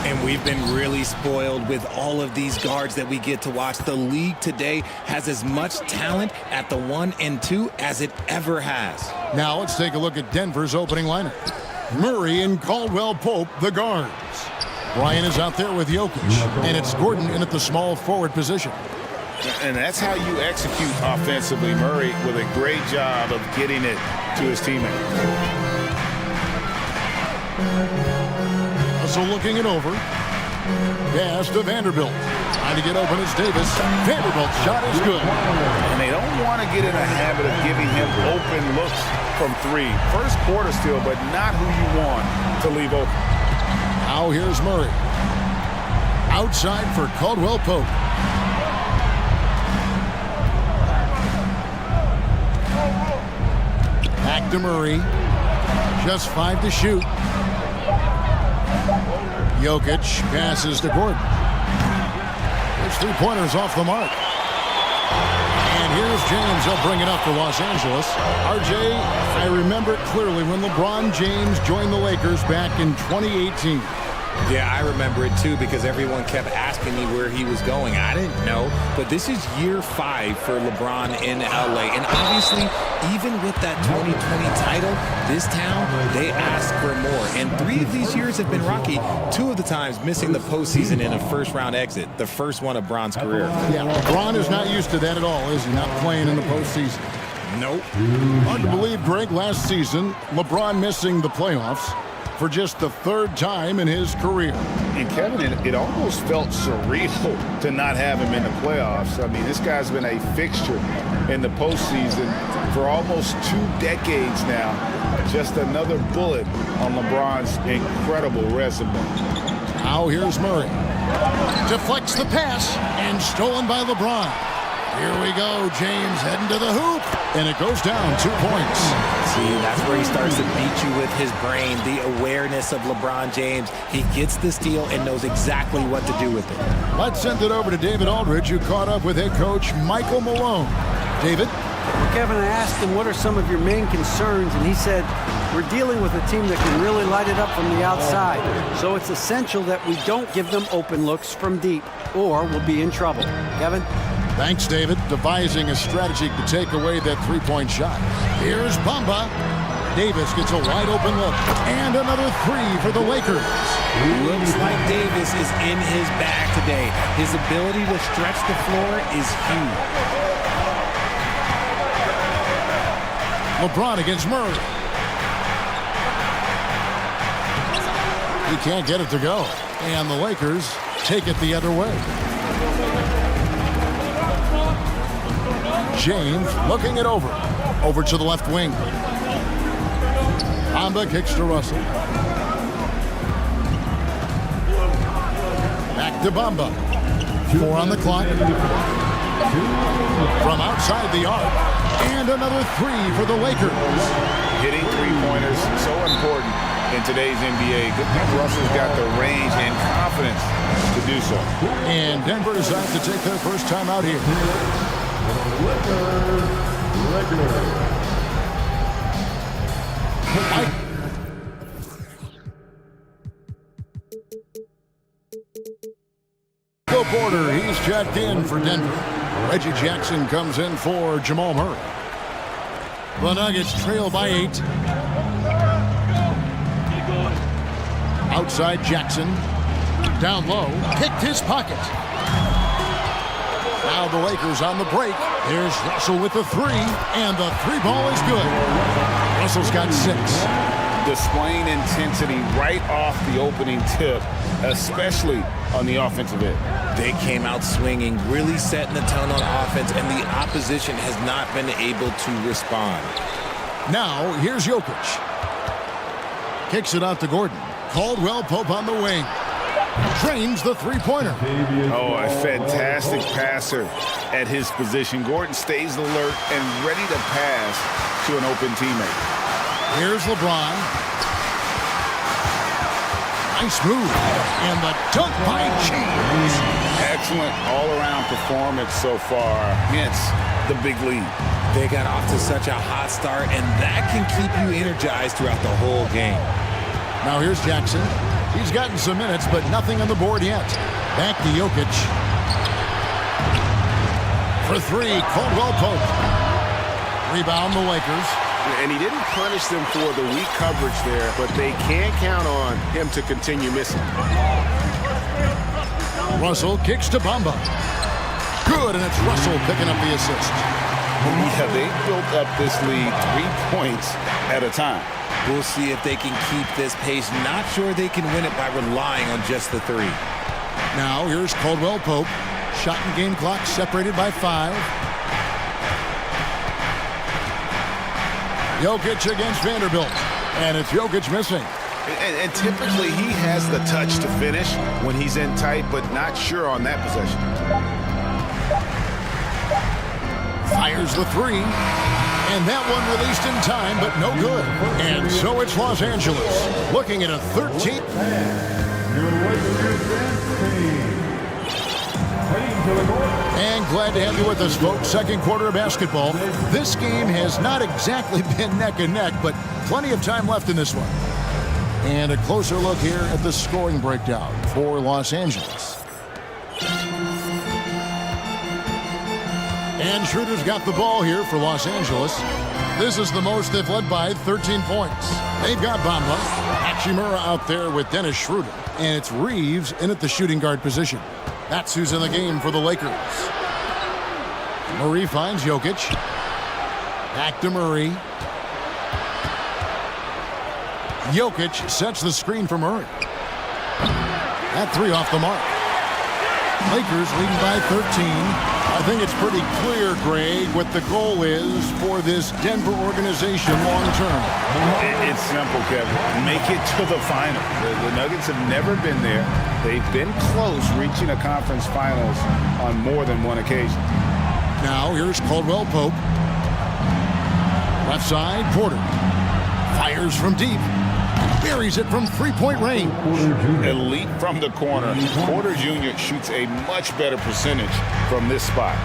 [SPEAKER 13] And we've been really spoiled with all of these guards that we get to watch. The league today has as much talent at the 1 and 2 as it ever has.
[SPEAKER 9] Now let's take a look at Denver's opening lineup. Murray and Caldwell Pope, the guards. Bryant is out there with Jokic, and it's Gordon in at the small forward position.
[SPEAKER 10] And that's how you execute offensively. Murray with a great job of getting it to his teammate.
[SPEAKER 9] So looking it over. Pass to Vanderbilt. Trying to get open is Davis. Vanderbilt's shot is good.
[SPEAKER 10] And they don't want to get in a habit of giving him open looks from three. First quarter still, but not who you want to leave open.
[SPEAKER 9] Now here's Murray. Outside for Caldwell Pope. Back to Murray. Just 5 to shoot. Jokic passes to Gordon. His three-pointers off the mark. And here's James. They'll bring it up for Los Angeles. RJ, I remember clearly when LeBron James joined the Lakers back in 2018.
[SPEAKER 13] Yeah, I remember it too because everyone kept asking me where he was going. I didn't know, but this is year 5 for LeBron in LA. And obviously, even with that 2020 title, this town, they ask for more. And 3 of these years have been rocky. 2 of the times missing the postseason in a first-round exit, the first one of Bron's career.
[SPEAKER 9] Yeah, LeBron is not used to that at all, is he? Not playing in the postseason.
[SPEAKER 13] Nope.
[SPEAKER 9] Hard to believe, Greg, last season, LeBron missing the playoffs for just the 3rd time in his career.
[SPEAKER 10] And Kevin, it almost felt surreal to not have him in the playoffs. I mean, this guy's been a fixture in the postseason for almost 2 decades now. Just another bullet on LeBron's incredible resume.
[SPEAKER 9] Now here's Murray. Deflects the pass and stolen by LeBron. Here we go, James heading to the hoop, and it goes down 2 points.
[SPEAKER 13] See, that's where he starts to beat you with his brain, the awareness of LeBron James. He gets the steal and knows exactly what to do with it.
[SPEAKER 9] Let's send it over to David Aldridge, who caught up with head coach Michael Malone. David?
[SPEAKER 12] Well, Kevin, I asked him, what are some of your main concerns? And he said, we're dealing with a team that can really light it up from the outside. So it's essential that we don't give them open looks from deep, or we'll be in trouble. Kevin?
[SPEAKER 9] Thanks, David. Devising a strategy to take away that three-point shot. Here's Bamba. Davis gets a wide-open look. And another 3 for the Lakers.
[SPEAKER 13] Looks like Davis is in his bag today. His ability to stretch the floor is huge.
[SPEAKER 9] LeBron against Murray. He can't get it to go. And the Lakers take it the other way. James looking it over. Over to the left wing. Bamba kicks to Russell. Back to Bamba. 4 on the clock. From outside the arc. And another 3 for the Lakers.
[SPEAKER 10] Hitting three-pointers, so important in today's NBA. Good thing Russell's got the range and confidence to do so.
[SPEAKER 9] And Denver is out to take their first time out here. Go Porter, he's checked in for Denver. Reggie Jackson comes in for Jamal Murray. The Nuggets trail by 8. Outside Jackson. Down low, picked his pocket. Now the Lakers on the break. Here's Russell with the 3, and the 3 ball is good. Russell's got 6.
[SPEAKER 10] Displaying intensity right off the opening tip, especially on the offensive end.
[SPEAKER 13] They came out swinging, really setting the tone on offense, and the opposition has not been able to respond.
[SPEAKER 9] Now, here's Jokic. Kicks it out to Gordon. Caldwell Pope on the wing. Trains the three-pointer.
[SPEAKER 10] Oh, a fantastic passer at his position. Gordon stays alert and ready to pass to an open teammate.
[SPEAKER 9] Here's LeBron. Nice move. And the dunk by James.
[SPEAKER 10] Excellent all-around performance so far, hence the big lead.
[SPEAKER 13] They got off to such a hot start, and that can keep you energized throughout the whole game.
[SPEAKER 9] Now here's Jackson. He's gotten some minutes, but nothing on the board yet. Back to Jokic. For three, Caldwell Pope. Rebound the Lakers.
[SPEAKER 16] And he didn't punish them for the weak coverage there, but they can't count on him to continue missing.
[SPEAKER 9] Russell kicks to Bamba. Good, and it's Russell picking up the assist.
[SPEAKER 10] Yeah, they built up this lead 3 points at a time.
[SPEAKER 13] We'll see if they can keep this pace. Not sure they can win it by relying on just the three.
[SPEAKER 9] Now here's Caldwell Pope. Shot and game clock separated by 5. Jokic against Vanderbilt. And it's Jokic missing.
[SPEAKER 16] And typically he has the touch to finish when he's in tight, but not sure on that possession.
[SPEAKER 9] Fires the three. And that one released in time, but no good. And so it's Los Angeles looking at a 13. And glad to have you with us, folks. Second quarter of basketball. This game has not exactly been neck and neck, but plenty of time left in this one. And a closer look here at the scoring breakdown for Los Angeles. And Schroeder's got the ball here for Los Angeles. This is the most they've led by, 13 points. They've got Bamba, Hachimura out there with Dennis Schroeder. And it's Reeves in at the shooting guard position. That's who's in the game for the Lakers. Murray finds Jokic. Back to Murray. Jokic sets the screen for Murray. That three off the mark. Lakers leading by 13. I think it's pretty clear, Greg, what the goal is for this Denver organization long term.
[SPEAKER 10] It's simple, Kevin. Make it to the final. The Nuggets have never been there. They've been close reaching a conference finals on more than one occasion.
[SPEAKER 9] Now here's Caldwell Pope. Left side, Porter. Fires from deep. Buries it from three-point range.
[SPEAKER 10] Elite from the corner. Porter Jr. shoots a much better percentage from this spot.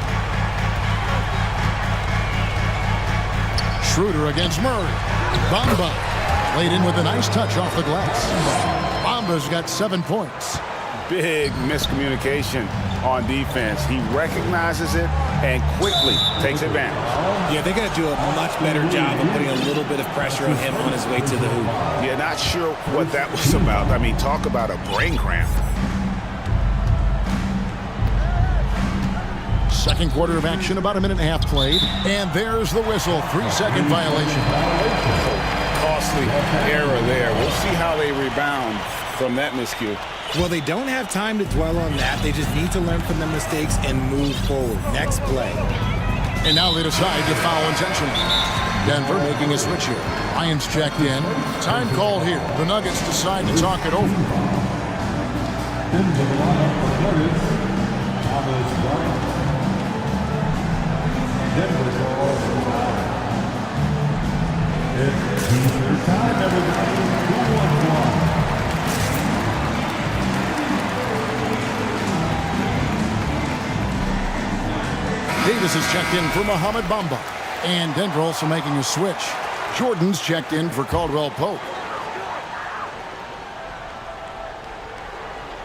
[SPEAKER 9] Schroeder against Murray. Bamba laid in with a nice touch off the glass. Bamba's got 7 points.
[SPEAKER 10] Big miscommunication on defense. He recognizes it and quickly takes advantage.
[SPEAKER 13] Yeah, they got to do a much better job of putting a little bit of pressure on him on his way to the hoop.
[SPEAKER 16] Yeah, not sure what that was about. I mean, talk about a brain cramp.
[SPEAKER 9] Second quarter of action, about a minute and a half played. And there's the whistle, 3-second violation.
[SPEAKER 10] Costly error there. We'll see how they rebound from that miscue.
[SPEAKER 13] Well, they don't have time to dwell on that. They just need to learn from their mistakes and move forward. Next play.
[SPEAKER 9] And now they decide to foul intentionally. Denver making a switch here. Lions checked in. Time call here. The Nuggets decide to talk it over. Davis is checked in for Mohamed Bamba. And Denver also making a switch. Jordan's checked in for Caldwell Pope.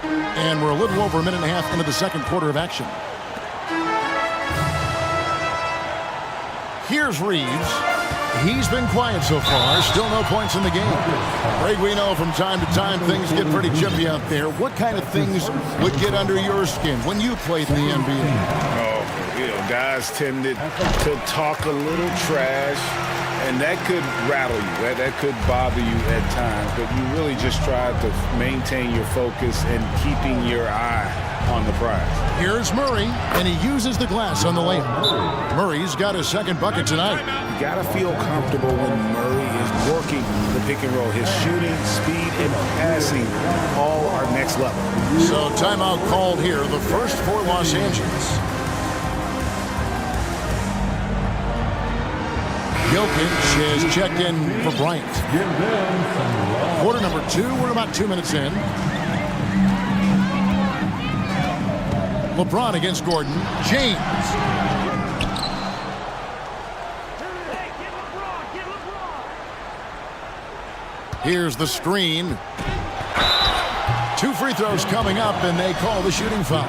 [SPEAKER 9] And we're a little over a minute and a half into the second quarter of action. Here's Reeves. He's been quiet so far. Still no points in the game. Greg, we know from time to time things get pretty chippy out there. What kind of things would get under your skin when you played in the NBA?
[SPEAKER 16] Guys tended to talk a little trash, and that could rattle you. That could bother you at times, but you really just try to maintain your focus and keeping your eye on the prize.
[SPEAKER 9] Here's Murray, and he uses the glass on the layup. Murray's got his second bucket tonight.
[SPEAKER 16] You got to feel comfortable when Murray is working the pick and roll. His shooting, speed, and passing all are next level.
[SPEAKER 9] So timeout called here, the first for Los Angeles. Jokic is checked in for Bryant. Quarter number 2, we're about 2 minutes in. LeBron against Gordon. James. Here's the screen. 2 free throws coming up, and they call the shooting foul.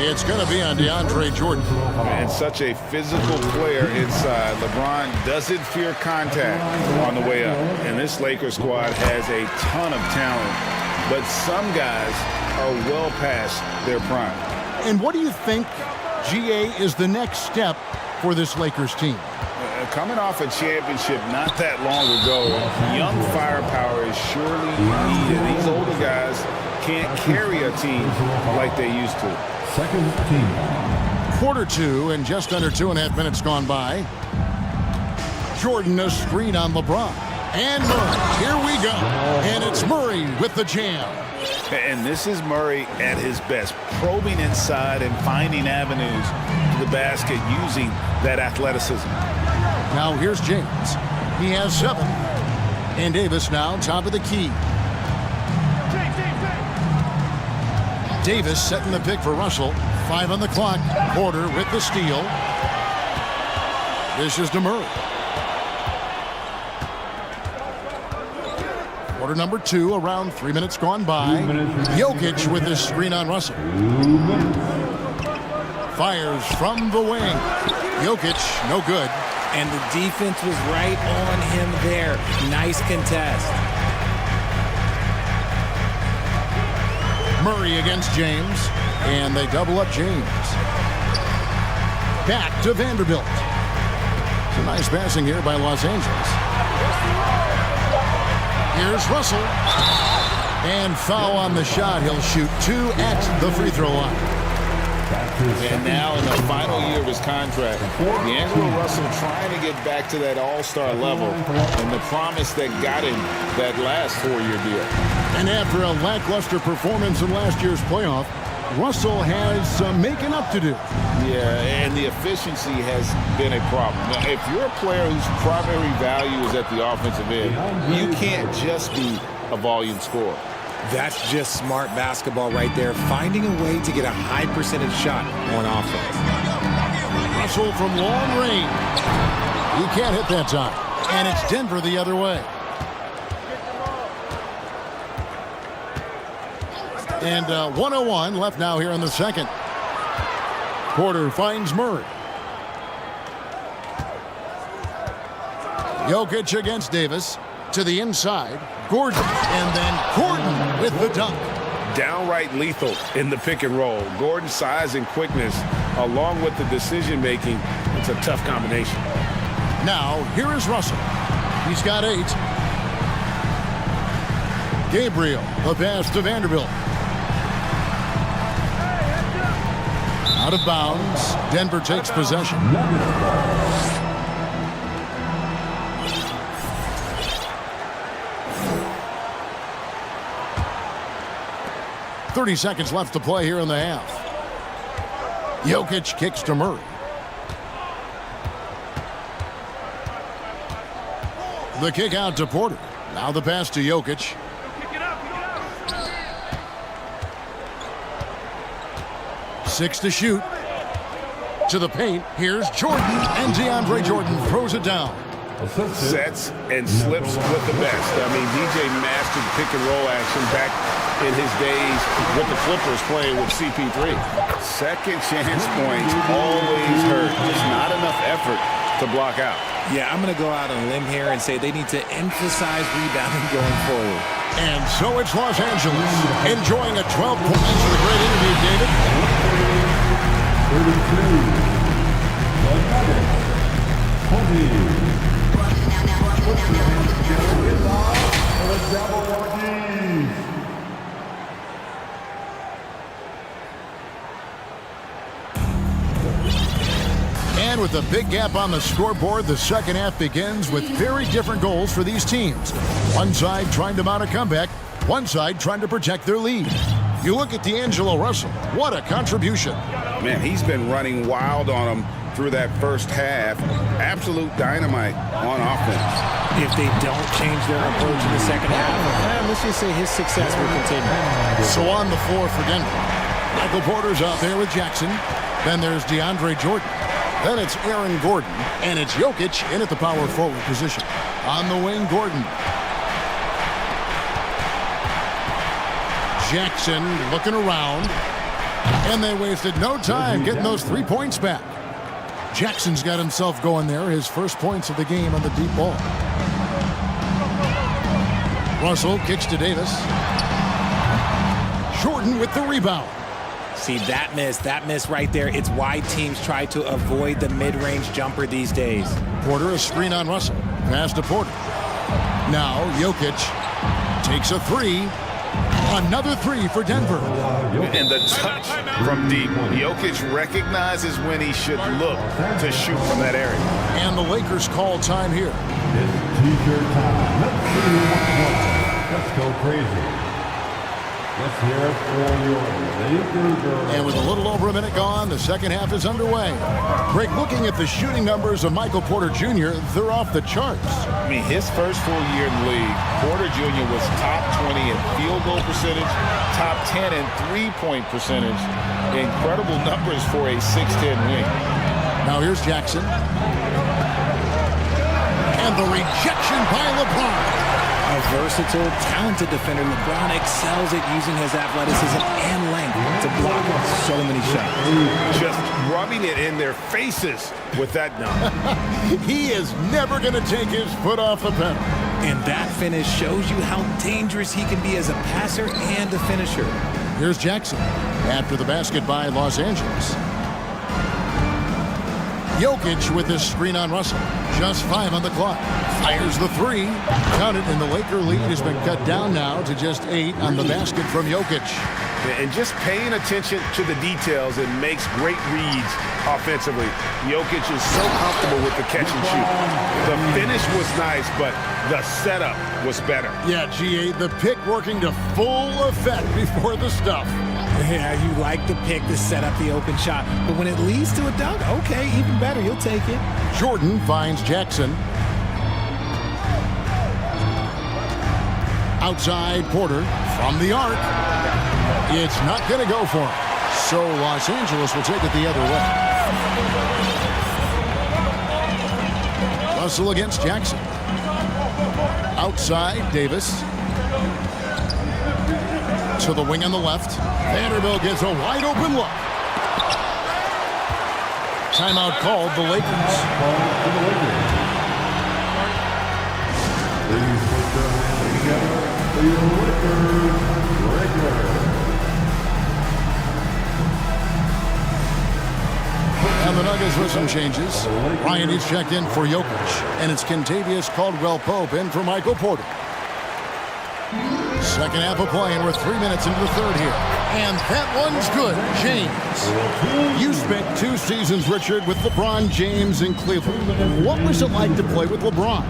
[SPEAKER 9] It's going to be on DeAndre Jordan.
[SPEAKER 10] And such a physical player inside. LeBron doesn't fear contact on the way up. And this Lakers squad has a ton of talent, but some guys are well past their prime.
[SPEAKER 9] And what do you think, GA, is the next step for this Lakers team?
[SPEAKER 10] Coming off a championship not that long ago, young firepower is surely needed. These older guys can't carry a team like they used to.
[SPEAKER 9] Second team. Quarter 2 and just under 2.5 minutes gone by. Jordan, a screen on LeBron. And Murray, here we go. And it's Murray with the jam.
[SPEAKER 10] And this is Murray at his best, probing inside and finding avenues to the basket using that athleticism.
[SPEAKER 9] Now here's James. He has 7. And Davis now top of the key. Davis setting the pick for Russell. 5 on the clock. Porter with the steal. This is to Murray. Quarter number 2, around 3 minutes gone by. Jokic with his screen on Russell. Fires from the wing. Jokic, no good.
[SPEAKER 13] And the defense was right on him there. Nice contest.
[SPEAKER 9] Murray against James. And they double up James. Back to Vanderbilt. Some nice passing here by Los Angeles. Here's Russell. And foul on the shot. He'll shoot 2 at the free throw line.
[SPEAKER 10] And now in the final year of his contract, D'Angelo Russell trying to get back to that all-star level and the promise that got him that last 4-year deal.
[SPEAKER 9] And after a lackluster performance in last year's playoff, Russell has some making up to do.
[SPEAKER 10] Yeah, and the efficiency has been a problem. Now, if you're a player whose primary value is at the offensive end, you can't just be a volume scorer.
[SPEAKER 13] That's just smart basketball right there, finding a way to get a high percentage shot on offense.
[SPEAKER 9] Russell from long range. He can't hit that time. And it's Denver the other way. And 1:01 left now here in the second. Porter finds Murray. Jokic against Davis. To the inside. Gordon. And then Gordon with the dunk.
[SPEAKER 10] Downright lethal in the pick and roll. Gordon's size and quickness, along with the decision making, it's a tough combination.
[SPEAKER 9] Now, here is Russell. He's got 8. Gabriel, the pass to Vanderbilt. Out of bounds. Denver takes possession. 30 seconds left to play here in the half. Jokic kicks to Murray. The kick out to Porter. Now the pass to Jokic. Six to shoot. To the paint. Here's Jordan. And DeAndre Jordan throws it down.
[SPEAKER 10] Sets and slips with the best. I mean, DJ mastered pick and roll action back in his days with the Clippers playing with CP3. Second chance points always hurt. Just not enough effort to block out.
[SPEAKER 13] Yeah, I'm going to go out on a limb here and say they need to emphasize rebounding going forward.
[SPEAKER 9] And so it's Los Angeles enjoying a 12 points with a great interview, David.
[SPEAKER 4] 32.
[SPEAKER 9] And with a big gap on the scoreboard, the second half begins with very different goals for these teams. One side trying to mount a comeback, one side trying to protect their lead. You look at D'Angelo Russell, what a contribution.
[SPEAKER 10] Man, he's been running wild on them through that first half. Absolute dynamite on offense.
[SPEAKER 13] If they don't change their approach in the second half, let's just say his success will continue.
[SPEAKER 9] So on the floor for Denver. Michael Porter's out there with Jackson. Then there's DeAndre Jordan. Then it's Aaron Gordon. And it's Jokic in at the power forward position. On the wing, Gordon. Jackson looking around. And they wasted no time getting those 3 points back. Jackson's got himself going there. His first points of the game on the deep ball. Russell kicks to Davis. Jordan with the rebound.
[SPEAKER 13] See, that miss right there. It's why teams try to avoid the mid-range jumper these days.
[SPEAKER 9] Porter, a screen on Russell. Pass to Porter. Now Jokic takes a three. Another three for Denver.
[SPEAKER 10] And the touch from deep. Jokic recognizes when he should look to shoot from that area.
[SPEAKER 9] And the Lakers call time here.
[SPEAKER 4] It's T-shirt time. Let's see what's Let's go crazy. Let's hear it for your Lakers.
[SPEAKER 9] And with a little over a minute gone, the second half is underway. Greg, looking at the shooting numbers of Michael Porter Jr., they're off the charts.
[SPEAKER 10] I mean, his first full year in the league, Porter Jr. was top 20 in field goal percentage, top 10 in three-point percentage. Incredible numbers for a 6'10 wing.
[SPEAKER 9] Now here's Jackson. And the rejection by LeBron.
[SPEAKER 13] A versatile, talented defender, LeBron excels at using his athleticism and length to block so many shots.
[SPEAKER 10] Just rubbing it in their faces with that number.
[SPEAKER 9] He is never going to take his foot off the pedal.
[SPEAKER 13] And that finish shows you how dangerous he can be as a passer and a finisher.
[SPEAKER 9] Here's Jackson after the basket by Los Angeles. Jokic with his screen on Russell. Just 5 on the clock. Fires the three. Counted, and the Laker lead has been cut down now to just 8 on the basket from Jokic.
[SPEAKER 10] And just paying attention to the details, it makes great reads offensively. Jokic is so comfortable with the catch and shoot. The finish was nice, but the setup was better.
[SPEAKER 9] Yeah, GA, the pick working to full effect before the stuff.
[SPEAKER 13] Yeah, you like the pick to set up the open shot, but when it leads to a dunk, okay, even better, you'll take it.
[SPEAKER 9] Jordan finds Jackson. Outside Porter from the arc. It's not going to go for him. So Los Angeles will take it the other way. Russell against Jackson. Outside Davis. To the wing on the left. Vanderbilt gets a wide open look. Timeout called the Lakers.
[SPEAKER 4] Please put your hands together for your Lakers.
[SPEAKER 9] And the Nuggets with some changes. Ryan is checked in for Jokic. And it's Kentavious Caldwell-Pope in for Michael Porter. Second half of play, and we're 3 minutes into the third here. And that one's good. James. You spent 2 seasons, Richard, with LeBron James in Cleveland. What was it like to play with LeBron?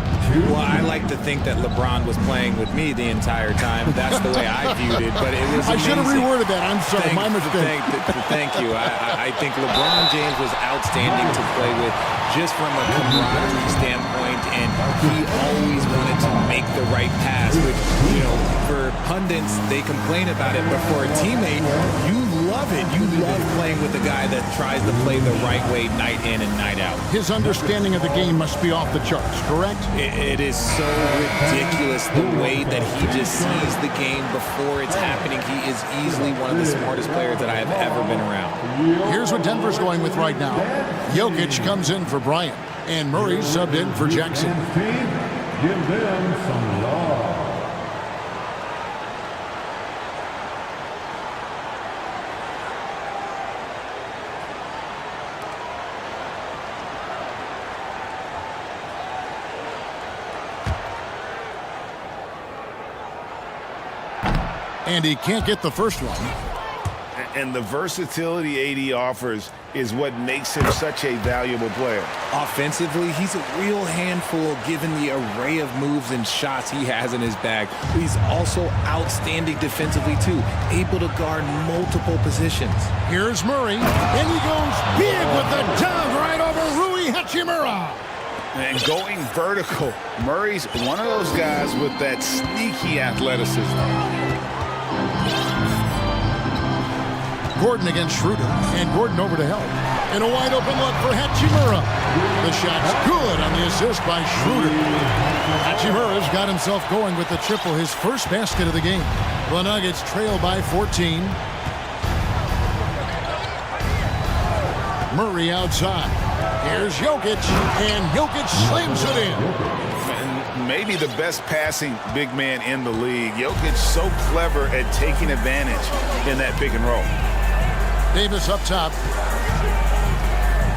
[SPEAKER 13] Well, I like to think that LeBron was playing with me the entire time. That's the way I viewed it, but it was amazing.
[SPEAKER 9] I should have reworded that. I'm sorry, my mistake.
[SPEAKER 13] Thank you. I think LeBron James was outstanding to play with just from a camaraderie standpoint, and he always wanted to make the right pass, which, you know, for pundits, they complain about it, but for a teammate, you love it. You love playing with a guy that tries to play the right way night in and night out.
[SPEAKER 9] His understanding of the game must be off the charts, correct?
[SPEAKER 13] It is so ridiculous the way that he just sees the game before it's happening. He is easily one of the smartest players that I have ever been around.
[SPEAKER 9] Here's what Denver's going with right now. Jokic comes in for Bryant, and Murray subbed in for Jackson.
[SPEAKER 4] Give them some love.
[SPEAKER 9] And he can't get the first one.
[SPEAKER 10] And the versatility AD offers is what makes him such a valuable player.
[SPEAKER 13] Offensively, he's a real handful given the array of moves and shots he has in his bag. He's also outstanding defensively, too, able to guard multiple positions.
[SPEAKER 9] Here's Murray, and he goes big with the dunk right over Rui Hachimura.
[SPEAKER 10] And going vertical, Murray's one of those guys with that sneaky athleticism.
[SPEAKER 9] Gordon against Schroeder, and Gordon over to help. And a wide open look for Hachimura. The shot's good on the assist by Schroeder. Hachimura's got himself going with the triple, his first basket of the game. The Nuggets trail by 14. Murray outside. Here's Jokic, and Jokic slams it in.
[SPEAKER 10] And maybe the best passing big man in the league. Jokic so clever at taking advantage in that pick and roll.
[SPEAKER 9] Davis up top.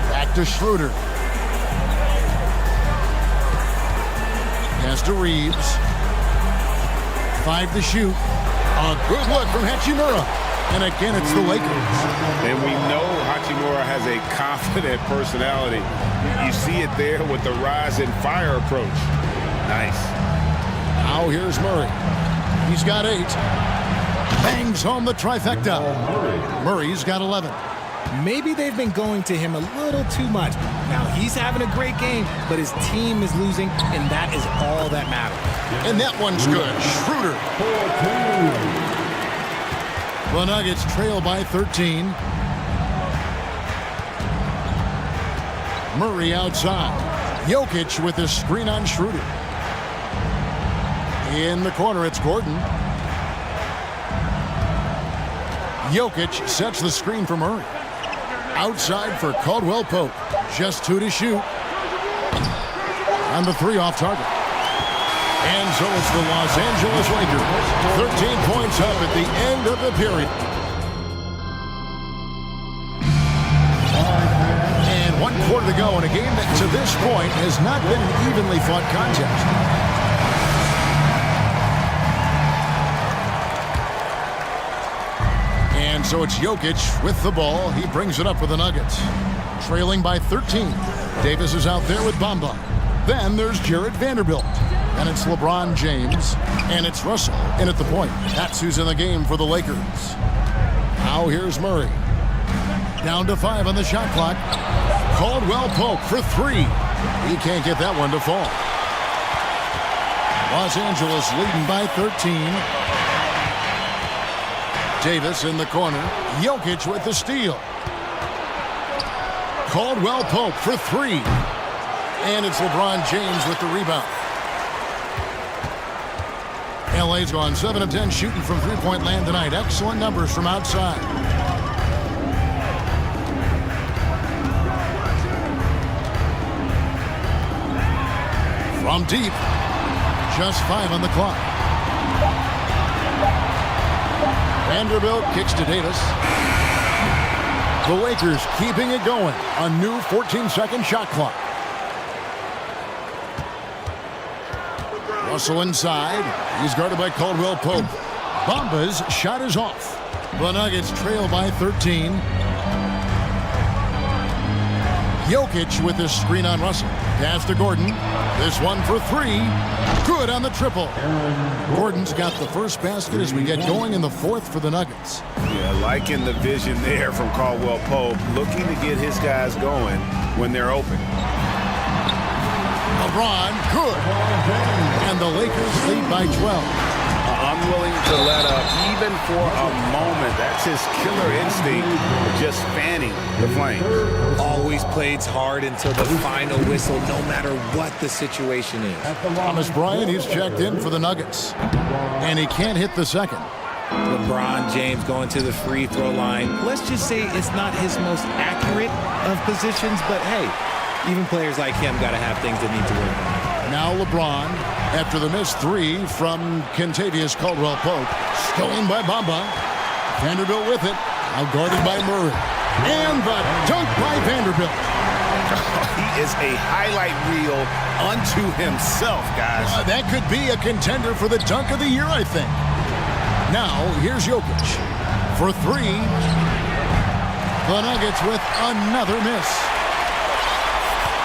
[SPEAKER 9] Back to Schroeder. Pass to Reeves. 5 to shoot. A good look from Hachimura. And again, it's the Lakers.
[SPEAKER 10] And we know Hachimura has a confident personality. You see it there with the rise and fire approach. Nice.
[SPEAKER 9] Now here's Murray. He's got 8. Bangs home the trifecta. Murray's got 11.
[SPEAKER 13] Maybe they've been going to him a little too much. Now, he's having a great game, but his team is losing, and that is all that matters.
[SPEAKER 9] And that one's good. Schroeder. The Nuggets trail by 13. Murray outside. Jokic with his screen on Schroeder. In the corner, it's Gordon. Jokic sets the screen for Murray. Outside for Caldwell Pope. Just 2 to shoot. And the 3 off target. And so it's the Los Angeles Lakers. 13 points up at the end of the period. And 1 quarter to go in a game that to this point has not been an evenly fought contest. And so it's Jokic with the ball. He brings it up for the Nuggets. Trailing by 13. Davis is out there with Bamba. Then there's Jared Vanderbilt. And it's LeBron James. And it's Russell in at the point. That's who's in the game for the Lakers. Now here's Murray. Down to 5 on the shot clock. Caldwell Pope for 3. He can't get that one to fall. Los Angeles leading by 13. Davis in the corner. Jokic with the steal. Caldwell Pope for 3. And it's LeBron James with the rebound. LA's gone 7 of 10 shooting from three-point land tonight. Excellent numbers from outside. From deep. Just 5 on the clock. Vanderbilt kicks to Davis. The Lakers keeping it going. A new 14-second shot clock. Russell inside. He's guarded by Caldwell Pope. Bamba's shot is off. The Nuggets trail by 13. Jokic with his screen on Russell. Pass to Gordon. This one for 3. Good on the triple. Gordon's got the first basket as we get going in the 4th for the Nuggets.
[SPEAKER 10] Yeah, liking the vision there from Caldwell Pope, looking to get his guys going when they're open.
[SPEAKER 9] LeBron, good. And the Lakers lead by 12.
[SPEAKER 10] Unwilling to let up even for a moment. That's his killer instinct of just fanning the flames.
[SPEAKER 13] Always plays hard until the final whistle, no matter what the situation is.
[SPEAKER 9] Thomas Bryant, he's checked in for the Nuggets. And he can't hit the second.
[SPEAKER 13] LeBron James going to the free throw line. Let's just say it's not his most accurate of positions, but hey, even players like him got to have things that need to work on.
[SPEAKER 9] Now LeBron, after the missed 3 from Kentavious Caldwell Pope. Stolen by Bamba. Vanderbilt with it. Now guarded by Murray. And the dunk by Vanderbilt.
[SPEAKER 10] He is a highlight reel unto himself, guys.
[SPEAKER 9] That could be a contender for the dunk of the year, I think. Now, here's Jokic. For 3. The Nuggets with another miss.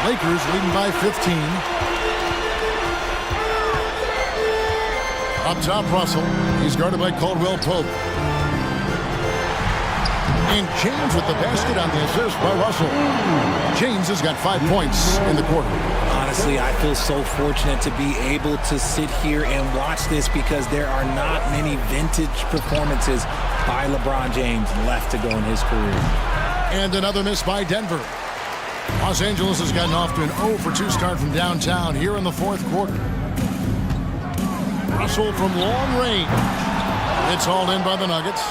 [SPEAKER 9] Lakers leading by 15. Up top, Russell. He's guarded by Caldwell Pope. And James with the basket on the assist by Russell. James has got 5 points in the quarter.
[SPEAKER 13] Honestly, I feel so fortunate to be able to sit here and watch this because there are not many vintage performances by LeBron James left to go in his career.
[SPEAKER 9] And another miss by Denver. Los Angeles has gotten off to an 0 for 2 start from downtown here in the 4th quarter. Russell from long range. It's hauled in by the Nuggets.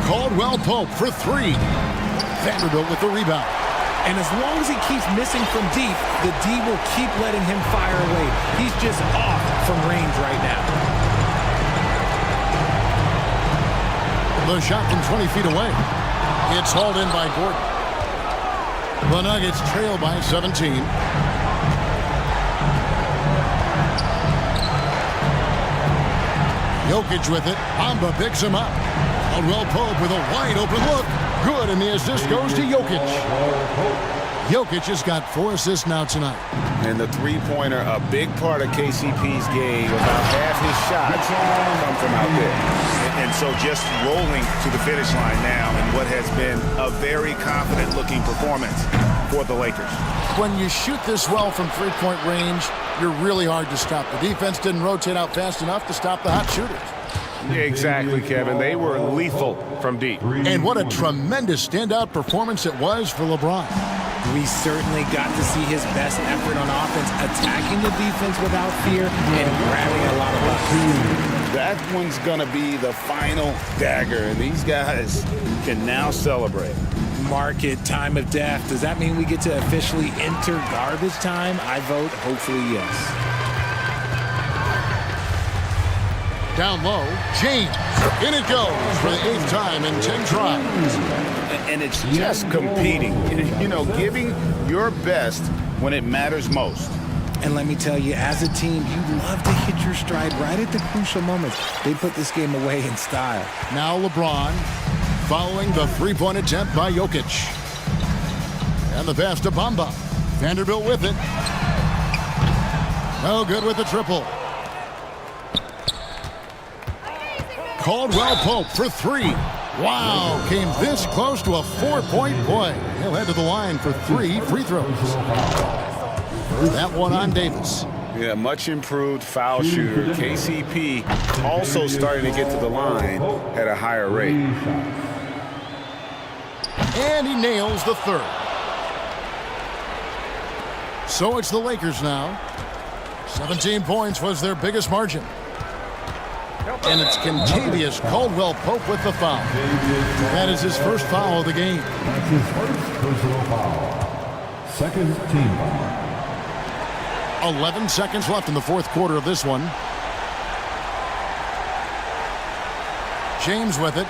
[SPEAKER 9] Caldwell Pope for three. Vanderbilt with the rebound.
[SPEAKER 13] And as long as he keeps missing from deep, the D will keep letting him fire away. He's just off from range right now.
[SPEAKER 9] The shot from 20 feet away. It's hauled in by Gordon. The Nuggets trail by 17. Jokic with it. Bamba picks him up. Caldwell Pope with a wide open look. Good, and the assist goes to Jokic. Jokic has got 4 assists now tonight.
[SPEAKER 10] And the three-pointer, a big part of KCP's game. About half his shots come from out there. And so just rolling to the finish line now in what has been a very confident-looking performance for the Lakers.
[SPEAKER 9] When you shoot this well from three-point range, you're really hard to stop. The defense didn't rotate out fast enough to stop the hot shooters.
[SPEAKER 16] Exactly, Kevin. They were lethal from deep.
[SPEAKER 9] And what a tremendous standout performance it was for LeBron.
[SPEAKER 13] We certainly got to see his best effort on offense, attacking the defense without fear and grabbing a lot of buckets.
[SPEAKER 10] That one's going to be the final dagger, and these guys can now celebrate.
[SPEAKER 13] Market time of death. Does that mean we get to officially enter garbage time? I vote hopefully yes.
[SPEAKER 9] Down low, James. In it goes for the 8th time in 10 tries.
[SPEAKER 10] And it's just competing. You know, giving your best when it matters most.
[SPEAKER 13] And let me tell you, as a team, you love to hit your stride right at the crucial moments. They put this game away in style.
[SPEAKER 9] Now LeBron following the three-point attempt by Jokic. And the pass to Bamba. Vanderbilt with it. No good with the triple. Caldwell Pope for three. Wow, came this close to a 4-point play. He'll head to the line for 3 free throws. That one on Davis.
[SPEAKER 10] Yeah, much improved foul shooter. KCP also starting to get to the line at a higher rate.
[SPEAKER 9] And he nails the third. So it's the Lakers now. 17 points was their biggest margin. And it's contagious. Caldwell Pope with the foul. That is his first foul of the game.
[SPEAKER 4] That's his first personal foul. Second team foul.
[SPEAKER 9] 11 seconds left in the fourth quarter of this one. James with it.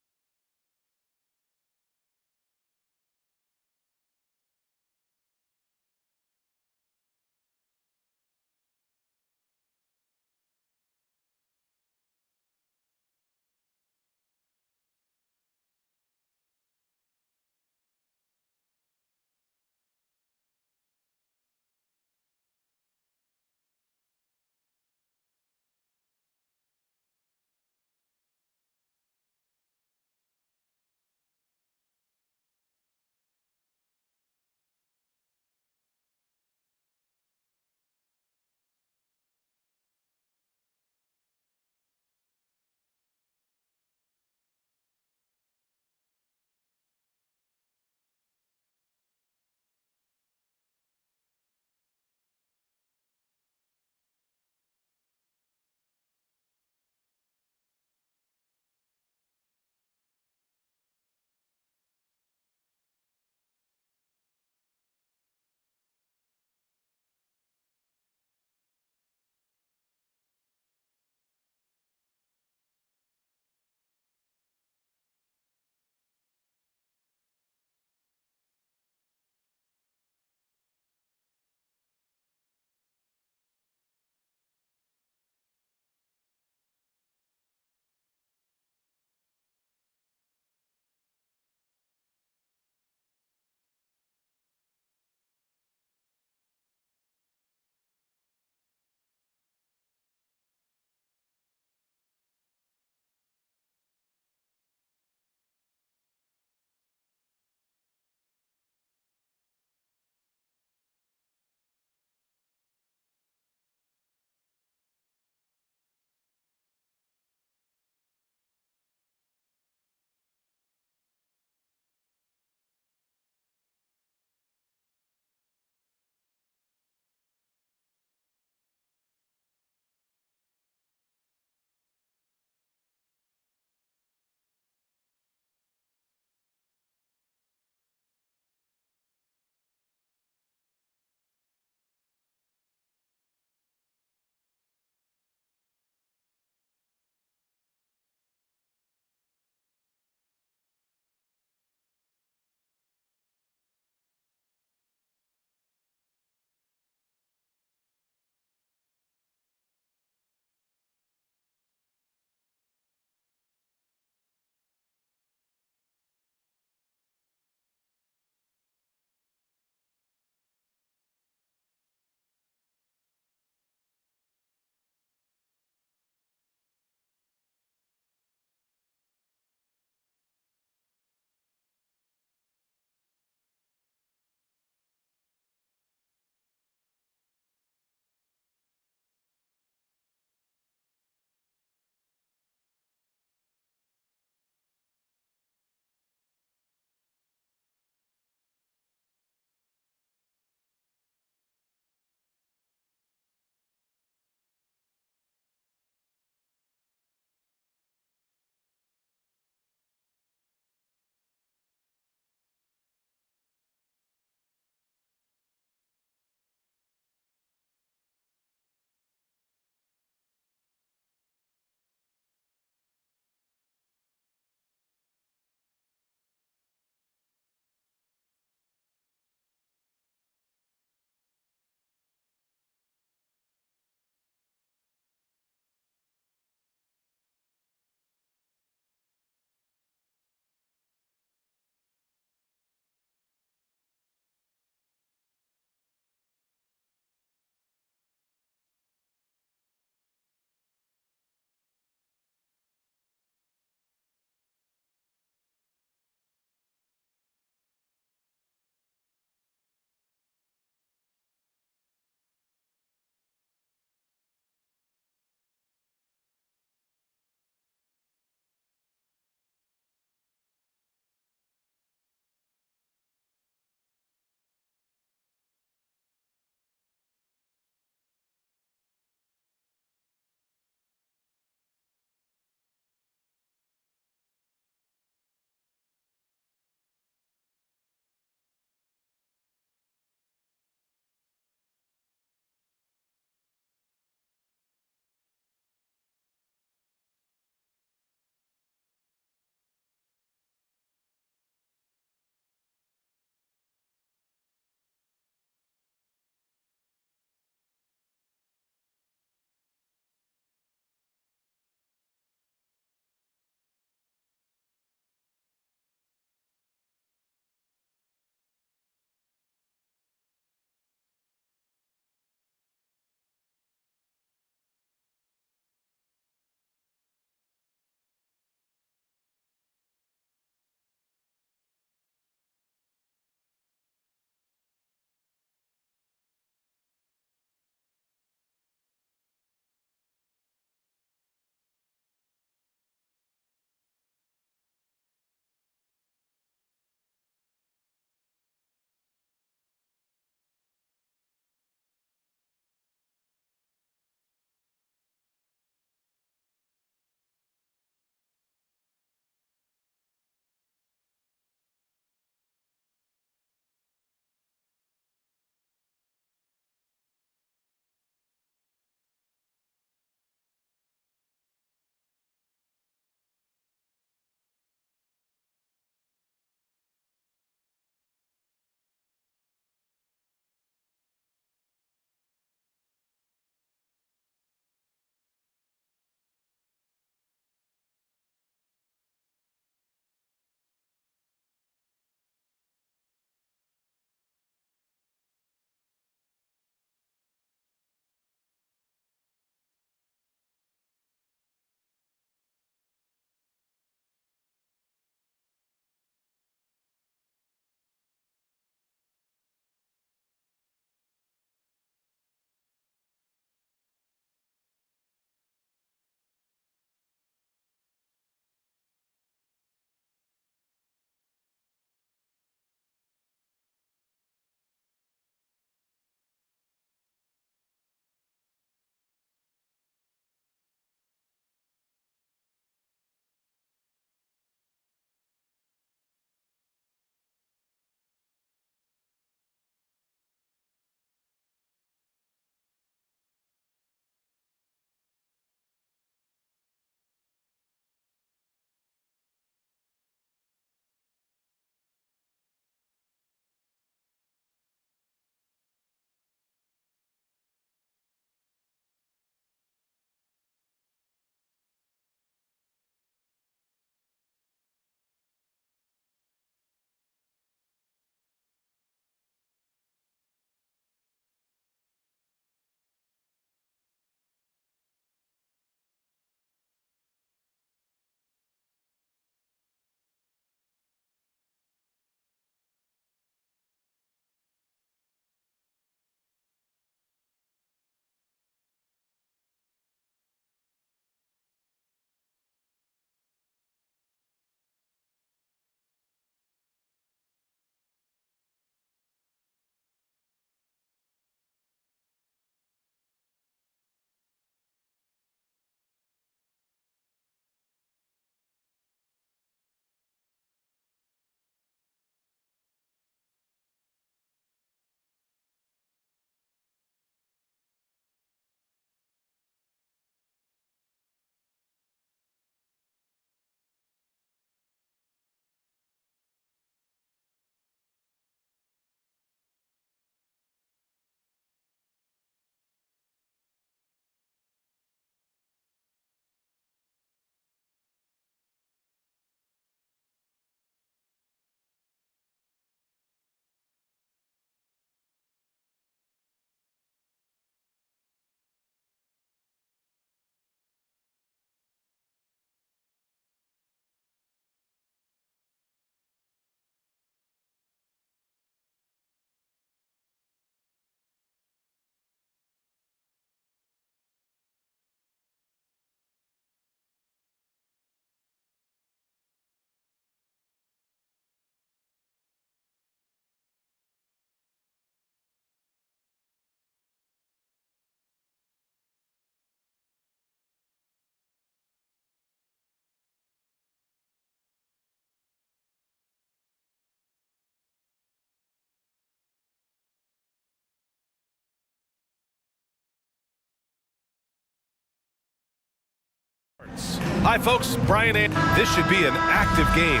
[SPEAKER 1] Sports. Hi, folks. Brian A. This should be an active game.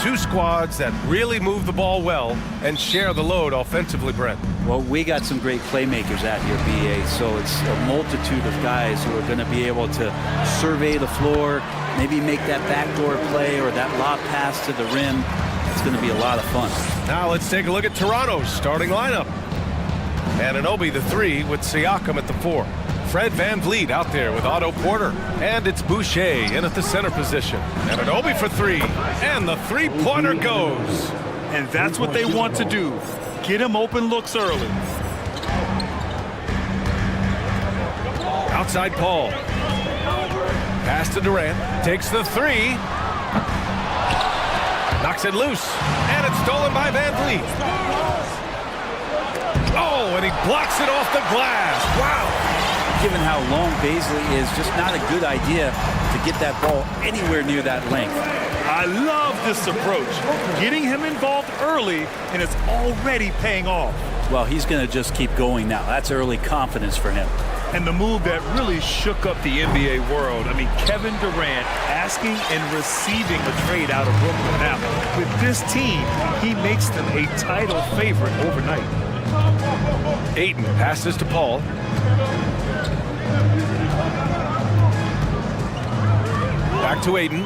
[SPEAKER 1] Two squads that really move the ball well and share the load offensively, Brent.
[SPEAKER 14] Well, we got some great playmakers out here, BA, so it's a multitude of guys who are going to be able to survey the floor, maybe make that backdoor play or that lob pass to the rim. It's going to be a lot of fun.
[SPEAKER 1] Now let's take a look at Toronto's starting lineup. Anunoby, the 3, with Siakam at the 4. Fred VanVleet out there with Otto Porter. And it's Boucher in at the center position. Anunoby for 3. And the three-pointer goes.
[SPEAKER 2] And that's what they want to do. Get him open looks early.
[SPEAKER 1] Outside Paul. Pass to Durant. Takes the 3. Knocks it loose. And it's stolen by VanVleet. Oh, and he blocks it off the glass. Wow.
[SPEAKER 14] Given how long Bazley is, just not a good idea to get that ball anywhere near that length.
[SPEAKER 2] I love this approach. Getting him involved early, and it's already paying off.
[SPEAKER 14] Well, he's going to just keep going now. That's early confidence for him.
[SPEAKER 2] And the move that really shook up the NBA world. I mean, Kevin Durant asking and receiving a trade out of Brooklyn. Now, with this team, he makes them a title favorite overnight.
[SPEAKER 1] Ayton passes to Paul. Back to Ayton.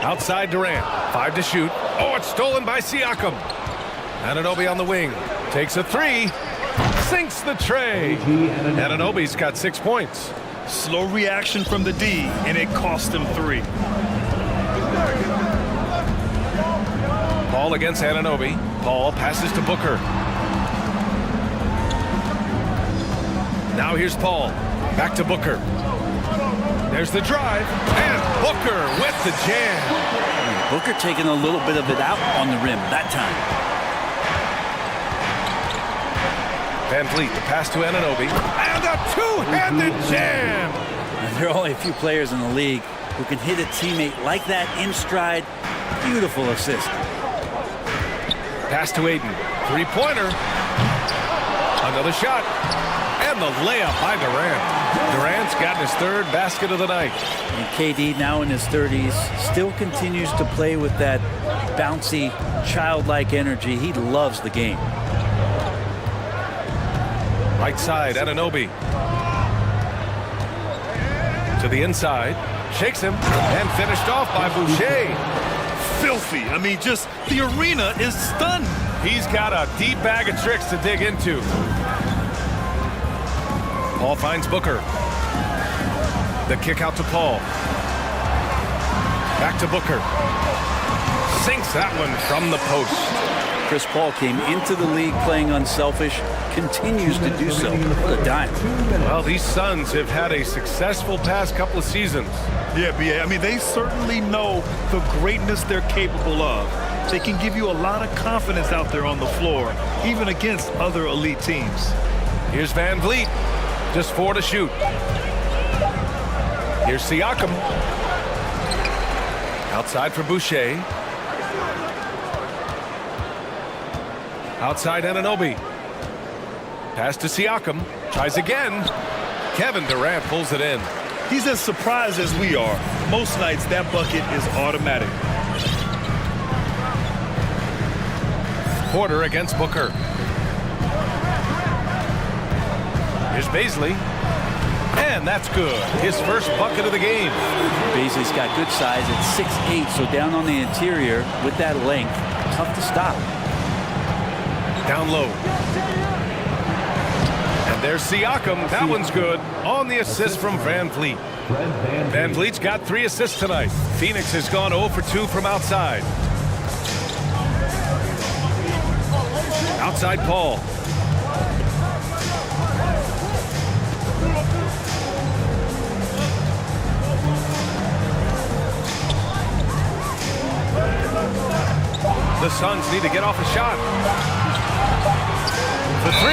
[SPEAKER 1] Outside Durant. 5 to shoot. Oh, it's stolen by Siakam. Anunoby on the wing. Takes a 3. Sinks the tray. Anunoby's got 6 points.
[SPEAKER 2] Slow reaction from the D, and it cost him 3.
[SPEAKER 1] Paul against Anunoby. Paul passes to Booker. Now here's Paul. Back to Booker. There's the drive. And Booker with the jam.
[SPEAKER 14] Booker taking a little bit of it out on the rim that time.
[SPEAKER 1] VanVleet, the pass to Anunoby. And a two-handed jam.
[SPEAKER 14] And there are only a few players in the league who can hit a teammate like that in stride. Beautiful assist.
[SPEAKER 1] Pass to Ayton. Three-pointer. Another shot. And the layup by Durant. Durant's gotten his 3rd basket of the night.
[SPEAKER 14] And KD, now in his 30s, still continues to play with that bouncy, childlike energy. He loves the game.
[SPEAKER 1] Right side, Anunoby. To the inside. Shakes him. And finished off by Boucher.
[SPEAKER 2] Filthy. I mean, just the arena is stunned.
[SPEAKER 1] He's got a deep bag of tricks to dig into. Paul finds Booker. The kick out to Paul. Back to Booker. Sinks that one from the post.
[SPEAKER 14] Chris Paul came into the league playing unselfish, continues to do so. What a dime.
[SPEAKER 1] Well, these Suns have had a successful past couple of seasons.
[SPEAKER 2] Yeah, BA. I mean, they certainly know the greatness they're capable of. They can give you a lot of confidence out there on the floor, even against other elite teams.
[SPEAKER 1] Here's VanVleet. Just 4 to shoot. Here's Siakam. Outside for Boucher. Outside Anunoby. Pass to Siakam. Tries again. Kevin Durant pulls it in.
[SPEAKER 2] He's as surprised as we are. Most nights that bucket is automatic.
[SPEAKER 1] Porter against Booker. Here's Bazley. And that's good. His first bucket of the game.
[SPEAKER 14] Bazley's got good size at 6'8", so down on the interior with that length, tough to stop.
[SPEAKER 1] Down low. And there's Siakam. That one's good. On the assist from VanVleet. VanVleet's got 3 assists tonight. Phoenix has gone 0 for 2 from outside. Outside Paul. The Suns need to get off a shot. The 3,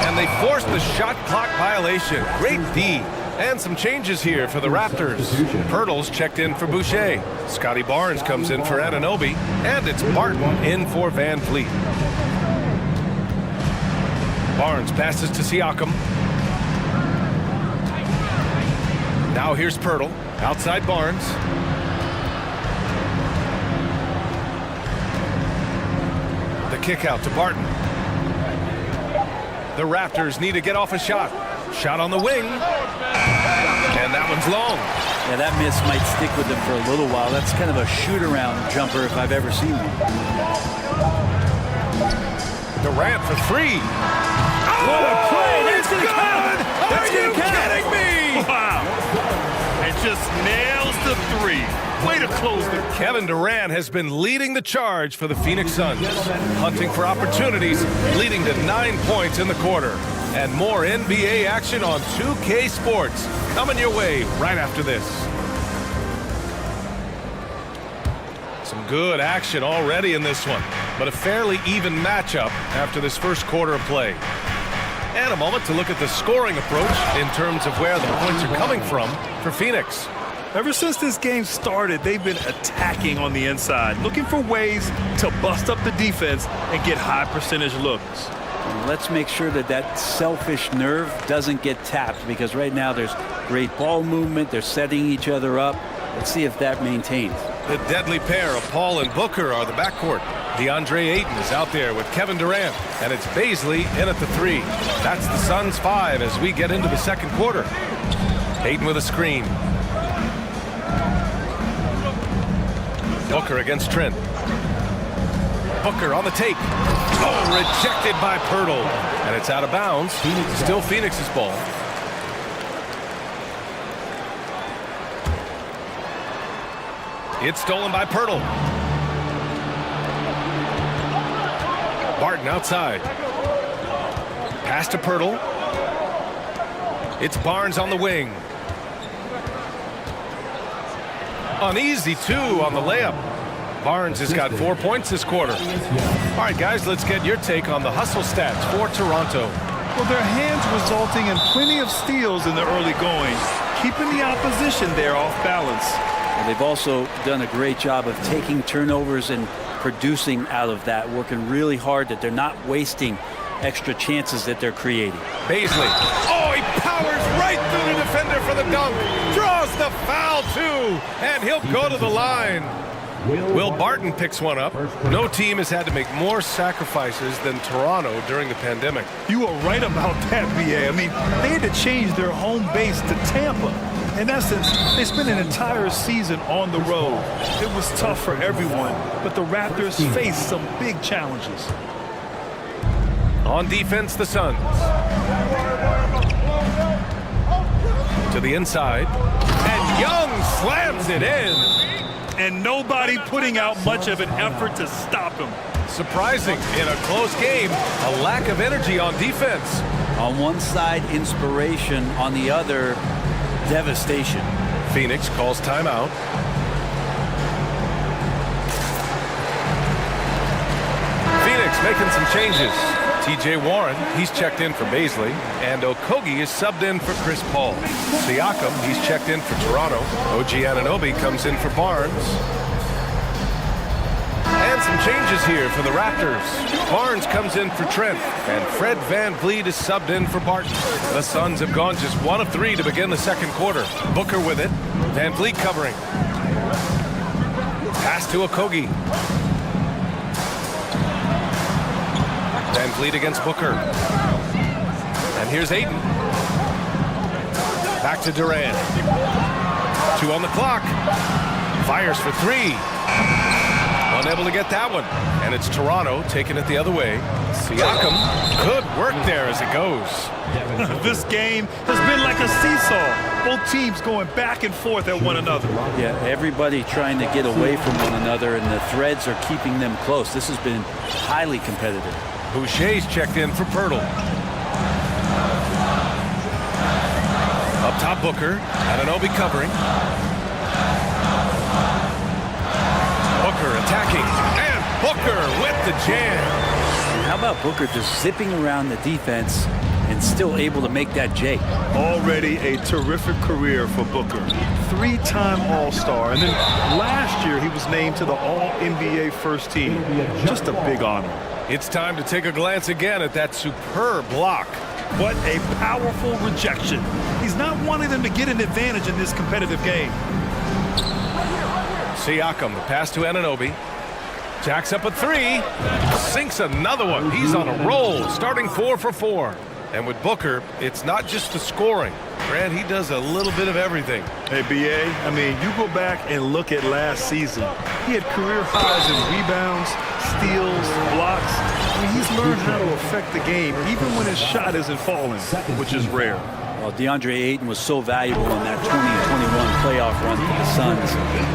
[SPEAKER 1] and they forced the shot clock violation. Great D. And some changes here for the Raptors. Pirtle's checked in for Boucher. Scotty Barnes comes in for Anunoby. And it's Barton in for VanVleet. Barnes passes to Siakam. Now here's Pirtle. Outside Barnes. The kick out to Barton. The Raptors need to get off a shot. Shot on the wing. And that one's long.
[SPEAKER 14] Yeah, that miss might stick with them for a little while. That's kind of a shoot-around jumper if I've ever seen one.
[SPEAKER 1] Durant for three.
[SPEAKER 2] What a play! That's
[SPEAKER 1] good! Are you kidding me?
[SPEAKER 2] Wow! And just nails the three. Way to close the...
[SPEAKER 1] Kevin Durant has been leading the charge for the Phoenix Suns, hunting for opportunities, leading to 9 points in the quarter. And more NBA action on 2K Sports coming your way right after this. Some good action already in this one, but a fairly even matchup after this first quarter of play. And a moment to look at the scoring approach in terms of where the points are coming from for Phoenix.
[SPEAKER 2] Ever since this game started, they've been attacking on the inside, looking for ways to bust up the defense and get high percentage looks.
[SPEAKER 14] Let's make sure that that selfish nerve doesn't get tapped, because right now there's great ball movement. They're setting each other up. Let's see if that maintains.
[SPEAKER 1] The deadly pair of Paul and Booker are the backcourt. DeAndre Ayton is out there with Kevin Durant, and it's Baisley in at the three. That's the Suns' 5 as we get into the second quarter. Ayton with a screen. Booker against Trent. Booker on the take. Oh, rejected by Pirtle. And it's out of bounds. Still Phoenix's ball. It's stolen by Pirtle. Barton outside. Pass to Pirtle. It's Barnes on the wing. Uneasy, too, on the layup. Barnes has got 4 points this quarter. All right, guys, let's get your take on the hustle stats for Toronto.
[SPEAKER 2] Well, their hands resulting in plenty of steals in the early going, keeping the opposition there off balance.
[SPEAKER 14] And they've also done a great job of taking turnovers and producing out of that, working really hard that they're not wasting extra chances that they're creating.
[SPEAKER 1] Baisley. Oh, he powers right through the defender for the dunk. Draws the foul, too. And he'll go to the line. Will Barton picks one up. No team has had to make more sacrifices than Toronto during the pandemic.
[SPEAKER 2] You are right about that, BA. I mean, they had to change their home base to Tampa. In essence, they spent an entire season on the road. It was tough for everyone, but the Raptors faced some big challenges.
[SPEAKER 1] On defense, the Suns. To the inside. And Young slams it in.
[SPEAKER 2] And nobody putting out much of an effort to stop him.
[SPEAKER 1] Surprising in a close game, a lack of energy on defense.
[SPEAKER 14] On one side, inspiration. On the other, devastation.
[SPEAKER 1] Phoenix calls timeout. Phoenix making some changes. TJ Warren, he's checked in for Baisley, and Okogie is subbed in for Chris Paul. Siakam, he's checked in for Toronto. OG Anunoby comes in for Barnes. And some changes here for the Raptors. Barnes comes in for Trent, and Fred VanVleet is subbed in for Barton. The Suns have gone just 1 of 3 to begin the second quarter. Booker with it. VanVleet covering. Pass to Okogie. VanVleet against Booker. And here's Ayton. Back to Durant. 2 on the clock. Fires for 3. Unable to get that one. And it's Toronto taking it the other way. Siakam, good work there as it goes.
[SPEAKER 2] This game has been like a seesaw. Both teams going back and forth at one another.
[SPEAKER 14] Yeah, everybody trying to get away from one another, and the threads are keeping them close. This has been highly competitive.
[SPEAKER 1] Boucher's checked in for Pirtle. Up top, Booker. Anunoby covering. Booker attacking. And Booker with the jam.
[SPEAKER 14] How about Booker just zipping around the defense and still able to make that J?
[SPEAKER 2] Already a terrific career for Booker. 3-time All-Star. And then last year he was named to the All-NBA first team. Just a big honor.
[SPEAKER 1] It's time to take a glance again at that superb block.
[SPEAKER 2] What a powerful rejection. He's not wanting them to get an advantage in this competitive game.
[SPEAKER 1] Siakam, the pass to Anunoby. Jacks up a three. Sinks another one. He's on a roll, starting 4 for 4. And with Booker, it's not just the scoring. Grant, he does a little bit of everything.
[SPEAKER 2] Hey, B.A., I mean, you go back and look at last season. He had career highs in rebounds, steals, blocks. I mean, he's learned how to affect the game, even when his shot isn't falling, which is rare.
[SPEAKER 14] Well, DeAndre Ayton was so valuable in that 2021 playoff run for the Suns.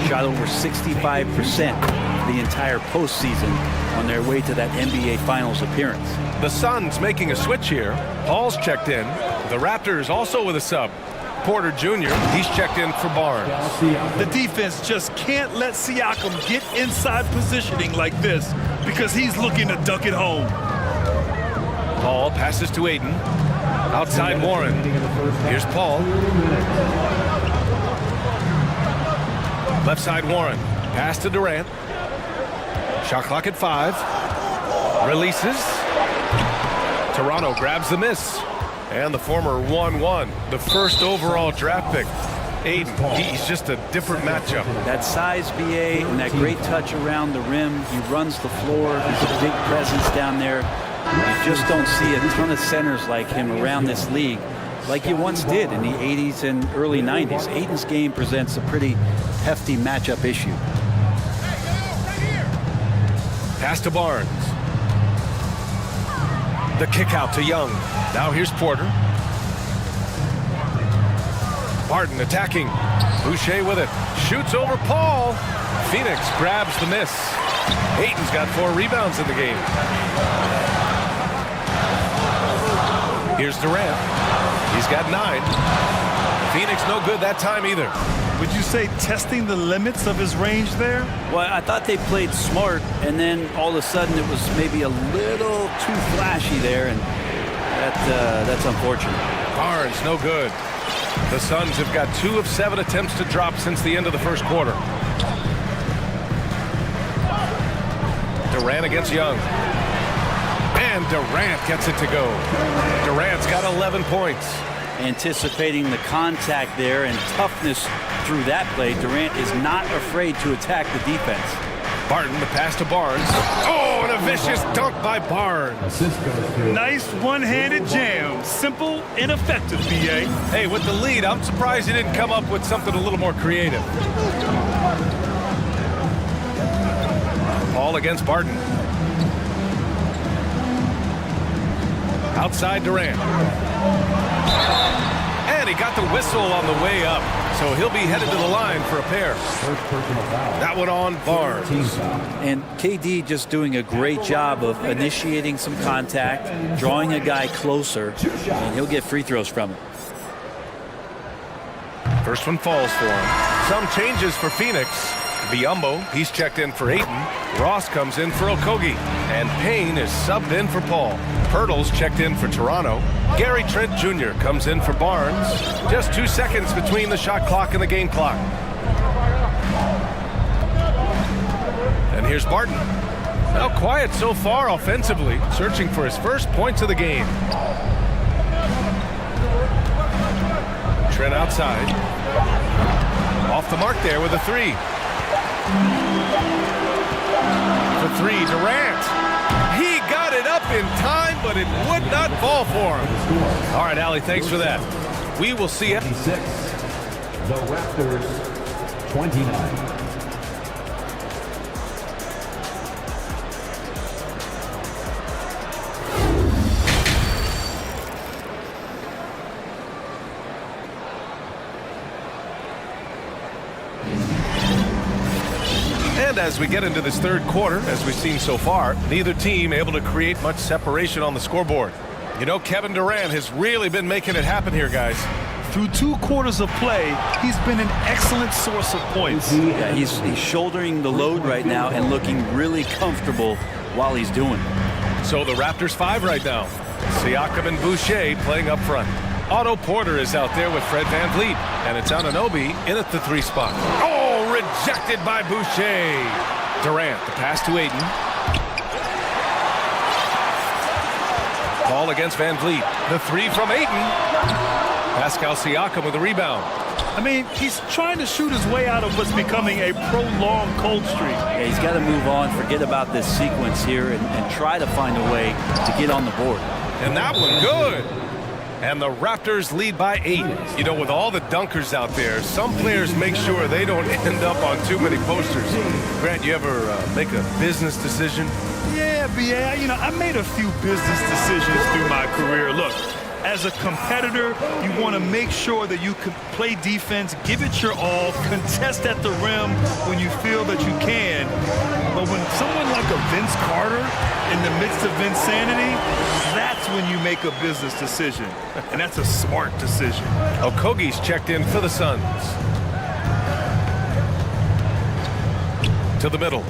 [SPEAKER 14] Shot over 65% the entire postseason on their way to that NBA Finals appearance.
[SPEAKER 1] The Suns making a switch here. Paul's checked in. The Raptors also with a sub. Porter Jr., he's checked in for Barnes.
[SPEAKER 2] The defense just can't let Siakam get inside positioning like this because he's looking to duck it home.
[SPEAKER 1] Paul passes to Ayton. Outside Warren. Here's Paul. Left side Warren. Pass to Durant. Shot clock at 5. Releases. Toronto grabs the miss. And the former 1-1, the first overall draft pick. Ayton, he's just a different matchup.
[SPEAKER 14] That size, BA, and that great touch around the rim. He runs the floor. He's a big presence down there. You just don't see a ton of centers like him around this league like you once did in the 80s and early 90s. Ayton's game presents a pretty hefty matchup issue.
[SPEAKER 1] Pass to Barnes. The kick out to Young. Now here's Porter. Barton attacking. Boucher with it. Shoots over Paul. Phoenix grabs the miss. Ayton's got 4 rebounds in the game. Here's Durant. He's got 9. Phoenix no good that time either.
[SPEAKER 2] Would you say testing the limits of his range there?
[SPEAKER 14] Well, I thought they played smart, and then all of a sudden it was maybe a little too flashy there, and that's unfortunate.
[SPEAKER 1] Barnes no good. The Suns have got 2 of 7 attempts to drop since the end of the first quarter. Durant against Young. And Durant gets it to go. Durant's got 11 points.
[SPEAKER 14] Anticipating the contact there and toughness through that play, Durant is not afraid to attack the defense.
[SPEAKER 1] Barton, the pass to Barnes. Oh, and a vicious dunk by Barnes.
[SPEAKER 2] Nice one-handed jam. Simple and effective, B.A.
[SPEAKER 1] Hey, with the lead, I'm surprised he didn't come up with something a little more creative. Paul against Barton. Outside Durant. And he got the whistle on the way up. So he'll be headed to the line for a pair. That one on Barnes.
[SPEAKER 14] And KD just doing a great job of initiating some contact, drawing a guy closer, and he'll get free throws from it.
[SPEAKER 1] First one falls for him. Some changes for Phoenix. Biyombo, he's checked in for Ayton. Ross comes in for Okogie. And Payne is subbed in for Paul. Pirtle's checked in for Toronto. Gary Trent Jr. comes in for Barnes. Just 2 seconds between the shot clock and the game clock. And here's Barton. Now quiet so far offensively, searching for his first points of the game. Trent outside. Off the mark there with a 3. For 3, Durant. He got it up in time, but it would not fall for him. All right, Allie, thanks for that. We will see you.
[SPEAKER 6] The Raptors, 29.
[SPEAKER 1] And as we get into this third quarter, as we've seen so far, neither team able to create much separation on the scoreboard. You know, Kevin Durant has really been making it happen here, guys.
[SPEAKER 2] Through 2 quarters of play, he's been an excellent source of points.
[SPEAKER 14] Yeah, he's shouldering the load right now and looking really comfortable while he's doing it.
[SPEAKER 1] So the Raptors 5 right now. Siakam and Boucher playing up front. Otto Porter is out there with Fred VanVleet. And it's Anunoby in at the 3 spot. Oh, rejected by Boucher. Durant, the pass to Ayton. Ball against Van Vliet. The three from Ayton. Pascal Siakam with a rebound.
[SPEAKER 2] I mean, he's trying to shoot his way out of what's becoming a prolonged cold streak.
[SPEAKER 14] Yeah, he's got to move on, forget about this sequence here, and try to find a way to get on the board.
[SPEAKER 1] And that one good. And the Raptors lead by 8. You know, with all the dunkers out there, some players make sure they don't end up on too many posters. Grant, you ever make a business decision?
[SPEAKER 2] Yeah, B.A., you know, I made a few business decisions through my career. Look, as a competitor, you want to make sure that you can play defense, give it your all, contest at the rim when you feel that you can. But when someone like a Vince Carter in the midst of insanity, that's when you make a business decision. And that's a smart decision.
[SPEAKER 1] Okogie's checked in for the Suns. To the middle.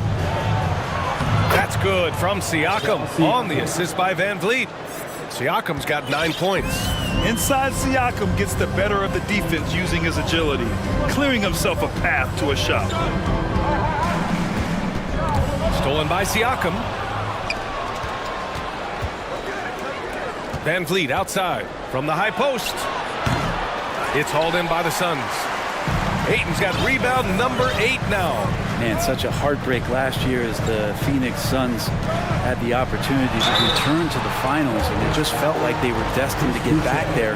[SPEAKER 1] That's good from Siakam on the assist by Van Vliet. Siakam's got 9 points.
[SPEAKER 2] Inside, Siakam gets the better of the defense using his agility, clearing himself a path to a shot.
[SPEAKER 1] Stolen by Siakam. Van Vliet outside from the high post. It's hauled in by the Suns. Ayton's got rebound number 8 now.
[SPEAKER 14] Man, such a heartbreak last year as the Phoenix Suns had the opportunity to return to the finals, and it just felt like they were destined to get back there.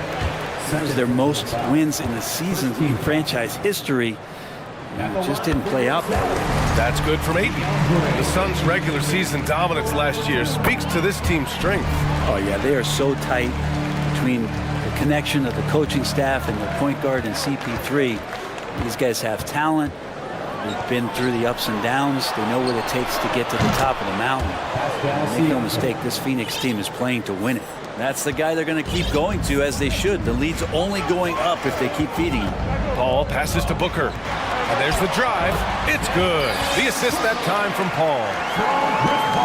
[SPEAKER 14] That was their most wins in the season in franchise history. And it just didn't play out that way.
[SPEAKER 1] That's good from Ayton. The Suns' regular season dominance last year speaks to this team's strength.
[SPEAKER 14] Oh, yeah, they are so tight between the connection of the coaching staff and the point guard and CP3. These guys have talent. They've been through the ups and downs. They know what it takes to get to the top of the mountain. And make no mistake, this Phoenix team is playing to win it. That's the guy they're going to keep going to, as they should. The lead's only going up if they keep feeding him.
[SPEAKER 1] Paul passes to Booker. And there's the drive. It's good. The assist that time from Paul.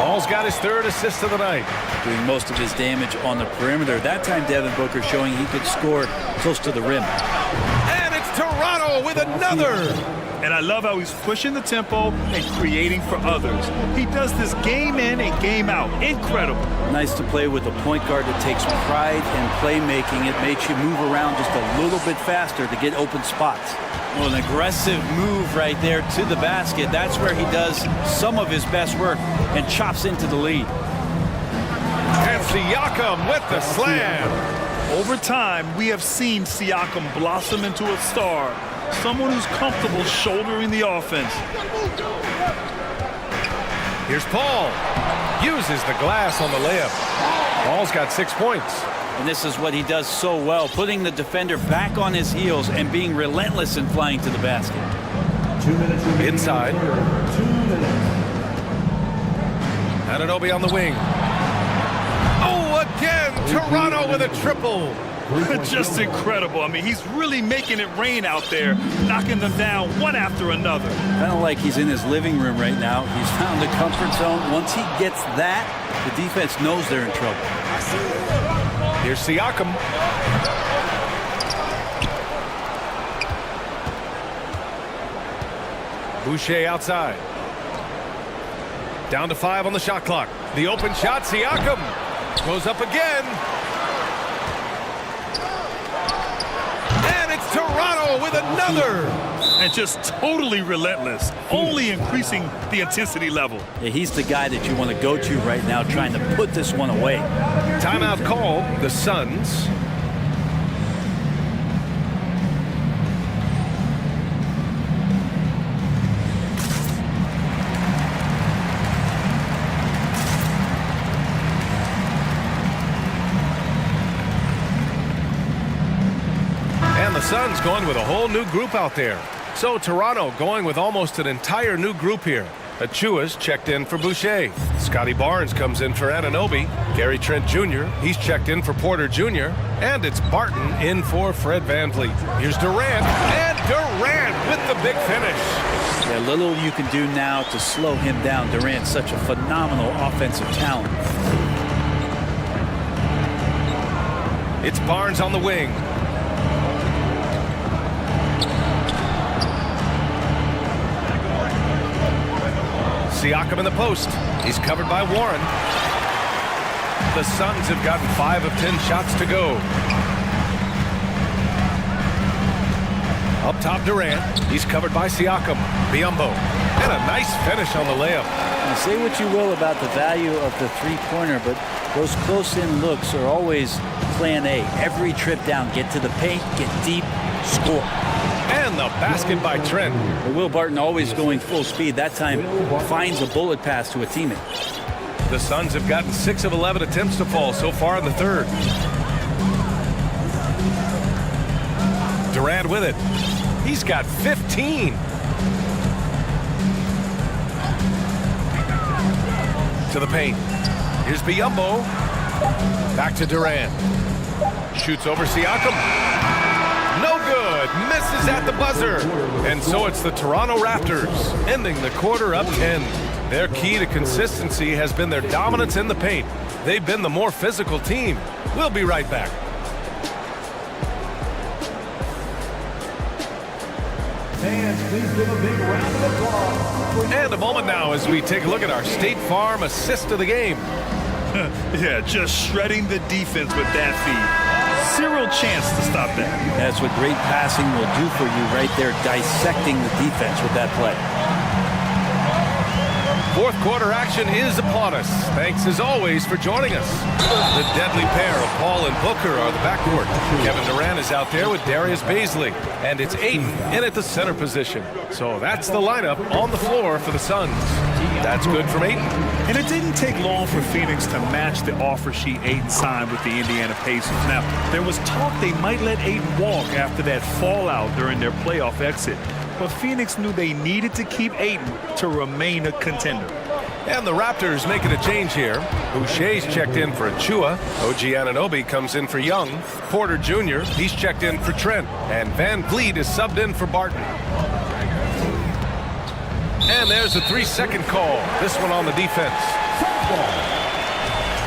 [SPEAKER 1] Paul's got his 3rd assist of the night.
[SPEAKER 14] Doing most of his damage on the perimeter. That time, Devin Booker showing he could score close to the rim.
[SPEAKER 1] And it's Toronto with another.
[SPEAKER 2] And I love how he's pushing the tempo and creating for others. He does this game in and game out. Incredible.
[SPEAKER 14] Nice to play with a point guard that takes pride in playmaking. It makes you move around just a little bit faster to get open spots. Well, an aggressive move right there to the basket. That's where he does some of his best work and chops into the lead.
[SPEAKER 1] And Siakam with the slam.
[SPEAKER 2] Over time, we have seen Siakam blossom into a star. Someone who's comfortable shouldering the offense.
[SPEAKER 1] Here's Paul. Uses the glass on the layup. Paul's got 6 points.
[SPEAKER 14] And this is what he does so well, putting the defender back on his heels and being relentless in flying to the basket.
[SPEAKER 6] 2 minutes remaining.
[SPEAKER 1] Inside.
[SPEAKER 6] 2 minutes.
[SPEAKER 1] Anunoby on the wing. Oh, again, Toronto with a triple.
[SPEAKER 2] Just incredible. I mean, he's really making it rain out there, knocking them down one after another.
[SPEAKER 14] Kind of like he's in his living room right now. He's found the comfort zone. Once he gets that, the defense knows they're in trouble.
[SPEAKER 1] Here's Siakam. Boucher outside. Down to 5 on the shot clock. The open shot, Siakam. Goes up again. And it's Toronto with another.
[SPEAKER 2] And just totally relentless, only increasing the intensity level.
[SPEAKER 14] Yeah, he's the guy that you want to go to right now, trying to put this one away.
[SPEAKER 1] Timeout called, the Suns. And the Suns going with a whole new group out there. So Toronto going with almost an entire new group here. Achua's checked in for Boucher. Scotty Barnes comes in for Anunoby. Gary Trent Jr., he's checked in for Porter Jr. And it's Barton in for Fred VanVleet. Here's Durant, and Durant with the big finish.
[SPEAKER 14] Yeah, little you can do now to slow him down. Durant's such a phenomenal offensive talent.
[SPEAKER 1] It's Barnes on the wing. Siakam in the post. He's covered by Warren. The Suns have gotten 5 of 10 shots to go. Up top, Durant. He's covered by Siakam. Biyombo. And a nice finish on the layup.
[SPEAKER 14] And say what you will about the value of the three-pointer, but those close-in looks are always plan A. Every trip down, get to the paint, get deep, score.
[SPEAKER 1] And the basket by Trent.
[SPEAKER 14] Will Barton always going full speed. That time finds a bullet pass to a teammate.
[SPEAKER 1] The Suns have gotten 6 of 11 attempts to fall so far in the third. Durant with it. He's got 15. To the paint. Here's Biyombo. Back to Durant. Shoots over Siakam. No good. Misses at the buzzer. And so it's the Toronto Raptors ending the quarter up 10. Their key to consistency has been their dominance in the paint. They've been the more physical team. We'll be right back.
[SPEAKER 6] Fans, please give a big round of applause.
[SPEAKER 1] And a moment now as we take a look at our State Farm assist of the game.
[SPEAKER 2] Yeah, just shredding the defense with that feed. Zero chance to stop that.
[SPEAKER 14] That's what great passing will do for you right there, dissecting the defense with that play.
[SPEAKER 1] Fourth quarter action is upon us. Thanks as always for joining us. The deadly pair of Paul and Booker are the backcourt. Kevin Durant is out there with Darius Bazley. And it's Ayton in at the center position. So that's the lineup on the floor for the Suns. That's good from Ayton.
[SPEAKER 2] And it didn't take long for Phoenix to match the offer sheet Ayton signed with the Indiana Pacers. Now, there was talk they might let Ayton walk after that fallout during their playoff exit. But Phoenix knew they needed to keep Ayton to remain a contender.
[SPEAKER 1] And the Raptors making a change here. Boucher's checked in for Achua. OG Anunoby comes in for Young. Porter Jr., he's checked in for Trent. And Van Vliet is subbed in for Barton. And there's a 3-second call. This one on the defense.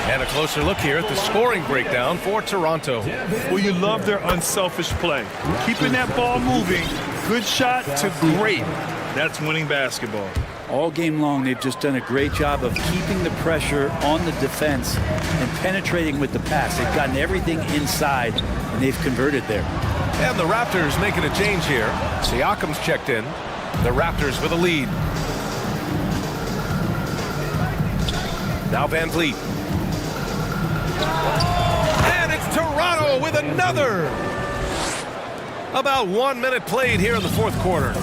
[SPEAKER 1] And a closer look here at the scoring breakdown for Toronto.
[SPEAKER 2] Well, you love their unselfish play. Keeping that ball moving, good shot to great. That's winning basketball.
[SPEAKER 14] All game long, they've just done a great job of keeping the pressure on the defense and penetrating with the pass. They've gotten everything inside, and they've converted there.
[SPEAKER 1] And the Raptors making a change here. Siakam's checked in. The Raptors with a lead. Now Van Vliet. And it's Toronto with another. About 1 minute played here in the fourth quarter.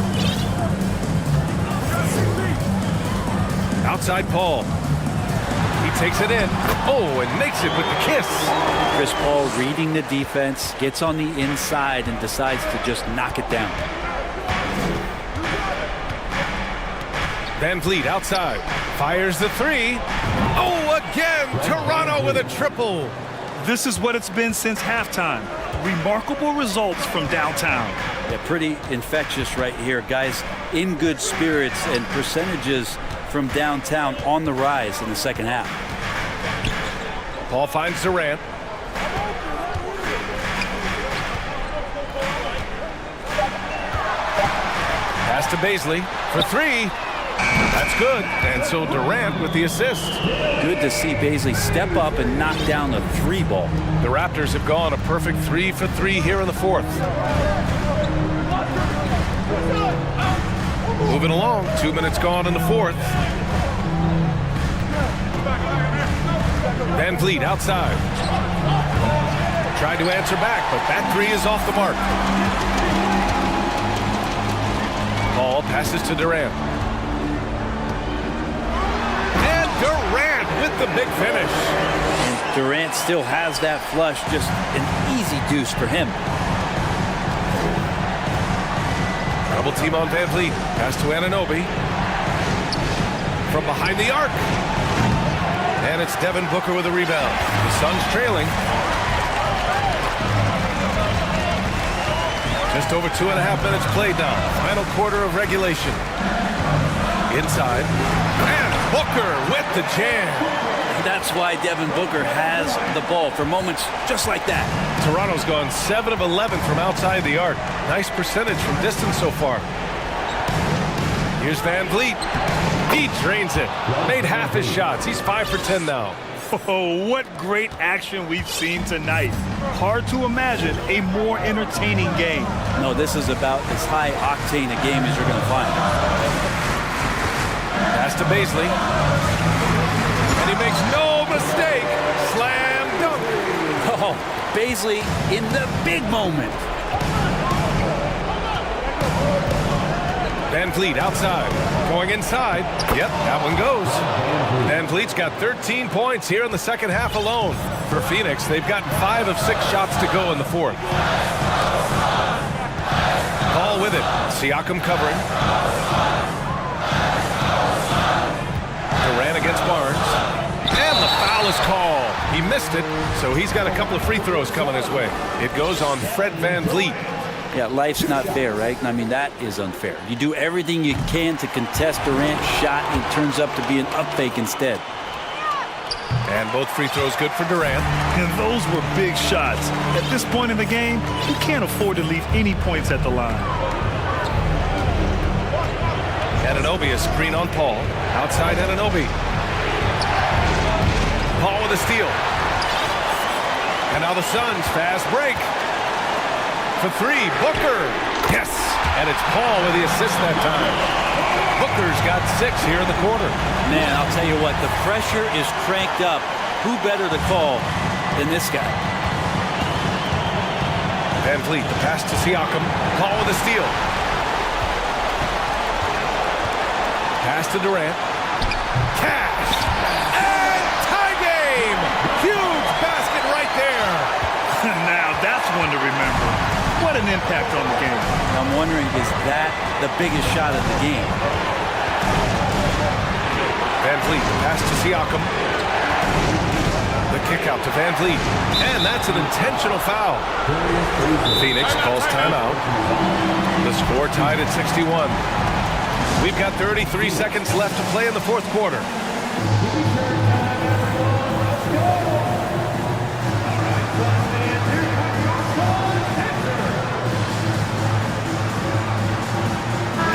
[SPEAKER 1] Outside Paul. He takes it in. Oh, and makes it with the kiss.
[SPEAKER 14] Chris Paul reading the defense, gets on the inside and decides to just knock it down.
[SPEAKER 1] Van Vliet outside. Fires the three. Oh, again, Toronto with a triple.
[SPEAKER 2] This is what it's been since halftime. Remarkable results from downtown.
[SPEAKER 14] Yeah, pretty infectious right here. Guys in good spirits and percentages from downtown on the rise in the second half.
[SPEAKER 1] Paul finds Durant. Pass to Bazley for three. That's good. And so Durant with the assist.
[SPEAKER 14] Good to see Bazley step up and knock down the three ball.
[SPEAKER 1] The Raptors have gone a perfect 3 for 3 here in the fourth. Moving along, 2 minutes gone in the fourth. Van Vliet outside. Tried to answer back, but that three is off the mark. Paul passes to Durant. And Durant with the big finish.
[SPEAKER 14] And Durant still has that flush, just an easy deuce for him.
[SPEAKER 1] Double team on Van Vliet. Pass to Anunoby. From behind the arc. And it's Devin Booker with a rebound. The Suns trailing. Just over 2.5 minutes played now. Final quarter of regulation. Inside. And Booker with the jam.
[SPEAKER 14] That's why Devin Booker has the ball for moments just like that.
[SPEAKER 1] Toronto's gone 7 of 11 from outside the arc. Nice percentage from distance so far. Here's Van Vliet. He drains it. Made half his shots. He's 5 for 10 now.
[SPEAKER 2] Oh, what great action we've seen tonight. Hard to imagine a more entertaining game.
[SPEAKER 14] No, this is about as high octane a game as you're going to find.
[SPEAKER 1] Pass to Baisley. And he makes no mistake. Slam dunk.
[SPEAKER 14] Oh, Baisley in the big moment.
[SPEAKER 1] Van Vliet outside, going inside. Yep, that one goes. Van Vliet's got 13 points here in the second half alone. For Phoenix, they've gotten 5 of 6 shots to go in the fourth. Ball with it. Siakam covering. Durant against Barnes. And the foul is called. He missed it, so he's got a couple of free throws coming his way. It goes on Fred Van Vliet.
[SPEAKER 14] Yeah, life's not fair, right? I mean, that is unfair. You do everything you can to contest Durant's shot, and it turns up to be an up fake instead.
[SPEAKER 1] And both free throws good for Durant.
[SPEAKER 2] And those were big shots. At this point in the game, you can't afford to leave any points at the line.
[SPEAKER 1] Anunoby a screen on Paul. Outside Anunoby. Paul with a steal. And now the Suns fast break. For 3, Booker. Yes! And it's Paul with the assist that time. Booker's got 6 here in the quarter.
[SPEAKER 14] Man, I'll tell you what, the pressure is cranked up. Who better to call than this guy?
[SPEAKER 1] Van Vliet, the pass to Siakam. Paul with a steal. Pass to Durant. Cash! And tie game! Huge basket right there!
[SPEAKER 2] Now that's one to remember. What an impact on the game.
[SPEAKER 14] I'm wondering, is that the biggest shot of the game?
[SPEAKER 1] Van Vliet, the pass to Siakam. The kick out to Van Vliet. And that's an intentional foul. Phoenix calls timeout. The score tied at 61. We've got 33 seconds left to play in the fourth quarter.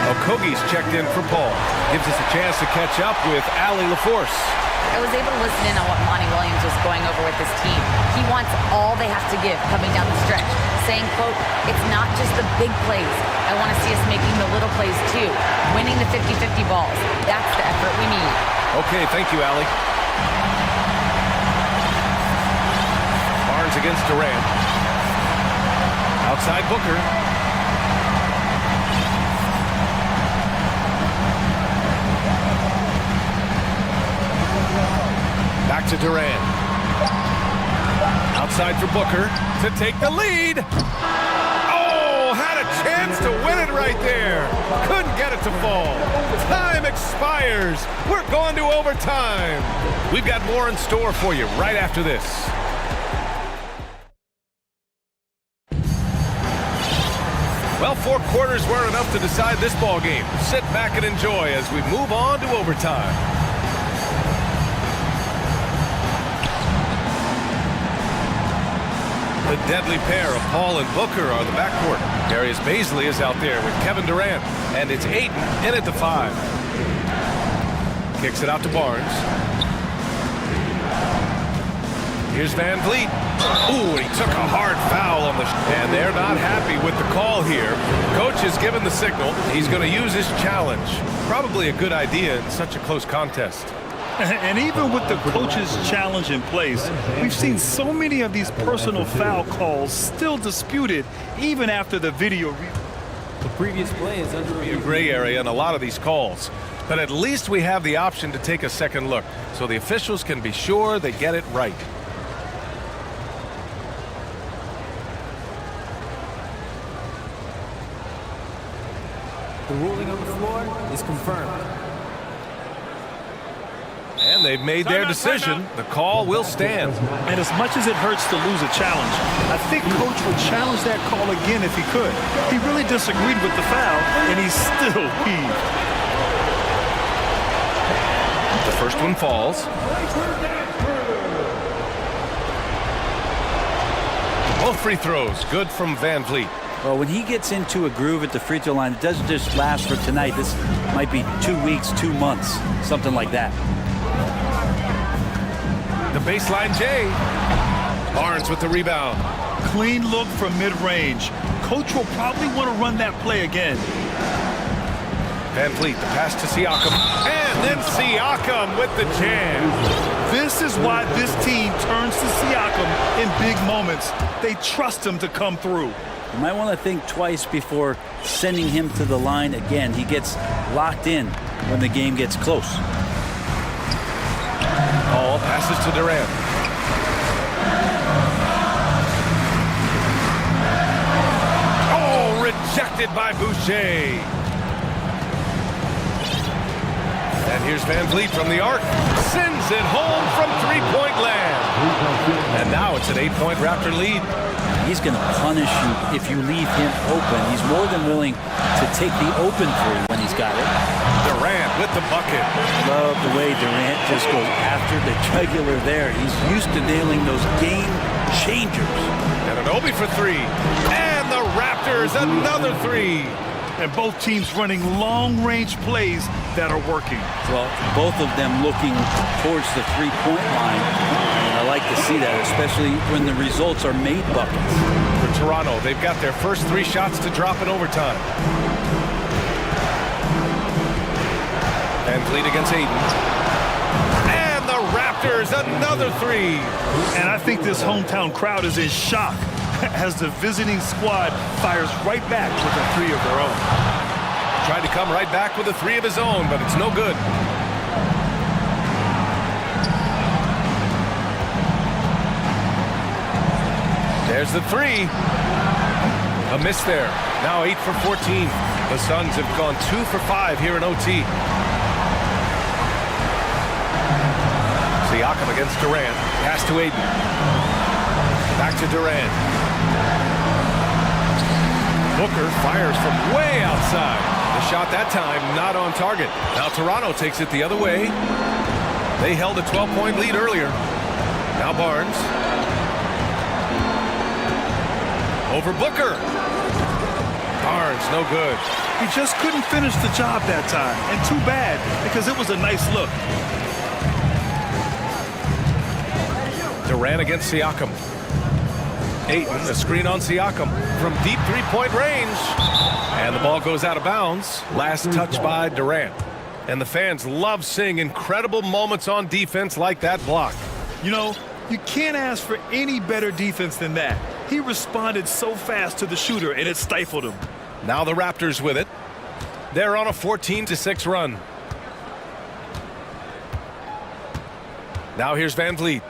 [SPEAKER 1] Okogie's checked in for Paul. Gives us a chance to catch up with Allie LaForce.
[SPEAKER 7] I was able to listen in on what Monty Williams was going over with his team. He wants all they have to give coming down the stretch, saying, quote, it's not just the big plays. I want to see us making the little plays too, winning the 50-50 balls. That's the effort we need.
[SPEAKER 1] Okay, thank you, Allie. Barnes against Durant. Outside Booker. Back to Durant. Outside for Booker to take the lead. Oh, had a chance to win it right there. Couldn't get it to fall. Time expires. We're going to overtime. We've got more in store for you right after this. Well, 4 quarters weren't enough to decide this ball game. Sit back and enjoy as we move on to overtime. The deadly pair of Paul and Booker are the backcourt. Darius Baisley is out there with Kevin Durant, and it's Ayton in at the 5. Kicks it out to Barnes. Here's Van Vliet. Ooh, he took a hard foul on the and they're not happy with the call here. Coach has given the signal. He's going to use his challenge. Probably a good idea in such a close contest.
[SPEAKER 2] And even with the coach's challenge in place, we've seen so many of these personal foul calls still disputed even after the video.
[SPEAKER 5] The previous play is under
[SPEAKER 1] a gray area in a lot of these calls. But at least we have the option to take a second look, so the officials can be sure they get it right.
[SPEAKER 5] The ruling on the floor is confirmed.
[SPEAKER 1] And they've made their decision. The call will stand.
[SPEAKER 2] And as much as it hurts to lose a challenge, I think Coach would challenge that call again if he could. He really disagreed with the foul, and he's still peeved.
[SPEAKER 1] The first one falls. Both free throws good from Van Vliet.
[SPEAKER 14] Well, when he gets into a groove at the free throw line, it doesn't just last for tonight. This might be 2 weeks, 2 months, something like that.
[SPEAKER 1] The the baseline J. Barnes with the rebound.
[SPEAKER 2] Clean look from mid-range. Coach will probably want to run that play again.
[SPEAKER 1] Van Vliet, the pass to Siakam. And then Siakam with the jam.
[SPEAKER 2] This is why this team turns to Siakam in big moments. They trust him to come through.
[SPEAKER 14] You might want to think twice before sending him to the line again. He gets locked in when the game gets close.
[SPEAKER 1] All passes to Durant. Oh, rejected by Boucher. And here's Van Vliet from the arc. Sends it home from three-point land. And now it's an 8-point Raptor lead.
[SPEAKER 14] He's going to punish you if you leave him open. He's more than willing to take the open three when he's got it.
[SPEAKER 1] Durant with the bucket.
[SPEAKER 14] Love the way Durant just goes after the jugular there. He's used to nailing those game changers.
[SPEAKER 1] And an Obi for three. And the Raptors another three.
[SPEAKER 2] And both teams running long-range plays that are working.
[SPEAKER 14] Well, both of them looking towards the three-point line. And I like to see that, especially when the results are made buckets.
[SPEAKER 1] For Toronto, they've got their first 3 shots to drop in overtime. Van Vliet against Aiden. And the Raptors another three.
[SPEAKER 2] And I think this hometown crowd is in shock as the visiting squad fires right back with a three of their own.
[SPEAKER 1] Tried to come right back with a three of his own, but it's no good. There's the three. A miss there. Now 8 for 14. The Suns have gone 2 for 5 here in OT. Siakam against Durant. Pass to Aiden. Back to Durant. Booker fires from way outside. The shot that time not on target. Now Toronto takes it the other way. They held a 12-point lead earlier. Now Barnes. Over Booker. Barnes, no good.
[SPEAKER 2] He just couldn't finish the job that time. And too bad, because it was a nice look.
[SPEAKER 1] Durant against Siakam. Ayton, a screen on Siakam from deep three-point range. And the ball goes out of bounds. Last touch by Durant. And the fans love seeing incredible moments on defense like that block.
[SPEAKER 2] You know, you can't ask for any better defense than that. He responded so fast to the shooter, and it stifled him.
[SPEAKER 1] Now the Raptors with it. They're on a 14-6 run. Now here's Van Vliet.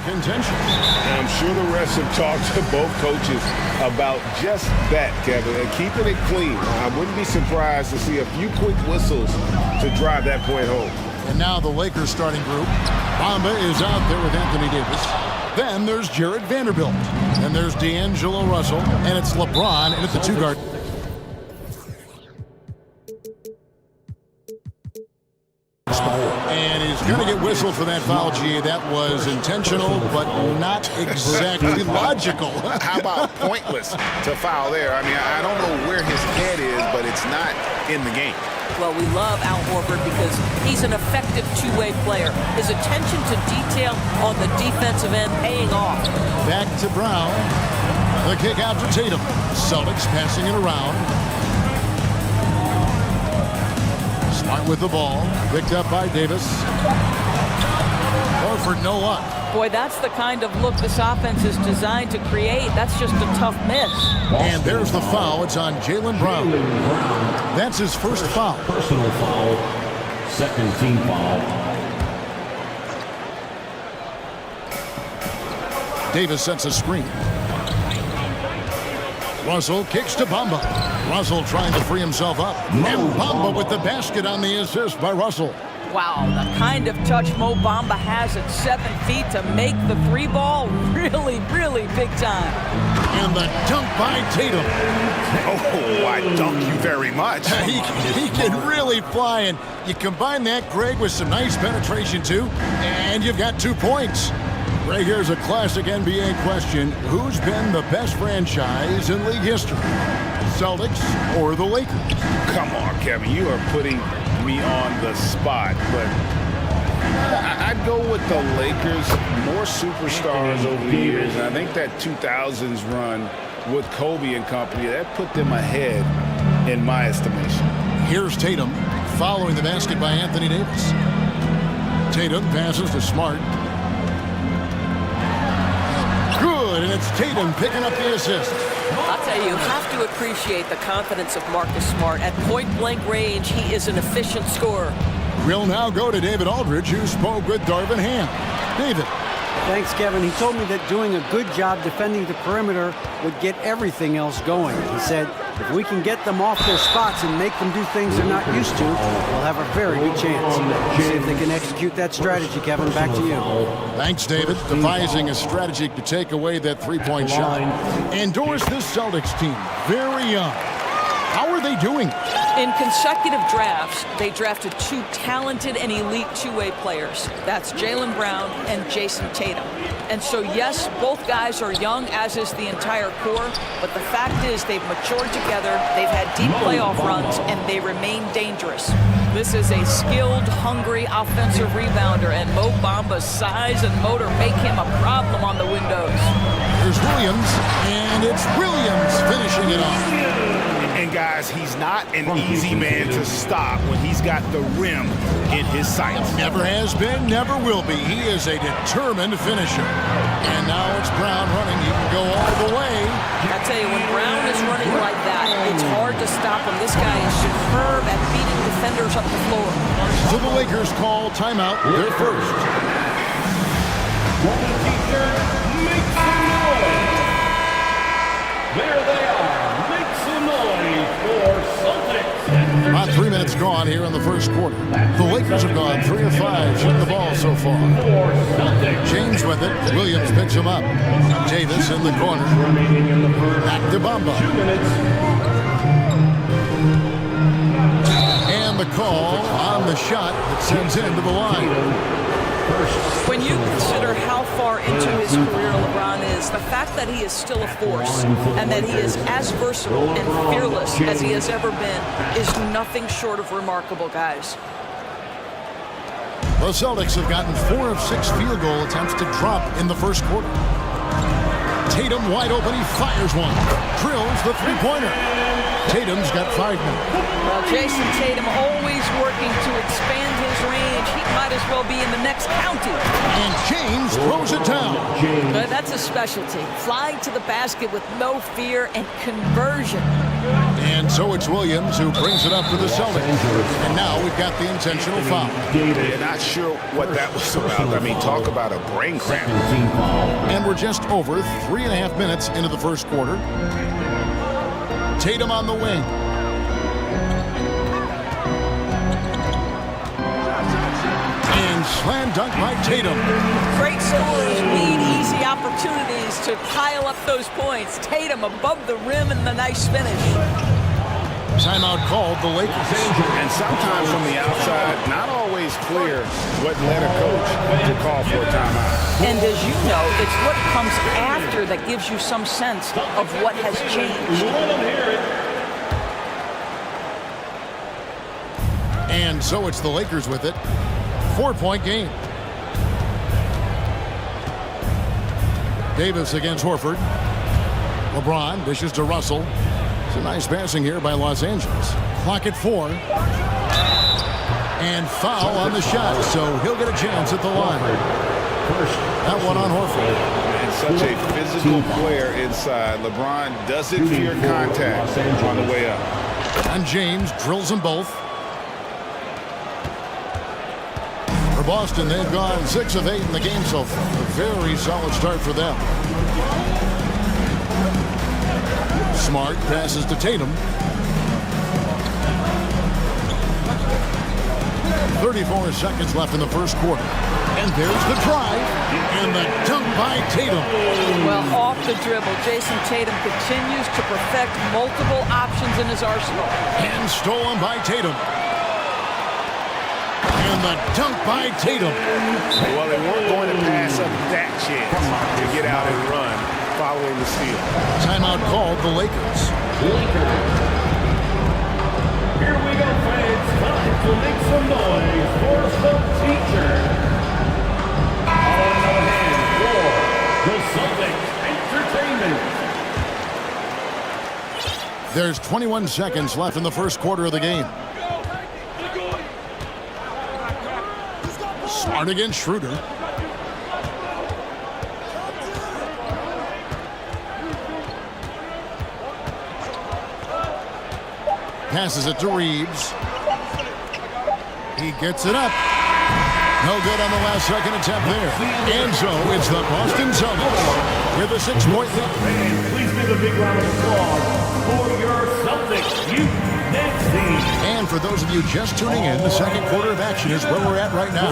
[SPEAKER 9] contention.
[SPEAKER 10] I'm sure the refs have talked to both coaches about just that, Kevin, and keeping it clean. I wouldn't be surprised to see a few quick whistles to drive that point home.
[SPEAKER 9] And now the Lakers starting group. Bamba is out there with Anthony Davis. Then there's Jared Vanderbilt. And there's D'Angelo Russell. And it's LeBron in at the 2 guard. And he's going to get whistled for that foul, G. That was intentional, but not exactly logical.
[SPEAKER 10] How about pointless to foul there? I mean, I don't know where his head is, but it's not in the game.
[SPEAKER 17] Well, we love Al Horford because he's an effective two-way player. His attention to detail on the defensive end paying off.
[SPEAKER 9] Back to Brown. The kick out to Tatum. Celtics passing it around. Smart with the ball. Picked up by Davis. Horford, no luck.
[SPEAKER 17] Boy, that's the kind of look this offense is designed to create. That's just a tough miss.
[SPEAKER 9] And there's the foul. It's on Jaylen Brown. That's his first foul.
[SPEAKER 6] Personal foul. Second team foul.
[SPEAKER 9] Davis sets a screen. Russell kicks to Bamba. Russell trying to free himself up. And Bamba with the basket on the assist by Russell.
[SPEAKER 17] Wow, the kind of touch Mo Bamba has at 7 feet to make the 3 ball really, really big time.
[SPEAKER 9] And the dunk by Tatum.
[SPEAKER 10] Oh, I dunk you very much.
[SPEAKER 9] He can really fly, and you combine that, Greg, with some nice penetration, too, and you've got 2 points. Greg, here's a classic NBA question. Who's been the best franchise in league history? Celtics or the Lakers?
[SPEAKER 10] Come on, Kevin. You are putting me on the spot, but I'd go with the Lakers. More superstars over the years, and I think that 2000s run with Kobe and company, that put them ahead in my estimation.
[SPEAKER 9] Here's Tatum following the basket by Anthony Davis. Tatum passes to Smart. Good, and it's Tatum picking up the assist.
[SPEAKER 17] I'll tell you have to appreciate the confidence of Marcus Smart. At point-blank range, he is an efficient scorer.
[SPEAKER 9] We'll now go to David Aldridge, who spoke with Darvin Ham. David.
[SPEAKER 12] Thanks, Kevin. He told me that doing a good job defending the perimeter would get everything else going. He said, if we can get them off their spots and make them do things they're not used to, we'll have a very good chance. See if they can execute that strategy, Kevin. Back to you.
[SPEAKER 9] Thanks, David. Devising a strategy to take away that three-point shot. Endorse this Celtics team. Very young. How are they doing?
[SPEAKER 17] In consecutive drafts, they drafted 2 talented and elite two-way players. That's Jaylen Brown and Jason Tatum. And so, yes, both guys are young, as is the entire core, but the fact is they've matured together, they've had deep playoff runs, and they remain dangerous. This is a skilled, hungry offensive rebounder, and Mo Bamba's size and motor make him a problem on the windows.
[SPEAKER 9] There's Williams, and it's Williams finishing it off.
[SPEAKER 10] And guys, he's not an easy man to stop when he's got the rim in his sights.
[SPEAKER 9] Never has been, never will be. He is a determined finisher. And now it's Brown running. He can go all the way.
[SPEAKER 17] I tell you, when Brown is running like that, it's hard to stop him. This guy is superb at beating defenders up the floor.
[SPEAKER 9] So the Lakers call timeout. They're first.
[SPEAKER 6] Make some noise. There they are. Make some noise for Celtics.
[SPEAKER 9] About 3 minutes gone here in the first quarter. The Lakers have gone 3 of 5 shooting the ball so far. James with it. Williams picks him up. Davis in the corner. Back to Bamba. And the call on the shot that sends him to the line.
[SPEAKER 17] When you consider how far into his career LeBron is, the fact that he is still a force and that he is as versatile and fearless as he has ever been is nothing short of remarkable, guys.
[SPEAKER 9] The Celtics have gotten 4 of 6 field goal attempts to drop in the first quarter. Tatum wide open. He fires one. Drills the three-pointer. Tatum's got 5 now.
[SPEAKER 17] Well, Jason Tatum always working to expand his range. He might as well be in the next county.
[SPEAKER 9] And James throws it down.
[SPEAKER 17] But that's a specialty. Flying to the basket with no fear and conversion.
[SPEAKER 9] And so it's Williams who brings it up for the Celtics. And now we've got the intentional foul.
[SPEAKER 10] Yeah, not sure what that was about. I mean, talk about a brain cramp.
[SPEAKER 9] And we're just over 3.5 minutes into the first quarter. Tatum on the wing. And slam dunk by Tatum.
[SPEAKER 17] Great scorers need easy opportunities to pile up those points. Tatum above the rim and the nice finish.
[SPEAKER 9] Timeout called the Lakers.
[SPEAKER 10] And sometimes from the outside, not always clear what led a coach to call for a timeout.
[SPEAKER 17] And as you know, it's what comes after that gives you some sense of what has changed.
[SPEAKER 9] And so it's the Lakers with it. 4-point game. Davis against Horford. LeBron dishes to Russell. It's a nice passing here by Los Angeles. Clock at 4. And foul on the shot, so he'll get a chance at the line. That one on Horford.
[SPEAKER 10] And such a physical player inside. LeBron doesn't fear contact on the way up.
[SPEAKER 9] And James drills them both. For Boston, they've gone 6 of 8 in the game so far. A very solid start for them. Smart passes to Tatum. 34 seconds left in the first quarter. And there's the drive. And the dunk by Tatum.
[SPEAKER 17] Well, off the dribble, Jason Tatum continues to perfect multiple options in his arsenal.
[SPEAKER 9] And stolen by Tatum. And the dunk by Tatum.
[SPEAKER 10] Well, they weren't going to pass up that chance to get out and run following the steal.
[SPEAKER 9] Timeout called the Lakers.
[SPEAKER 6] Here we go, fans. Time to make some noise for some teacher. On the hand for the Celtics Entertainment.
[SPEAKER 9] There's 21 seconds left in the first quarter of the game. Smart against Schroeder. Passes it to Reeves. He gets it up. No good on the last second attempt there. And so it's the Boston Celtics with a 6-point lead.
[SPEAKER 6] Please give a big round of applause for your Celtics youth dance team.
[SPEAKER 9] And for those of you just tuning in, the second quarter of action is where we're at right now.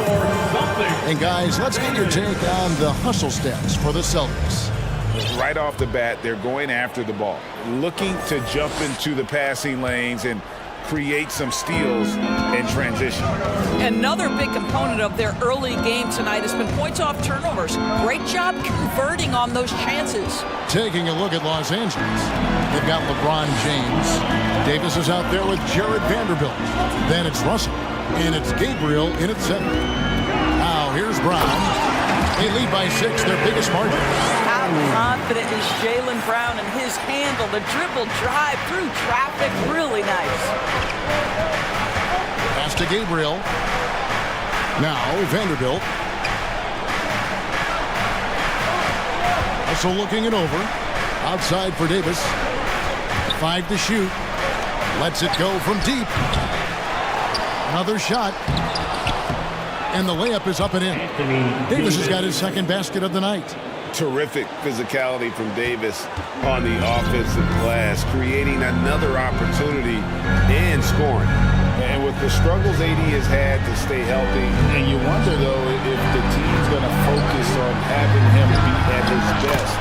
[SPEAKER 9] And guys, let's get your take on the hustle stats for the Celtics.
[SPEAKER 10] Right off the bat, they're going after the ball, looking to jump into the passing lanes and create some steals in transition.
[SPEAKER 17] Another big component of their early game tonight has been points off turnovers. Great job converting on those chances.
[SPEAKER 9] Taking a look at Los Angeles, they've got LeBron James. Davis is out there with Jared Vanderbilt. Then it's Russell, and it's Gabriel in at center. Now here's Brown. They lead by 6, their biggest margin.
[SPEAKER 17] How confident is Jaylen Brown in his handle? The dribble drive through traffic, really nice.
[SPEAKER 9] Pass to Gabriel. Now Vanderbilt. Also looking it over. Outside for Davis. 5 to shoot. Lets it go from deep. Another shot. And the layup is up and in. Davis has got his second basket of the night.
[SPEAKER 10] Terrific physicality from Davis on the offensive glass, creating another opportunity and scoring. And with the struggles AD has had to stay healthy, and you wonder, though, if the team's going to focus on having him be at his best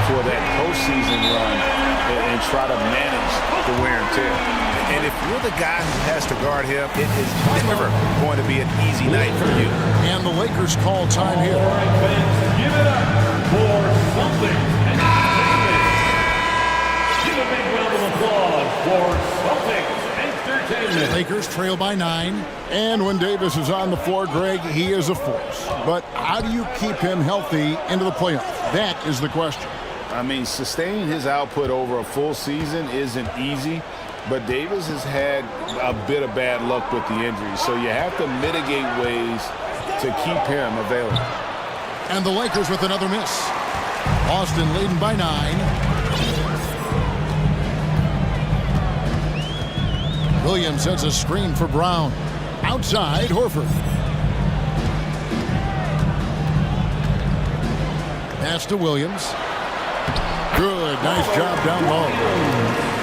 [SPEAKER 10] for that postseason run and try to manage the wear and tear. And if you're the guy who has to guard him, it is never going to be an easy night for you.
[SPEAKER 9] And the Lakers call time here.
[SPEAKER 6] All right, fans, give it up for Celtics Entertainment. Give a big round of applause for Celtics Entertainment.
[SPEAKER 9] Lakers trail by 9. And when Davis is on the floor, Greg, he is a force. But how do you keep him healthy into the playoffs? That is the question.
[SPEAKER 10] I mean, sustaining his output over a full season isn't easy, but Davis has had a bit of bad luck with the injury, so you have to mitigate ways to keep him available.
[SPEAKER 9] And the Lakers with another miss. Boston leading by 9. Williams sets a screen for Brown. Outside, Horford. Pass to Williams. Good, nice job down low.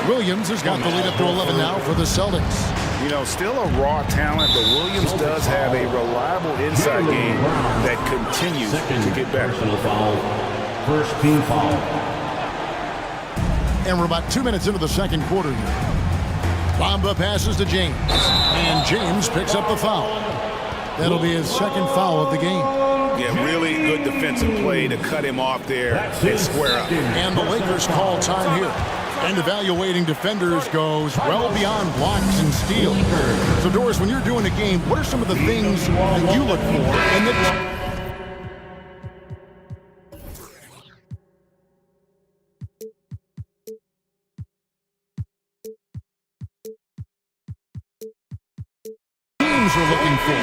[SPEAKER 9] Williams has got the lead up to 11 now for the Celtics.
[SPEAKER 10] You know, still a raw talent, but Williams does have a reliable inside game that continues to get better.
[SPEAKER 6] First team foul.
[SPEAKER 9] And we're about 2 minutes into the second quarter here. Bamba passes to James, and James picks up the foul. That'll be his second foul of the game.
[SPEAKER 10] Yeah, really good defensive play to cut him off there and square up.
[SPEAKER 9] And the Lakers call time here. And evaluating defenders goes well beyond blocks and steals. So, Doris, when you're doing a game, what are some of the things that you look for in the teams are looking for?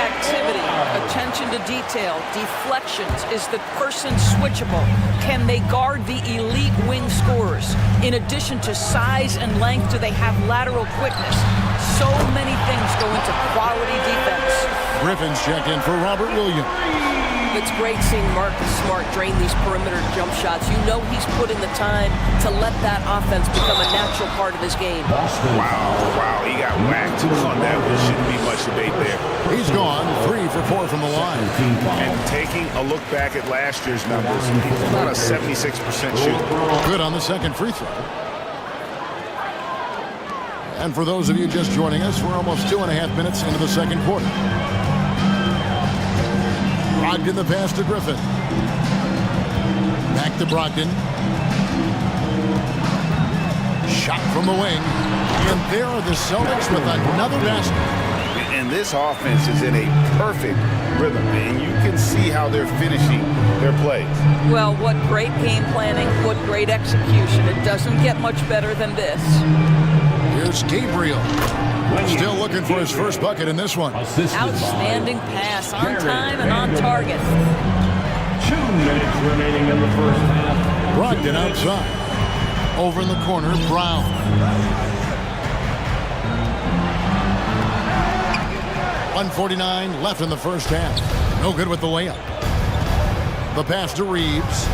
[SPEAKER 17] Activity, attention to detail, deflections. Is the person switchable? Can they guard the elite wing scorers? In addition to size and length, do they have lateral quickness? So many things go into quality defense.
[SPEAKER 9] Griffin's checked in for Robert Williams.
[SPEAKER 18] It's great seeing Marcus Smart drain these perimeter jump shots. You know he's put in the time to let that offense become a natural part of his game.
[SPEAKER 10] Wow, he got whacked on that one. Shouldn't be much debate there.
[SPEAKER 9] He's gone 3 for 4 from the line.
[SPEAKER 10] And taking a look back at last year's numbers, he's about a 76% shooter.
[SPEAKER 9] Good on the second free throw. And for those of you just joining us, we're almost 2.5 minutes into the second quarter. Brogdon the pass to Griffin. Back to Brogdon. Shot from the wing. And there are the Celtics with another basket.
[SPEAKER 10] And this offense is in a perfect rhythm, and you can see how they're finishing their plays.
[SPEAKER 17] Well, what great game planning, what great execution. It doesn't get much better than this.
[SPEAKER 9] Here's Gabriel. Still looking for his first bucket in this one.
[SPEAKER 17] Outstanding pass, on time and on target.
[SPEAKER 6] 2 minutes remaining in the first half.
[SPEAKER 9] Brogdon outside. Over in the corner, Brown. .149 left in the first half. No good with the layup. The pass to Reeves.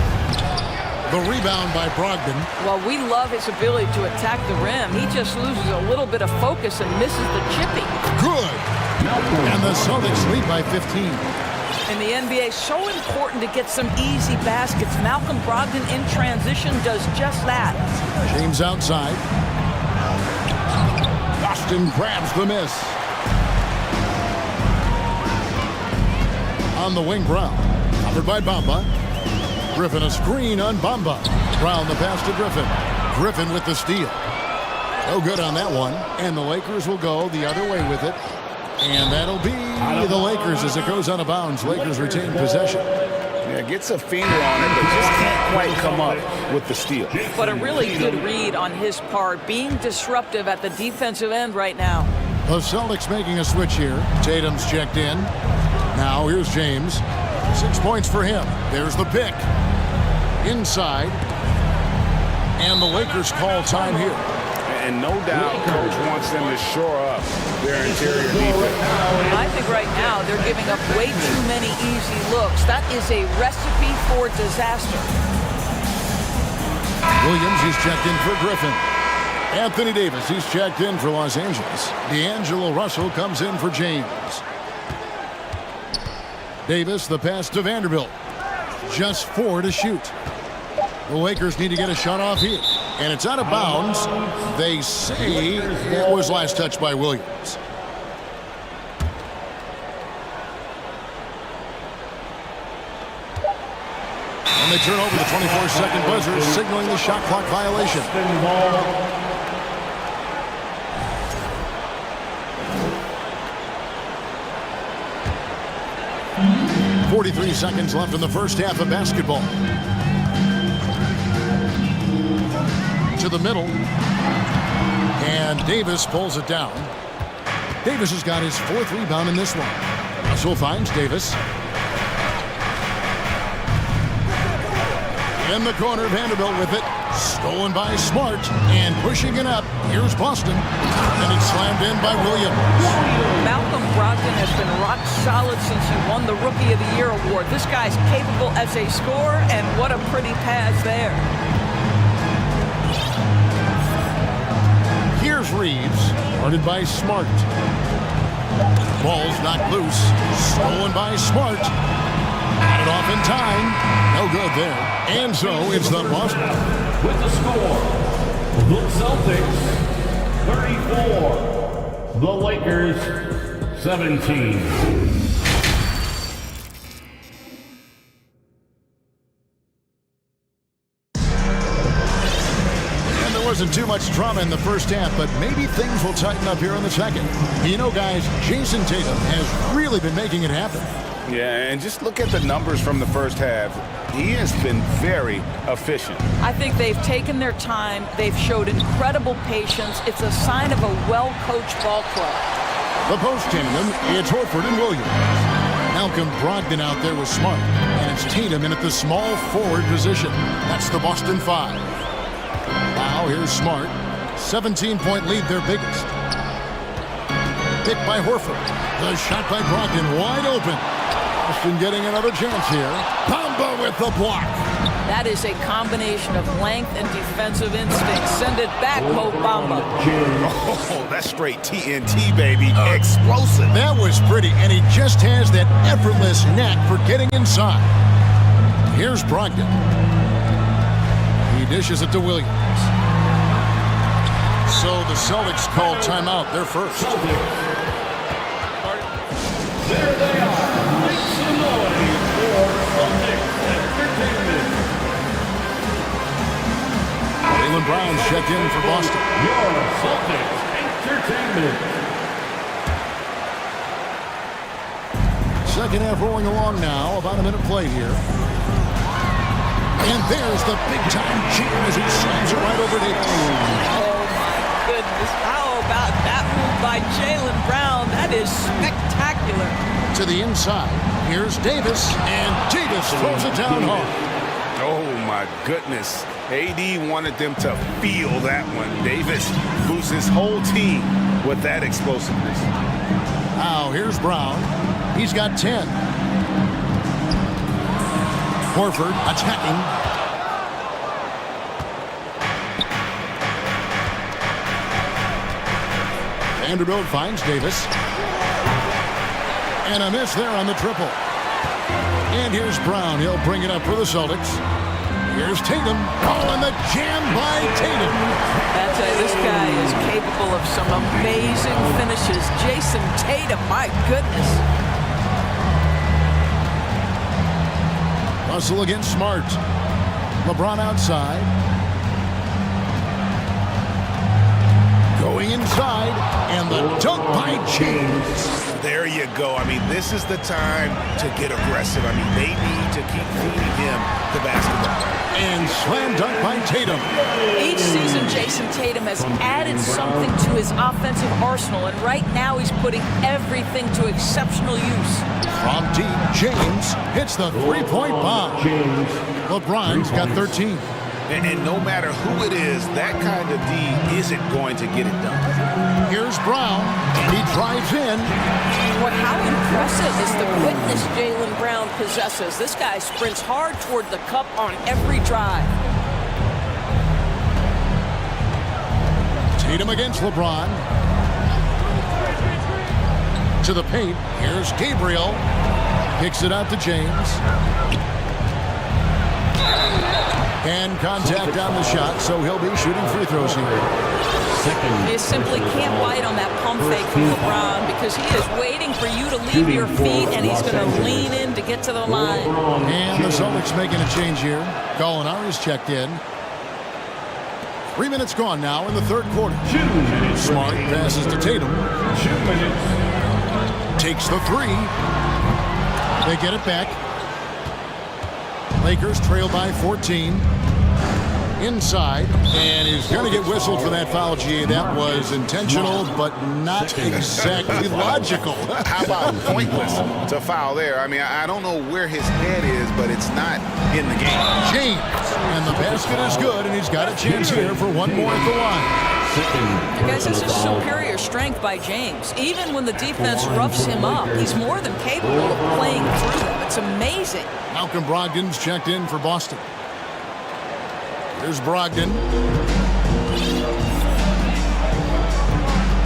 [SPEAKER 9] The rebound by Brogdon.
[SPEAKER 17] Well, we love his ability to attack the rim. He just loses a little bit of focus and misses the chippy.
[SPEAKER 9] Good. And the Celtics lead by 15.
[SPEAKER 17] In the NBA, so important to get some easy baskets. Malcolm Brogdon in transition does just that.
[SPEAKER 9] James outside. Boston grabs the miss. On the wing, Brown. Covered by Bamba. Griffin a screen on Bamba. Brown the pass to Griffin. Griffin with the steal. No good on that one. And the Lakers will go the other way with it. And that'll be the Lakers as it goes out of bounds. Lakers retain possession.
[SPEAKER 10] Yeah, gets a finger on it, but just can't quite come up with the steal.
[SPEAKER 17] But a really good read on his part, being disruptive at the defensive end right now.
[SPEAKER 9] The Celtics making a switch here. Tatum's checked in. Now here's James. 6 points for him. There's the pick. Inside. And the Lakers call time here.
[SPEAKER 10] And no doubt, Coach wants them to shore up their interior defense.
[SPEAKER 17] I think right now they're giving up way too many easy looks. That is a recipe for disaster.
[SPEAKER 9] Williams, he's checked in for Griffin. Anthony Davis, he's checked in for Los Angeles. D'Angelo Russell comes in for James. Davis, the pass to Vanderbilt. Just 4 to shoot. The Lakers need to get a shot off here. And it's out of bounds. They say it was last touched by Williams. And they turn over the 24-second buzzer, signaling the shot clock violation. 43 seconds left in the first half of basketball. to the middle. And Davis pulls it down. Davis has got his 4th rebound in this one. Russell finds Davis. In the corner, Vanderbilt with it. Stolen by Smart. And pushing it up. Here's Boston. And it's slammed in by Williams.
[SPEAKER 17] Malcolm Brogdon has been rock solid since he won the Rookie of the Year award. This guy's capable as a scorer, and what a pretty pass there.
[SPEAKER 9] Here's Reeves, guarded by Smart. Ball's knocked loose. Stolen by Smart. Got it off in time. No good there. And so it's the Boston.
[SPEAKER 6] With the score, the Celtics 34, the Lakers 17.
[SPEAKER 9] Wasn't too much drama in the first half, but maybe things will tighten up here in the second. You know, guys, Jason Tatum has really been making it happen.
[SPEAKER 10] Yeah, and just look at the numbers from the first half. He has been very efficient.
[SPEAKER 17] I think they've taken their time. They've showed incredible patience. It's a sign of a well-coached ball club.
[SPEAKER 9] The post tandem, it's Horford and Williams. Malcolm Brogdon out there with Smart, and it's Tatum in at the small forward position. That's the Boston 5. Now here's Smart. 17-point lead, their biggest. Picked by Horford. The shot by Brogdon, wide open. Boston getting another chance here. Bamba with the block.
[SPEAKER 17] That is a combination of length and defensive instinct. Send it back, Mo Bamba.
[SPEAKER 10] Oh, that's straight TNT, baby. Explosive.
[SPEAKER 9] That was pretty, and he just has that effortless knack for getting inside. Here's Brogdon. He dishes it to Williams. So the Celtics called timeout. They're first.
[SPEAKER 6] There they are. Make some noise for Celtics Entertainment.
[SPEAKER 9] Jaylen Brown's checked in for Boston.
[SPEAKER 6] Your Celtics Entertainment.
[SPEAKER 9] Second half rolling along now. About a minute played here. And there's the big-time jam as he slams it right over Davis.
[SPEAKER 17] Oh, my goodness. How about that move by Jaylen Brown? That is spectacular.
[SPEAKER 9] To the inside. Here's Davis, and Davis throws it down hard.
[SPEAKER 10] Oh, my goodness. AD wanted them to feel that one. Davis boosts his whole team with that explosiveness.
[SPEAKER 9] Now, here's Brown. He's got 10. Horford attacking. Vanderbilt finds Davis. And a miss there on the triple. And here's Brown. He'll bring it up for the Celtics. Here's Tatum. Oh, and the jam by Tatum.
[SPEAKER 17] That's it. This guy is capable of some amazing finishes. Jason Tatum, my goodness.
[SPEAKER 9] Russell against Smart. LeBron outside. Going inside. And the dunk by James.
[SPEAKER 10] There you go. I mean, this is the time to get aggressive. I mean, they need to keep feeding him the basketball.
[SPEAKER 9] And slam dunk by Tatum.
[SPEAKER 17] Each season, Jason Tatum has added something to his offensive arsenal, and right now he's putting everything to exceptional use.
[SPEAKER 9] From deep, James hits the three-point bomb. LeBron's got 13.
[SPEAKER 10] And no matter who it is, that kind of D isn't going to get it done.
[SPEAKER 9] Here's Brown, and he drives in.
[SPEAKER 18] Well, how impressive is the quickness Jaylen Brown possesses. This guy sprints hard toward the cup on every drive.
[SPEAKER 9] Tatum against LeBron. To the paint. Here's Gabriel. Kicks it out to James. And contact on the shot, so he'll be shooting free throws here.
[SPEAKER 17] You simply can't bite on that pump fake from LeBron because he is waiting for you to leave your feet, and he's going to lean in to get to the line.
[SPEAKER 9] And the Celtics making a change here. Gallinari's checked in. 3 minutes gone now in the third quarter. Smart passes to Tatum. Takes the three. They get it back. Lakers trail by 14. inside, and he's going to get whistled for that foul, G. That was intentional, but not exactly logical.
[SPEAKER 10] How about pointless to foul there? I mean, I don't know where his head is, but it's not in the game.
[SPEAKER 9] James, and the basket is good, and he's got a chance here for one more at the line.
[SPEAKER 17] Guys, this is superior strength by James. Even when the defense roughs him up, he's more than capable of playing through them. It's amazing.
[SPEAKER 9] Malcolm Brogdon's checked in for Boston. Here's Brogdon.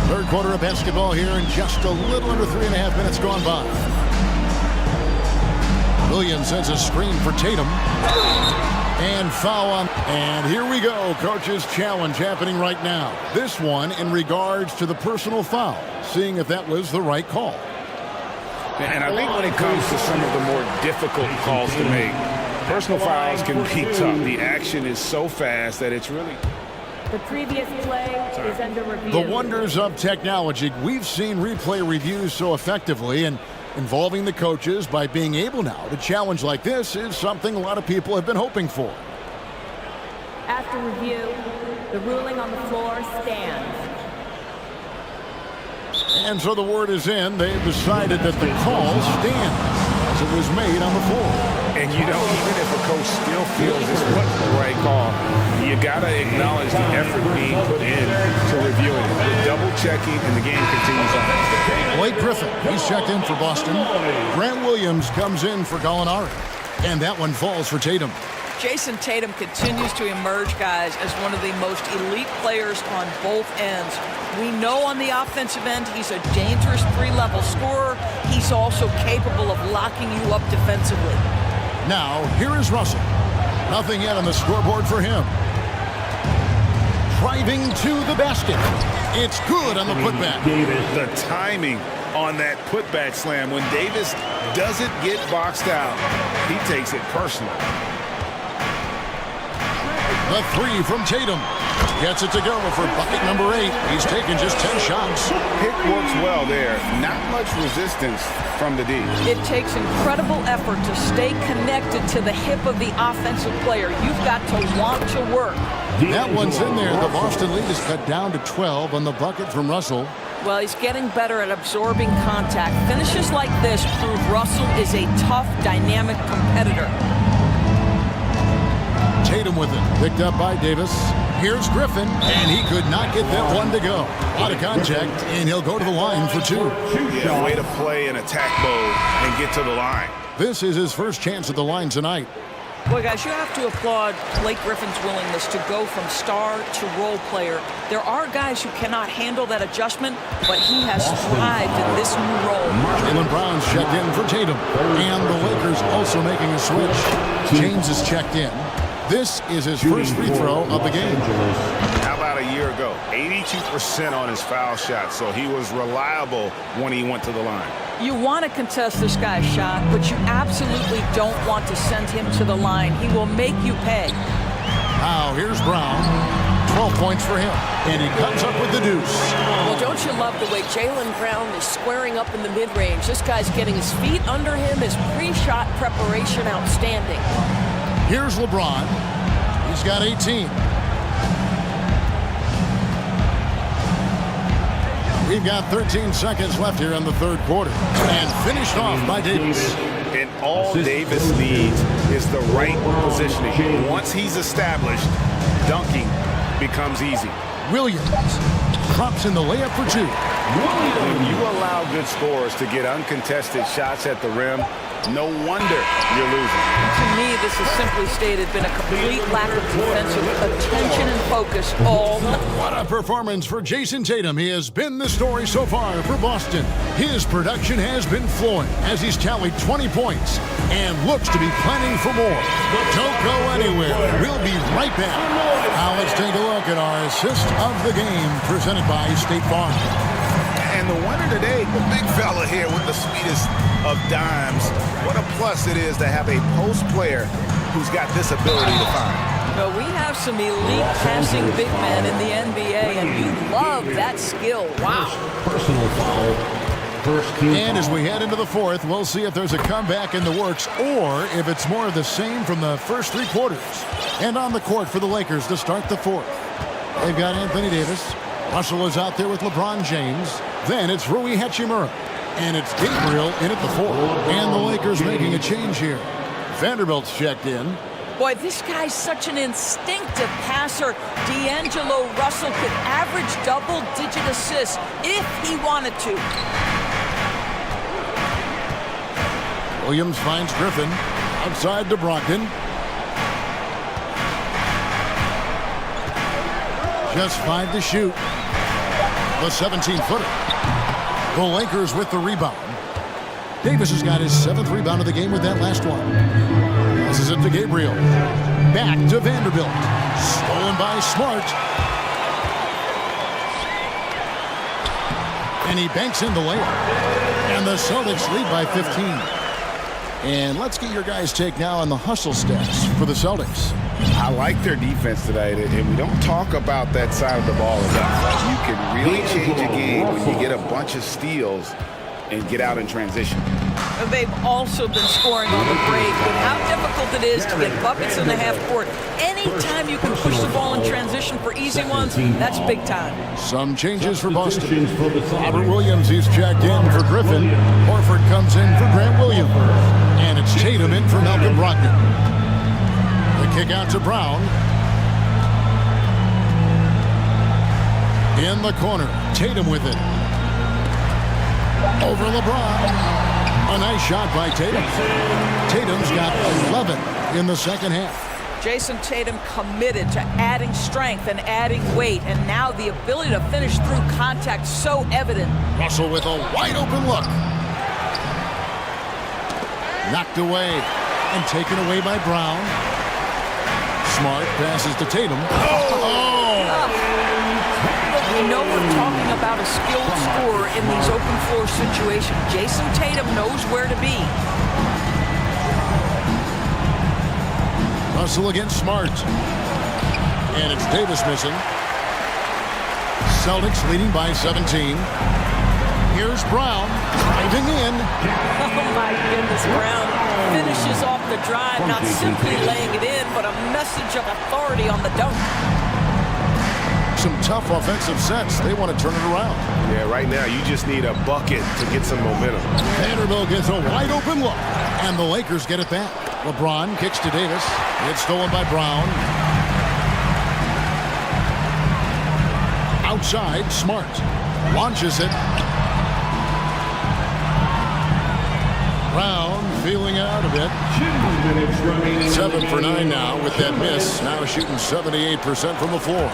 [SPEAKER 9] Third quarter of basketball here, and just a little under 3.5 minutes gone by. Williams sends a screen for Tatum. And foul on. And here we go. Coach's challenge happening right now. This one in regards to the personal foul. Seeing if that was the right call.
[SPEAKER 10] And I think when it comes to some of the more difficult calls to make, personal fouls can be tough. The action is so fast that it's really...
[SPEAKER 15] The previous play is under review.
[SPEAKER 9] The wonders of technology. We've seen replay reviews so effectively, and involving the coaches by being able now to challenge like this is something a lot of people have been hoping for.
[SPEAKER 15] After review, the ruling on the floor stands.
[SPEAKER 9] And so the word is in. They've decided that the call stands as it was made on the floor.
[SPEAKER 10] And you know, even if a coach still feels it's the right call, you got to acknowledge the effort being put in to reviewing it. The double checking, and the game continues on.
[SPEAKER 9] Blake Griffin, he's checked in for Boston. Grant Williams comes in for Gallinari. And that one falls for Tatum.
[SPEAKER 17] Jason Tatum continues to emerge, guys, as one of the most elite players on both ends. We know on the offensive end he's a dangerous three-level scorer. He's also capable of locking you up defensively.
[SPEAKER 9] Now, here is Russell. Nothing yet on the scoreboard for him. Driving to the basket. It's good on the putback.
[SPEAKER 10] The timing on that putback slam. When Davis doesn't get boxed out, he takes it personal.
[SPEAKER 9] The three from Tatum. Gets it to go for bucket number 8. He's taken just 10 shots.
[SPEAKER 10] Pick works well there. Not much resistance from the D.
[SPEAKER 17] It takes incredible effort to stay connected to the hip of the offensive player. You've got to want to work.
[SPEAKER 9] That one's in there. The Boston lead is cut down to 12 on the bucket from Russell.
[SPEAKER 17] Well, he's getting better at absorbing contact. Finishes like this prove Russell is a tough, dynamic competitor.
[SPEAKER 9] Tatum with it. Picked up by Davis. Here's Griffin, and he could not get that one to go. Out of contact, and he'll go to the line for 2.
[SPEAKER 10] Yeah, way to play in attack mode and get to the line.
[SPEAKER 9] This is his first chance at the line tonight.
[SPEAKER 17] Boy, guys, you have to applaud Blake Griffin's willingness to go from star to role player. There are guys who cannot handle that adjustment, but he has thrived in this new role.
[SPEAKER 9] Jaylen Brown's checked in for Tatum, and the Lakers also making a switch. James is checked in. This is his first free throw of the game.
[SPEAKER 10] How about a year ago? 82% on his foul shot, so he was reliable when he went to the line.
[SPEAKER 17] You want to contest this guy's shot, but you absolutely don't want to send him to the line. He will make you pay.
[SPEAKER 9] Now, here's Brown. 12 points for him, and he comes up with the deuce.
[SPEAKER 18] Well, don't you love the way Jaylen Brown is squaring up in the mid-range? This guy's getting his feet under him. His pre-shot preparation outstanding.
[SPEAKER 9] Here's LeBron. He's got 18. We've got 13 seconds left here in the third quarter. And finished off by Davis.
[SPEAKER 10] And all Davis needs is the right positioning. Once he's established, dunking becomes easy.
[SPEAKER 9] Williams drops in the layup for 2.
[SPEAKER 10] When you allow good scorers to get uncontested shots at the rim, no wonder you're losing.
[SPEAKER 17] To me, this has simply stated been a complete lack of defensive attention and focus all night.
[SPEAKER 9] What a performance for Jason Tatum. He has been the story so far for Boston. His production has been flowing as he's tallied 20 points and looks to be planning for more. Don't go anywhere. We'll be right back. Now let's take a look at our assist of the game presented by State Farm.
[SPEAKER 10] And the winner today, the big fella here with the sweetest of dimes. What a plus it is to have a post player who's got this ability to find.
[SPEAKER 17] Well, we have some elite passing big men in the NBA, and you love that skill. Wow.
[SPEAKER 6] Personal foul.
[SPEAKER 9] And as we head into the fourth, we'll see if there's a comeback in the works or if it's more of the same from the first three quarters. And on the court for the Lakers to start the fourth. They've got Anthony Davis. Russell is out there with LeBron James. Then it's Rui Hachimura. And it's Gabriel in at the four. And the Lakers making a change here. Vanderbilt's checked in.
[SPEAKER 17] Boy, this guy's such an instinctive passer. D'Angelo Russell could average double-digit assists if he wanted to.
[SPEAKER 9] Williams finds Griffin. Outside to Brogdon. Just 5 to shoot. The 17-footer. The Lakers with the rebound. Davis has got his 7th rebound of the game with that last one. Passes it to Gabriel. Back to Vanderbilt. Stolen by Smart. And he banks in the layup. And the Celtics lead by 15. And let's get your guys' take now on the hustle stats for the Celtics.
[SPEAKER 10] I like their defense tonight, and we don't talk about that side of the ball enough. You can really change a game when you get a bunch of steals and get out in transition.
[SPEAKER 17] And they've also been scoring on the break. With how difficult it is to get buckets in the half court, anytime you can push the ball in transition for easy ones, that's big time.
[SPEAKER 9] Some changes for Boston. Robert Williams, he's checked in for Griffin. Horford comes in for Grant Williams. And it's Tatum in for Malcolm Brogdon. The kick out to Brown. In the corner, Tatum with it. Over LeBron. A nice shot by Tatum. Tatum's got 11 in the second half.
[SPEAKER 17] Jason Tatum committed to adding strength and adding weight, and now the ability to finish through contact so evident.
[SPEAKER 9] Russell with a wide open look. Knocked away and taken away by Brown. Smart passes to Tatum.
[SPEAKER 17] You know we're talking about a skilled scorer in these open floor situations. Jason Tatum knows where to be.
[SPEAKER 9] Russell against Smart. And it's Davis missing. Celtics leading by 17. Here's Brown driving in.
[SPEAKER 17] Oh my goodness, Brown finishes off the drive, not simply laying it in, but a message of authority on the dunk.
[SPEAKER 9] Some tough offensive sets. They want to turn it around.
[SPEAKER 16] Yeah, right now you just need a bucket to get some momentum.
[SPEAKER 9] Vanderbilt gets a wide open look. And the Lakers get it back. LeBron kicks to Davis. It's stolen by Brown. Outside, Smart. Launches it. Brown feeling it out a bit. 7 for 9 now with that miss. Now shooting 78% from the floor.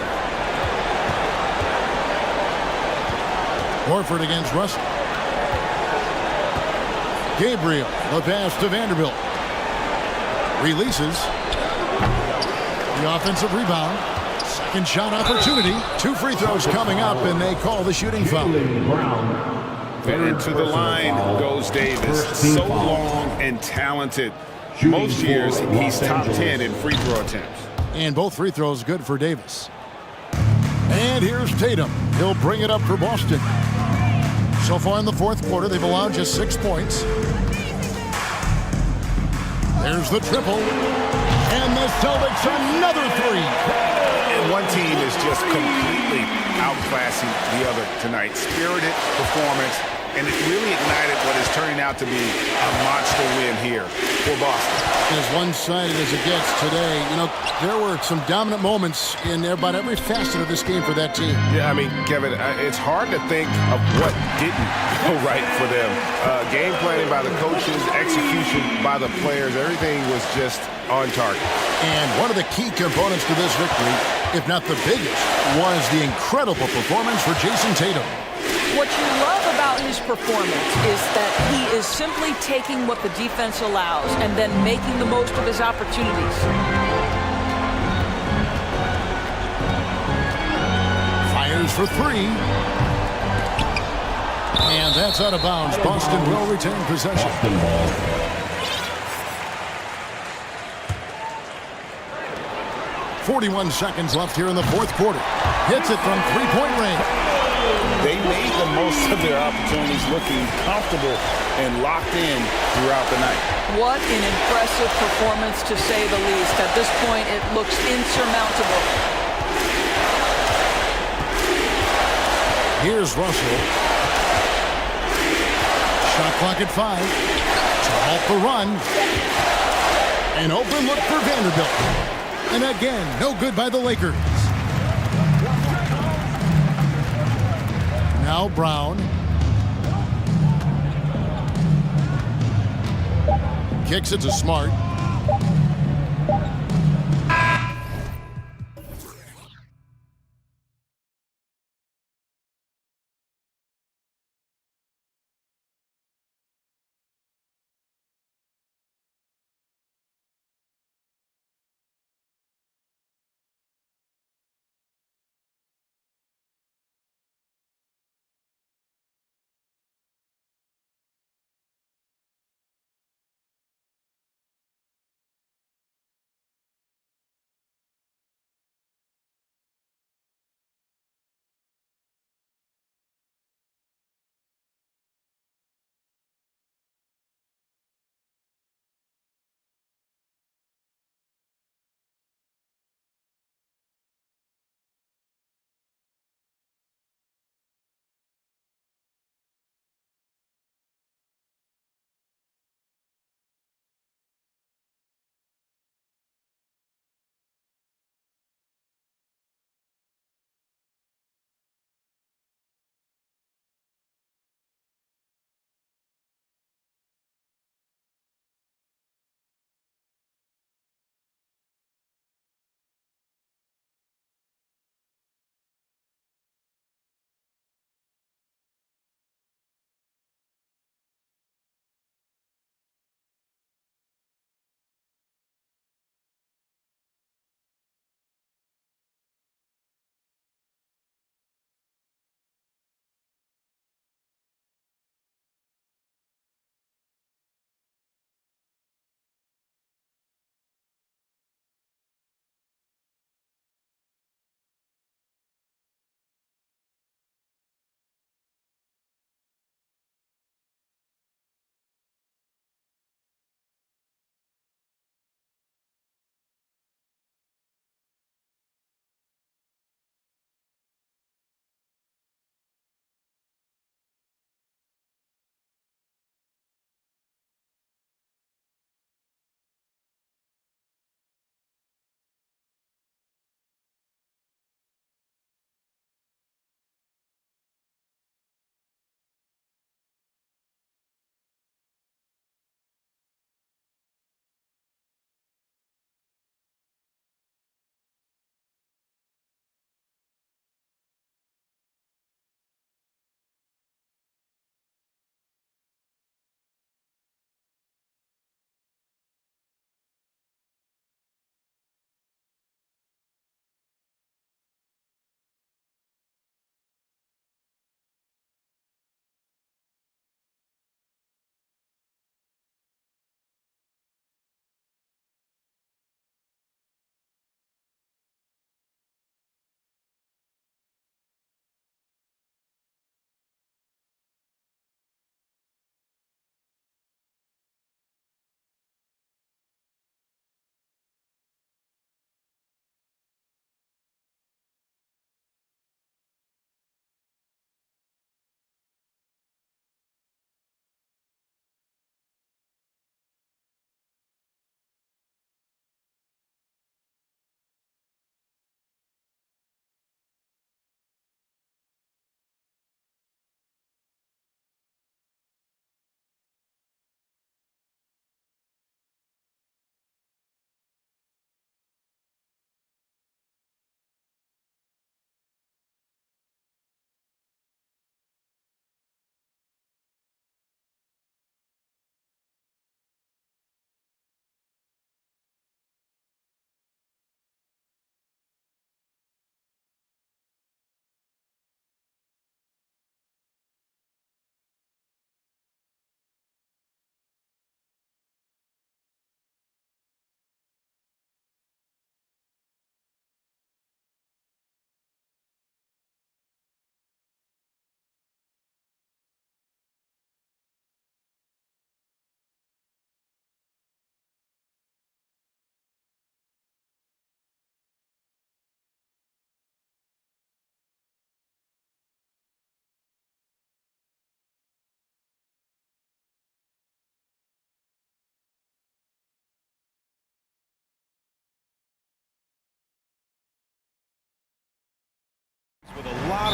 [SPEAKER 9] Horford against Russell. Gabriel, the pass to Vanderbilt. Releases. The offensive rebound. Second shot opportunity. 2 free throws coming up, and they call the shooting foul.
[SPEAKER 10] And to the line goes Davis. So long and talented. Most years, he's top 10 in free throw attempts.
[SPEAKER 9] And both free throws good for Davis. And here's Tatum. He'll bring it up for Boston. So far in the fourth quarter, they've allowed just 6 points. There's the triple. And the Celtics another 3.
[SPEAKER 10] And one team is just completely outclassing the other tonight. Spirited performance, and it really ignited what is turning out to be a monster win here for Boston.
[SPEAKER 9] As one-sided as it gets today, you know, there were some dominant moments in about every facet of this game for that team.
[SPEAKER 16] Yeah, I mean, Kevin, it's hard to think of what didn't go right for them. Game planning by the coaches, execution by the players, everything was just on target.
[SPEAKER 9] And one of the key components to this victory, if not the biggest, was the incredible performance for Jason Tatum.
[SPEAKER 17] What you love about his performance is that he is simply taking what the defense allows and then making the most of his opportunities.
[SPEAKER 9] Fires for 3. And that's out of bounds. Boston will retain possession. 41 seconds left here in the fourth quarter. Hits it from 3-point range.
[SPEAKER 10] They made the have most of their opportunities, looking comfortable and locked in throughout the night.
[SPEAKER 17] What an impressive performance, to say the least. At this point, it looks insurmountable.
[SPEAKER 9] Here's Russell. Shot clock at 5. To halt the run. An open look for Vanderbilt. And again, no good by the Lakers. Now Brown. Kicks it to Smart.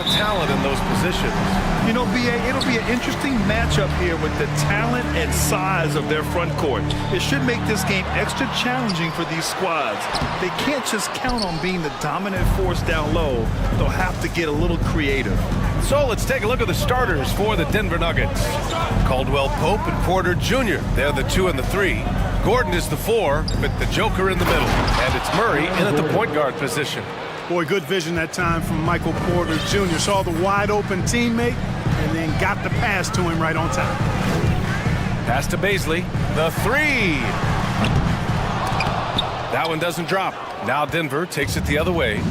[SPEAKER 1] of talent in those positions.
[SPEAKER 2] You know, B.A., it'll be an interesting matchup here with the talent and size of their front court. It should make this game extra challenging for these squads. They can't just count on being the dominant force down low. They'll have to get a little creative.
[SPEAKER 1] So let's take a look at the starters for the Denver Nuggets. Caldwell Pope and Porter Jr. They're the 2 and the 3. Gordon is the 4 with the Joker in the middle. And it's Murray in at the point guard position.
[SPEAKER 8] Boy, good vision that time from Michael Porter Jr. Saw the wide open teammate and then got the pass to him right on time.
[SPEAKER 1] Pass to Baisley. The 3. That one doesn't drop. Now Denver takes it the other way.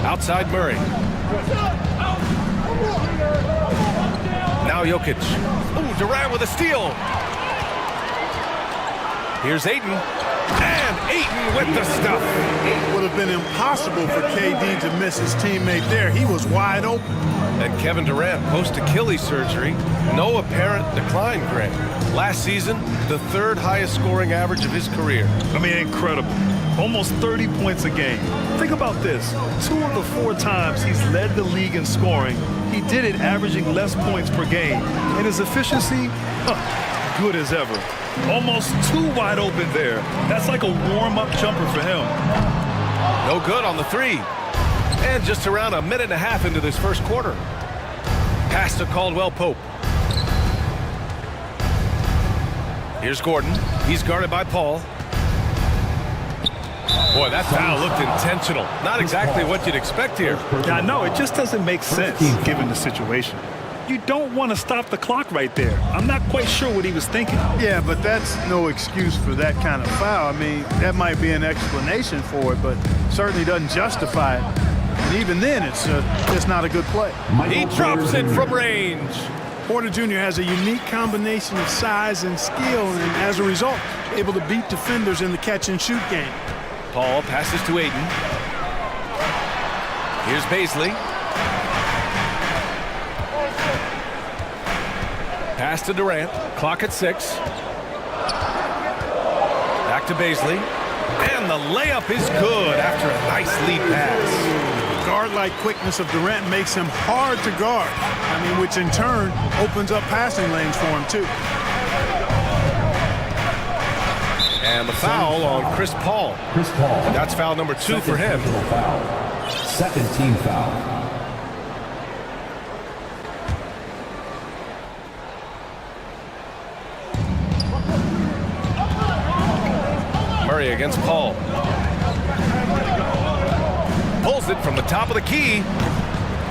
[SPEAKER 1] Outside Murray. Now Jokic. Ooh, Durant with a steal. Here's Ayton. And Ayton with the stuff.
[SPEAKER 8] It would have been impossible for KD to miss his teammate there. He was wide open.
[SPEAKER 1] And Kevin Durant, post-Achilles surgery, no apparent decline, Grant. Last season, the 3rd highest scoring average of his career.
[SPEAKER 2] I mean, incredible. Almost 30 points a game. Think about this. 2 of the 4 times he's led the league in scoring, he did it averaging less points per game. And his efficiency, good as ever. Almost 2 wide open there. That's like a warm-up jumper for him.
[SPEAKER 1] No good on the 3. And just around a minute and a half into this first quarter. Pass to Caldwell Pope. Here's Gordon. He's guarded by Paul. Boy, that foul looked intentional. Not exactly what you'd expect here.
[SPEAKER 2] Yeah, no, it just doesn't make sense given the situation. You don't want to stop the clock right there. I'm not quite sure what he was thinking.
[SPEAKER 8] Yeah, but that's no excuse for that kind of foul. I mean, that might be an explanation for it, but certainly doesn't justify it. And even then, it's just not a good play.
[SPEAKER 1] He drops it from range.
[SPEAKER 8] Porter Jr. has a unique combination of size and skill, and as a result, able to beat defenders in the catch-and-shoot game.
[SPEAKER 1] Paul passes to Ayton. Here's Baisley. Pass to Durant. Clock at 6. Back to Baisley. And the layup is good after a nice lead pass.
[SPEAKER 8] Guard-like quickness of Durant makes him hard to guard. I mean, which in turn opens up passing lanes for him, too.
[SPEAKER 1] And the foul on Chris Paul. That's foul number 2 for him.
[SPEAKER 6] Second team foul.
[SPEAKER 1] Murray against Paul. Pulls it from the top of the key.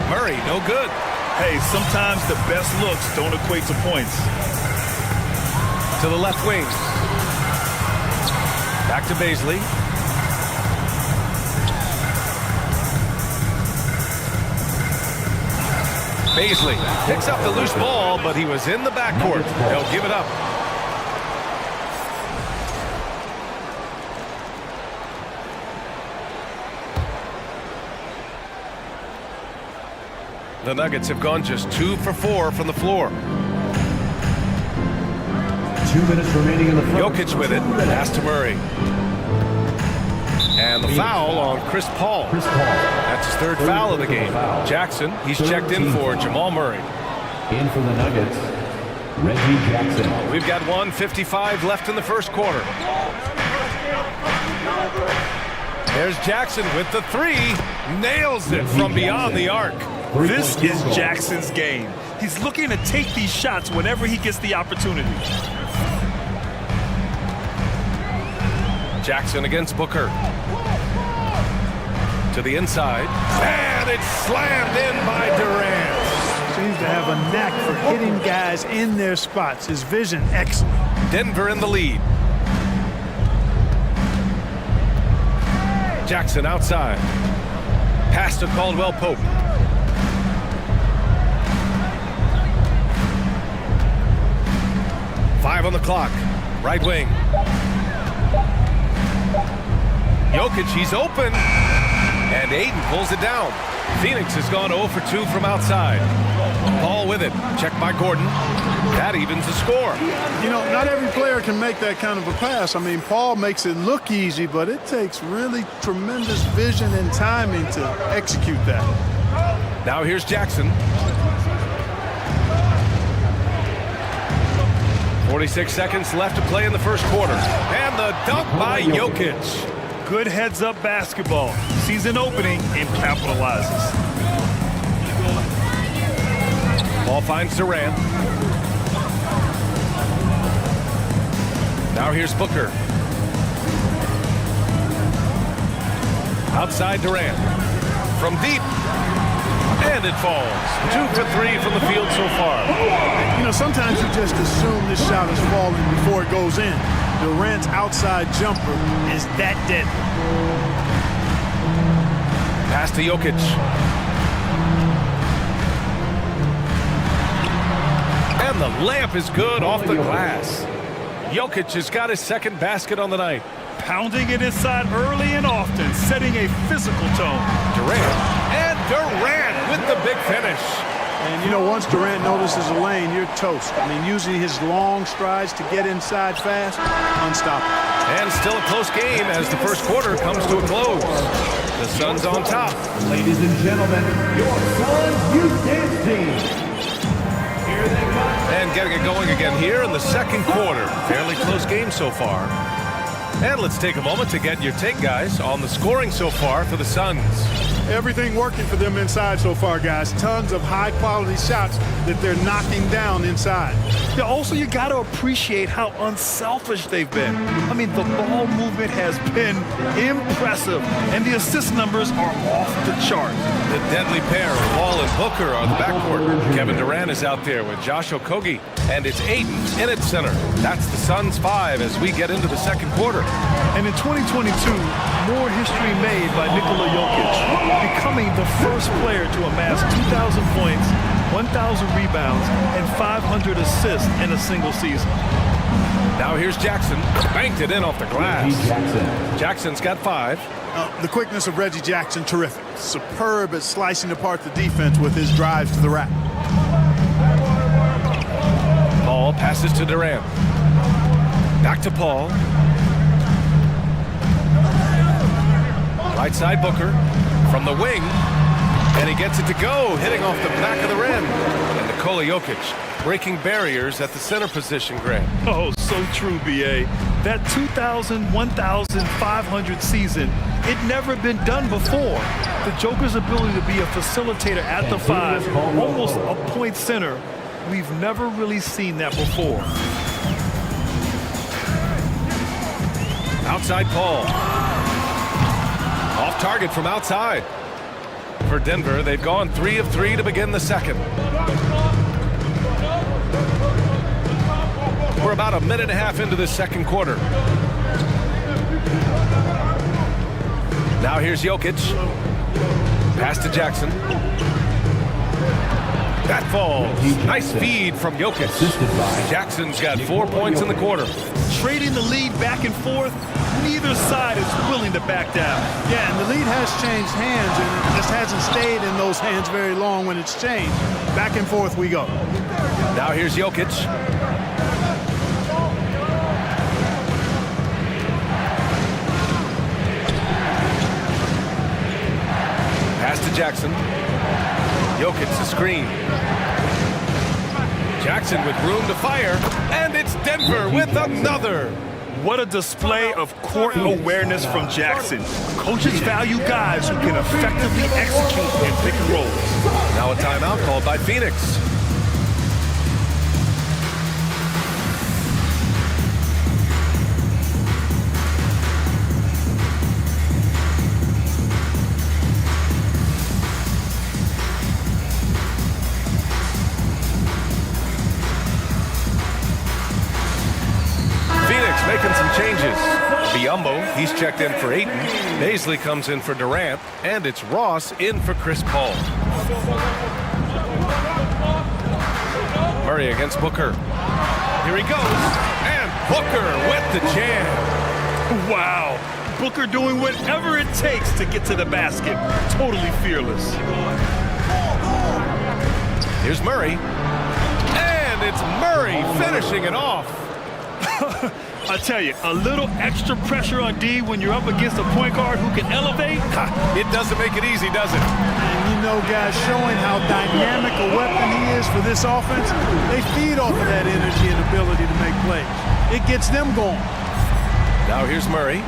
[SPEAKER 1] Murray, no good.
[SPEAKER 2] Hey, sometimes the best looks don't equate to points.
[SPEAKER 1] To the left wing. Back to Baisley. Baisley picks up the loose ball, but he was in the backcourt. He'll give it up. The Nuggets have gone just 2 for 4 from the floor.
[SPEAKER 6] 2 minutes remaining in the first.
[SPEAKER 1] Jokic with it. Pass to Murray. And the foul on Chris Paul. That's his 3rd foul of the game. Jackson, he's checked in for Jamal Murray.
[SPEAKER 6] In for the Nuggets, Reggie Jackson.
[SPEAKER 1] We've got 1:55 left in the first quarter. There's Jackson with the 3. Nails it from beyond the arc.
[SPEAKER 2] This is Jackson's game. He's looking to take these shots whenever he gets the opportunity.
[SPEAKER 1] Jackson against Booker. To the inside. And it's slammed in by Durant.
[SPEAKER 8] Seems to have a knack for hitting guys in their spots. His vision, excellent.
[SPEAKER 1] Denver in the lead. Jackson outside. Pass to Caldwell Pope. Five on the clock. Right wing. Jokic, he's open. And Ayton pulls it down. Phoenix has gone 0 for 2 from outside. Ball with it. Checked by Gordon. That evens the score.
[SPEAKER 8] You know, not every player can make that kind of a pass. I mean, Paul makes it look easy, but it takes really tremendous vision and timing to execute that.
[SPEAKER 1] Now here's Jackson. 46 seconds left to play in the first quarter. And the dunk by Jokic.
[SPEAKER 2] Good heads-up basketball. Sees an opening and capitalizes.
[SPEAKER 1] Ball finds Durant. Now here's Booker. Outside Durant. From deep. And it falls. 2 for 3 from the field so far.
[SPEAKER 8] You know, sometimes you just assume this shot is falling before it goes in. Durant's outside jumper is that deadly.
[SPEAKER 1] Pass to Jokic. And the layup is good off the glass. Jokic has got his second basket on the night.
[SPEAKER 2] Pounding it inside early and often, setting a physical tone.
[SPEAKER 1] Durant. And Durant with the big finish.
[SPEAKER 8] And, you know, once Durant notices a lane, you're toast. I mean, using his long strides to get inside fast, unstoppable.
[SPEAKER 1] And still a close game as the first quarter comes to a close. The Suns on top.
[SPEAKER 6] Ladies and gentlemen, your Suns Youth Dance Team. Here they come.
[SPEAKER 1] And getting it going again here in the second quarter. Fairly close game so far. And let's take a moment to get your take, guys, on the scoring so far for the Suns.
[SPEAKER 8] Everything working for them inside so far, guys. Tons of high-quality shots that they're knocking down inside.
[SPEAKER 2] Yeah, also, you got to appreciate how unselfish they've been. I mean, the ball movement has been impressive, and the assist numbers are off the chart.
[SPEAKER 1] The deadly pair of Wall and Booker are the backcourt. Kevin Durant is out there with Josh Okogie, and it's Ayton in at center. That's the Suns 5 as we get into the second quarter.
[SPEAKER 2] And in 2022, more history made by Nikola Jokic, becoming the first player to amass 2,000 points, 1,000 rebounds, and 500 assists in a single season.
[SPEAKER 1] Now here's Jackson. Banked it in off the glass. Jackson's got 5.
[SPEAKER 8] The quickness of Reggie Jackson, terrific. Superb at slicing apart the defense with his drives to the rack.
[SPEAKER 1] Paul passes to Durant. Back to Paul. Right side Booker from the wing, and he gets it to go, hitting off the back of the rim. And Nikola Jokic breaking barriers at the center position, Greg.
[SPEAKER 2] Oh, so true, B.A. That 2,000, 1,500 season, it never been done before. The Joker's ability to be a facilitator at the 5, almost a point center, we've never really seen that before.
[SPEAKER 1] Outside Paul. Off target from outside. For Denver, they've gone 3 of 3 to begin the second. We're about a minute and a half into this second quarter. Now here's Jokic. Pass to Jackson. That falls. Nice feed from Jokic. Jackson's got 4 points in the quarter.
[SPEAKER 2] Trading the lead back and forth, neither side is willing to back down.
[SPEAKER 8] Yeah, and the lead has changed hands, and it just hasn't stayed in those hands very long when it's changed. Back and forth we go.
[SPEAKER 1] Now here's Jokic. Pass to Jackson. Jokic the screen. Jackson with room to fire, and it's Denver with another.
[SPEAKER 2] What a display of court awareness from Jackson. Coaches value guys who can effectively execute in pick and rolls.
[SPEAKER 1] Now a timeout called by Phoenix. Making some changes. Biyombo, he's checked in for Ayton. Baisley comes in for Durant, and it's Ross in for Chris Paul. Murray against Booker. Here he goes, and Booker with the jam.
[SPEAKER 2] Wow, Booker doing whatever it takes to get to the basket. Totally fearless.
[SPEAKER 1] Here's Murray. And it's Murray finishing it off.
[SPEAKER 2] I tell you, a little extra pressure on D when you're up against a point guard who can elevate.
[SPEAKER 1] It doesn't make it easy, does it?
[SPEAKER 8] And you know, guys, showing how dynamic a weapon he is for this offense, they feed off of that energy and ability to make plays. It gets them going.
[SPEAKER 1] Now here's Murray.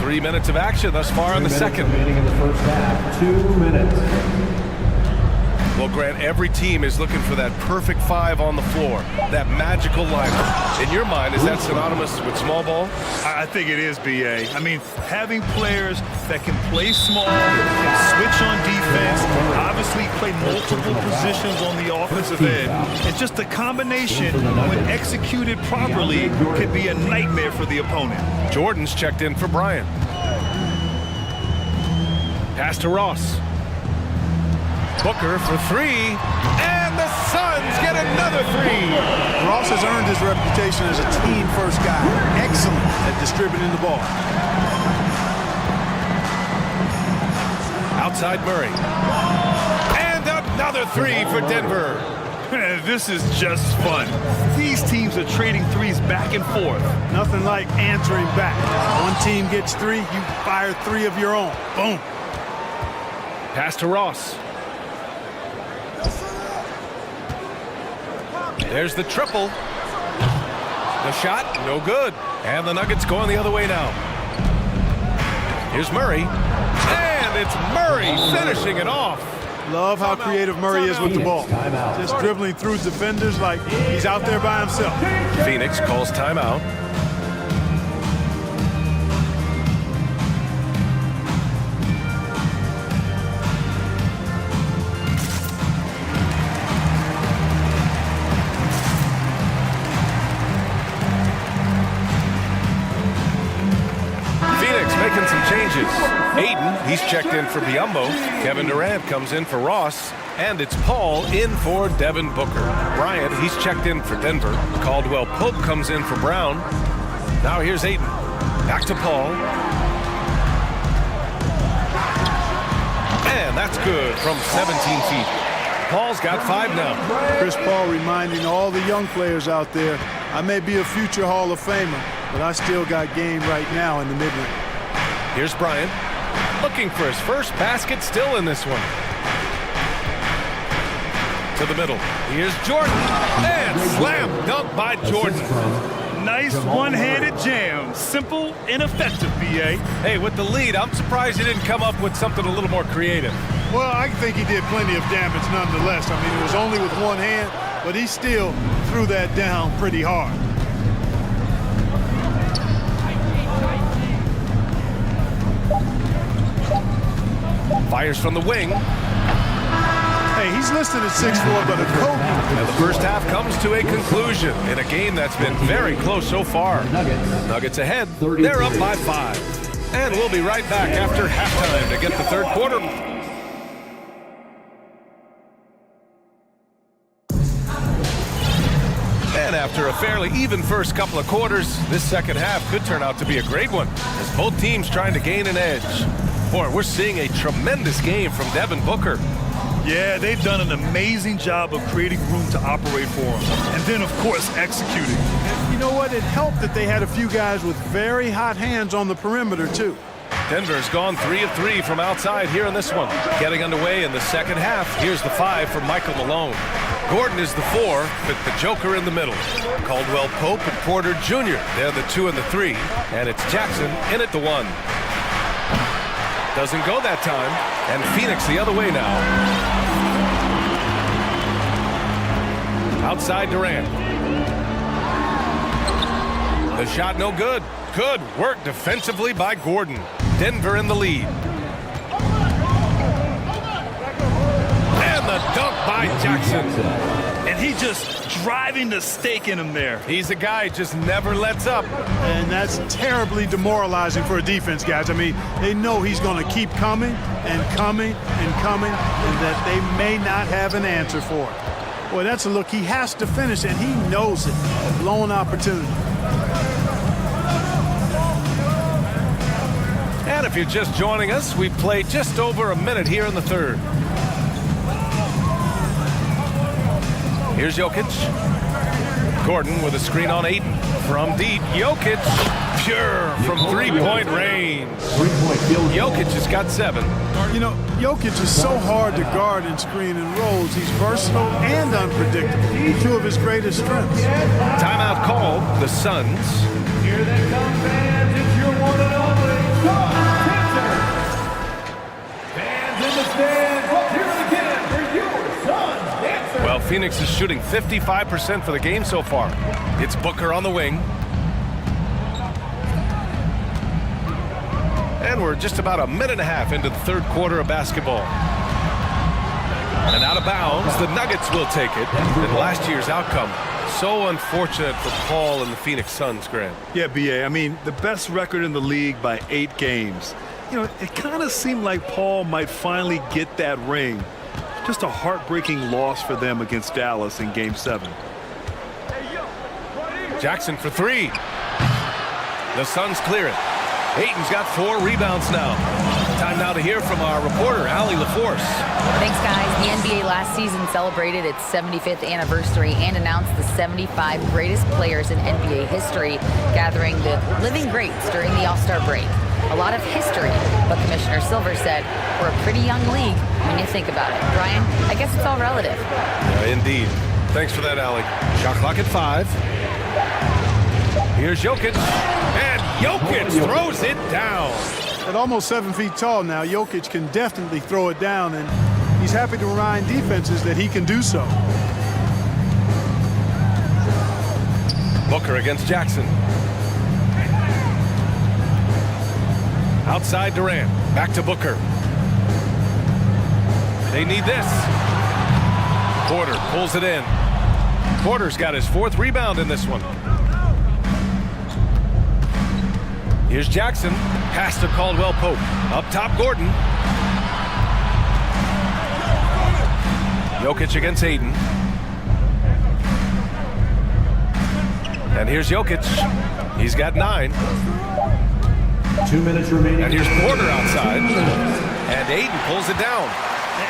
[SPEAKER 1] 3 minutes of action thus far in the second.
[SPEAKER 6] Remaining in the first half, 2 minutes.
[SPEAKER 1] Well, Grant, every team is looking for that perfect five on the floor, that magical lineup. In your mind, is that synonymous with small ball?
[SPEAKER 2] I think it is, B.A. I mean, having players that can play small, can switch on defense, obviously play multiple positions on the offensive end. It's just a combination, when executed properly, could be a nightmare for the opponent.
[SPEAKER 1] Jordan's checked in for Bryant. Pass to Ross. Booker for three, and the Suns get another three.
[SPEAKER 8] Ross has earned his reputation as a team-first guy. Excellent at distributing the ball.
[SPEAKER 1] Outside Murray. And another three for Denver.
[SPEAKER 2] This is just fun. These teams are trading threes back and forth.
[SPEAKER 8] Nothing like answering back. One team gets three, you fire three of your own. Boom.
[SPEAKER 1] Pass to Ross. There's the triple. The shot, no good. And the Nuggets going the other way now. Here's Murray. And it's Murray finishing it off.
[SPEAKER 8] Love how creative Murray is with the ball. Just dribbling through defenders like he's out there by himself.
[SPEAKER 1] Phoenix calls timeout. Making some changes. Aiden, he's checked in for Biyombo. Kevin Durant comes in for Ross. And it's Paul in for Devin Booker. Bryant, he's checked in for Denver. Caldwell Pope comes in for Brown. Now here's Aiden. Back to Paul. And that's good from 17 feet. Paul's got 5 now.
[SPEAKER 8] Chris Paul reminding all the young players out there, I may be a future Hall of Famer, but I still got game right now in the mid-range.
[SPEAKER 1] Here's Bryant, looking for his first basket, still in this one. To the middle. Here's Jordan, and slam dunk by Jordan.
[SPEAKER 2] Nice one-handed jam. Simple and effective, B.A.
[SPEAKER 1] Hey, with the lead, I'm surprised he didn't come up with something a little more creative.
[SPEAKER 8] Well, I think he did plenty of damage nonetheless. I mean, it was only with one hand, but he still threw that down pretty hard.
[SPEAKER 1] Fires from the wing.
[SPEAKER 8] Hey, he's listed at 6'4", but a Kobe.
[SPEAKER 1] And the first half comes to a conclusion in a game that's been very close so far. Nuggets ahead. They're up by 5. And we'll be right back after halftime to get the third quarter. And after a fairly even first couple of quarters, this second half could turn out to be a great one, as both teams trying to gain an edge. Boy, we're seeing a tremendous game from Devin Booker.
[SPEAKER 2] Yeah, they've done an amazing job of creating room to operate for him. And then, of course, executing.
[SPEAKER 8] And you know what? It helped that they had a few guys with very hot hands on the perimeter, too.
[SPEAKER 1] Denver's gone 3 of 3 from outside here in this one. Getting underway in the second half, here's the 5 for Michael Malone. Gordon is the 4, with the Joker in the middle. Caldwell Pope and Porter Jr., they're the 2 and the 3. And it's Jackson in at the 1. Doesn't go that time, and Phoenix the other way now. Outside Durant. The shot no good. Good work defensively by Gordon. Denver in the lead. And the dunk by Jackson.
[SPEAKER 2] And he just driving the stake in him there.
[SPEAKER 1] He's a guy who just never lets up.
[SPEAKER 8] And that's terribly demoralizing for a defense, guys. I mean, they know he's going to keep coming and coming and coming, and that they may not have an answer for it. Boy, that's a look he has to finish, and he knows it. A blown opportunity.
[SPEAKER 1] if you're just joining us, we've played just over a minute here in the third. Here's Jokic. Gordon with a screen on Ayton. From deep, Jokic. Pure from three-point range. Jokic has got 7.
[SPEAKER 8] You know, Jokic is so hard to guard in screen and rolls. He's versatile and unpredictable. Two of his greatest strengths.
[SPEAKER 1] Timeout called. The Suns.
[SPEAKER 6] Here they come, fans. It's your one and only contender. Fans in the stands, let's hear it again for your Suns dancer.
[SPEAKER 1] Well, Phoenix is shooting 55% for the game so far. It's Booker on the wing. And we're just about a minute and a half into the third quarter of basketball. And out of bounds, the Nuggets will take it. And last year's outcome, so unfortunate for Paul and the Phoenix Suns, Grant.
[SPEAKER 2] Yeah, B.A., I mean, the best record in the league by 8 games. You know, it kind of seemed like Paul might finally get that ring. Just a heartbreaking loss for them against Dallas in Game 7.
[SPEAKER 1] Jackson for 3. The Suns clear it. Ayton's got 4 rebounds now. Time now to hear from our reporter, Allie LaForce.
[SPEAKER 7] Thanks, guys. The NBA last season celebrated its 75th anniversary and announced the 75 greatest players in NBA history, gathering the living greats during the All-Star break. A lot of history, but Commissioner Silver said we're a pretty young league when you think about it. Brian, I guess it's all relative.
[SPEAKER 1] Yeah, indeed. Thanks for that, Allie. Shot clock at 5. Here's Jokic. And Jokic throws it down.
[SPEAKER 8] At almost 7 feet tall now, Jokic can definitely throw it down, and he's happy to remind defenses that he can do so.
[SPEAKER 1] Booker against Jackson. Outside Durant. Back to Booker. They need this. Porter pulls it in. Porter's got his 4th rebound in this one. Here's Jackson. Pass to Caldwell Pope. Up top, Gordon. Jokic against Ayton. And here's Jokic. He's got 9.
[SPEAKER 6] 2 minutes remaining.
[SPEAKER 1] And here's Porter outside. And Ayton pulls it down.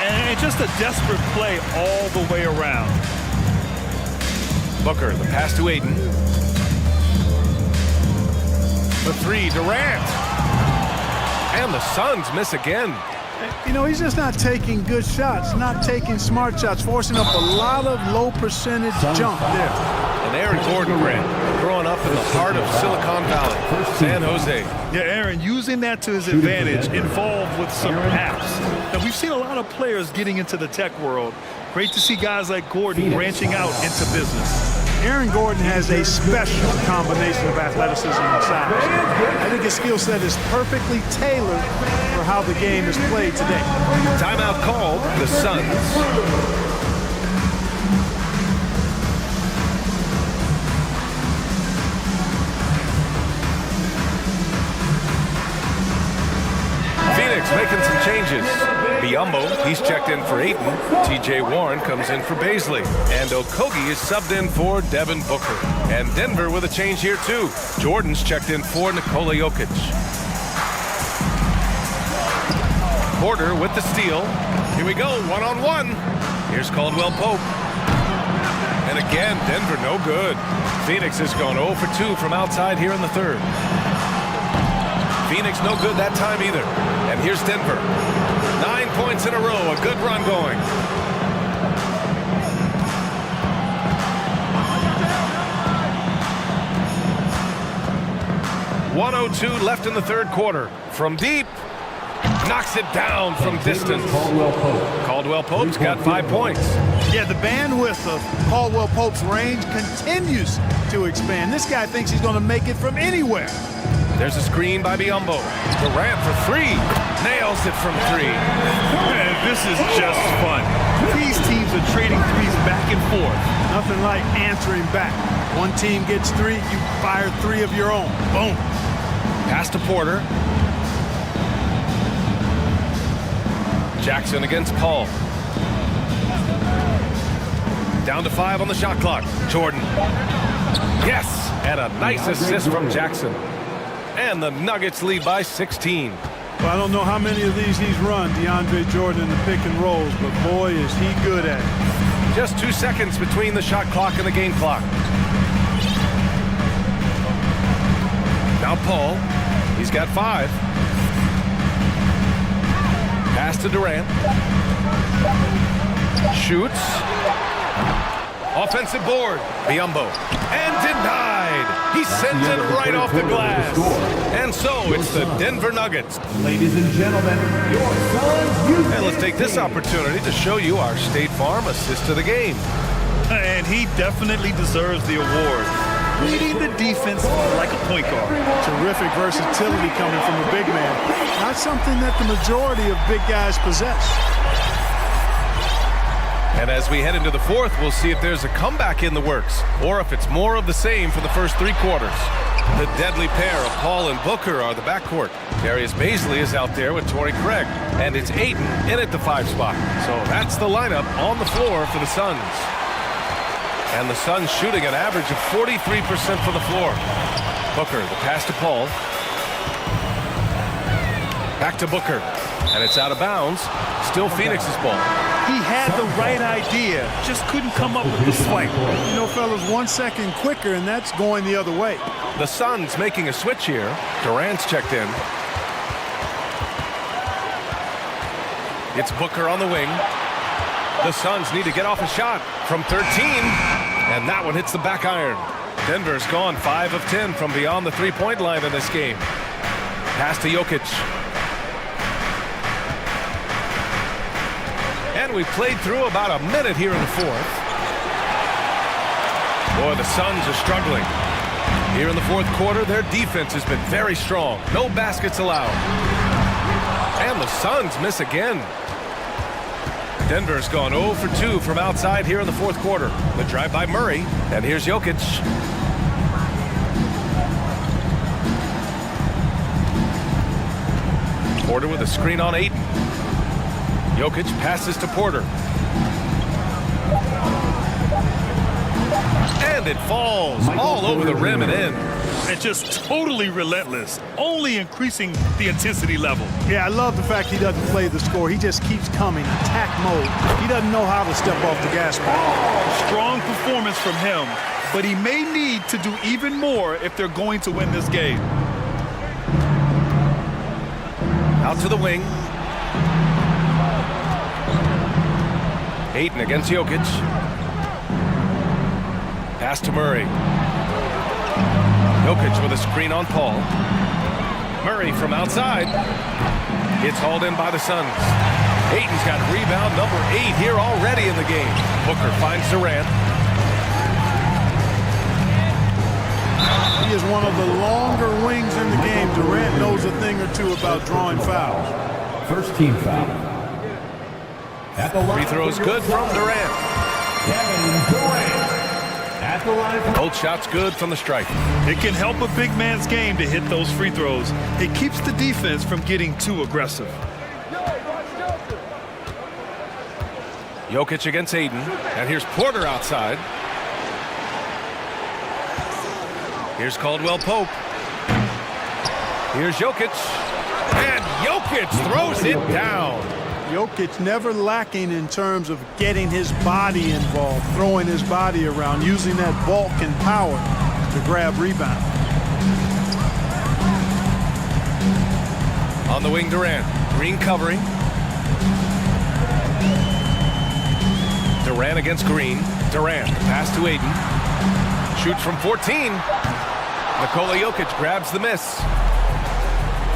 [SPEAKER 2] And just a desperate play all the way around.
[SPEAKER 1] Booker, the pass to Ayton. The 3, Durant. And the Suns miss again.
[SPEAKER 8] You know, he's just not taking good shots, not taking smart shots, forcing up a lot of low percentage jump there.
[SPEAKER 1] And Aaron Gordon, Grant, growing up in the heart of Silicon Valley, San Jose.
[SPEAKER 2] Yeah, Aaron, using that to his advantage, involved with some apps. Now, we've seen a lot of players getting into the tech world. Great to see guys like Gordon branching out into business.
[SPEAKER 8] Aaron Gordon has a special combination of athleticism and size. I think his skill set is perfectly tailored for how the game is played today.
[SPEAKER 1] Timeout called. The Suns. Phoenix making some changes. Biyombo, he's checked in for Ayton. TJ Warren comes in for Baisley. And Okogie is subbed in for Devin Booker. And Denver with a change here too. Jordan's checked in for Nikola Jokic. Porter with the steal. Here we go, one-on-one. Here's Caldwell Pope. And again, Denver no good. Phoenix has gone 0 for 2 from outside here in the third. Phoenix no good that time either. And here's Denver. 9 points in a row, a good run going. .102 left in the third quarter. From deep, knocks it down from distance. Caldwell Pope's got 5 points.
[SPEAKER 8] Yeah, the bandwidth of Caldwell Pope's range continues to expand. This guy thinks he's going to make it from anywhere.
[SPEAKER 1] There's a screen by Biyombo. Durant for 3. Nails it from 3.
[SPEAKER 2] Man, this is just fun. These teams are trading threes back and forth.
[SPEAKER 8] Nothing like answering back. One team gets 3, you fire 3 of your own. Boom.
[SPEAKER 1] Pass to Porter. Jackson against Paul. Down to 5 on the shot clock. Jordan. Yes! And a nice assist from Jackson. And the Nuggets lead by 16.
[SPEAKER 8] Well, I don't know how many of these he's run, DeAndre Jordan, in the pick and rolls, but boy, is he good at it.
[SPEAKER 1] Just 2 seconds between the shot clock and the game clock. Now Paul, he's got 5. Pass to Durant. Shoots. Offensive board. Biyombo. And denied. He sends it right off the glass. And so it's the Denver Nuggets.
[SPEAKER 6] Ladies and gentlemen, your Suns.
[SPEAKER 1] And let's take this opportunity to show you our State Farm assist of the game.
[SPEAKER 2] And he definitely deserves the award. Leading the defense like a point guard.
[SPEAKER 8] Terrific versatility coming from a big man. Not something that the majority of big guys possess.
[SPEAKER 1] And as we head into the fourth, we'll see if there's a comeback in the works, or if it's more of the same for the first 3 quarters. The deadly pair of Paul and Booker are the backcourt. Darius Baisley is out there with Torrey Craig, and it's Ayton in at the 5 spot. So that's the lineup on the floor for the Suns. And the Suns shooting an average of 43% from the floor. Booker, the pass to Paul. Back to Booker, and it's out of bounds. Still Phoenix's ball.
[SPEAKER 2] He had the right idea, just couldn't come up with the swipe.
[SPEAKER 8] You know, fellas, 1 second quicker, and that's going the other way.
[SPEAKER 1] The Suns making a switch here. Durant's checked in. It's Booker on the wing. The Suns need to get off a shot from 13, and that one hits the back iron. Denver's gone 5 of 10 from beyond the 3-point line in this game. Pass to Jokic. And we've played through about a minute here in the fourth. Boy, the Suns are struggling. Here in the fourth quarter, their defense has been very strong. No baskets allowed. And the Suns miss again. Denver's gone 0 for 2 from outside here in the fourth quarter. The drive by Murray, and here's Jokic. Porter with a screen on Ayton. Jokic passes to Porter. And it falls all over the rim and in.
[SPEAKER 2] And just totally relentless, only increasing the intensity level.
[SPEAKER 8] Yeah, I love the fact he doesn't play the score. He just keeps coming, attack mode. He doesn't know how to step off the gas pedal.
[SPEAKER 2] Strong performance from him, but he may need to do even more if they're going to win this game.
[SPEAKER 1] Out to the wing. Ayton against Jokic. Pass to Murray. Jokic with a screen on Paul. Murray from outside. It's hauled in by the Suns. Ayton's got rebound number 8 here already in the game. Booker finds Durant.
[SPEAKER 8] He is one of the longer wings in the game. Durant knows a thing or two about drawing fouls.
[SPEAKER 6] First team foul.
[SPEAKER 1] Free throw's good from Durant.
[SPEAKER 6] Kevin Durant. At the line.
[SPEAKER 1] Both shots good from the stripe.
[SPEAKER 2] It can help a big man's game to hit those free throws. It keeps the defense from getting too aggressive.
[SPEAKER 1] Jokic against Ayton. And here's Porter outside. Here's Caldwell Pope. Here's Jokic. And Jokic throws it down.
[SPEAKER 8] Jokic never lacking in terms of getting his body involved, throwing his body around, using that bulk and power to grab rebound.
[SPEAKER 1] On the wing, Durant. Green covering. Durant against Green. Durant, pass to Ayton. Shoots from 14. Nikola Jokic grabs the miss.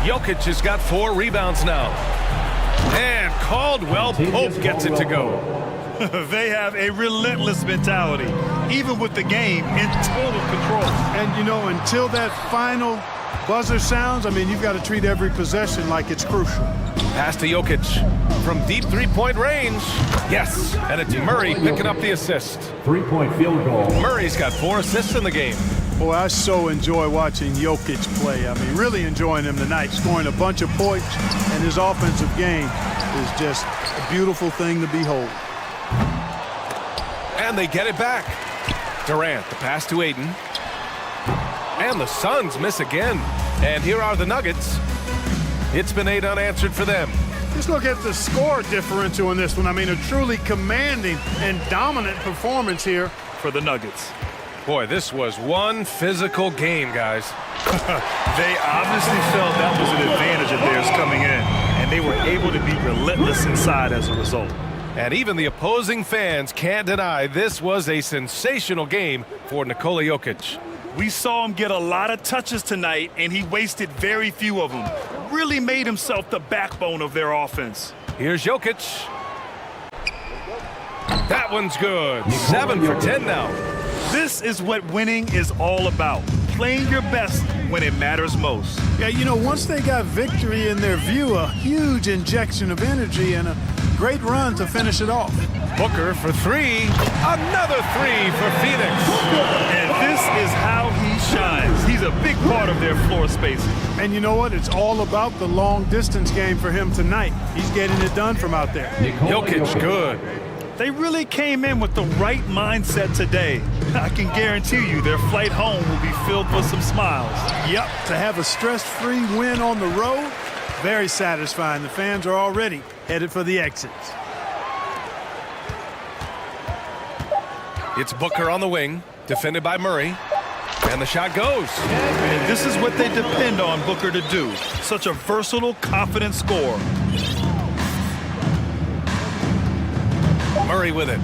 [SPEAKER 1] Jokic has got 4 rebounds now. And Caldwell Pope gets it to go.
[SPEAKER 2] They have a relentless mentality, even with the game in total control.
[SPEAKER 8] And, you know, until that final buzzer sounds, I mean, you've got to treat every possession like it's crucial.
[SPEAKER 1] Pass to Jokic from deep 3-point range. Yes, and it's Murray picking up the assist.
[SPEAKER 6] 3-point field goal.
[SPEAKER 1] Murray's got 4 assists in the game.
[SPEAKER 8] Boy, I so enjoy watching Jokic play. I mean, really enjoying him tonight, scoring a bunch of points, and his offensive game is just a beautiful thing to behold.
[SPEAKER 1] And they get it back. Durant, the pass to Ayton. And the Suns miss again. And here are the Nuggets. It's been 8 unanswered for them.
[SPEAKER 3] Just look at the score differential in this one. I mean, a truly commanding and dominant performance here
[SPEAKER 2] for the Nuggets.
[SPEAKER 1] Boy, this was one physical game, guys.
[SPEAKER 2] They obviously felt that was an advantage of theirs coming in, and they were able to be relentless inside as a result.
[SPEAKER 1] And even the opposing fans can't deny this was a sensational game for Nikola Jokic.
[SPEAKER 2] We saw him get a lot of touches tonight, and he wasted very few of them. Really made himself the backbone of their offense.
[SPEAKER 1] Here's Jokic. That one's good. 7 for 10 now.
[SPEAKER 2] This is what winning is all about. Playing your best when it matters most.
[SPEAKER 3] Yeah, you know, once they got victory in their view, a huge injection of energy and a great run to finish it off.
[SPEAKER 1] Booker for 3. Another 3 for Phoenix.
[SPEAKER 2] And this is how he shines. He's a big part of their floor spacing.
[SPEAKER 3] And you know what? It's all about the long distance game for him tonight. He's getting it done from out there.
[SPEAKER 1] Jokic, good.
[SPEAKER 2] They really came in with the right mindset today. I can guarantee you their flight home will be filled with some smiles.
[SPEAKER 3] Yep, to have a stress-free win on the road, very satisfying. The fans are already headed for the exits.
[SPEAKER 1] It's Booker on the wing, defended by Murray. And the shot goes.
[SPEAKER 2] And this is what they depend on Booker to do. Such a versatile, confident scorer.
[SPEAKER 1] Murray with it.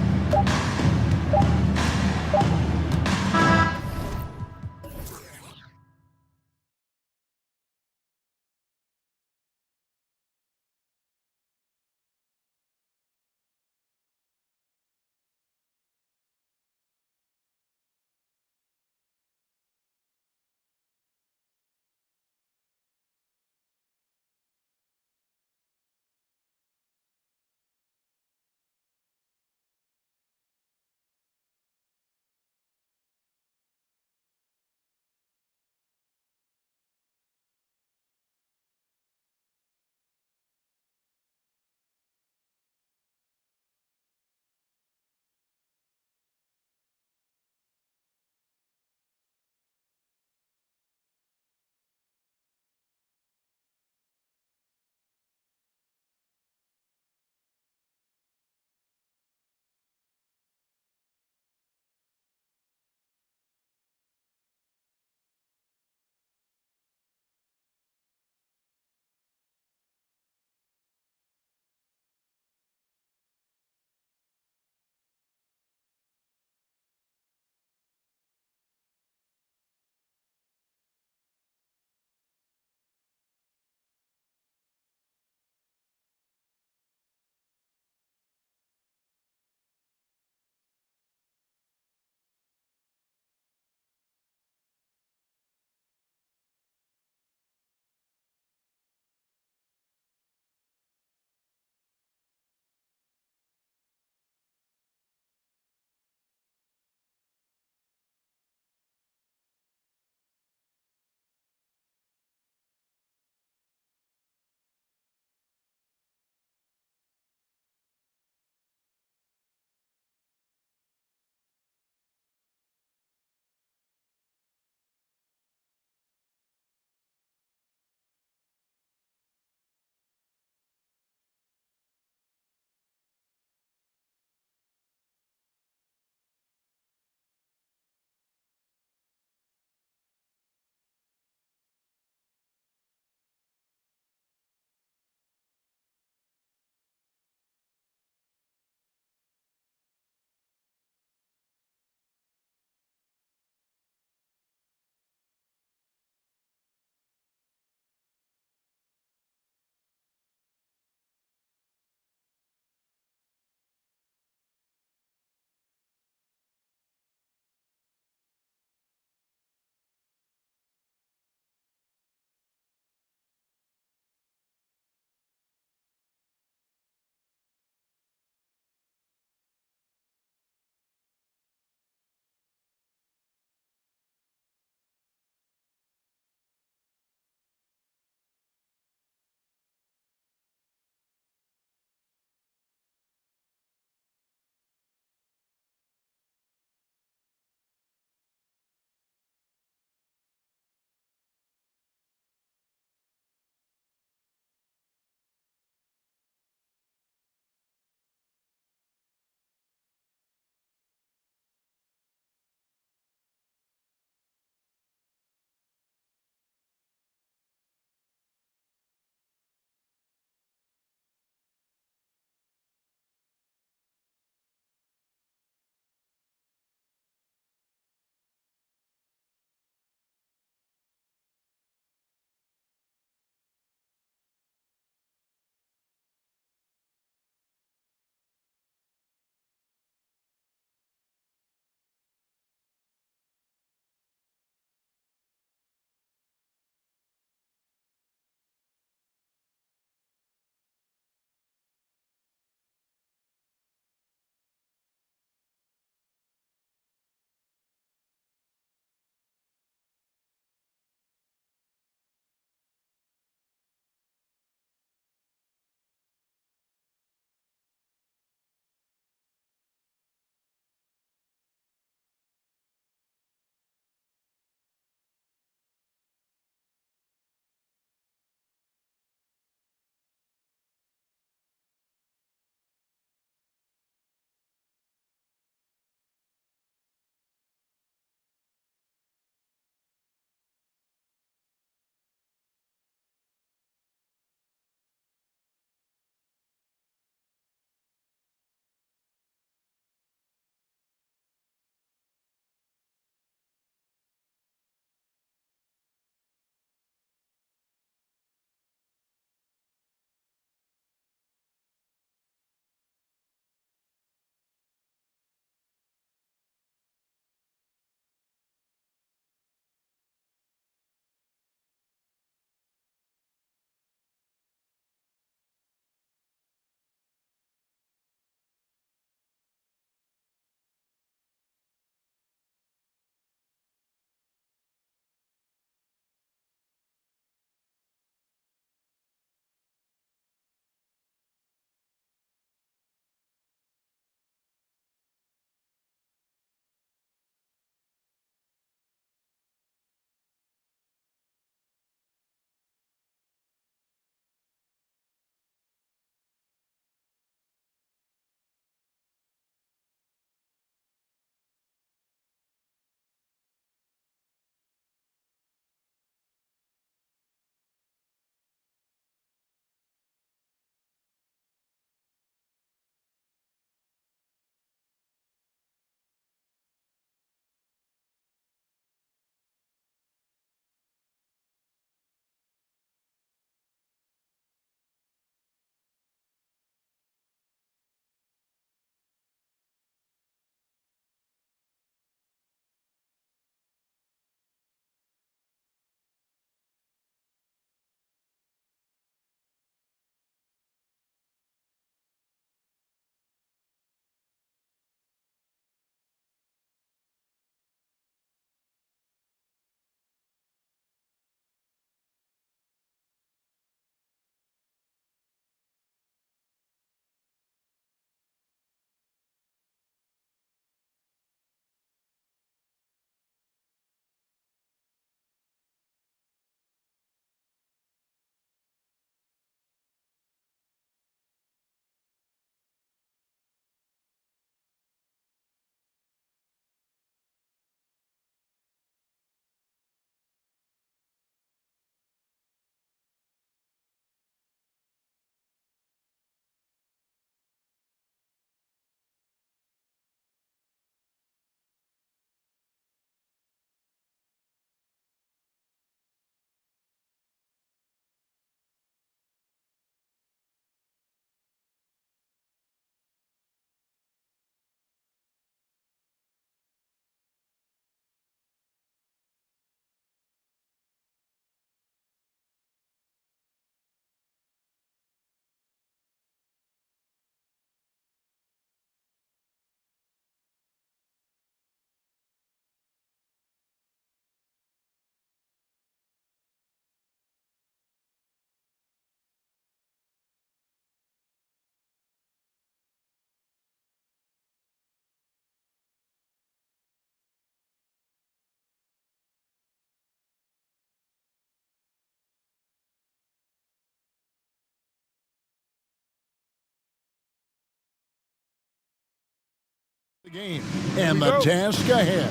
[SPEAKER 9] game and the task ahead.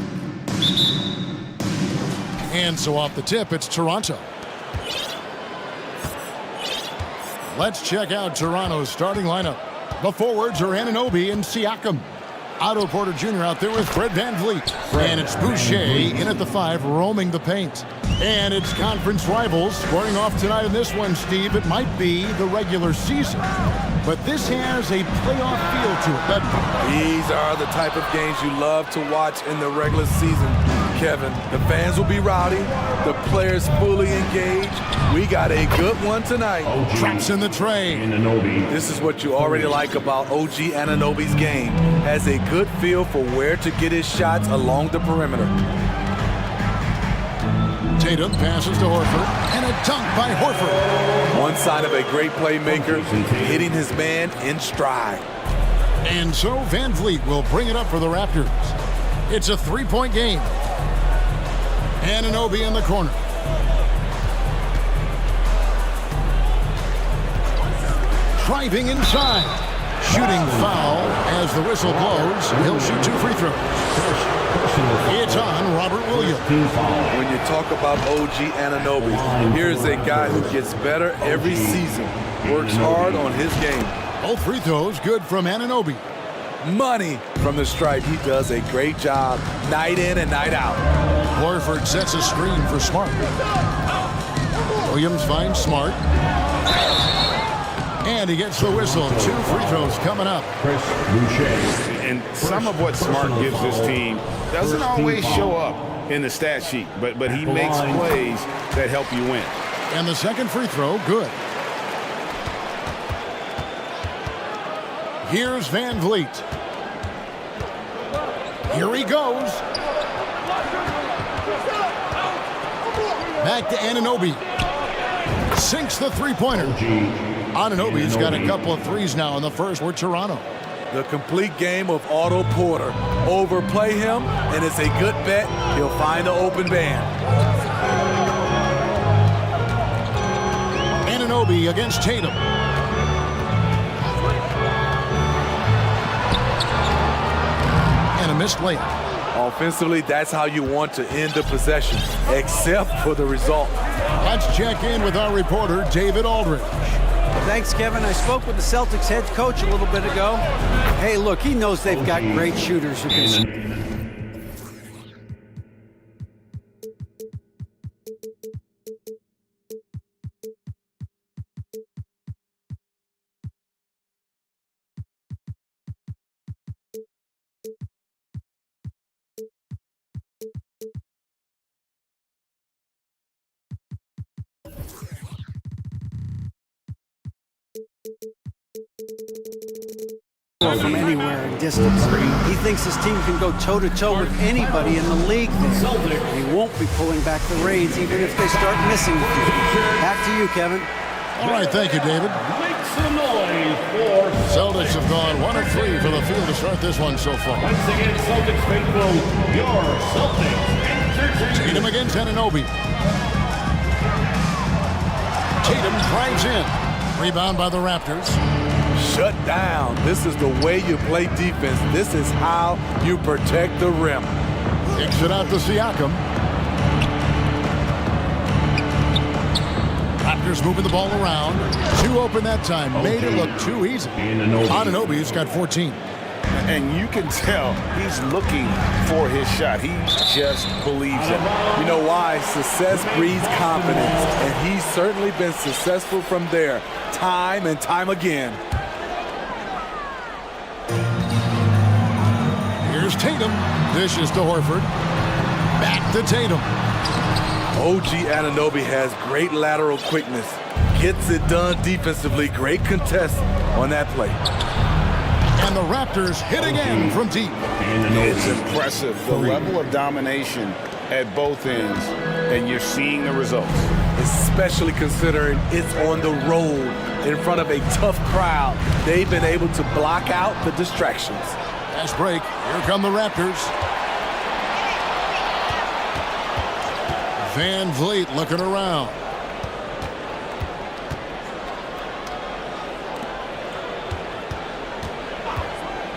[SPEAKER 9] And so off the tip, it's Toronto. Let's check out Toronto's starting lineup. The forwards are Anunoby and Siakam. Otto Porter Jr. out there with Fred VanVleet. And it's Boucher in at the 5, roaming the paint. And it's conference rivals squaring off tonight in this one, Steve. It might be the regular season, but this has a playoff feel to it, doesn't it?
[SPEAKER 11] These are the type of games you love to watch in the regular season, Kevin. The fans will be rowdy, the players fully engaged. We got a good one tonight.
[SPEAKER 9] Traps in the tray.
[SPEAKER 11] This is what you already like about OG Anunoby's game. Has a good feel for where to get his shots along the perimeter.
[SPEAKER 9] Tatum passes to Horford, and a dunk by Horford.
[SPEAKER 11] One sign of a great playmaker, hitting his man in stride.
[SPEAKER 9] And so VanVleet will bring it up for the Raptors. It's a 3-point game. Anunoby in the corner. Driving inside. Shooting foul as the whistle blows. He'll shoot 2 free throws. It's on Robert Williams.
[SPEAKER 11] When you talk about OG Anunoby, here's a guy who gets better every season. Works hard on his game.
[SPEAKER 9] Both free throws good from Anunoby.
[SPEAKER 11] Money from the stripe. He does a great job night in and night out.
[SPEAKER 9] Horford sets a screen for Smart. Williams finds Smart. And he gets the whistle. 2 free throws coming up.
[SPEAKER 10] And some of what Smart gives this team doesn't always show up in the stat sheet, but he makes plays that help you win.
[SPEAKER 9] And the second free throw, good. Here's VanVleet. Here he goes. Back to Anunoby. Sinks the three-pointer. Anunoby's got a couple of threes now in the first for Toronto.
[SPEAKER 11] The complete game of Otto Porter. Overplay him, and it's a good bet. He'll find the open man.
[SPEAKER 9] Anunoby against Tatum. And a missed layup.
[SPEAKER 11] Offensively, that's how you want to end the possession, except for the result.
[SPEAKER 9] Let's check in with our reporter, David Aldridge.
[SPEAKER 12] Thanks, Kevin. I spoke with the Celtics head coach a little bit ago. Hey, look, he knows they've got great shooters who can... from anywhere in distance. He thinks his team can go toe-to-toe with anybody in the league there. He won't be pulling back the reins even if they start missing. Back to you, Kevin.
[SPEAKER 9] All right, thank you, David.
[SPEAKER 6] Make some noise for
[SPEAKER 9] Celtics have gone 1 of 3 for the field to start this one so far.
[SPEAKER 6] Once again, Celtics faithful, your Celtics.
[SPEAKER 9] Tatum against Anunoby. Tatum drives in. Rebound by the Raptors.
[SPEAKER 11] Shut down. This is the way you play defense. This is how you protect the rim.
[SPEAKER 9] Kicks it out to Siakam. Raptors moving the ball around. 2 open that time. Made it look too easy. Anunoby's got 14.
[SPEAKER 10] And you can tell he's looking for his shot. He just believes it.
[SPEAKER 11] You know why? Success breeds confidence, and he's certainly been successful from there, time and time again.
[SPEAKER 9] Here's Tatum. Dishes to Horford. Back to Tatum.
[SPEAKER 11] OG Anunoby has great lateral quickness. Gets it done defensively. Great contest on that play.
[SPEAKER 9] And the Raptors hit again from deep.
[SPEAKER 10] It's impressive, the level of domination at both ends, and you're seeing the results.
[SPEAKER 11] Especially considering it's on the road in front of a tough crowd. They've been able to block out the distractions.
[SPEAKER 9] Fast break. Here come the Raptors. VanVleet looking around.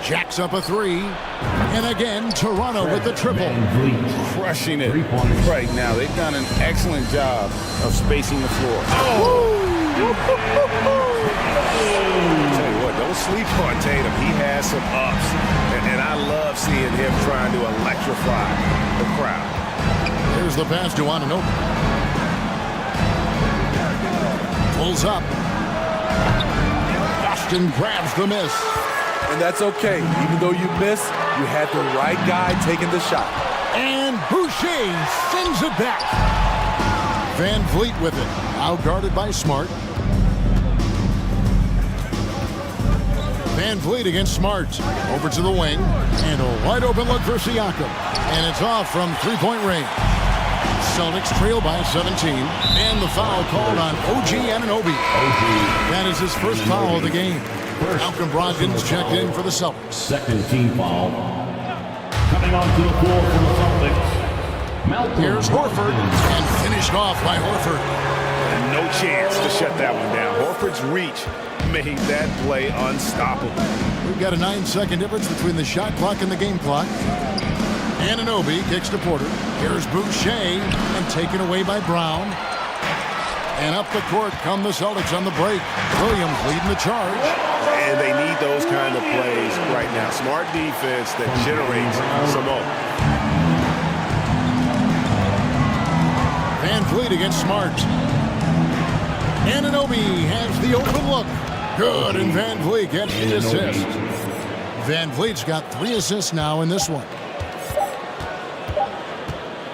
[SPEAKER 9] Jacks up a three. And again, Toronto with the triple.
[SPEAKER 10] Crushing it right now. They've done an excellent job of spacing the floor. Tell you what, don't sleep on Tatum. He has some ups. And I love seeing him trying to electrify the crowd.
[SPEAKER 9] Here's the pass to Anunoby. Pulls up. Boston grabs the miss.
[SPEAKER 11] And that's okay. Even though you miss, you had the right guy taking the shot.
[SPEAKER 9] And Boucher sends it back. Van Vliet with it. Out-guarded by Smart. Van Vliet against Smart. Over to the wing. And a wide-open look for Siakam. And it's off from three-point range. Celtics trail by 17. And the foul called on OG Anunoby. That is his first foul of the game. Malcolm Brogdon's checked in for the Celtics.
[SPEAKER 6] Second team foul. Coming onto the floor for the Celtics.
[SPEAKER 9] Here's Horford. And finished off by Horford.
[SPEAKER 10] And no chance to shut that one down. Horford's reach made that play unstoppable.
[SPEAKER 9] We've got a 9-second difference between the shot clock and the game clock. Anunoby kicks to Porter. Here's Boucher, and taken away by Brown. And up the court come the Celtics on the break. Williams leading the charge.
[SPEAKER 10] And they need those kind of plays right now. Smart defense that generates some hope.
[SPEAKER 9] Van Vliet against Smart. Anunoby has the open look. Good, and Van Vliet gets the assist. Van Vliet's got 3 assists now in this one.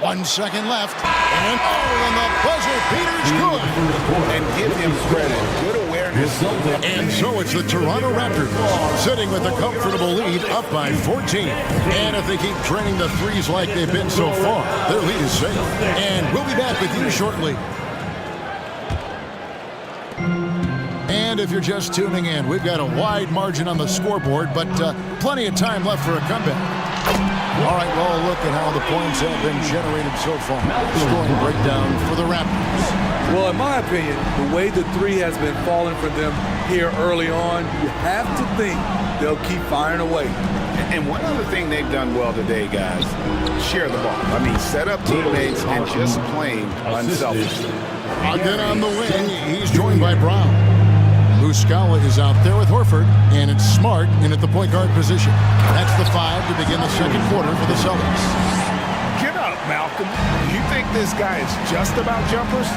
[SPEAKER 9] 1 second left. And the buzzer beater's good.
[SPEAKER 10] And give him credit. Good awareness.
[SPEAKER 9] And so it's the Toronto Raptors sitting with a comfortable lead up by 14. And if they keep training the threes like they've been so far, their lead is safe. And we'll be back with you shortly. And if you're just tuning in, we've got a wide margin on the scoreboard, but plenty of time left for a comeback. All right, well, look at how the points have been generated so far. Scoring breakdown for the Raptors.
[SPEAKER 11] Well, in my opinion, the way the three has been falling for them here early on, you have to think they'll keep firing away.
[SPEAKER 10] And one other thing they've done well today, guys, share the ball. I mean, set up teammates and just plain unselfish.
[SPEAKER 9] Again on the wing, he's joined by Brown. Muscala is out there with Horford, and it's Smart in at the point guard position. That's the 5 to begin the second quarter for the Celtics.
[SPEAKER 10] Get up, Malcolm. You think this guy is just about jumpers?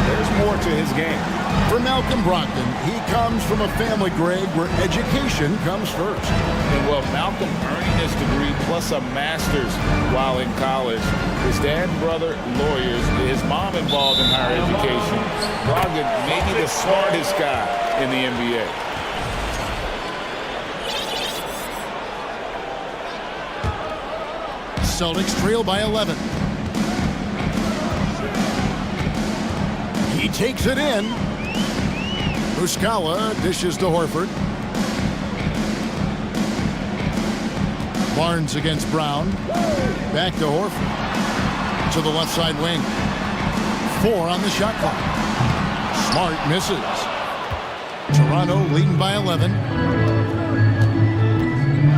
[SPEAKER 10] There's more to his game.
[SPEAKER 9] For Malcolm Brogdon, he comes from a family, Greg, where education comes first.
[SPEAKER 10] And well, Malcolm earning his degree plus a master's while in college. His dad and brother, lawyers. His mom involved in higher education. Brogdon may be the smartest guy in the NBA.
[SPEAKER 9] Celtics trail by 11. He takes it in. Muscala dishes to Horford. Barnes against Brown. Back to Horford. To the left side wing. 4 on the shot clock. Smart misses. Toronto leading by 11.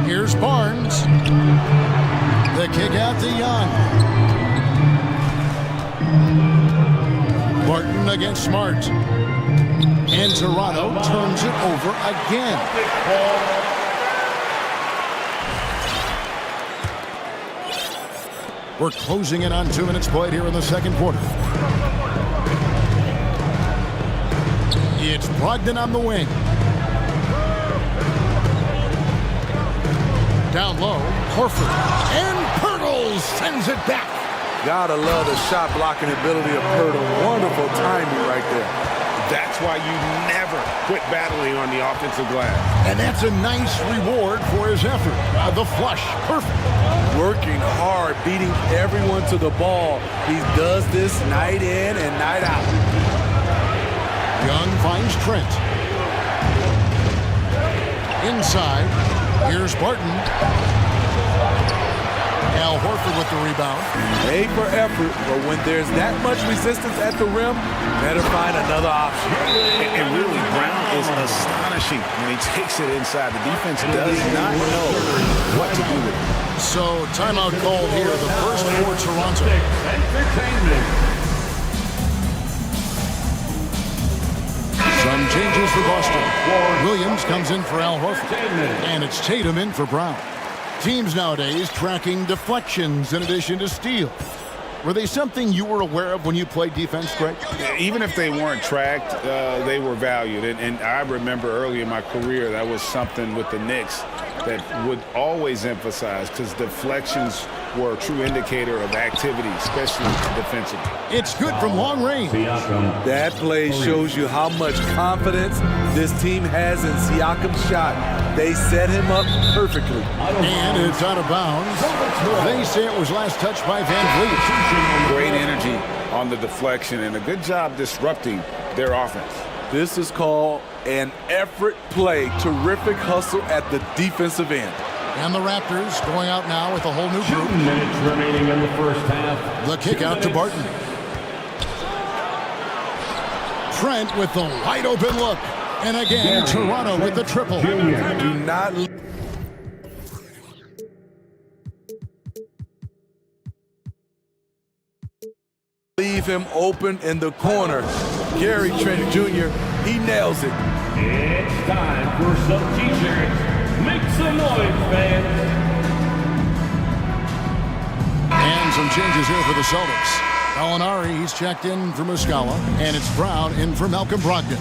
[SPEAKER 9] Here's Barnes. The kick out to Young. Barton against Smart. And Toronto turns it over again. We're closing in on 2 minutes played here in the second quarter. It's Brogdon on the wing. Down low, Horford. And Pirtle sends it back.
[SPEAKER 11] Gotta love the shot blocking ability of Pirtle. Wonderful timing right there.
[SPEAKER 10] That's why you never quit battling on the offensive glass.
[SPEAKER 9] And that's a nice reward for his effort. The flush, perfect.
[SPEAKER 11] Working hard, beating everyone to the ball. He does this night in and night out.
[SPEAKER 9] Young finds Trent. Inside, here's Barton. Al Horford with the rebound.
[SPEAKER 11] Made for effort, but when there's that much resistance at the rim, better find another option.
[SPEAKER 10] And really, Brown is is astonishing when he takes it inside. The defense does not know what to do with it.
[SPEAKER 9] So, timeout called here, the first for Toronto. Some changes for Boston. Williams comes in for Al Horford. And it's Tatum in for Brown. Teams nowadays tracking deflections in addition to steals. Were they something you were aware of when you played defense, Greg?
[SPEAKER 10] Even if they weren't tracked, they were valued. And I remember early in my career, that was something with the Knicks that would always emphasize, because deflections were a true indicator of activity, especially defensively.
[SPEAKER 9] It's good from long range.
[SPEAKER 11] That play shows you how much confidence this team has in Siakam's shot. They set him up perfectly.
[SPEAKER 9] And it's out of bounds. They say it was last touched by Van Vliet.
[SPEAKER 10] Great energy on the deflection and a good job disrupting their offense.
[SPEAKER 11] This is called an effort play. Terrific hustle at the defensive end.
[SPEAKER 9] And the Raptors going out now with a whole new group.
[SPEAKER 6] 2 minutes remaining in the first half.
[SPEAKER 9] The kick out to Barton. Trent with the wide open look. And again, Toronto with the triple.
[SPEAKER 11] Do not leave him open in the corner. Gary Trent Jr., he nails it.
[SPEAKER 6] It's time for some t-shirts. Make some noise, fans.
[SPEAKER 9] And some changes here for the Celtics. Alinari, he's checked in for Muscala. And it's Brown in for Malcolm Brogdon.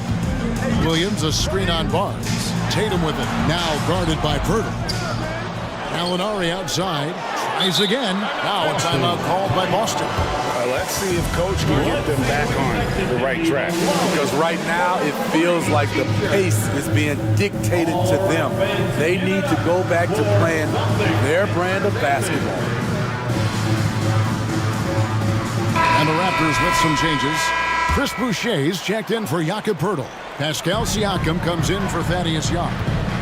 [SPEAKER 9] Williams, a screen on Barnes. Tatum with it, now guarded by Pirtle. Alinari outside, tries again. Now a timeout called by Boston.
[SPEAKER 10] Let's see if Coach can get them back on the right track.
[SPEAKER 11] Because right now it feels like the pace is being dictated to them. They need to go back to playing their brand of basketball.
[SPEAKER 9] And the Raptors with some changes. Chris Boucher's checked in for Jakob Poeltl. Pascal Siakam comes in for Thaddeus Young.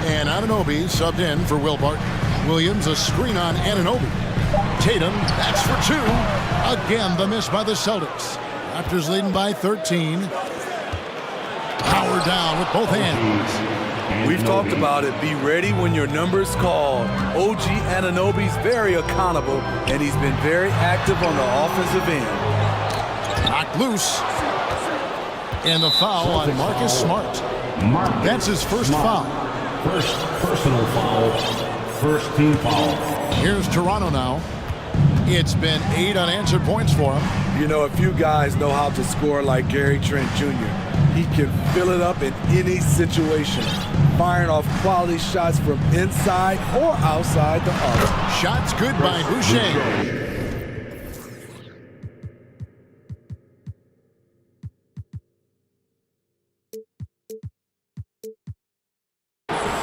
[SPEAKER 9] And Anunoby subbed in for Will Barton. Williams, a screen on Anunoby. Tatum, that's for two. Again, the miss by the Celtics. Raptors leading by 13. Power down with both hands.
[SPEAKER 11] We've talked about it. Be ready when your number's called. OG Anunoby's very accountable, and he's been very active on the offensive end.
[SPEAKER 9] Knocked loose. And the foul on Marcus Smart. That's his first foul.
[SPEAKER 6] First personal foul. First team foul.
[SPEAKER 9] Here's Toronto now. It's been 8 unanswered points for him.
[SPEAKER 11] You know, if you guys know how to score like Gary Trent Jr., he can fill it up in any situation, firing off quality shots from inside or outside the arc.
[SPEAKER 9] Shots good by Boucher.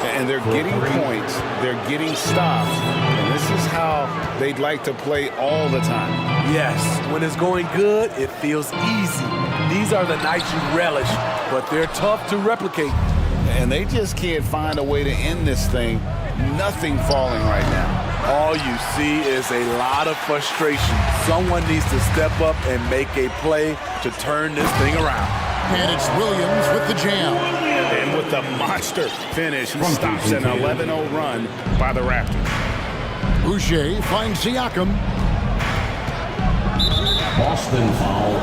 [SPEAKER 10] And they're getting points, they're getting stops, and this is how they'd like to play all the time.
[SPEAKER 11] Yes, when it's going good, it feels easy. These are the nights you relish, but they're tough to replicate.
[SPEAKER 10] And they just can't find a way to end this thing. Nothing falling right now.
[SPEAKER 11] All you see is a lot of frustration. Someone needs to step up and make a play to turn this thing around.
[SPEAKER 9] And it's Williams with the jam.
[SPEAKER 10] And with the monster finish, he stops an 11-0 run by the Raptors.
[SPEAKER 9] Boucher finds Siakam.
[SPEAKER 6] Boston foul.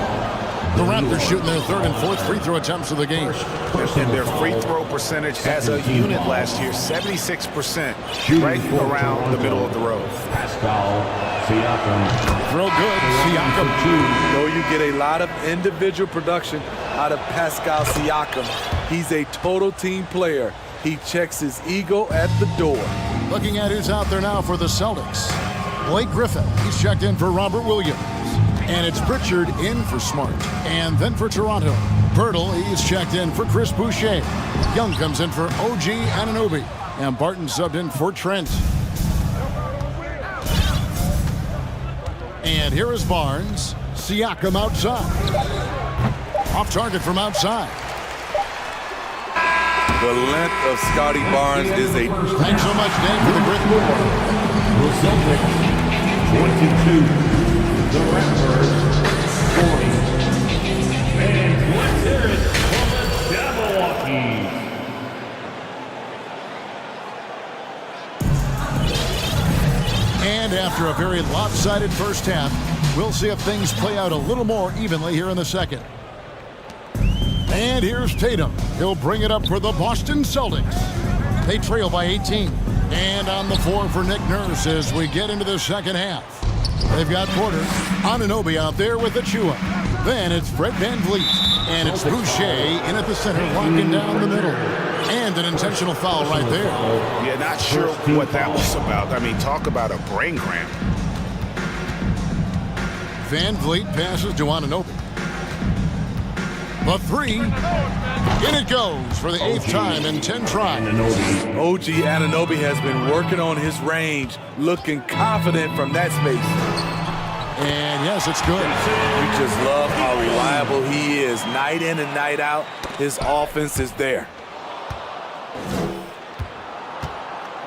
[SPEAKER 9] The Raptors shooting their third and fourth free throw attempts of the game.
[SPEAKER 10] And their free throw percentage as a unit last year, 76%, right around the middle of the road.
[SPEAKER 6] Pascal Siakam.
[SPEAKER 9] Throw good, Siakam.
[SPEAKER 11] You know, you get a lot of individual production out of Pascal Siakam. He's a total team player. He checks his ego at the door.
[SPEAKER 9] Looking at who's out there now for the Celtics. Blake Griffin, he's checked in for Robert Williams. And it's Pritchard in for Smart. And then for Toronto, Poeltl, he's checked in for Chris Boucher. Young comes in for OG Anunoby. And Barton subbed in for Trent. And here is Barnes. Siakam outside. Off target from outside.
[SPEAKER 11] The length of Scotty Barnes is a...
[SPEAKER 9] Thanks so much, Dave, for the great move.
[SPEAKER 6] The Celtics, 22. The Raptors, 40. And let's hear it from the Jabberwockies.
[SPEAKER 9] After a very lopsided first half, we'll see if things play out a little more evenly here in the second. And here's Tatum. He'll bring it up for the Boston Celtics. They trail by 18. And on the floor for Nick Nurse as we get into the second half. They've got Porter, Anunoby out there with Achua. Then it's Fred VanVleet. And it's Boucher in at the center, locking down the middle. And an intentional foul right there.
[SPEAKER 10] Yeah, not sure what that was about. I mean, talk about a brain cramp.
[SPEAKER 9] VanVleet passes to Anunoby. The three. In it goes for the 8th time in 10 tries.
[SPEAKER 11] OG Anunoby has been working on his range, looking confident from that space.
[SPEAKER 9] And yes, it's good.
[SPEAKER 11] We just love how reliable he is. Night in and night out, his offense is there.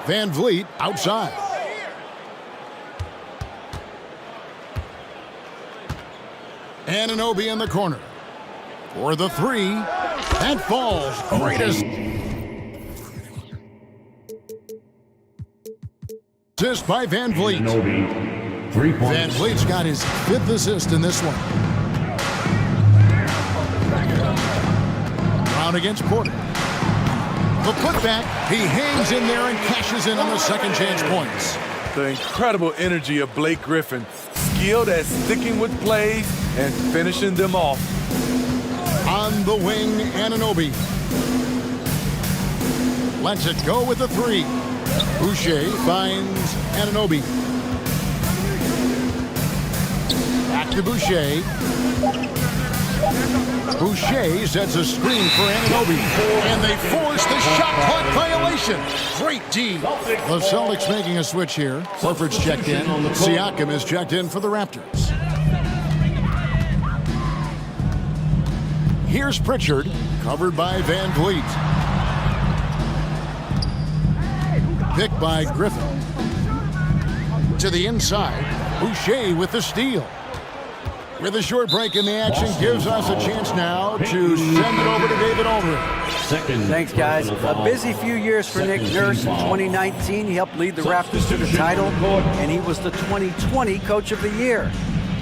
[SPEAKER 9] VanVleet outside. Anunoby in the corner. For the three. That falls. Greatest assist by VanVleet. VanVleet's got his 5th assist in this one. Brown against Porter. The putback, he hangs in there and cashes in on the second chance points.
[SPEAKER 11] The incredible energy of Blake Griffin, skilled at sticking with plays and finishing them off.
[SPEAKER 9] On the wing, Anunoby. Lets it go with the three. Boucher finds Anunoby. Back to Boucher. Boucher sets a screen for Anunoby. And they force the shot clock violation. Great D. The Celtics making a switch here. Horford's checked in. Siakam is checked in for the Raptors. Here's Pritchard, covered by VanVleet. Picked by Griffin. To the inside, Boucher with the steal. With a short break in the action, gives us a chance now to send it over to David Aldridge.
[SPEAKER 12] Thanks, guys. A busy few years for Nick Nurse. In 2019, he helped lead the Raptors to the title, and he was the 2020 Coach of the Year.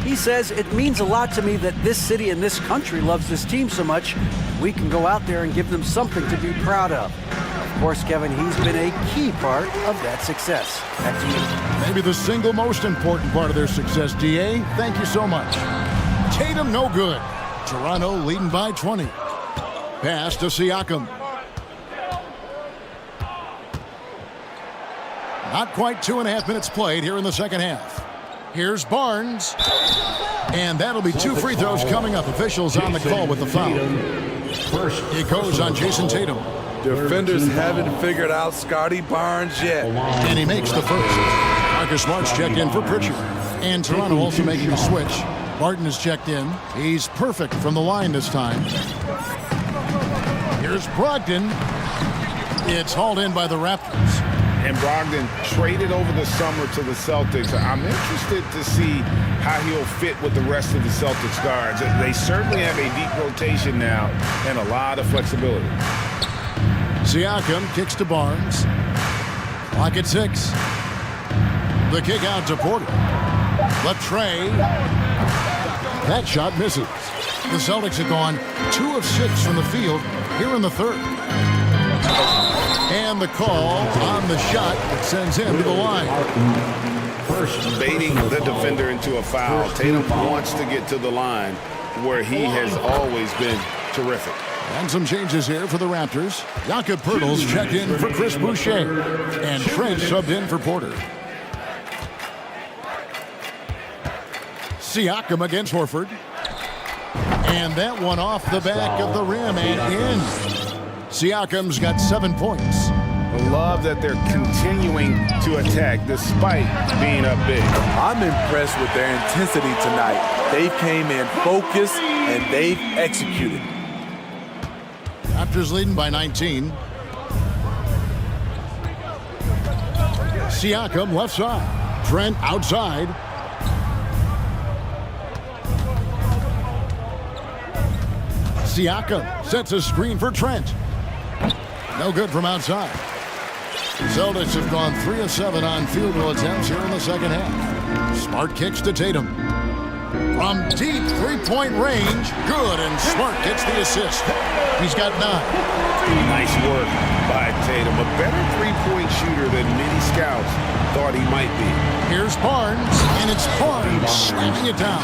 [SPEAKER 12] He says, it means a lot to me that this city and this country loves this team so much. We can go out there and give them something to be proud of. Of course, Kevin, he's been a key part of that success. Back to you.
[SPEAKER 9] Maybe the single most important part of their success, D.A. Thank you so much. Tatum, no good. Toronto leading by 20. Pass to Siakam. Not quite 2.5 minutes played here in the second half. Here's Barnes. And that'll be 2 free throws coming up. Officials on the call with the foul. It goes on Jason Tatum.
[SPEAKER 11] Defenders haven't figured out Scotty Barnes yet.
[SPEAKER 9] And he makes the first. Marcus Smart's checked in for Pritchard. And Toronto also making a switch. Martin is checked in. He's perfect from the line this time. Here's Brogdon. It's hauled in by the Raptors.
[SPEAKER 10] And Brogdon traded over the summer to the Celtics. I'm interested to see how he'll fit with the rest of the Celtics guards. They certainly have a deep rotation now and a lot of flexibility.
[SPEAKER 9] Siakam kicks to Barnes. Clock at 6. The kick out to Porter. Latrey. That shot misses. The Celtics have gone 2 of 6 from the field here in the third. And the call on the shot that sends him to the line.
[SPEAKER 10] First, baiting the defender into a foul. Tatum wants to get to the line where he has always been terrific.
[SPEAKER 9] And some changes here for the Raptors. Jakob Poeltl's checked in for Chris Boucher. And Trent subbed in for Porter. Siakam against Horford. And that one off the back of the rim and in. Siakam's got 7 points.
[SPEAKER 10] I love that they're continuing to attack despite being up big.
[SPEAKER 11] I'm impressed with their intensity tonight. They came in focused and they've executed.
[SPEAKER 9] Raptors leading by 19. Siakam left side. Trent outside. Siakam sets a screen for Trent. No good from outside. The Celtics have gone 3 of 7 on field goal attempts here in the second half. Smart kicks to Tatum. From deep three-point range, good, and Smart gets the assist. He's got 9.
[SPEAKER 10] Nice work by Tatum. A better three-point shooter than many scouts thought he might be.
[SPEAKER 9] Here's Barnes, and it's Barnes slamming it down.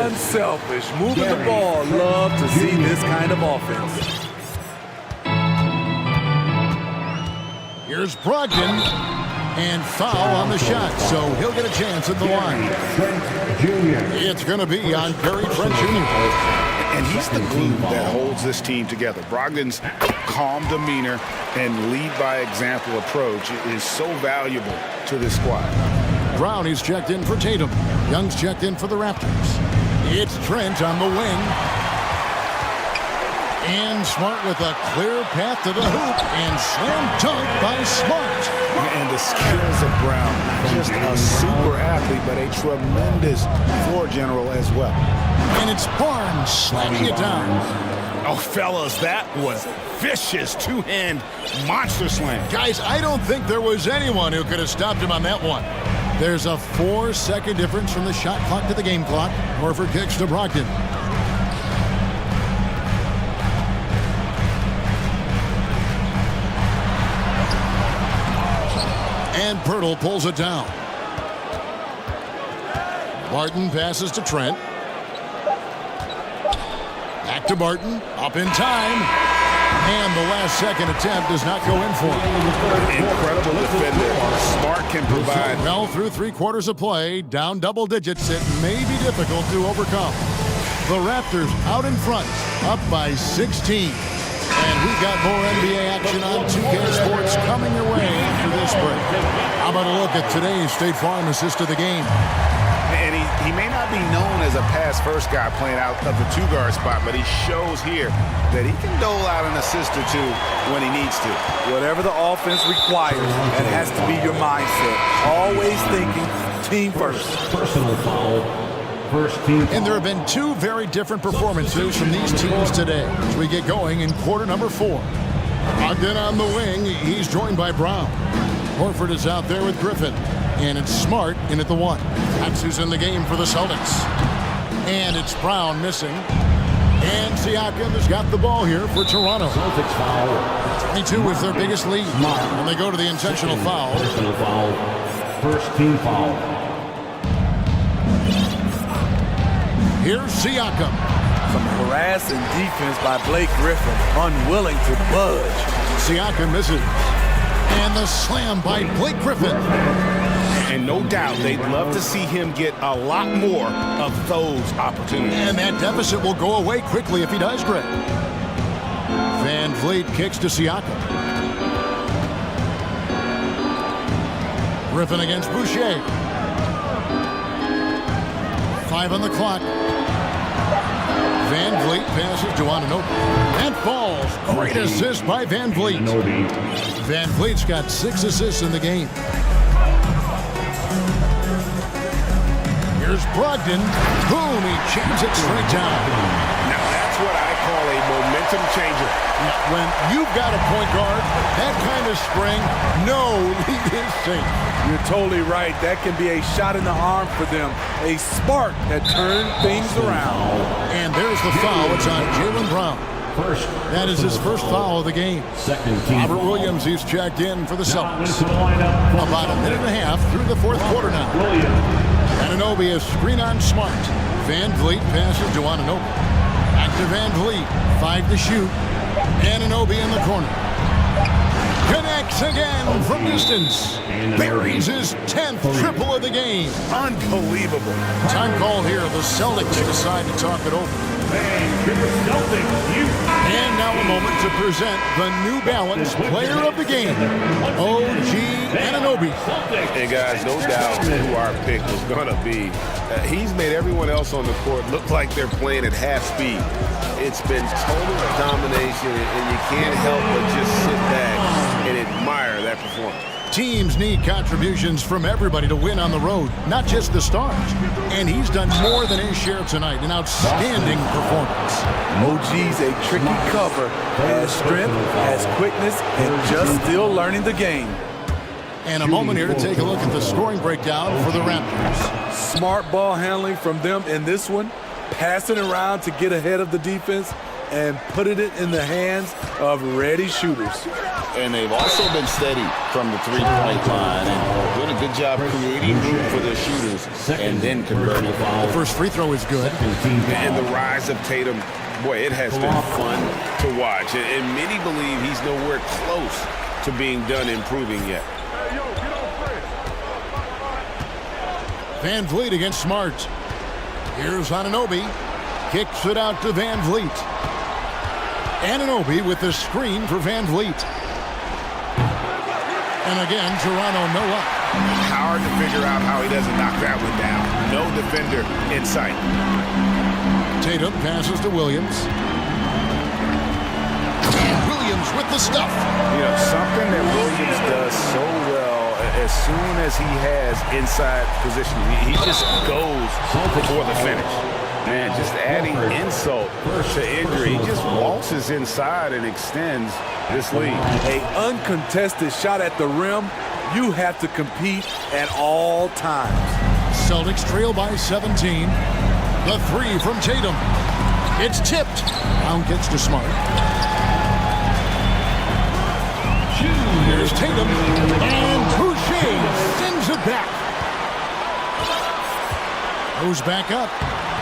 [SPEAKER 11] Unselfish, moving the ball. Love to see this kind of offense.
[SPEAKER 9] Here's Brogdon, and foul on the shot, so he'll get a chance at the line. It's going to be on Gary Trent Jr.
[SPEAKER 10] And he's the glue that holds this team together. Brogdon's calm demeanor and lead by example approach is so valuable to this squad.
[SPEAKER 9] Brown is checked in for Tatum. Young's checked in for the Raptors. It's Trent on the wing. And Smart with a clear path to the hoop, and slam dunk by Smart.
[SPEAKER 10] And the skills of Brown, just a super athlete, but a tremendous floor general as well.
[SPEAKER 9] And it's Barnes slamming it down.
[SPEAKER 10] Oh, fellas, that was vicious two-hand monster slam.
[SPEAKER 9] Guys, I don't think there was anyone who could have stopped him on that one. There's a 4-second difference from the shot clock to the game clock. Horford kicks to Brogdon. And Pirtle pulls it down. Barton passes to Trent. Back to Barton. Up in time. And the last second attempt does not go in for him.
[SPEAKER 10] Incredible defender. Smart can provide.
[SPEAKER 9] Well, through 3 quarters of play, down double digits, it may be difficult to overcome. The Raptors out in front, up by 16. And we've got more NBA action on 2K Sports coming your way after this break. How about a look at today's State Farm assist of the game?
[SPEAKER 10] And he may not be known as a pass-first guy playing out of the 2-guard spot, but he shows here that he can dole out an assist or 2 when he needs to.
[SPEAKER 11] Whatever the offense requires, that has to be your mindset. Always thinking team first.
[SPEAKER 6] Personal foul. First team.
[SPEAKER 9] And there have been 2 very different performances from these teams today as we get going in quarter number 4. Ogden on the wing, he's joined by Brown. Horford is out there with Griffin. And it's Smart in at the 1. That's who's in the game for the Celtics. And it's Brown missing. And Siakam has got the ball here for Toronto.
[SPEAKER 6] Celtics foul.
[SPEAKER 9] 22 is their biggest lead. And they go to the intentional foul.
[SPEAKER 6] Personal foul. First team foul.
[SPEAKER 9] Here's Siakam.
[SPEAKER 11] Some harassing defense by Blake Griffin. Unwilling to budge.
[SPEAKER 9] Siakam misses. And the slam by Blake Griffin.
[SPEAKER 10] And no doubt they'd love to see him get a lot more of those opportunities.
[SPEAKER 9] And that deficit will go away quickly if he does, Greg. Van Vliet kicks to Siakam. Griffin against Boucher. 5 on the clock. Van Vliet passes to Anunoby. That falls. Great assist by Van Vliet. Van Vliet's got 6 assists in the game. Here's Brogdon. Boom, he jams it straight down.
[SPEAKER 10] Now that's what I call a momentum changer.
[SPEAKER 9] When you've got a point guard, that kind of spring, no lead is safe.
[SPEAKER 11] You're totally right. That can be a shot in the arm for them. A spark that turned things around.
[SPEAKER 9] And there's the foul. It's on Jaylen Brown. That is his first foul of the game. Robert Williams, he's checked in for the Celtics. About a minute and a half through the 4th quarter now. Anunoby is screen on Smart. Van Vliet passes to Anunoby. Back to Van Vliet. 5 to shoot. Anunoby in the corner. Connects again from distance. Buries his 10th triple of the game.
[SPEAKER 10] Unbelievable.
[SPEAKER 9] Time call here. The Celtics decide to talk it over. And now a moment to present the New Balance Player of the Game, OG Anunoby.
[SPEAKER 10] And guys, no doubt who our pick was going to be. He's made everyone else on the court look like they're playing at half speed. It's been total domination, and you can't help but just sit back and admire that performance.
[SPEAKER 9] Teams need contributions from everybody to win on the road, not just the stars. And he's done more than his share tonight. An outstanding performance.
[SPEAKER 11] OG's a tricky cover. Has strength, has quickness, and just still learning the game.
[SPEAKER 9] And a moment here to take a look at the scoring breakdown for the Raptors.
[SPEAKER 11] Smart ball handling from them in this one, passing around to get ahead of the defense and putting it in the hands of ready shooters.
[SPEAKER 10] And they've also been steady from the three-point line and doing a good job creating room for their shooters and then converting.
[SPEAKER 9] The first free throw is good.
[SPEAKER 16] And the rise of Tatum, boy, it has been fun to watch. And many believe he's nowhere close to being done improving yet.
[SPEAKER 9] Van Vliet against Smart. Here's Anunoby. Kicks it out to Van Vliet. Anunoby with the screen for Van Vliet. And again, Toronto no up.
[SPEAKER 16] Hard to figure out how he doesn't knock that one down. No defender in sight.
[SPEAKER 9] Tatum passes to Williams. And Williams with the stuff.
[SPEAKER 10] You know, something that Williams does so well, as soon as he has inside position, he just goes for the finish. Man, just adding insult to injury. He just waltzes inside and extends this lead.
[SPEAKER 11] An uncontested shot at the rim, you have to compete at all times.
[SPEAKER 9] Celtics trail by 17. The three from Tatum. It's tipped. Brown gets to Smart. Here's Tatum. And Boucher sends it back. Goes back up.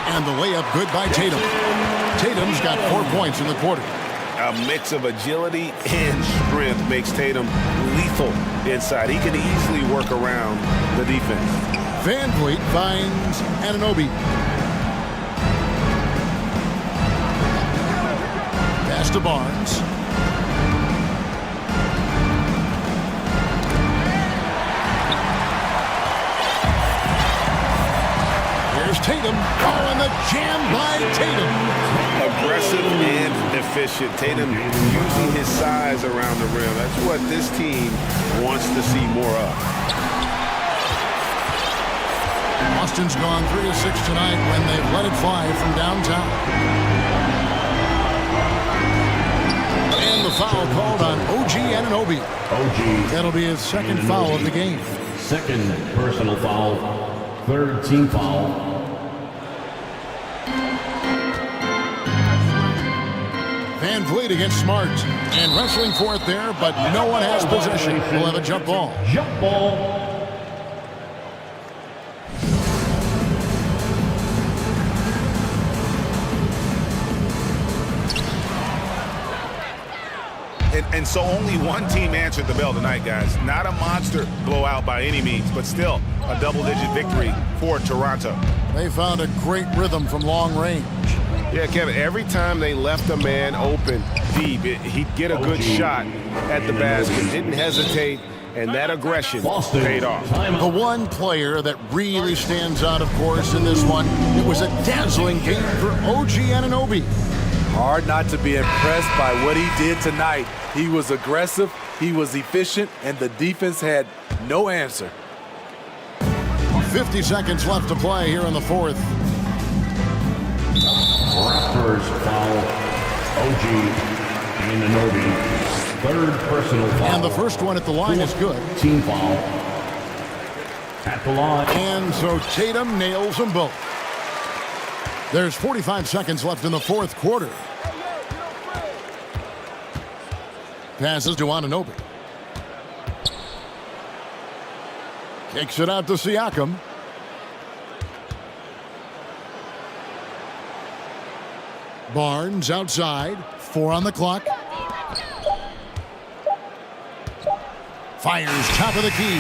[SPEAKER 9] And the layup good by Tatum. Tatum's got 4 points in the quarter.
[SPEAKER 16] A mix of agility and strength makes Tatum lethal inside. He can easily work around the defense.
[SPEAKER 9] Van Vliet finds Anunoby. Pass to Barnes. Here's Tatum. Oh, and the jam by Tatum.
[SPEAKER 16] Aggressive and efficient. Tatum using his size around the rim. That's what this team wants to see more of.
[SPEAKER 9] Boston's gone 3 of 6 tonight when they've let it fly from downtown. And the foul called on OG Anunoby. That'll be his second foul of the game.
[SPEAKER 6] Second personal foul, third team foul.
[SPEAKER 9] Van Vliet against Smart. And wrestling for it there, but no one has possession. We'll have a jump ball.
[SPEAKER 6] Jump ball.
[SPEAKER 10] And so only one team answered the bell tonight, guys. Not a monster blowout by any means, but still a double-digit victory for Toronto.
[SPEAKER 9] They found a great rhythm from long range.
[SPEAKER 16] Yeah, Kevin, every time they left a man open deep, he'd get a good shot at the basket. Didn't hesitate, and that aggression paid off.
[SPEAKER 9] The one player that really stands out, of course, in this one, it was a dazzling game for OG Anunoby.
[SPEAKER 11] Hard not to be impressed by what he did tonight. He was aggressive, he was efficient, and the defense had no answer.
[SPEAKER 9] 50 seconds left to play here in the fourth.
[SPEAKER 6] Raptors foul, OG Anunoby. Third personal foul.
[SPEAKER 9] And the first one at the line is good.
[SPEAKER 6] Team foul. At the line.
[SPEAKER 9] And so Tatum nails them both. There's 45 seconds left in the fourth quarter. Passes to Anunoby. Kicks it out to Siakam. Barnes outside. 4 on the clock. Fires top of the key.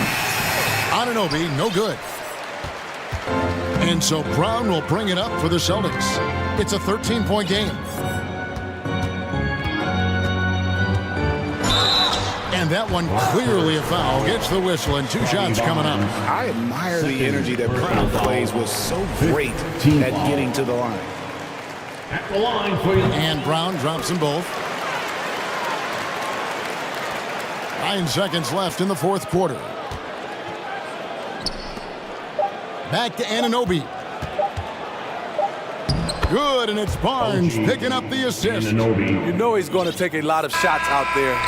[SPEAKER 9] Anunoby, no good. And so Brown will bring it up for the Celtics. It's a 13-point game. And that one clearly a foul. Gets the whistle and 2 shots coming up.
[SPEAKER 10] I admire the energy that Brown plays was so great at getting to the line.
[SPEAKER 6] At the line for you.
[SPEAKER 9] And Brown drops them both. 9 seconds left in the fourth quarter. Back to Anunoby. Good, and it's Barnes picking up the assist.
[SPEAKER 11] You know he's going to take a lot of shots out there.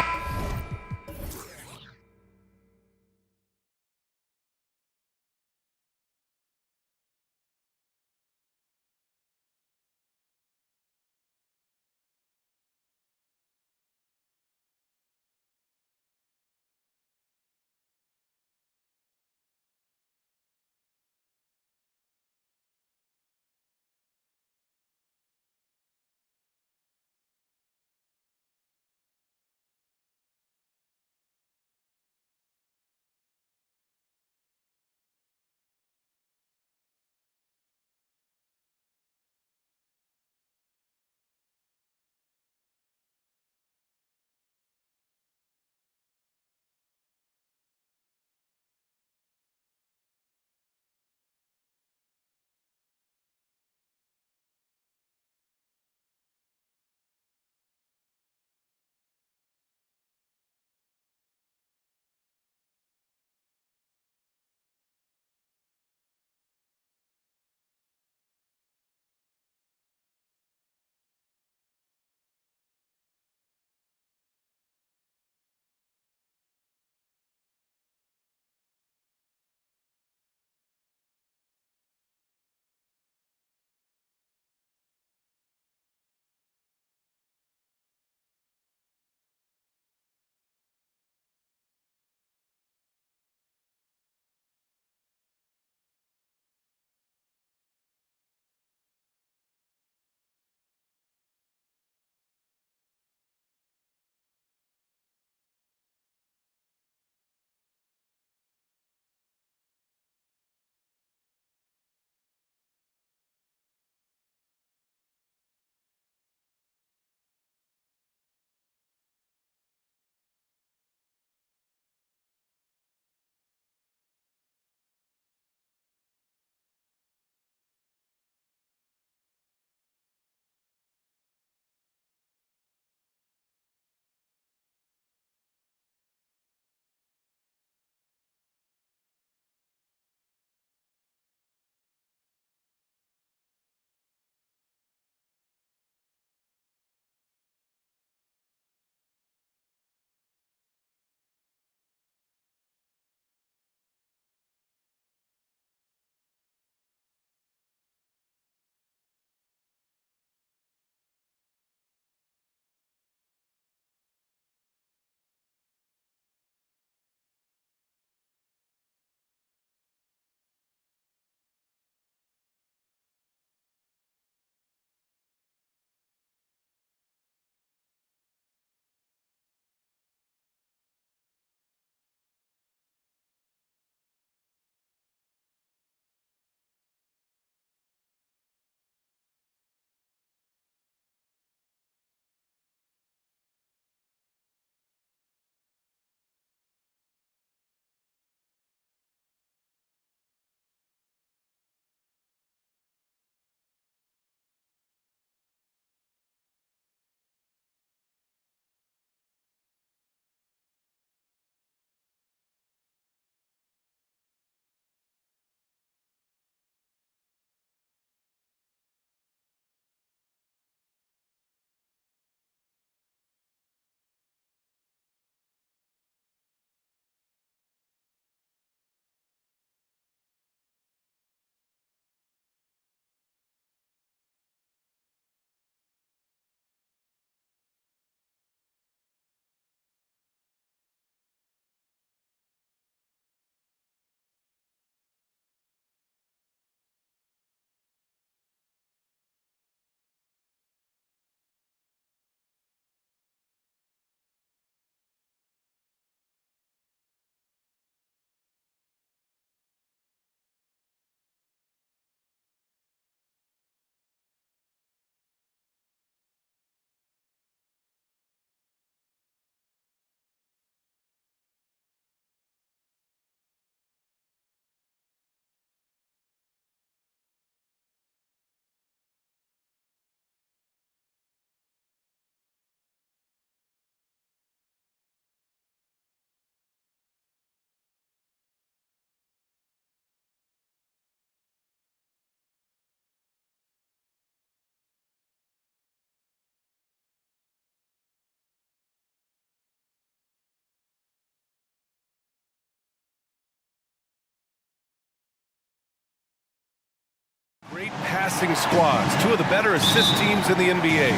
[SPEAKER 1] great passing squads, two of the better assist teams in the NBA.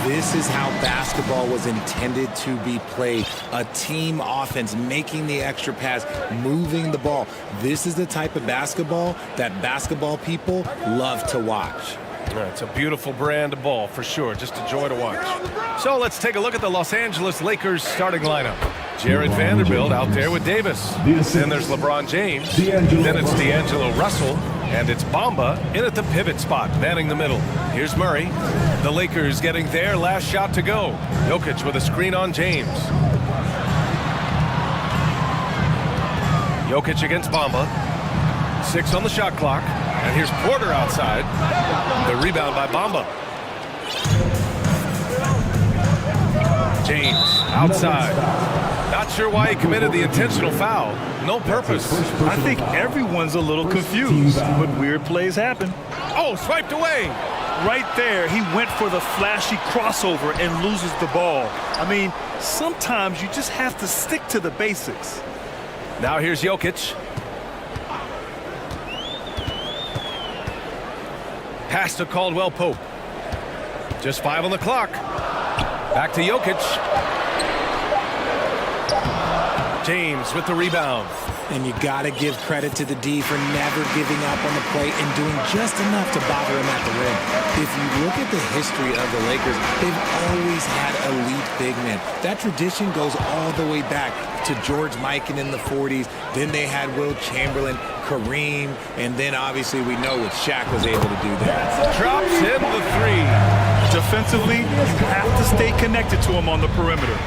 [SPEAKER 13] This is how basketball was intended to be played. A team offense, making the extra pass, moving the ball. This is the type of basketball that basketball people love to watch.
[SPEAKER 1] It's a beautiful brand of ball, for sure. Just a joy to watch. So let's take a look at the Los Angeles Lakers starting lineup. Jared Vanderbilt out there with Davis. Then there's LeBron James. Then it's D'Angelo Russell. And it's Bamba in at the pivot spot, manning the middle. Here's Murray. The Lakers getting their last shot to go. Jokic with a screen on James. Jokic against Bamba. 6 on the shot clock. And here's Porter outside. The rebound by Bamba. James outside. Not sure why he committed the intentional foul. No purpose.
[SPEAKER 2] I think everyone's a little confused, but weird plays happen.
[SPEAKER 1] Oh, swiped away.
[SPEAKER 2] Right there, he went for the flashy crossover and loses the ball. I mean, sometimes you just have to stick to the basics.
[SPEAKER 1] Now here's Jokic. Pass to Caldwell Pope. Just 5 on the clock. Back to Jokic. James with the rebound.
[SPEAKER 13] And you got to give credit to the D for never giving up on the play and doing just enough to bother him at the rim. If you look at the history of the Lakers, they've always had elite big men. That tradition goes all the way back to George Mikan in the 40s. Then they had Will Chamberlain, Kareem, and then obviously we know what Shaq was able to do there.
[SPEAKER 1] Drops in the 3.
[SPEAKER 2] Defensively, you have to stay connected to him on the perimeter.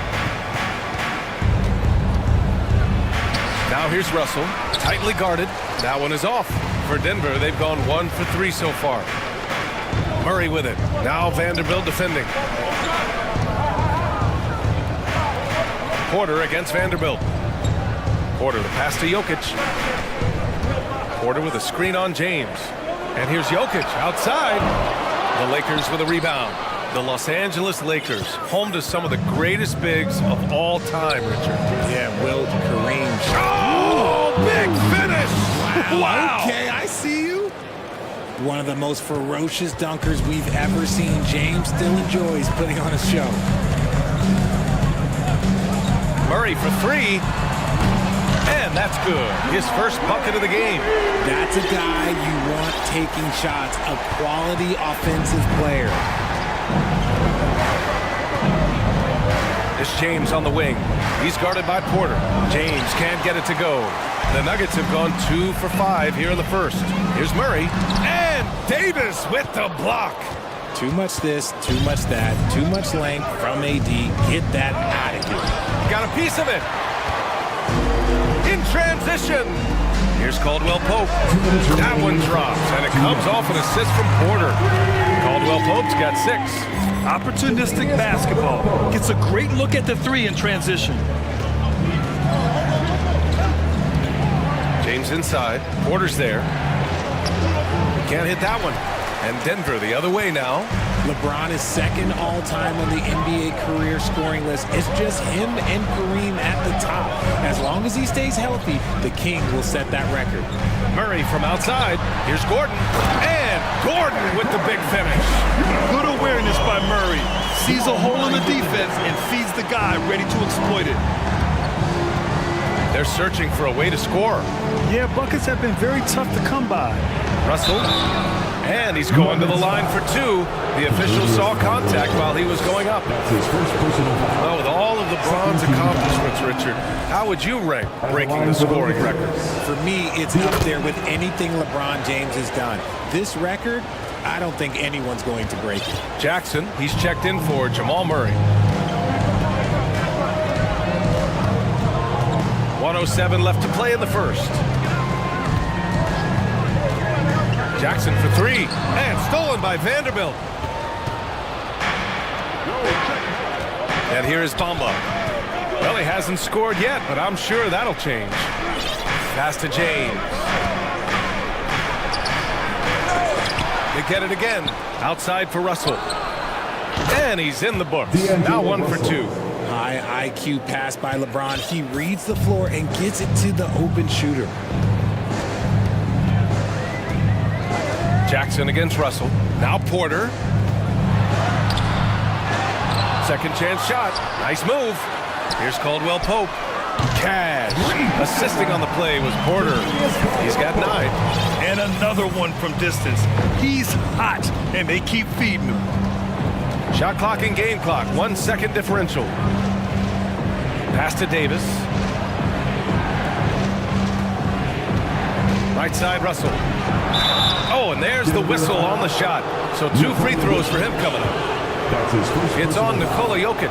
[SPEAKER 1] Now here's Russell, tightly guarded. That one is off. For Denver, they've gone 1 for 3 so far. Murray with it. Now Vanderbilt defending. Porter against Vanderbilt. Porter, the pass to Jokic. Porter with a screen on James. And here's Jokic outside. The Lakers with a rebound. The Los Angeles Lakers, home to some of the greatest bigs of all time, Richard.
[SPEAKER 13] Yeah, Will, Kareem.
[SPEAKER 1] Oh, big finish!
[SPEAKER 13] Wow. Okay, I see you. One of the most ferocious dunkers we've ever seen. James still enjoys putting on a show.
[SPEAKER 1] Murray for 3. And that's good. His first bucket of the game.
[SPEAKER 13] That's a guy you want taking shots. A quality offensive player.
[SPEAKER 1] It's James on the wing. He's guarded by Porter. James can't get it to go. The Nuggets have gone 2 for 5 here in the first. Here's Murray. And Davis with the block.
[SPEAKER 13] Too much this, too much that, too much length from AD. Get that out of here.
[SPEAKER 1] Got a piece of it. In transition. Here's Caldwell Pope. That one drops, and it comes off an assist from Porter. Caldwell Pope's got 6.
[SPEAKER 2] Opportunistic basketball. Gets a great look at the 3 in transition.
[SPEAKER 1] James inside. Porter's there. Can't hit that one. And Denver the other way now.
[SPEAKER 13] LeBron is second all-time on the NBA career scoring list. It's just him and Kareem at the top. As long as he stays healthy, the King will set that record.
[SPEAKER 1] Murray from outside. Here's Gordon. And Gordon with the big finish.
[SPEAKER 2] Good awareness by Murray. Sees a hole in the defense and feeds the guy ready to exploit it.
[SPEAKER 1] They're searching for a way to score.
[SPEAKER 2] Yeah, buckets have been very tough to come by.
[SPEAKER 1] Russell. And he's going to the line for 2. The official saw contact while he was going up. Well, with all of LeBron's accomplishments, Richard, how would you rank breaking the scoring record?
[SPEAKER 13] For me, it's up there with anything LeBron James has done. This record, I don't think anyone's going to break it.
[SPEAKER 1] Jackson, he's checked in for Jamal Murray. 1:07 left to play in the first. Jackson for 3, and stolen by Vanderbilt. And here is Bamba. Well, he hasn't scored yet, but I'm sure that'll change. Pass to James. They get it again. Outside for Russell. And he's in the books. Now 1 for 2.
[SPEAKER 13] High IQ pass by LeBron. He reads the floor and gets it to the open shooter.
[SPEAKER 1] Jackson against Russell. Now Porter. Second chance shot. Nice move. Here's Caldwell Pope. Cash. Assisting on the play was Porter. He's got 9.
[SPEAKER 2] And another one from distance. He's hot, and they keep feeding him.
[SPEAKER 1] Shot clock and game clock. 1 second differential. Pass to Davis. Right side, Russell. Oh, and there's the whistle on the shot. So 2 free throws for him coming up. It's on Nikola Jokic.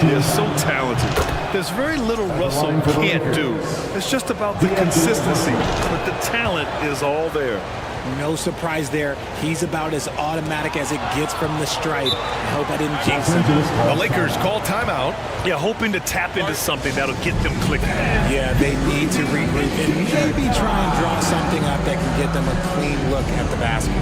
[SPEAKER 2] They're so talented. There's very little Russell can't do. It's just about the consistency, but the talent is all there.
[SPEAKER 13] No surprise there. He's about as automatic as it gets from the stripe. I hope I didn't jinx him.
[SPEAKER 1] The Lakers call timeout.
[SPEAKER 2] Yeah, hoping to tap into something that'll get them clicking.
[SPEAKER 13] Yeah, they need to regroup and maybe try and draw something up that can get them a clean look at the basket.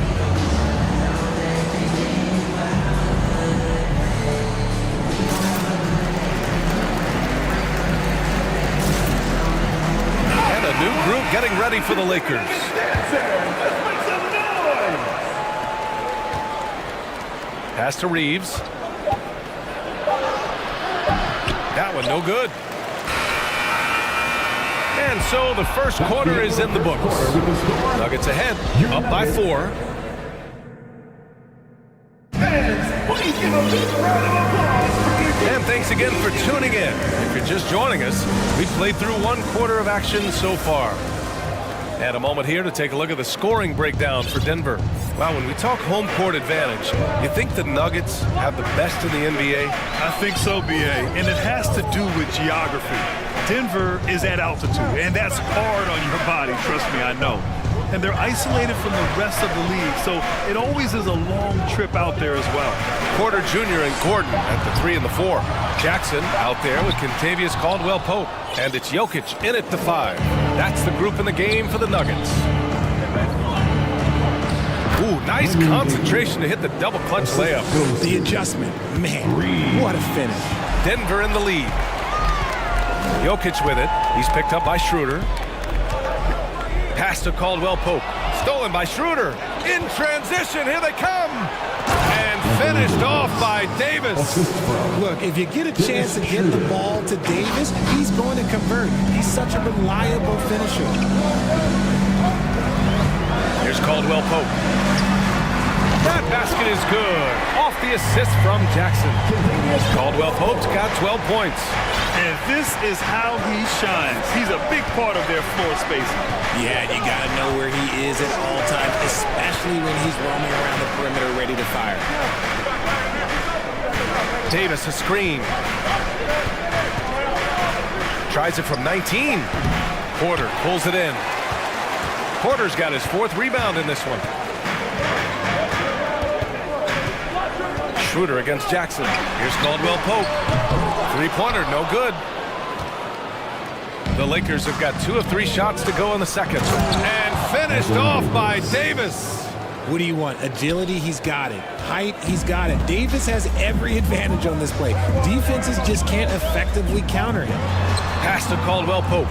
[SPEAKER 1] And a new group getting ready for the Lakers. Pass to Reeves. That one no good. And so the first quarter is in the books. Nuggets ahead, up by 4. And thanks again for tuning in. If you're just joining us, we've played through 1 quarter of action so far. And a moment here to take a look at the scoring breakdown for Denver. Wow, when we talk home court advantage, you think the Nuggets have the best in the NBA?
[SPEAKER 2] I think so, B.A., and it has to do with geography. Denver is at altitude, and that's hard on your body, trust me, I know. And they're isolated from the rest of the league, so it always is a long trip out there as well.
[SPEAKER 1] Porter Jr. and Gordon at the 3 and the 4. Jackson out there with Kentavious Caldwell-Pope. And it's Jokic in at the 5. That's the group in the game for the Nuggets. Ooh, nice concentration to hit the double clutch layup.
[SPEAKER 13] The adjustment. Man, what a finish.
[SPEAKER 1] Denver in the lead. Jokic with it. He's picked up by Schroeder. Pass to Caldwell-Pope. Stolen by Schroeder. In transition, here they come. And finished off by Davis.
[SPEAKER 13] Look, if you get a chance to get the ball to Davis, he's going to convert. He's such a reliable finisher.
[SPEAKER 1] Here's Caldwell-Pope. That basket is good. Off the assist from Jackson. Caldwell-Pope's got 12 points.
[SPEAKER 2] And this is how he shines. He's a big part of their floor spacing.
[SPEAKER 13] Yeah, you got to know where he is at all times, especially when he's roaming around the perimeter ready to fire.
[SPEAKER 1] Davis a screen. Tries it from 19. Porter pulls it in. Porter's got his 4th rebound in this one. Schroeder against Jackson. Here's Caldwell-Pope. 3-pointer, no good. The Lakers have got 2 of 3 shots to go in the second. And finished off by Davis.
[SPEAKER 13] What do you want? Agility, he's got it. Height, he's got it. Davis has every advantage on this play. Defenses just can't effectively counter him.
[SPEAKER 1] Pass to Caldwell-Pope.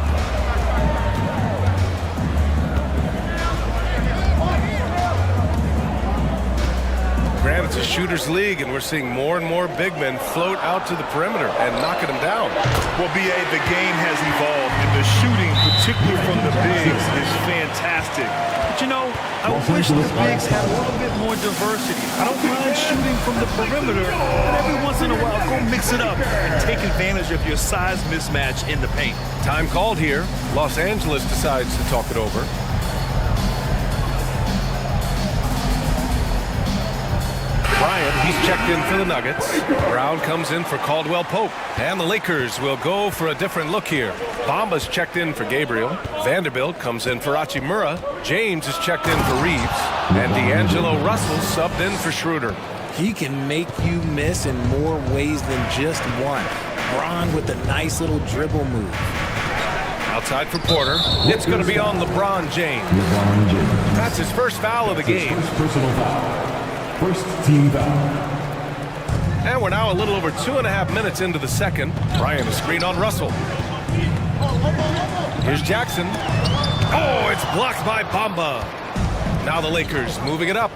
[SPEAKER 1] Granted, it's a shooter's league, and we're seeing more and more big men float out to the perimeter and knocking them down.
[SPEAKER 2] Well, B.A., the game has evolved, and the shooting, particularly from the bigs, is fantastic. But, you know, I wish the bigs had a little bit more diversity. I don't mind shooting from the perimeter, but every once in a while, go mix it up and take advantage of your size mismatch in the paint.
[SPEAKER 1] Time called here. Los Angeles decides to talk it over. Bryant, he's checked in for the Nuggets. Brown comes in for Caldwell-Pope. And the Lakers will go for a different look here. Bamba's checked in for Gabriel. Vanderbilt comes in for Hachimura. James is checked in for Reeves. And D'Angelo Russell subbed in for Schroeder.
[SPEAKER 13] He can make you miss in more ways than just one. Braun with a nice little dribble move.
[SPEAKER 1] Outside for Porter. It's going to be on LeBron James. That's his first foul of the game.
[SPEAKER 4] Personal foul. First team foul.
[SPEAKER 1] And we're now a little over 2.5 minutes into the second. Bryant a screen on Russell. Here's Jackson. Oh, it's blocked by Bamba. Now the Lakers moving it up.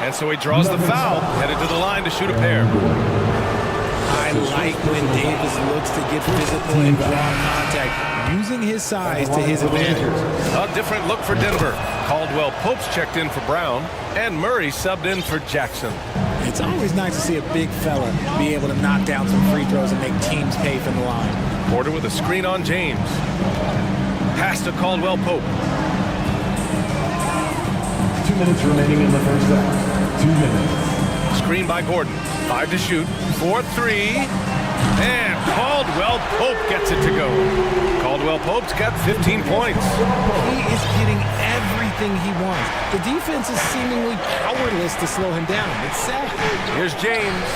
[SPEAKER 1] And so he draws the foul, headed to the line to shoot a pair.
[SPEAKER 13] I like when Davis looks to get physical and draw contact, using his size to his advantage.
[SPEAKER 1] A different look for Denver. Caldwell Pope's checked in for Brown, and Murray subbed in for Jackson.
[SPEAKER 13] It's always nice to see a big fella be able to knock down some free throws and make teams pay from the line.
[SPEAKER 1] Porter with a screen on James. Pass to Caldwell Pope.
[SPEAKER 4] 2 minutes remaining in the first half. 2 minutes.
[SPEAKER 1] Screen by Gordon. 5 to shoot. 4-3. And Caldwell Pope gets it to go. Caldwell Pope's got 15 points.
[SPEAKER 13] He is getting everything he wants. The defense is seemingly powerless to slow him down. It's sad.
[SPEAKER 1] Here's James.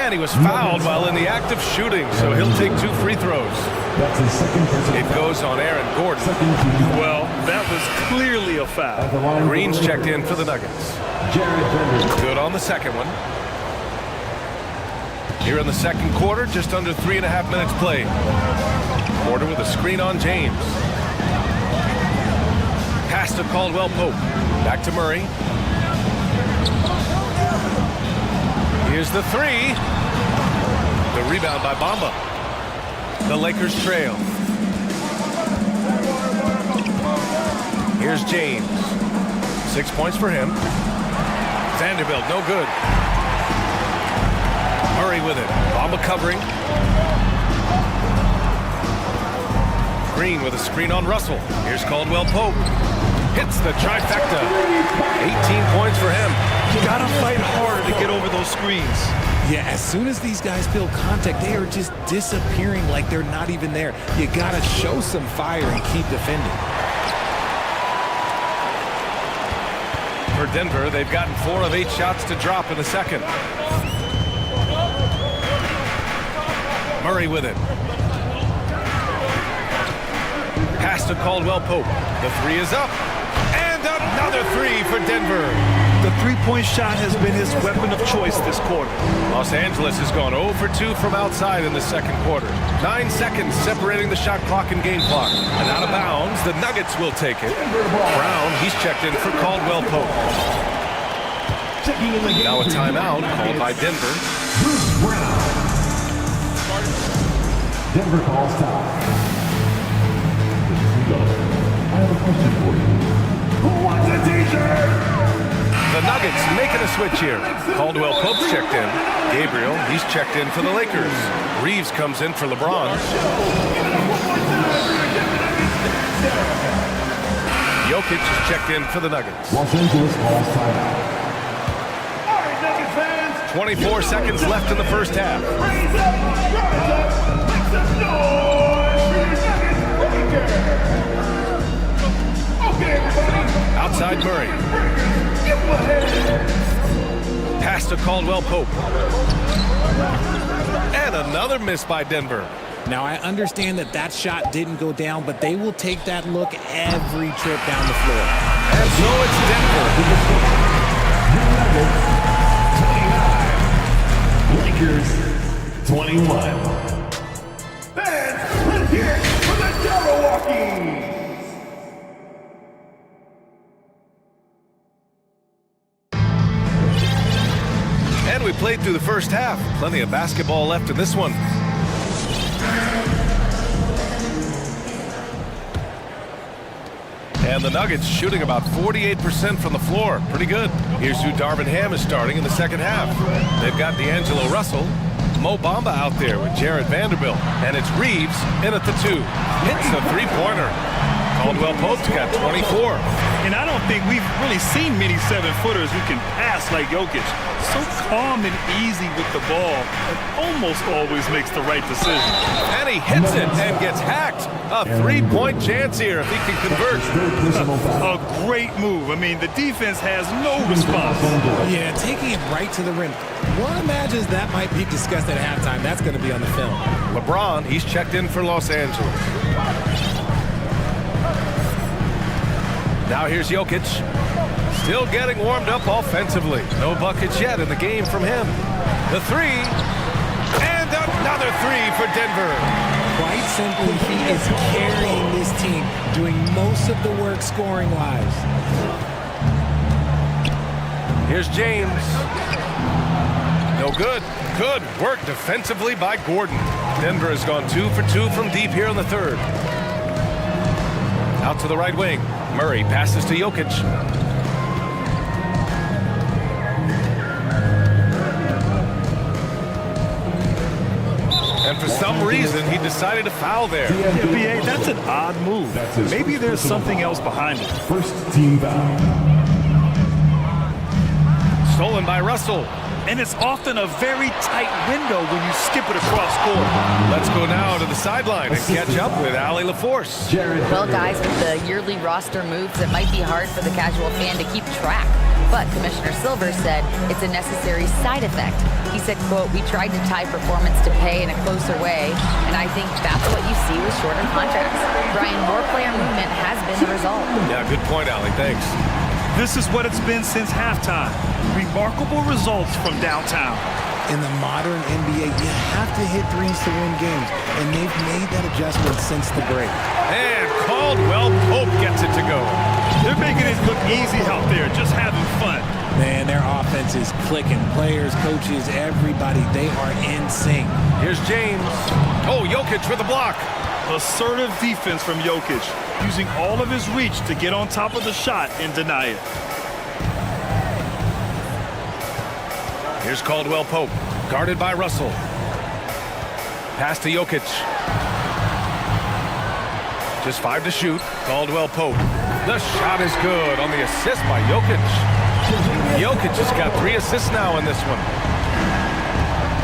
[SPEAKER 1] And he was fouled while in the act of shooting, so he'll take 2 free throws.
[SPEAKER 4] That's his second personal.
[SPEAKER 1] It goes on Aaron Gordon.
[SPEAKER 2] Well, that was clearly a foul.
[SPEAKER 1] Green's checked in for the Nuggets. Good on the second one. Here in the second quarter, just under 3.5 minutes played. Porter with a screen on James. Pass to Caldwell Pope. Back to Murray. Here's the 3. The rebound by Bamba. The Lakers trail. Here's James. 6 points for him. Vanderbilt, no good. Murray with it. Bamba covering. Green with a screen on Russell. Here's Caldwell Pope. Hits the trifecta. 18 points for him.
[SPEAKER 2] You gotta fight harder to get over those screens.
[SPEAKER 13] Yeah, as soon as these guys feel contact, they are just disappearing like they're not even there. You gotta show some fire and keep defending.
[SPEAKER 1] For Denver, they've gotten 4 of 8 shots to drop in the second. Murray with it. Pass to Caldwell Pope. The 3 is up. And another 3 for Denver.
[SPEAKER 2] The three-point shot has been his weapon of choice this quarter.
[SPEAKER 1] Los Angeles has gone 0 for 2 from outside in the second quarter. 9 seconds separating the shot clock and game clock. And out of bounds, the Nuggets will take it. Brown, he's checked in for Caldwell Pope. Now a timeout called by Denver.
[SPEAKER 4] Denver calls time. I have a question for you. Who wants a t-shirt?
[SPEAKER 1] The Nuggets making a switch here. Caldwell Pope's checked in. Gabriel, he's checked in for the Lakers. Reeves comes in for LeBron. Jokic is checked in for the Nuggets.
[SPEAKER 4] Los Angeles calls timeout.
[SPEAKER 1] 24 seconds left in the first half. Outside Murray. Pass to Caldwell Pope. And another miss by Denver.
[SPEAKER 13] Now, I understand that that shot didn't go down, but they will take that look every trip down the floor.
[SPEAKER 1] And so it's Denver.
[SPEAKER 4] 29. Lakers 21. Fans, let's hear it for the Jabberwockies!
[SPEAKER 1] And we played through the first half. Plenty of basketball left in this one. And the Nuggets shooting about 48% from the floor. Pretty good. Here's who Darvin Ham is starting in the second half. They've got D'Angelo Russell. Mo Bamba out there with Jared Vanderbilt. And it's Reeves in at the 2. Hits the three-pointer. Caldwell Pope's got 24.
[SPEAKER 2] And I don't think we've really seen many 7-footers who can pass like Jokic. So calm and easy with the ball and almost always makes the right decision.
[SPEAKER 1] And he hits it and gets hacked. A three-point chance here if he can convert.
[SPEAKER 2] A great move. I mean, the defense has no response.
[SPEAKER 13] Yeah, taking it right to the rim. One imagines that might be discussed at halftime. That's going to be on the film.
[SPEAKER 1] LeBron, he's checked in for Los Angeles. Now here's Jokic. Still getting warmed up offensively. No buckets yet in the game from him. The 3. And another 3 for Denver.
[SPEAKER 13] Quite simply, he is carrying this team, doing most of the work scoring-wise.
[SPEAKER 1] Here's James. No good. Good work defensively by Gordon. Denver has gone 2 for 2 from deep here in the third. Out to the right wing. Murray passes to Jokic. And for some reason, he decided to foul there.
[SPEAKER 2] Yeah, B.A., that's an odd move. Maybe there's something else behind it.
[SPEAKER 4] First team foul.
[SPEAKER 1] Stolen by Russell.
[SPEAKER 2] And it's often a very tight window when you skip it across court.
[SPEAKER 1] Let's go now to the sideline and catch up with Allie LaForce.
[SPEAKER 7] Well, guys, with the yearly roster moves, it might be hard for the casual fan to keep track. But Commissioner Silver said it's a necessary side effect. He said, quote, "We tried to tie performance to pay in a closer way, and I think that's what you see with shorter contracts." Brian, more player movement has been the result.
[SPEAKER 1] Yeah, good point, Allie. Thanks.
[SPEAKER 2] This is what it's been since halftime. Remarkable results from downtown.
[SPEAKER 13] In the modern NBA, you have to hit threes to win games, and they've made that adjustment since the break.
[SPEAKER 1] And Caldwell Pope gets it to go.
[SPEAKER 2] They're making it look easy out there, just having fun.
[SPEAKER 13] Man, their offense is clicking. Players, coaches, everybody, they are in sync.
[SPEAKER 1] Here's James. Oh, Jokic with a block.
[SPEAKER 2] Assertive defense from Jokic, using all of his reach to get on top of the shot and deny it.
[SPEAKER 1] Here's Caldwell Pope, guarded by Russell. Pass to Jokic. Just 5 to shoot. Caldwell Pope. The shot is good on the assist by Jokic. Jokic has got 3 assists now in this one.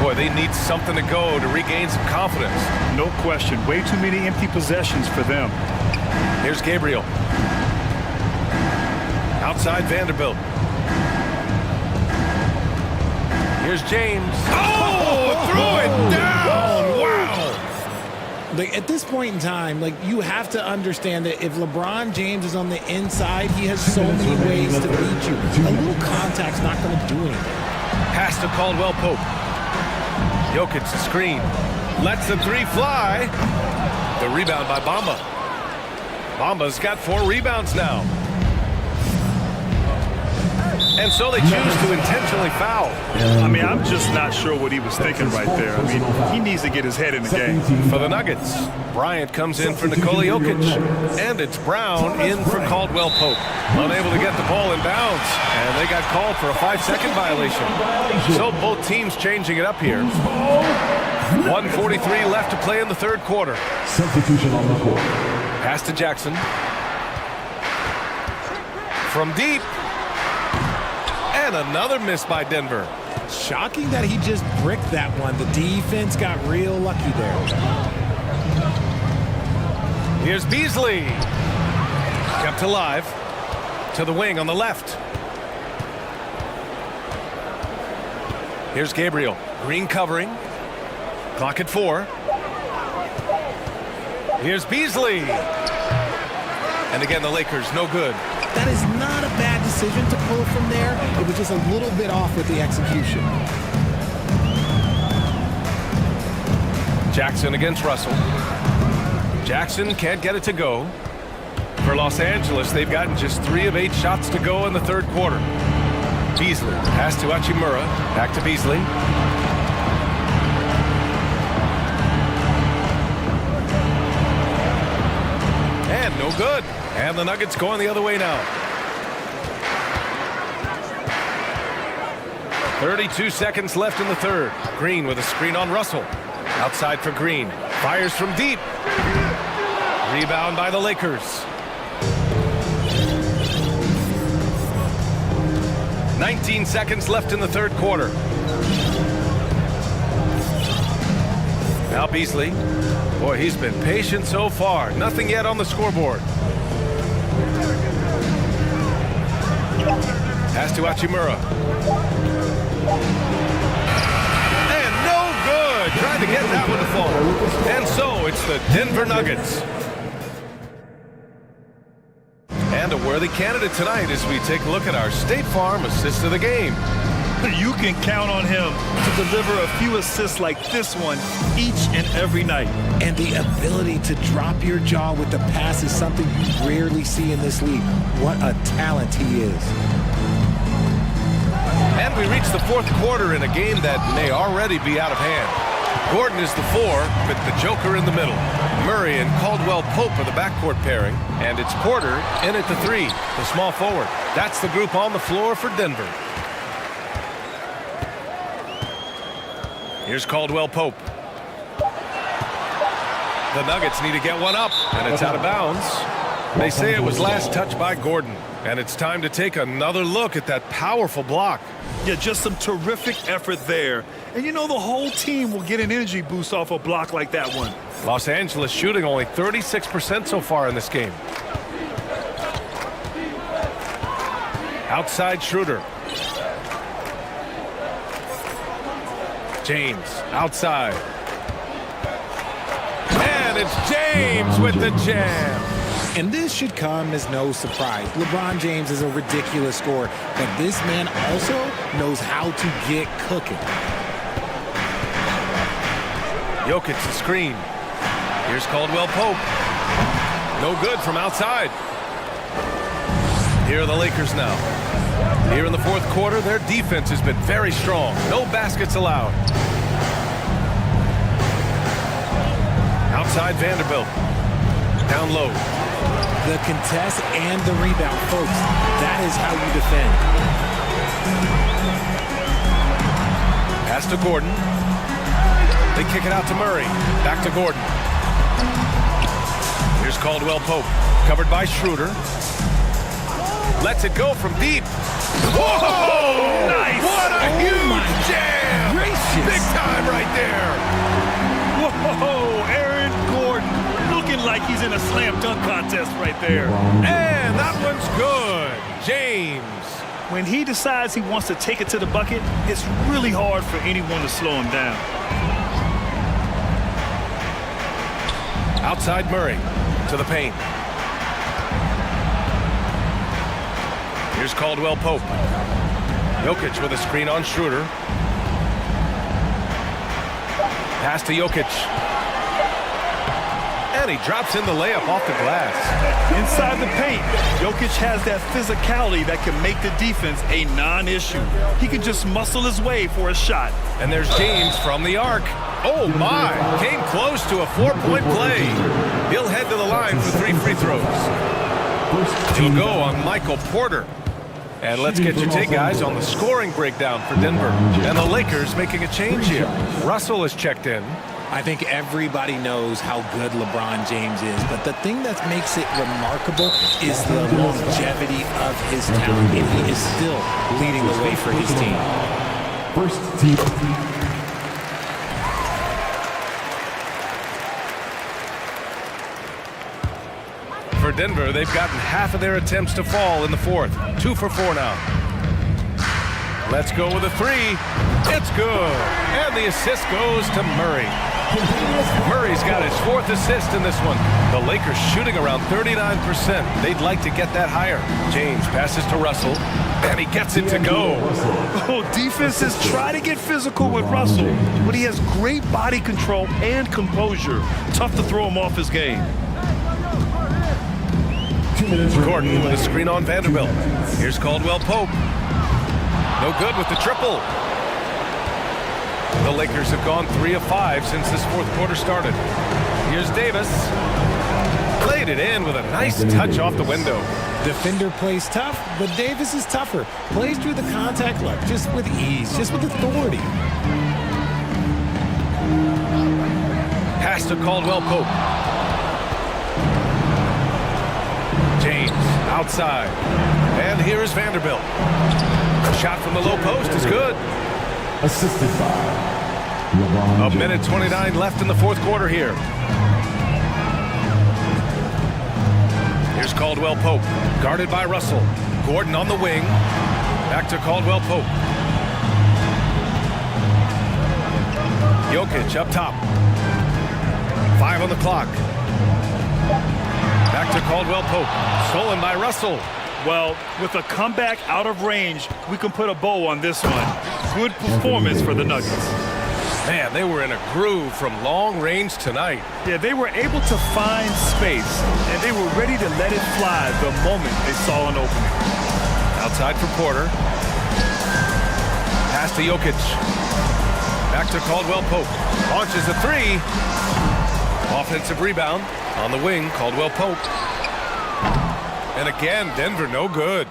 [SPEAKER 1] Boy, they need something to go to regain some confidence.
[SPEAKER 2] No question. Way too many empty possessions for them.
[SPEAKER 1] Here's Gabriel. Outside Vanderbilt. Here's James. Oh, threw it down. Wow.
[SPEAKER 13] Like, at this point in time, like, you have to understand that if LeBron James is on the inside, he has so many ways to beat you. A little contact's not going to do anything.
[SPEAKER 1] Pass to Caldwell Pope. Jokic screen. Lets the 3 fly. The rebound by Bamba. Bamba's got 4 rebounds now. And so they choose to intentionally foul.
[SPEAKER 2] I mean, I'm just not sure what he was thinking right there. I mean, he needs to get his head in the game.
[SPEAKER 1] For the Nuggets, Bryant comes in for Nikola Jokic. And it's Brown in for Caldwell Pope. Unable to get the ball in bounds. And they got called for a 5-second violation. So both teams changing it up here. 1:43 left to play in the third quarter.
[SPEAKER 4] Substitution on the court.
[SPEAKER 1] Pass to Jackson. From deep. And another miss by Denver.
[SPEAKER 13] Shocking that he just bricked that one. The defense got real lucky there.
[SPEAKER 1] Here's Beasley. Kept alive. To the wing on the left. Here's Gabriel. Green covering. Clock at 4. Here's Beasley. And again, the Lakers, no good.
[SPEAKER 13] That is not a bad decision to pull from there. It was just a little bit off with the execution.
[SPEAKER 1] Jackson against Russell. Jackson can't get it to go. For Los Angeles, they've gotten just 3 of 8 shots to go in the third quarter. Beasley, pass to Hachimura. Back to Beasley. And no good. And the Nuggets going the other way now. 32 seconds left in the third. Green with a screen on Russell. Outside for Green. Fires from deep. Rebound by the Lakers. 19 seconds left in the third quarter. Now Beasley. Boy, he's been patient so far. Nothing yet on the scoreboard. Pass to Hachimura. And no good. Tried to get that one to fall. And so it's the Denver Nuggets. And a worthy candidate tonight as we take a look at our State Farm assist of the game.
[SPEAKER 2] You can count on him to deliver a few assists like this one each and every night.
[SPEAKER 13] And the ability to drop your jaw with the pass is something you rarely see in this league. What a talent he is.
[SPEAKER 1] And we reach the fourth quarter in a game that may already be out of hand. Gordon is the 4, with the Joker in the middle. Murray and Caldwell Pope are the backcourt pairing, and it's Porter in at the 3, the small forward. That's the group on the floor for Denver. Here's Caldwell Pope. The Nuggets need to get one up, and it's out of bounds. They say it was last touched by Gordon, and it's time to take another look at that powerful block.
[SPEAKER 2] Yeah, just some terrific effort there. And you know the whole team will get an energy boost off a block like that one.
[SPEAKER 1] Los Angeles shooting only 36% so far in this game. Outside Schroeder. James outside. And it's James with the jam.
[SPEAKER 13] And this should come as no surprise. LeBron James is a ridiculous scorer, but this man also knows how to get cooking.
[SPEAKER 1] Jokic the screen. Here's Caldwell Pope. No good from outside. Here are the Lakers now. Here in the fourth quarter, their defense has been very strong. No baskets allowed. Outside Vanderbilt. Down low.
[SPEAKER 13] The contest and the rebound, folks. That is how you defend.
[SPEAKER 1] Pass to Gordon. They kick it out to Murray. Back to Gordon. Here's Caldwell Pope. Covered by Schroeder. Lets it go from deep. Whoa!
[SPEAKER 2] Nice!
[SPEAKER 1] What a huge jam!
[SPEAKER 13] Gracious.
[SPEAKER 1] Big time right there.
[SPEAKER 2] Whoa! Aaron Gordon looking like he's in a slam dunk contest right there.
[SPEAKER 1] And that one's good. James.
[SPEAKER 2] When he decides he wants to take it to the bucket, it's really hard for anyone to slow him down.
[SPEAKER 1] Outside Murray to the paint. Here's Caldwell Pope. Jokic with a screen on Schroeder. Pass to Jokic. And he drops in the layup off the glass.
[SPEAKER 2] Inside the paint, Jokic has that physicality that can make the defense a non-issue. He can just muscle his way for a shot.
[SPEAKER 1] And there's James from the arc. Oh my, came close to a 4-point play. He'll head to the line for 3 free throws. He'll go on Michael Porter. And let's get your take, guys, on the scoring breakdown for Denver. And the Lakers making a change here. Russell is checked in.
[SPEAKER 13] I think everybody knows how good LeBron James is, but the thing that makes it remarkable is the longevity of his talent, and he is still leading the way for his team.
[SPEAKER 4] First team.
[SPEAKER 1] For Denver, they've gotten half of their attempts to fall in the fourth. 2 for 4 now. Let's go with a 3. It's good. And the assist goes to Murray. Murray's got his 4th assist in this one. The Lakers shooting around 39%. They'd like to get that higher. James passes to Russell, and he gets it to go.
[SPEAKER 2] Oh, defenses try to get physical with Russell, but he has great body control and composure. Tough to throw him off his game.
[SPEAKER 1] Gordon with a screen on Vanderbilt. Here's Caldwell Pope. No good with the triple. The Lakers have gone 3 of 5 since this fourth quarter started. Here's Davis. Played it in with a nice touch off the window.
[SPEAKER 13] Defender plays tough, but Davis is tougher. Plays through the contact look, just with ease, just with authority.
[SPEAKER 1] Pass to Caldwell Pope. James outside. And here is Vanderbilt. A shot from the low post is good.
[SPEAKER 4] Assisted by LeBron.
[SPEAKER 1] A minute 29 left in the fourth quarter here. Here's Caldwell Pope, guarded by Russell. Gordon on the wing. Back to Caldwell Pope. Jokic up top. 5 on the clock. Back to Caldwell Pope. Stolen by Russell.
[SPEAKER 2] Well, with a comeback out of range, we can put a bow on this one. Good performance for the Nuggets.
[SPEAKER 1] Man, they were in a groove from long range tonight.
[SPEAKER 2] Yeah, they were able to find space, and they were ready to let it fly the moment they saw an opening.
[SPEAKER 1] Outside for Porter. Pass to Jokic. Back to Caldwell Pope. Launches a three. Offensive rebound on the wing, Caldwell Pope. And again, Denver no good.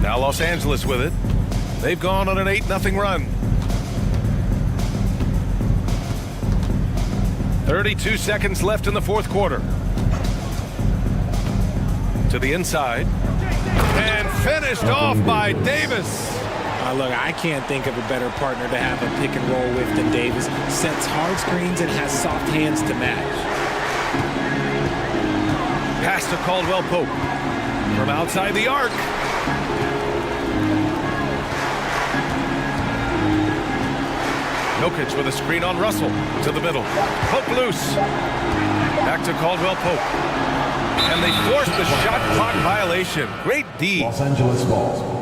[SPEAKER 1] Now Los Angeles with it. They've gone on an 8-0 run. 32 seconds left in the fourth quarter. To the inside. And finished off by Davis.
[SPEAKER 13] Look, I can't think of a better partner to have a pick and roll with than Davis. Sets hard screens and has soft hands to match.
[SPEAKER 1] Pass to Caldwell Pope. From outside the arc. Jokic with a screen on Russell. To the middle. Pope loose. Back to Caldwell Pope. And they forced the shot clock violation. Great D.
[SPEAKER 4] Los Angeles ball.